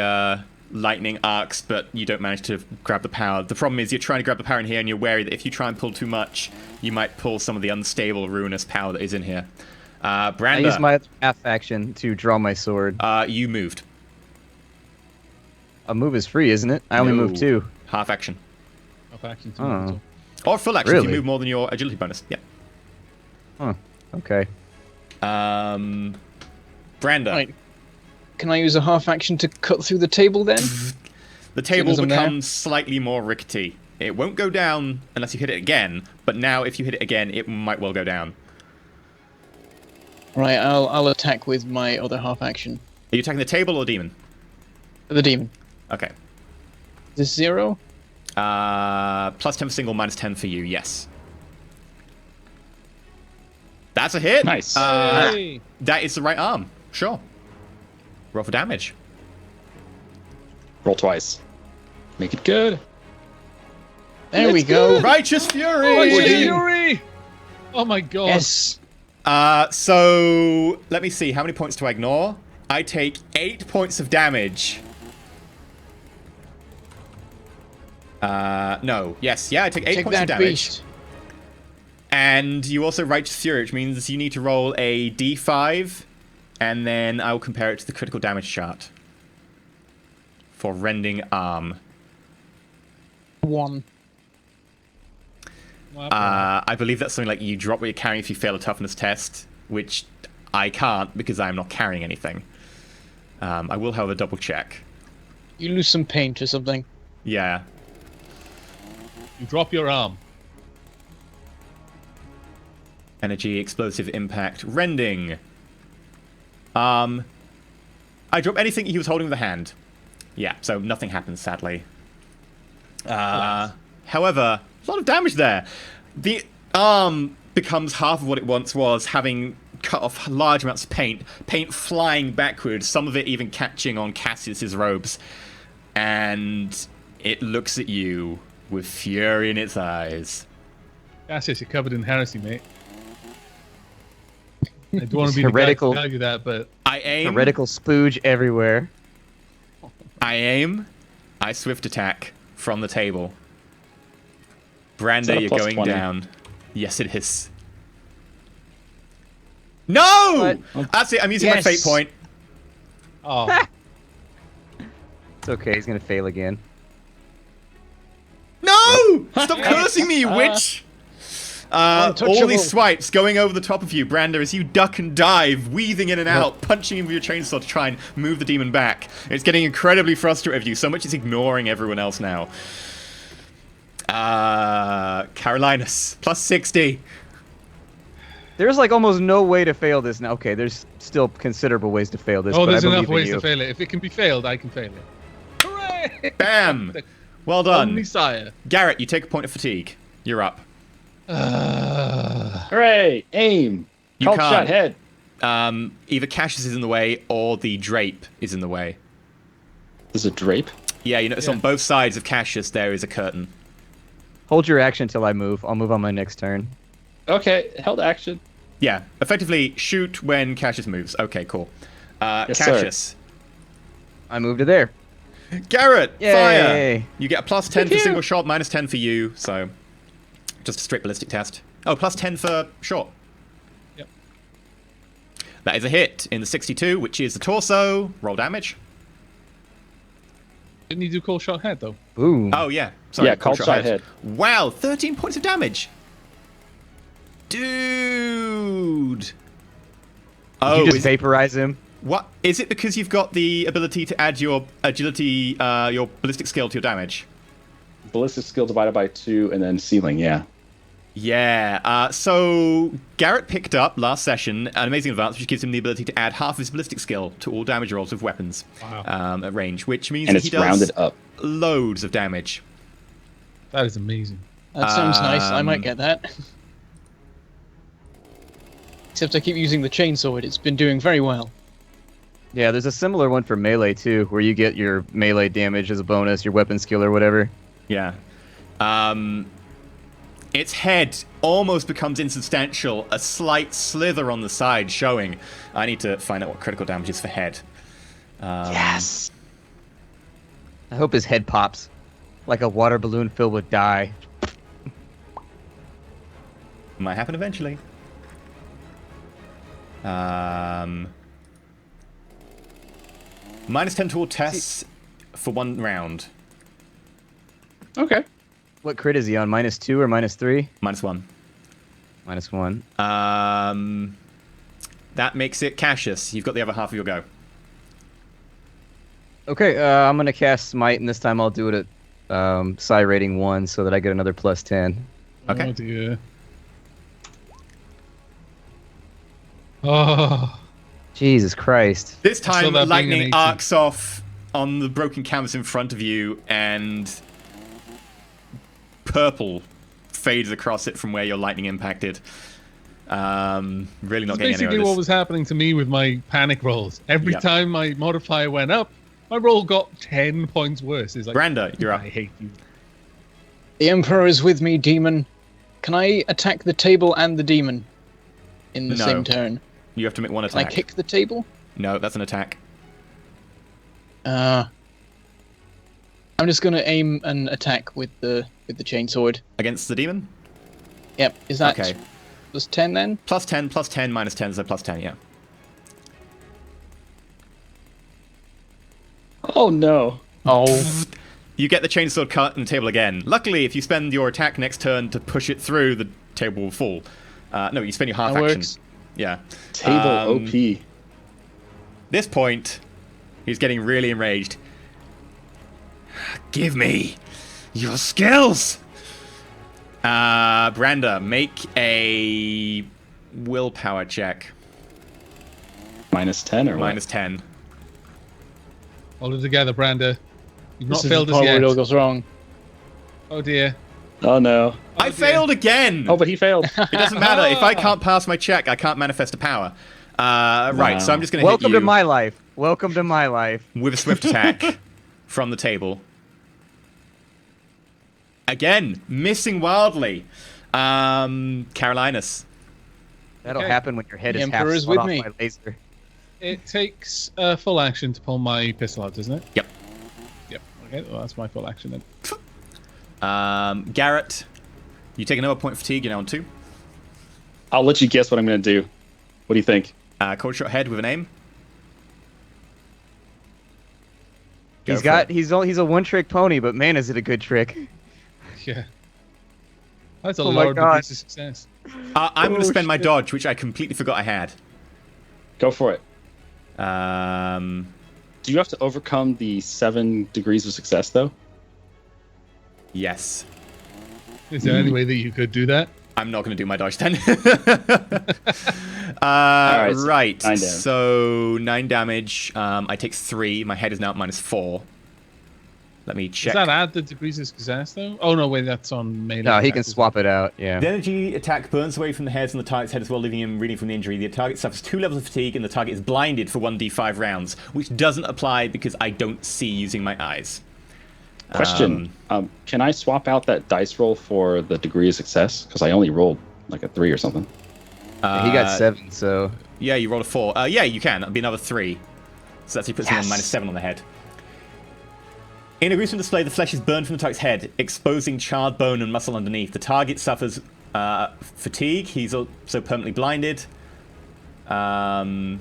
lightning arcs, but you don't manage to grab the power. The problem is you're trying to grab the power in here, and you're wary that if you try and pull too much, you might pull some of the unstable, ruinous power that is in here. I Branda, use my half action to draw my sword. you moved. A move is free, isn't it? I only No. move 2. Half action. Off action to Oh. move, Or full action if Really? you move more than your agility bonus. Yeah. Huh. Okay. Branda. Right. Can I use a half action to cut through the table then? The table as I'm there. becomes slightly more rickety. It won't go down unless you hit it again, but now if you hit it again, it might well go down. Right, I'll attack with my other half action. Are you attacking the table or the demon? The demon. Okay. Is this 0? Plus 10 for single, minus 10 for you, yes. That's a hit. Nice. Hey! That is the right arm. Sure. Roll for damage. Roll twice. Make it good. There we go. Righteous Fury! Righteous Fury! Oh my god. Yes. So, let me see. How many points do I ignore? I take 8 points of damage. No. Yes. Yeah, I take 8 Take points of that damage. beast. And you also Righteous Fury, which means you need to roll a d5, and then I will compare it to the critical damage chart. For rending arm. 1. I believe that's something like you drop what you're carrying if you fail a toughness test, which I can't because I'm not carrying anything. I will, however, double check. You lose some paint or something. Yeah. You drop your arm. Energy, explosive impact, rending. I drop anything he was holding with a hand. Yeah, so nothing happens, sadly. However, a lot of damage there. The arm becomes half of what it once was, having cut off large amounts of paint. Paint flying backwards, some of it even catching on Cassius's robes. And it looks at you with fury in its eyes. Cassius, you're covered in heresy, mate. I don't want to be Heretical. the guy to tell you that, but I aim. Heretical spooge everywhere. I aim. I swift attack from the table. Is that Branda, a you're plus going 20? down. Yes, it is. No! That's it. I'm using my Yes. fate point. oh, It's okay, he's gonna fail again. No! Stop cursing me, you witch! All Untouchable. these swipes going over the top of you, Branda, as you duck and dive, weaving in and out, punching him with your chainsaw to try and move the demon back. It's getting incredibly frustrated with you, so much it's ignoring everyone else now. Carolinus, plus 60. There's like almost no way to fail this now. Okay, there's still considerable ways to fail this. oh, but there's I enough believe in ways you. to fail it. If it can be failed, I can fail it. Hooray! Bam! Well done. Only sire. Garrett, you take a point of fatigue. You're up. Hooray! Aim! You Cult can't. shot head. Either Cassius is in the way or the drape is in the way. There's a drape. Yeah, you notice Yeah. on both sides of Cassius there is a curtain. Hold your action till I move. I'll move on my next turn. Okay, held action. Yeah, effectively shoot when Cassius moves. Okay, cool. Yes, sir. Cassius. I move to there. Garrett, fire! Yay. You get a plus 10 for Pew, pew. single shot, minus 10 for you, so just a straight ballistic test. Oh, plus 10 for short. Yep. That is a hit in the 62, which is the torso. Roll damage. Didn't you do call shot head though? Ooh. Oh, yeah. Sorry, Yeah, called shot head. Wow, 13 points of damage. Dude. Did Oh, you just is, vaporize him? what? Is it because you've got the ability to add your agility, your ballistic skill to your damage? Ballistic skill divided by 2, and then ceiling. Yeah. Yeah, so Garrett picked up last session an amazing advance, which gives him the ability to add half his ballistic skill to all damage rolls with weapons at range, which means And that it's he does rounded up. loads of damage. That is amazing. That sounds nice. I might get that. Except I keep using the chainsword. It's been doing very well. Yeah, there's a similar one for melee too, where you get your melee damage as a bonus, your weapon skill or whatever. Yeah. Its head almost becomes insubstantial, a slight slither on the side showing. I need to find out what critical damage is for head. Yes. I hope his head pops like a water balloon filled with dye. Might happen eventually. Minus 10 to all tests for 1 round. Okay. What crit is he on? -2 or -3? Minus 1. -1. That makes it Cassius. You've got the other half of your go. Okay, I'm gonna cast Smite, and this time I'll do it at Psi rating 1, so that I get another +10. Okay. Oh dear. Oh. Jesus Christ. This saw time, that being an lightning 18. arcs off on the broken canvas in front of you, and purple fades across it from where your lightning impacted. Really not That's getting anywhere basically with what this. was happening to me with my panic rolls. Every Yep. time my modifier went up, my roll got 10 points worse. It's like, Branda, you're up. I hate you. The Emperor is with me, demon. Can I attack the table and the demon in the No. same turn? You have to make one Can I attack. kick the table? No, that's an attack. I'm just gonna aim an attack with the chainsword. Against the demon? Yep. Is that Okay. plus 10 then? Plus 10, minus 10, so plus 10, yeah. Oh no. Oh. You get the chainsword cut in the table again. Luckily, if you spend your attack next turn to push it through, the table will fall. No, you spend your half That action. works. Yeah. Table OP. This point, he's getting really enraged. Give me your skills! Branda, make a willpower check. -10 or what? Minus 10. Hold it together, Branda. You've not This is failed the us part where yet. it all goes wrong. Oh dear. Oh no. I failed again! Oh, but he failed. It doesn't matter. If I can't pass my check, I can't manifest a power. Right, so I'm just going to hit Welcome you to my life. Welcome to my life. with a swift attack from the table. Again, missing wildly. Carolinus. That'll Okay. happen when your head The is half Emperor is sawed with off me. by laser. It takes full action to pull my pistol out, doesn't it? Yep. Yep. Okay, well, that's my full action then. Garrett, you take another point of fatigue. You're now on 2. I'll let you guess what I'm going to do. What do you think? Cold shot head with an aim. Go He's for got it. he's a one-trick pony, but man, is it a good trick. Yeah. That's a Oh my large God. Oh, piece of success. I'm going to spend my shit. dodge, which I completely forgot I had. Go for it. Do you have to overcome the 7 degrees of success, though? Yes. Is there any way that you could do that? I'm not going to do my dodge then. Alright, so right. 9 damage. So 9 damage. I take 3. My head is now at -4. Let me check. Does that add the degrees of success, though? Oh, no, wait, that's on melee. No, he can attack, isn't swap it out. Yeah. The energy attack burns away from the hairs on the target's head as well, leaving him reading from the injury. The target suffers 2 levels of fatigue, and the target is blinded for 1d5 rounds, which doesn't apply because I don't see using my eyes. Question. Can I swap out that dice roll for the degree of success? Because I only rolled like a 3 or something. He got 7, so Yeah, you rolled a 4. Yeah, you can. That'll be another 3. So that's he puts him on Yes. -7 on the head. In a gruesome display, the flesh is burned from the target's head, exposing charred bone and muscle underneath. The target suffers fatigue. He's also permanently blinded. And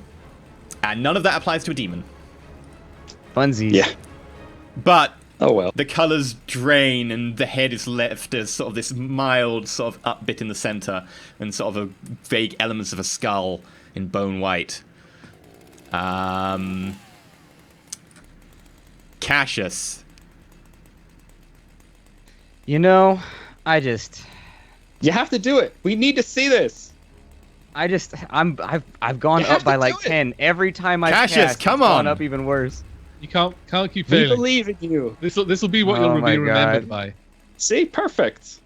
none of that applies to a demon. funsies. Yeah. But Oh well. The colours drain and the head is left as sort of this mild sort of up bit in the centre and sort of a vague elements of a skull in bone white. Cassius. You know, I've You have to do it. We need to see this. I've gone You have up by to like do it. 10 every time I've Cassius, cast. come it's on. gone up even worse. You can't keep We failing. believe in you. This will be what Oh you'll my be remembered God. by. See, perfect.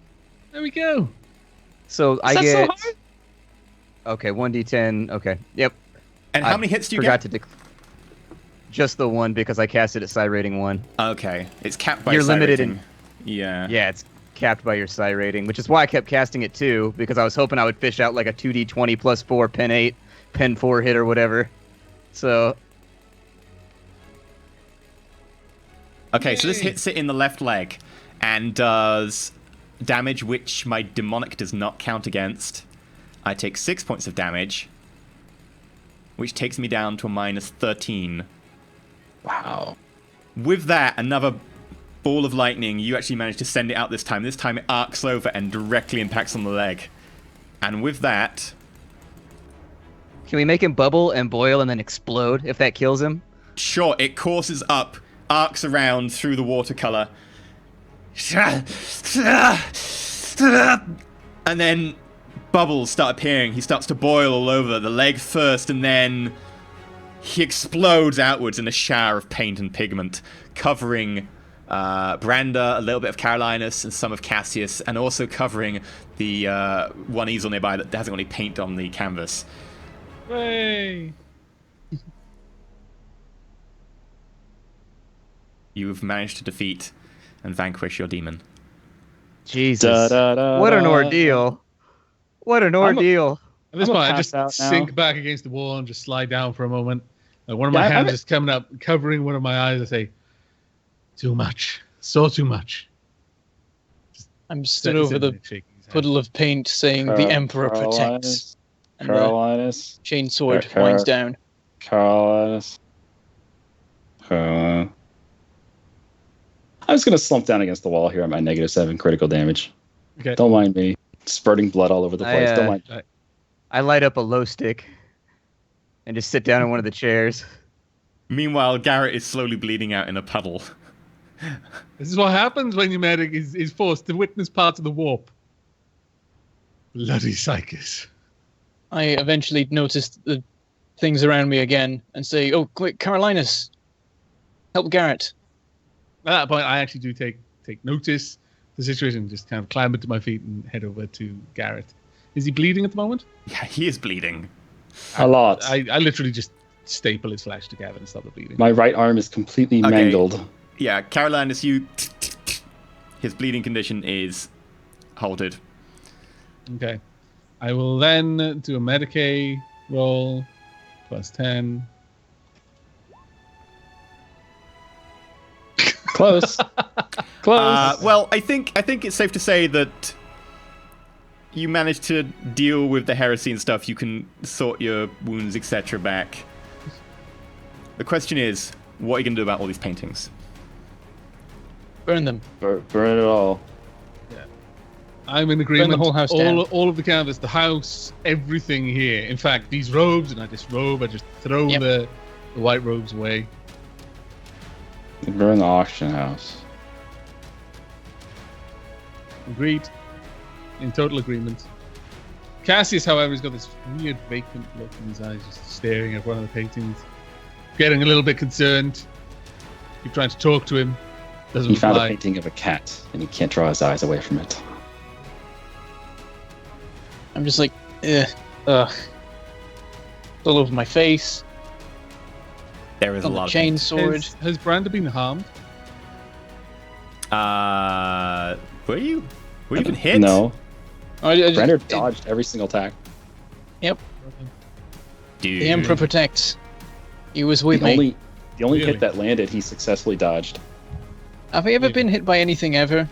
There we go. So I Is that get so hard? okay, 1d10. Okay, yep. And how many hits do you Forgot get? to just the one because I cast it at psi rating 1. Okay, it's capped by You're psi limited rating. Yeah. Yeah, it's capped by your psi rating, which is why I kept casting it too, because I was hoping I would fish out like a 2d20 plus 4 pen 8, pen 4 hit or whatever. So Okay, so this Yay. hits it in the left leg and does damage which my demonic does not count against. I take 6 points of damage, which takes me down to a minus 13. Wow. With that, another ball of lightning, you actually manage to send it out this time. This time it arcs over and directly impacts on the leg. And with that, can we make him bubble and boil and then explode if that kills him? sure, it courses up, arcs around through the watercolor. And then bubbles start appearing. He starts to boil all over, the leg first, and then he explodes outwards in a shower of paint and pigment, covering Branda, a little bit of Carolinus, and some of Cassius, and also covering the one easel nearby that hasn't got any paint on the canvas. Hooray! You've managed to defeat and vanquish your demon. Jesus. Da-da-da-da. What an ordeal. What an ordeal. At this I'm point, I gonna just pass out now. sink back against the wall and just slide down for a moment. One of my Yeah, hands I'm- is coming up, covering one of my eyes. I say, "Too much, so too much." I'm stood over the puddle of paint saying, "The Emperor protects." And the Carolinus. chainsword Car- winds down. Carolinus. I'm just gonna slump down against the wall here at my -7 critical damage. Okay. Don't mind me. Spurting blood all over the place. Don't mind. I light up a low stick and just sit down in one of the chairs. Meanwhile, Garrett is slowly bleeding out in a puddle. This is what happens when your medic is forced to witness parts of the warp. Bloody psychos. I eventually noticed the things around me again and say, "Oh, quick, Carolinus, help Garrett." At that point, I actually do take notice of the situation, just kind of clamber to my feet and head over to Garrett. Is he bleeding at the moment? Yeah, he is bleeding. A lot. I literally just staple his flesh together and stop the bleeding. My right arm is completely Okay. mangled. Yeah, Carolinus, his bleeding condition is halted. Okay. I will then do a Medicaid roll, plus 10. Close. Close. Well, I think it's safe to say that you managed to deal with the heresy and stuff. You can sort your wounds, etc. back. The question is, what are you going to do about all these paintings? Burn them. Burn it all. I'm in agreement. whole house down. all of the canvas, the house, everything here. In fact, these robes, and I just throw Yep. the white robes away. Burn the auction house. Agreed. In total agreement. Cassius, however, has got this weird vacant look in his eyes, just staring at one of the paintings. Getting a little bit concerned. Keep trying to talk to him. Doesn't He found a reply. painting of a cat, and he can't draw his eyes away from it. I'm just like, ugh. It's all over my face. There is a On the lot of chain sword. Has Branda been harmed? Were you even hit? No. I just- Brenner dodged every single attack. Yep. Dude. The Emperor protects. He was with The me. only Really? hit that landed, he successfully dodged. Have I ever been hit by anything ever?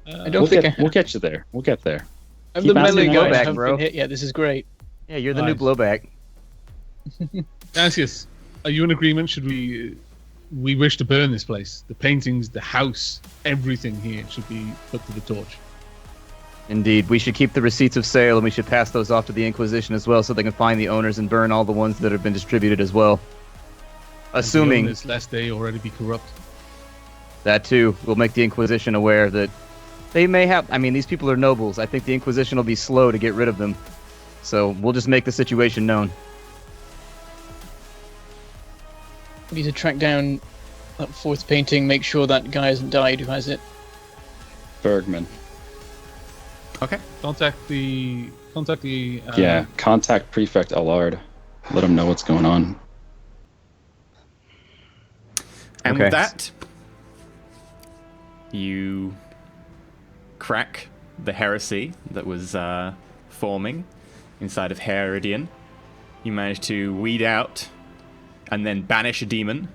I don't We'll think get, I have. we'll get you there. We'll get there. I'm keep the asking melee that guy. I question, haven't bro. been hit yet. This is great. Yeah, you're the Nice. new blowback. Cassius, are you in agreement? Should we we wish to burn this place. The paintings, the house, everything here should be put to the torch. Indeed, we should keep the receipts of sale, and we should pass those off to the Inquisition as well, so they can find the owners and burn all the ones that have been distributed as well. Assuming this lest they already be corrupt. That too will make the Inquisition aware that they may have. I mean, these people are nobles. I think the Inquisition will be slow to get rid of them, so we'll just make the situation known. We need to track down that fourth painting, make sure that guy hasn't died who has it. Bergman. Okay. Contact the. Contact Prefect Allard. Let him know what's going on. And Okay. with that, you crack the heresy that was forming inside of HAER. You manage to weed out and then banish a demon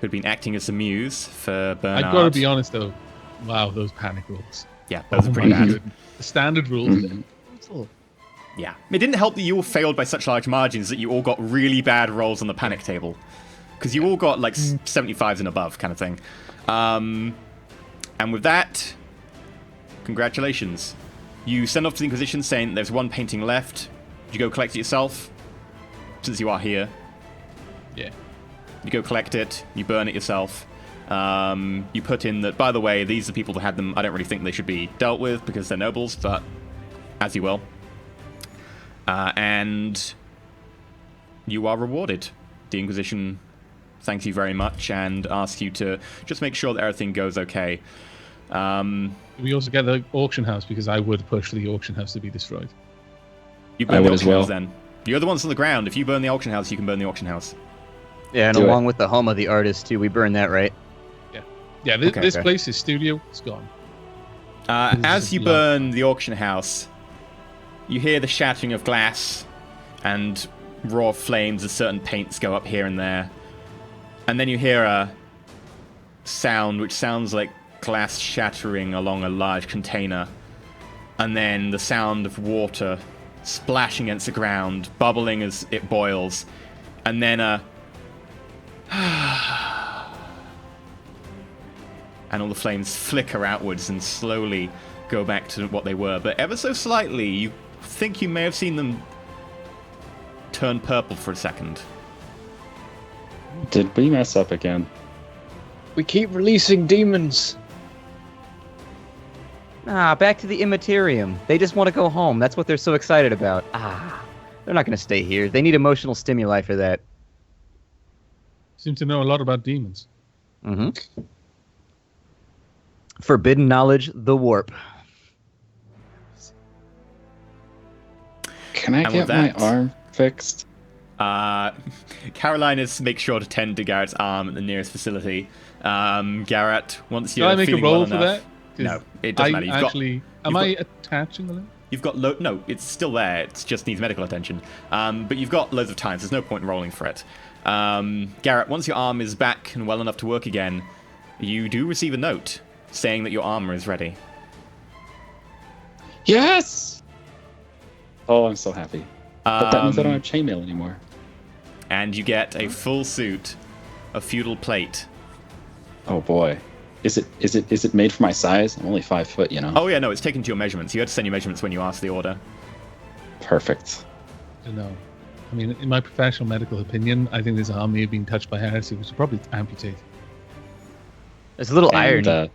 who'd been acting as a muse for Bernard. I've got to be honest though. Wow, those panic rolls. Yeah, those are Oh pretty my bad. goodness. The standard rules. Yeah. It didn't help that you all failed by such large margins that you all got really bad rolls on the panic table. Because you all got like 75s and above kind of thing. And with that, congratulations. You send off to the Inquisition saying there's one painting left. You go collect it yourself, since you are here. Yeah. You go collect it, you burn it yourself. You put in that, by the way, these are people that had them. I don't really think they should be dealt with because they're nobles, but as you will. And you are rewarded. The Inquisition thanks you very much and asks you to just make sure that everything goes okay. We also get the auction house because I would push for the auction house to be destroyed. You I burn the would as auction well. house then. You're the ones on the ground. If you burn the auction house, you can burn the auction house. Yeah, and Do along it. with the home of the artist too, we burn that, right? Yeah, this, Okay, this okay. place is studio. It's gone. As you burn the auction house, you hear the shattering of glass and raw flames as certain paints go up here and there. And then you hear a sound which sounds like glass shattering along a large container. And then the sound of water splashing against the ground, bubbling as it boils. And then and all the flames flicker outwards and slowly go back to what they were. But ever so slightly, you think you may have seen them turn purple for a second. Did we mess up again? We keep releasing demons. Back to the Immaterium. They just want to go home. That's what they're so excited about. They're not going to stay here. They need emotional stimuli for that. Seem to know a lot about demons. Mm-hmm. Forbidden knowledge, the warp. Can I And get with my that- arm fixed? Carolinus makes sure to tend to Garrett's arm at the nearest facility. Garrett, once Can you're I make a feeling roll well for enough, that? 'Cause No, it doesn't matter. Am I attaching the limb? You've got no, it's still there. It just needs medical attention. But you've got loads of time. So there's no point in rolling for it. Garrett, once your arm is back and well enough to work again, you do receive a note saying that your armor is ready. Yes! Oh, I'm so happy. But that means I don't Um, have chainmail anymore. and you get a full suit of feudal plate. Oh boy. Is it made for my size? I'm only 5 foot, you know. Oh yeah, no, it's taken to your measurements. You had to send your measurements when you asked the order. Perfect. I don't know. I mean, in my professional medical opinion, I think this arm may have been touched by heresy, which should probably amputate. There's a little And, irony.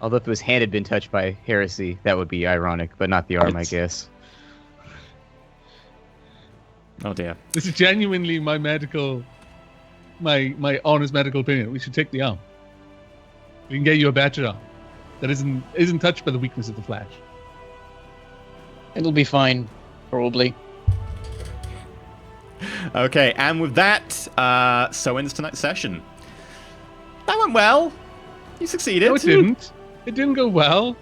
Although if his hand had been touched by heresy, that would be ironic, but not the arm, I It's- guess. Oh dear. This is genuinely my honest medical opinion. We should take the arm. We can get you a better arm that isn't touched by the weakness of the flesh. It'll be fine, probably. Okay, and with that, so ends tonight's session. That went well. You succeeded. No, it didn't. It didn't go well.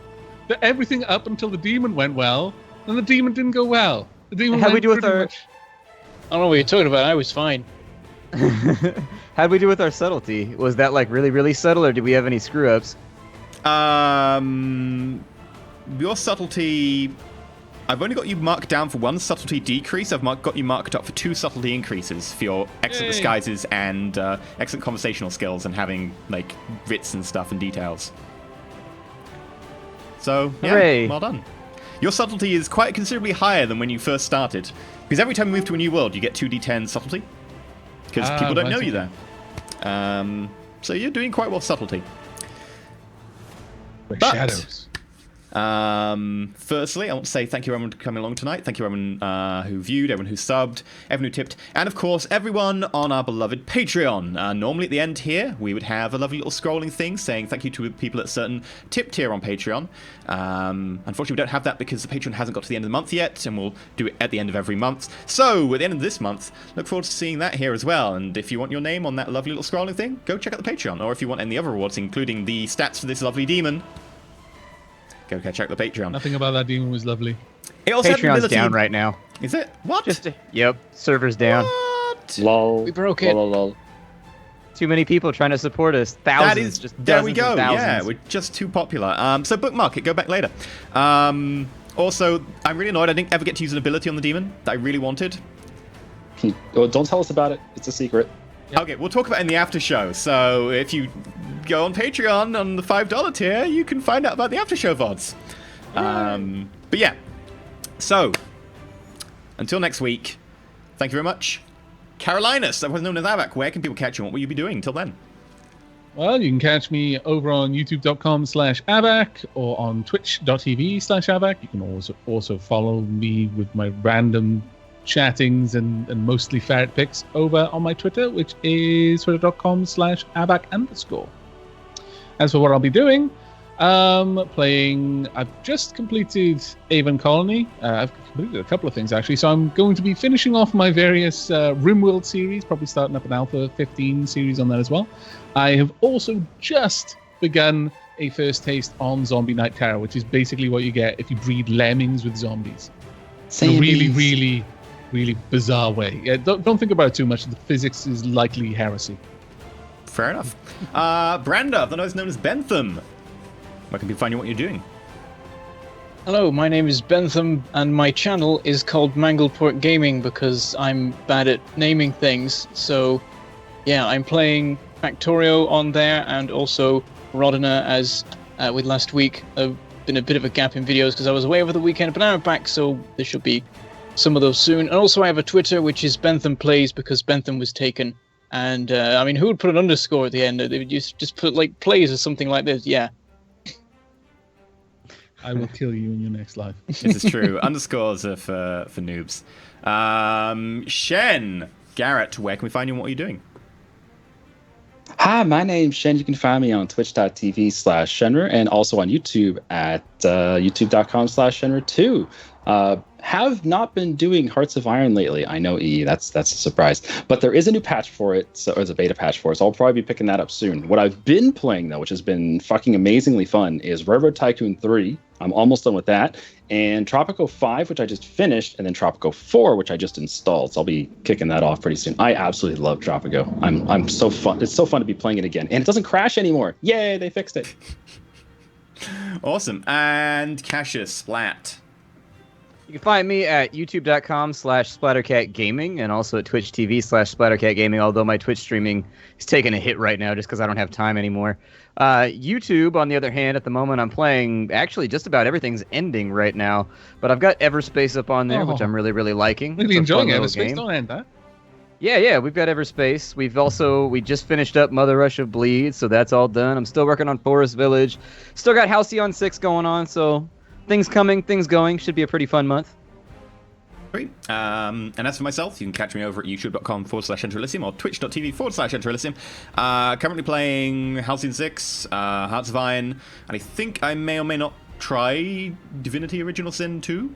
Everything up until the demon went well, and the demon didn't go well. The demon How'd we went do with pretty our- much- I don't know what you're talking about. I was fine. How'd we do with our subtlety? Was that like really, really subtle, or did we have any screw ups? Your subtlety I've only got you marked down for 1 subtlety decrease. I've got you marked up for 2 subtlety increases for your excellent Yay. disguises and excellent conversational skills and having like wits and stuff and details. So yeah, Hooray. well done. Your subtlety is quite considerably higher than when you first started, because every time you move to a new world, you get 2d10 subtlety, because people don't know you there. So you're doing quite well subtlety. We're But- shadows. Firstly, I want to say thank you everyone for coming along tonight. Thank you everyone who viewed, everyone who subbed, everyone who tipped, and of course everyone on our beloved Patreon. Normally at the end here, we would have a lovely little scrolling thing saying thank you to people at a certain tip tier on Patreon. Unfortunately, we don't have that because the Patreon hasn't got to the end of the month yet, and we'll do it at the end of every month. So at the end of this month, look forward to seeing that here as well. And if you want your name on that lovely little scrolling thing, go check out the Patreon. Or if you want any other rewards, including the stats for this lovely demon, go check the Patreon. Nothing about that demon was lovely. It also had the Patreon's ability- down right now. Is it? What? Yep, server's down. What? Lol. We broke it. Lol, lol. Too many people trying to support us. Thousands. That is, just there we dozens go. and Yeah, thousands. we're just too popular. So bookmark it. Go back later. Also, I'm really annoyed I didn't ever get to use an ability on the demon that I really wanted. Oh, don't tell us about it. It's a secret. Yep. Okay, we'll talk about it in the after show. So if you go on Patreon on the $5 tier, you can find out about the after show VODs. But yeah, so until next week, thank you very much. Carolinus, otherwise known as Avak, where can people catch you? What will you be doing until then? Well, you can catch me over on youtube.com/Abac or on twitch.tv/Abac. You can also follow me with my random chattings and mostly ferret pics over on my Twitter, which is twitter.com/Abac_. As for what I'll be doing, I've just completed Avon Colony. I've completed a couple of things actually, so I'm going to be finishing off my various RimWorld series, probably starting up an Alpha 15 series on that as well. I have also just begun a first taste on Zombie Night Terror, which is basically what you get if you breed lemmings with zombies. In a really, really, really bizarre way. Yeah, don't think about it too much. The physics is likely heresy. Fair enough. Branda, otherwise known as Bentham, where can people find you what you're doing? Hello, my name is Bentham, and my channel is called Mangleport Gaming because I'm bad at naming things. So, yeah, I'm playing Factorio on there, and also Rodina, as with last week. Been a bit of a gap in videos because I was away over the weekend, but now I'm back, so there should be some of those soon. And also I have a Twitter, which is Bentham Plays, because Bentham was taken. And, I mean, who would put an underscore at the end? They would just put, like, plays or something like this, yeah. I will kill you in your next life. This is true. Underscores are for noobs. Shen, Garrett, where can we find you and what are you doing? Hi, my name's Shen. You can find me on twitch.tv/Shenrer and also on YouTube at youtube.com/Shenrer2. Have not been doing Hearts of Iron lately. I know, that's a surprise. But there is a new patch for it, or it's a beta patch for it, so I'll probably be picking that up soon. What I've been playing, though, which has been fucking amazingly fun, is Railroad Tycoon 3. I'm almost done with that. And Tropico 5, which I just finished, and then Tropico 4, which I just installed. So I'll be kicking that off pretty soon. I absolutely love Tropico. I'm so fun. It's so fun to be playing it again. And it doesn't crash anymore. Yay, they fixed it. Awesome. And Cassius, Splat. You can find me at youtube.com/SplatterCatGaming and also at Twitch TV/SplatterCatGaming, although my Twitch streaming is taking a hit right now just because I don't have time anymore. YouTube, on the other hand, at the moment I'm playing, actually just about everything's ending right now, but I've got Everspace up on there, which I'm really, really liking. Really It's a fun enjoying little Everspace. game. Don't end that. Yeah, we've got Everspace. We just finished up Mother Russia Bleed, so that's all done. I'm still working on Forest Village. Still got Halcyon 6 going on, so things coming, things going. Should be a pretty fun month. Great. And as for myself, you can catch me over at youtube.com/Enter or twitch.tv/Enter. Currently playing Halcyon 6, Hearts of Iron, and I think I may or may not try Divinity Original Sin 2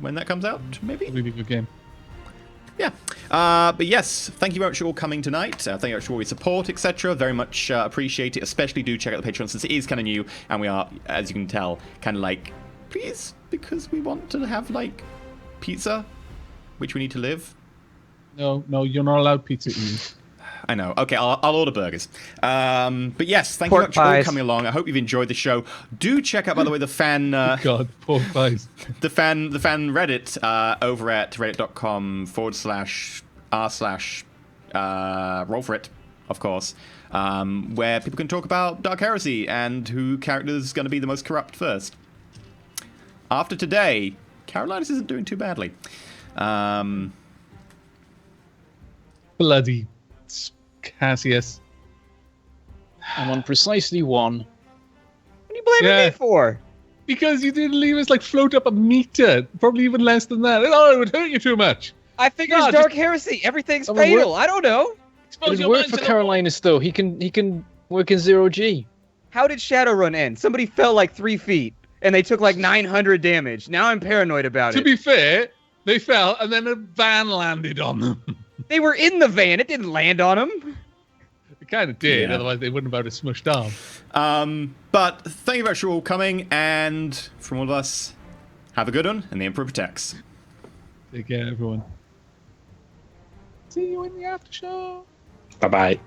when that comes out, maybe? Really good game. Yeah. But yes, thank you very much for all coming tonight. Thank you very much for all your support, etc. Very much appreciate it. Especially do check out the Patreon since it is kind of new, and we are, as you can tell, kind of like, please, because we want to have, like, pizza, which we need to live. No, you're not allowed pizza, Ian. I know. Okay, I'll order burgers. But yes, thank Pork you much for pies. coming along. I hope you've enjoyed the show. Do check out, by the way, the fan God, pork pies. the fan Reddit over at reddit.com/r/Roll4It, of course, where people can talk about Dark Heresy and who character's going to be the most corrupt first. After today, Carolinas isn't doing too badly. Bloody Cassius. I'm on precisely 1. What are you blaming Yeah. me for? Because you didn't leave us like float up a meter. Probably even less than that. Oh, it would hurt you too much. I figured No, it's Dark Heresy. Everything's I mean, fatal. I don't know. Expose It your would work minds for to the- Carolinas though. He can work in 0G. How did Shadowrun end? Somebody fell like 3 feet, and they took like 900 damage. Now I'm paranoid about To it. be fair, they fell and then a van landed on them. They were in the van. It didn't land on them. It kind of did, Yeah. otherwise they wouldn't have had a smushed arm. But thank you very much for all coming, and from all of us, have a good one, and the Emperor protects. Take care, everyone. See you in the after show. Bye bye.